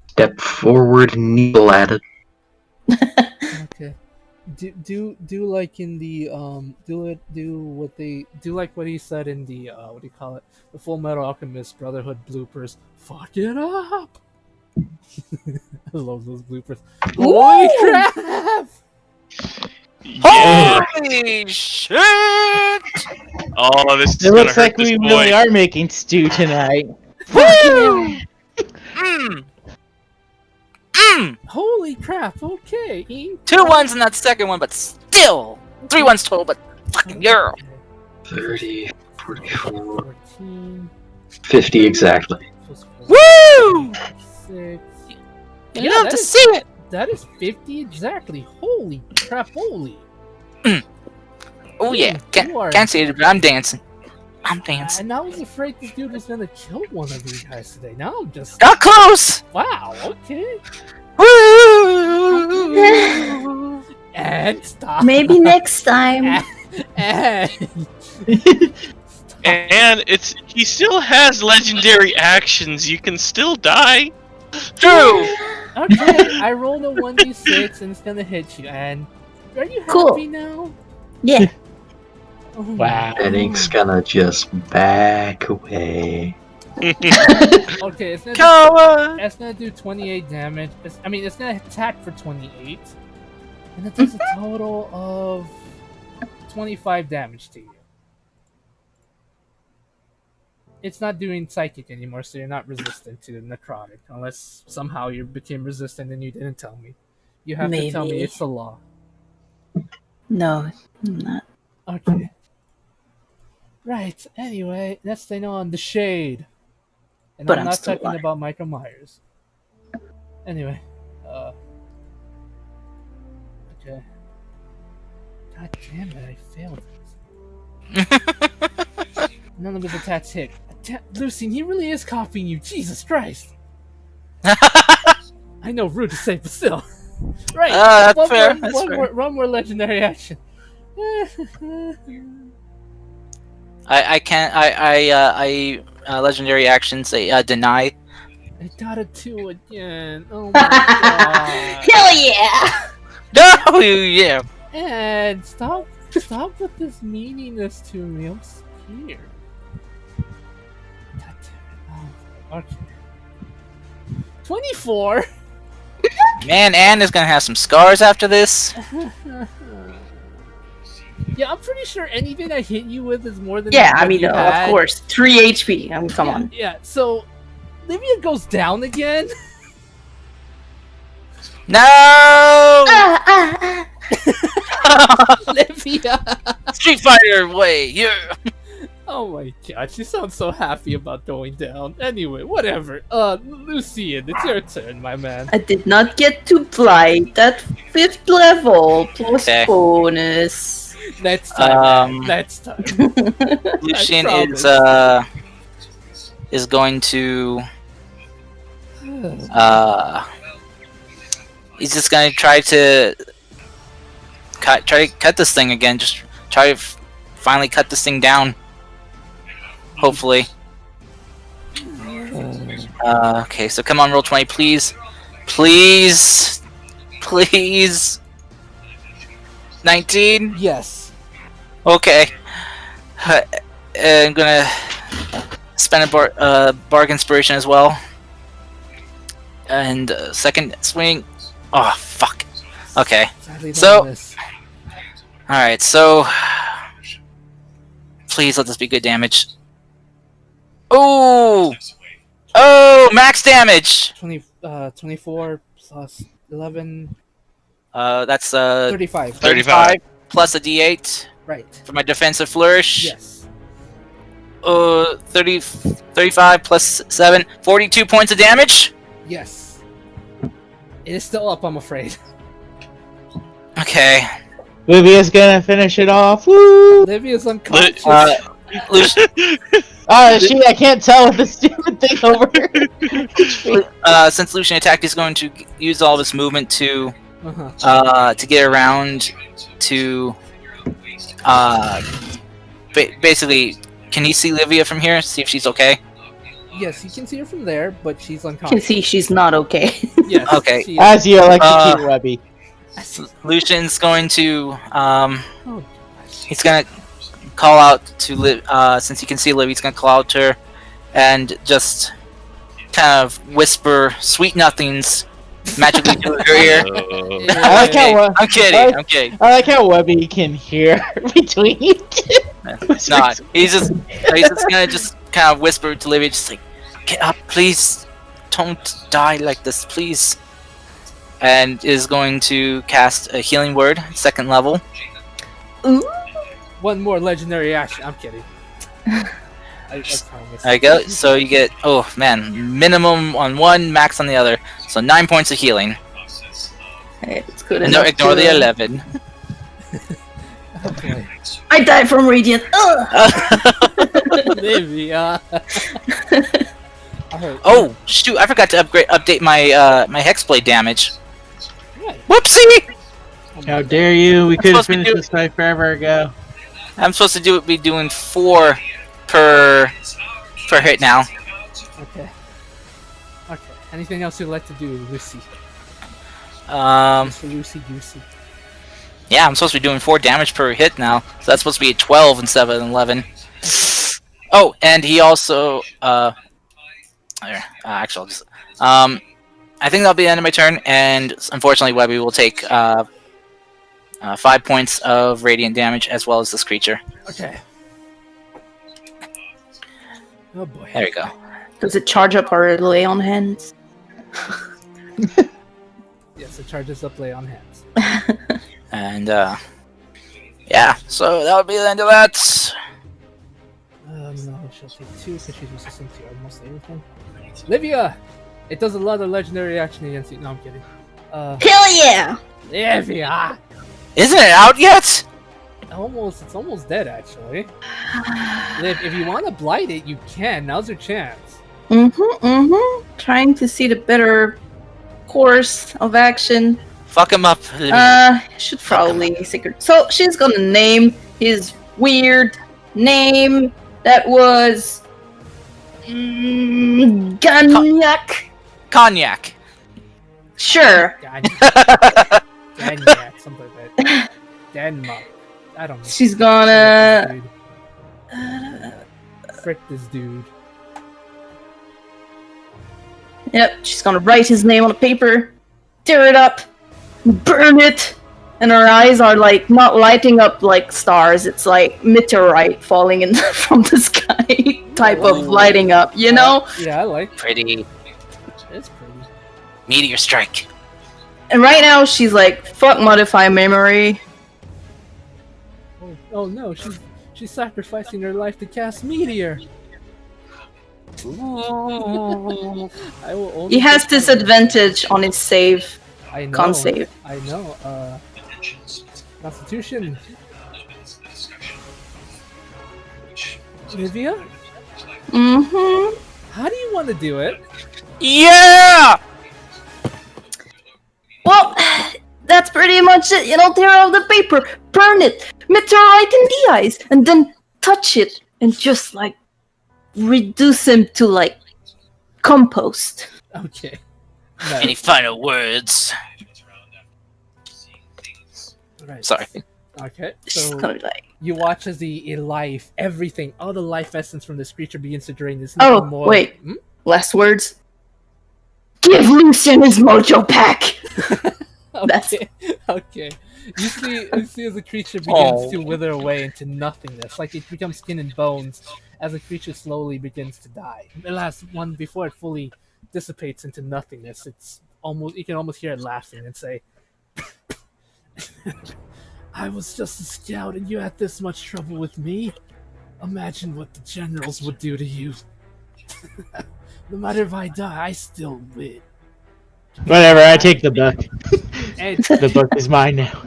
Step forward, needle at it. Okay. Do like in the do like what he said in the what do you call it? The Full Metal Alchemist Brotherhood bloopers. Fuck it up. I love those bloopers. Holy crap! Holy shit! Oh, this is It gonna looks hurt like this we boy. really are making stew tonight. Woo! Mm. Mm. Holy crap! Okay. Ink. 2 1s in that second one, but still 3 1s total. But fucking yeah. 30, 44, 14 50 exactly. plus 4, Woo! 6. You love to see it. That is 50 exactly. Holy crap! Holy. Oh yeah, You are- can't see it, but I'm dancing. I'm dancing. And I was afraid this dude was gonna kill one of you guys today. Now I'm just Got close! wow. Okay. Woo! And stop. Maybe next time. And And he still has legendary actions. You can still die. True! okay, I rolled a 1d6 and it's gonna hit you. And are you happy Cool. now? Yeah. Oh my Wow. God. Edding's gonna just back away. Okay, it's gonna Coward! It's gonna do 28 damage. It's gonna attack for 28. And it does a total of 25 damage to you. It's not doing psychic anymore, so you're not resistant to necrotic. Unless somehow you became resistant and you didn't tell me. You have to tell me Maybe. it's the law. No, I'm not. Okay. Right, anyway, next thing on, the Shade. And But I'm I'm not still talking alive. about Michael Myers. Anyway, okay. God damn it, I failed this. None of his attacks hit. Lucy, he really is copying you, Jesus Christ! I know, rude to say, but still. Right, That's fair. one more legendary action. I can't. Legendary actions. Deny. I got a 2 again. Oh my god. Hell yeah! No, yeah. And stop with this meaniness to me. I'm scared. God damn it. Oh, okay. 24. Man, Anne is gonna have some scars after this. Yeah, I'm pretty sure anything I hit you with is more than Yeah, what I mean, you of had. course. 3 HP. Come on. Yeah, so Livia goes down again. No. Livia. Street Fighter way. Yeah. Oh my god, she sounds so happy about going down. Anyway, whatever. Lucian, it's your turn, my man. I did not get to blight at 5th level plus Okay. bonus. Next time, man. Next time. Lucian I is going to he's just gonna try to cut this thing again. Just try to finally cut this thing down. Hopefully. Okay, so come on, roll 20, please. Please. Please. 19? Yes. Okay. I'm gonna spend a bargain inspiration as well. And second swing. Oh, fuck. Okay. Sadly, So- don't miss. Alright, so. Please let this be good damage. Oh! Oh! Max damage! 24 plus 11, That's 35. 35. plus a d8 Right. for my defensive flourish. Yes. 35 plus 7, 42 points of damage. Yes. It is still up, I'm afraid. Okay. Livia's gonna finish it off. Woo! Livia's unconscious. Lucian, Oh shit! I can't tell with the stupid thing over. since Lucian attacked, he's going to use all of his movement to Uh-huh. to get around to basically. Can he see Livia from here? See if she's okay. Yes, you can see her from there, but she's You can unconscious. see she's not okay. Yes. Okay. she is. As you electrocute Webby. Lucian's going to Oh, gosh. he's gonna call out to Liv. Since he can see Liv, he's gonna call out to her and just kind of whisper sweet nothings magically to her ear. I like how I'm kidding. I'm kidding. I like how Webby can hear between you two. It's not. He's just gonna just kind of whisper to Livia, just like, "Get up, please. Don't die like this, please." And is going to cast a healing word, 2nd level. Ooh. One more legendary action. I'm kidding. I promise. There you go. So you get, oh man, minimum on one, max on the other. So 9 points of healing. Hey, it's good And no, enough ignore to- the 11. Oh boy. I died from radiant. Ugh. Maybe. Alright. Oh shoot! I forgot to update my my hexblade damage. Right. Whoopsie! How dare you? We could have supposed to finished do- this fight forever ago. I'm supposed to be doing 4 per hit now. Okay. Okay. Anything else you'd like to do, Lucy? Just for Lucy Goosey. Yeah, I'm supposed to be doing 4 damage per hit now. So that's supposed to be a 12 instead of an 11. Oh, and he also actually, I'll just I think that'll be the end of my turn, and unfortunately, Webby will take 5 points of radiant damage as well as this creature. Okay. Oh boy. There we go. Does it charge up or lay on hands? Yes, it charges up lay on hands. And yeah, so that would be the end of that. No, she'll take 2 because she's resistant to almost everything. Livia! It does a lot of legendary action against you. No, I'm kidding. Hell yeah! Livia! Isn't it out yet? It's almost dead, actually. Liv, if you want to blight it, you can. Now's your chance. Trying to see the better course of action. Fuck him up. Livia. Should probably secret. So she's gonna name his weird name that was Ganyak. Cognac. Sure. Ganyak, something like that. Denmark. I don't know. She's gonna. Frick this dude. Yep. She's gonna write his name on a paper, tear it up, burn it, and her eyes are like not lighting up like stars. It's like meteorite falling in from the sky type of lighting up. You know. Yeah, I like. Pretty. It's pretty. Meteor strike. And right now she's like, fuck modify memory. Oh no, she's sacrificing her life to cast meteor. Ooh. I will only He has take disadvantage on his save. I know. Con save. I know. Constitution. Livia, how do you want to do it? Yeah! Well, that's pretty much it. You know, tear out the paper, burn it, meteorite in the eyes, and then touch it and just like reduce him to like compost. Okay. Any final words? Right. Sorry. Okay. Just So gonna be like, you watch as the life, everything, all the life essence from this creature begins to drain. This oh, more. wait. Hmm? Last words. Give Lucian his mojo back! That's Okay. Okay. You see as the creature begins to wither away into nothingness, like it becomes skin and bones, as the creature slowly begins to die. The last one before it fully dissipates into nothingness, you can almost hear it laughing and say, "I was just a scout, and you had this much trouble with me. Imagine what the generals would do to you. No matter if I die, I still win." Whatever, I take the book. And The book is mine now.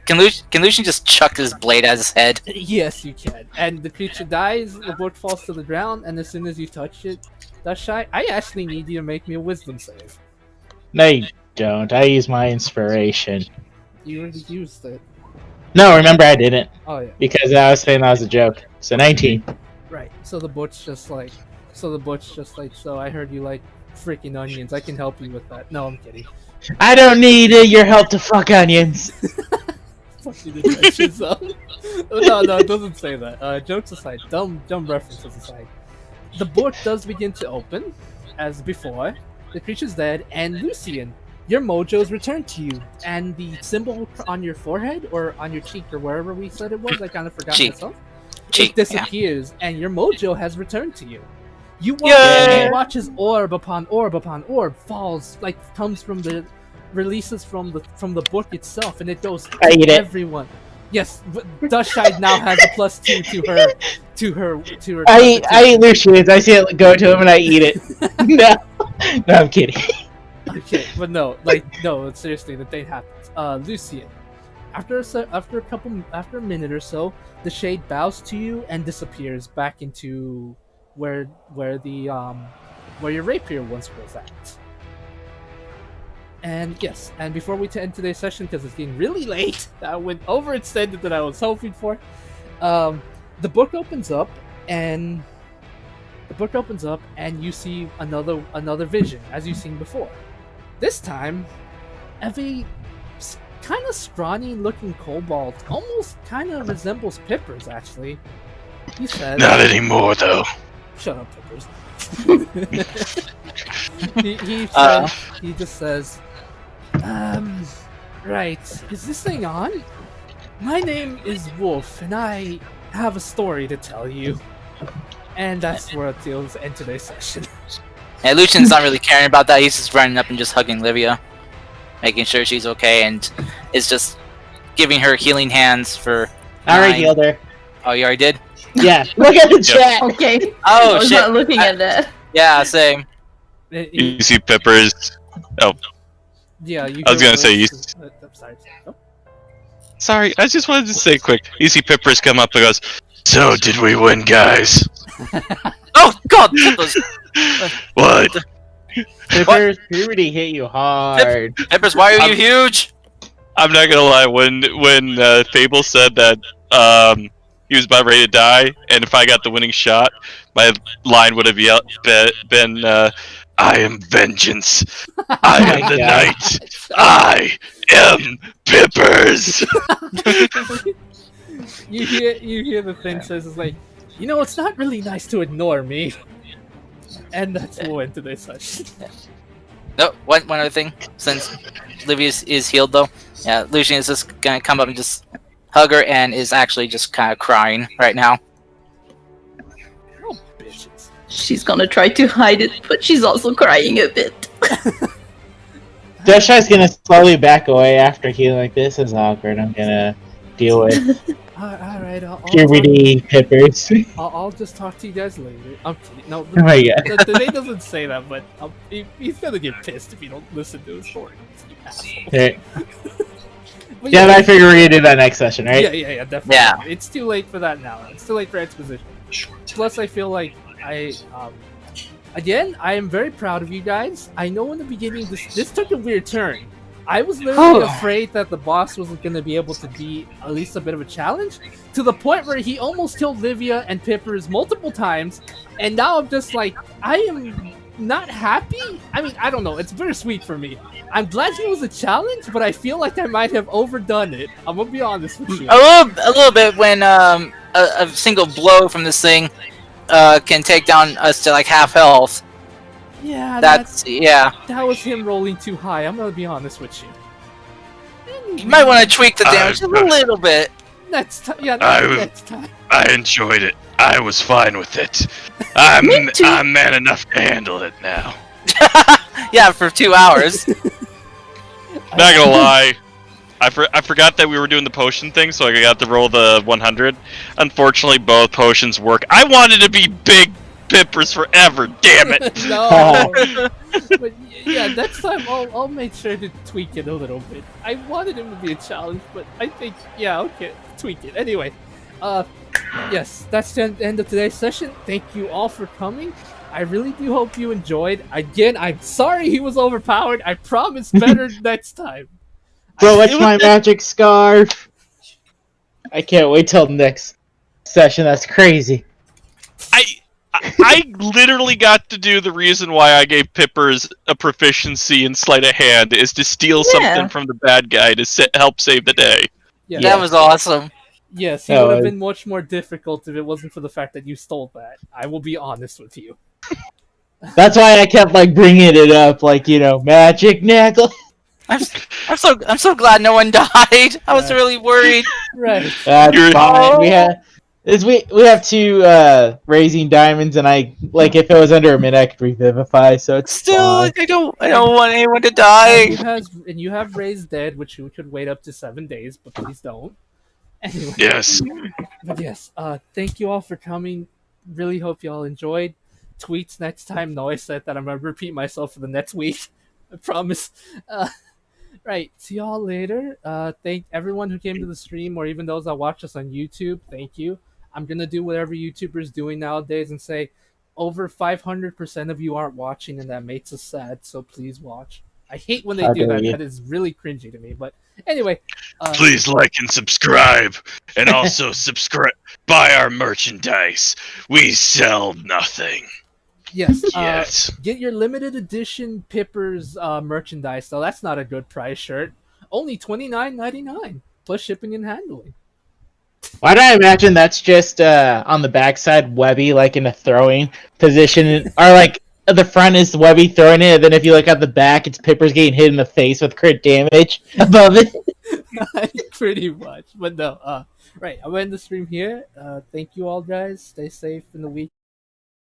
Can Lucian just chuck his blade at his head? yes, you can. And the creature dies, the book falls to the ground, and as soon as you touch it, Dashai, I actually need you to make me a wisdom save. No, you don't. I use my inspiration. You already used it. No, remember I didn't. Oh yeah, Because I was saying that was a joke. So 19. right. So the butch just like, so I heard you like freaking onions. I can help you with that. No, I'm kidding. I don't need your help to fuck onions. Fucking adventures zone. No, it doesn't say that. Jokes aside, dumb references aside, the book does begin to open, as before. The creature's dead, and Lucian, your mojo's returned to you, and the symbol on your forehead or on your cheek or wherever we said it was, I kind of forgot Cheek. myself. Cheek, It disappears, and your mojo has returned to you. You watch, Yay! you watch as orb upon orb upon orb falls, like comes from the releases from the book itself, and it goes I eat it. everyone. Yes, Dustshide now has a +2 to her. I eat Lucian's. I see it go to him and I eat it. No, I'm kidding. Okay, but no, seriously, the thing happens. Lucian, after a minute or so, the shade bows to you and disappears back into where your rapier once was at. And yes, and before we end today's session, because it's getting really late, I went overextended than I was hoping for. The book opens up, and you see another vision as you've seen before. This time, Evie, kind of scrawny-looking kobold, almost kind of resembles Pippers. Actually, he says, Not anymore, though. "Shut up, Pippers." he just says, right, is this thing on? My name is Wolf, and I have a story to tell you. And that's where it'll end today's session. Yeah, Lucian's not really caring about that. He's just running up and just hugging Livia, making sure she's okay, and is just giving her healing hands for. I already healed her. Oh, you already did? Yeah. Look at the chat. Okay. Oh I was shit! not looking at that. Yeah, same. You see Peppers. Oh, Yeah, you. I was gonna say you. I'm sorry. Oh. Sorry, I just wanted to say quick. You see Peppers come up and goes, "So did we win, guys?" Oh God! Peppers, What? Pippers, puberty hit you hard. Peppers, why are you huge? I'm not gonna lie. When Fable said that he was about ready to die, and if I got the winning shot, my line would have been, "I am vengeance. I my am the God. night. I am Pippers." you hear the thing says it's like, it's not really nice to ignore me. And that's what went today's session. No, one other thing. Since Livia is healed, though, yeah, Lucian is just gonna come up and just hug her, and is actually just kind of crying right now. Oh, bitches. She's gonna try to hide it, but she's also crying a bit. Deshai's gonna slowly back away after healing like this. Is awkward. I'm gonna deal with Alright, puberty Pippers. I'll just talk to you guys later. I'm kidding. No, Oh my God. the name doesn't say that, but he's gonna get pissed if you don't listen to his story. You asshole. Okay. But Yeah, I figure we're gonna do that next session, right? Yeah, definitely. Yeah. It's too late for that now. It's too late for exposition. Plus, I feel like again, I am very proud of you guys. I know in the beginning this took a weird turn. I was literally afraid that the boss wasn't going to be able to be at least a bit of a challenge, to the point where he almost killed Livia and Pippers multiple times, and now I'm just like, I am not happy? I mean, I don't know, it's bittersweet for me. I'm glad he was a challenge, but I feel like I might have overdone it. I'm gonna be honest with you. A little bit when a single blow from this thing can take down us to like half health. Yeah, That was him rolling too high, I'm gonna be honest with you. you might want to tweak the damage a little bit. Next time. I enjoyed it. I was fine with it. I'm man enough to handle it now. Yeah, for 2 hours. Not gonna lie, I forgot that we were doing the potion thing, so I got to roll the 100. Unfortunately, both potions work. I wanted to be big Pippers forever. Damn it! No. But yeah, next time I'll make sure to tweak it a little bit. I wanted him to be a challenge, but I think okay, tweak it. Anyway, yes, that's the end of today's session. Thank you all for coming. I really do hope you enjoyed. Again, I'm sorry he was overpowered. I promise better next time. Bro, what's my magic scarf? I can't wait till next session. That's crazy. I literally got to do the reason why I gave Pippers a proficiency in sleight of hand is to steal something from the bad guy to help save the day. Yeah, That was awesome. Yes, it would have been much more difficult if it wasn't for the fact that you stole that. I will be honest with you. That's why I kept bringing it up, magic necklace. I'm so glad no one died. I was really worried. Right. That's fine. We have two raising diamonds, and if it was under a minute, I could revivify. So it's Still, fine. I don't want anyone to die. And you have raised dead, which you could wait up to 7 days, but please don't. Anyway. Yes. But yes, thank you all for coming. Really hope you all enjoyed. Tweets next time. No, I said that I'm gonna repeat myself for the next week. I promise. Right. See y'all later. Thank everyone who came to the stream, or even those that watch us on YouTube. Thank you. I'm gonna do whatever YouTubers doing nowadays and say, over 500% of you aren't watching, and that makes us sad. So please watch. I hate when they How do dare that. you. That is really cringy to me. But anyway, Please like and subscribe, and also subscribe. Buy our merchandise. We sell nothing yes. yet. Get your limited edition Pippers merchandise. Though that's not a good price shirt. Only $29.99 plus shipping and handling. Why do I imagine that's just on the backside, Webby, like in a throwing position, or like the front is Webby throwing it, and then if you look at the back, it's Pippers getting hit in the face with crit damage above it. Pretty much. But no, right. I'm gonna end the stream here. Thank you all guys. Stay safe in the week.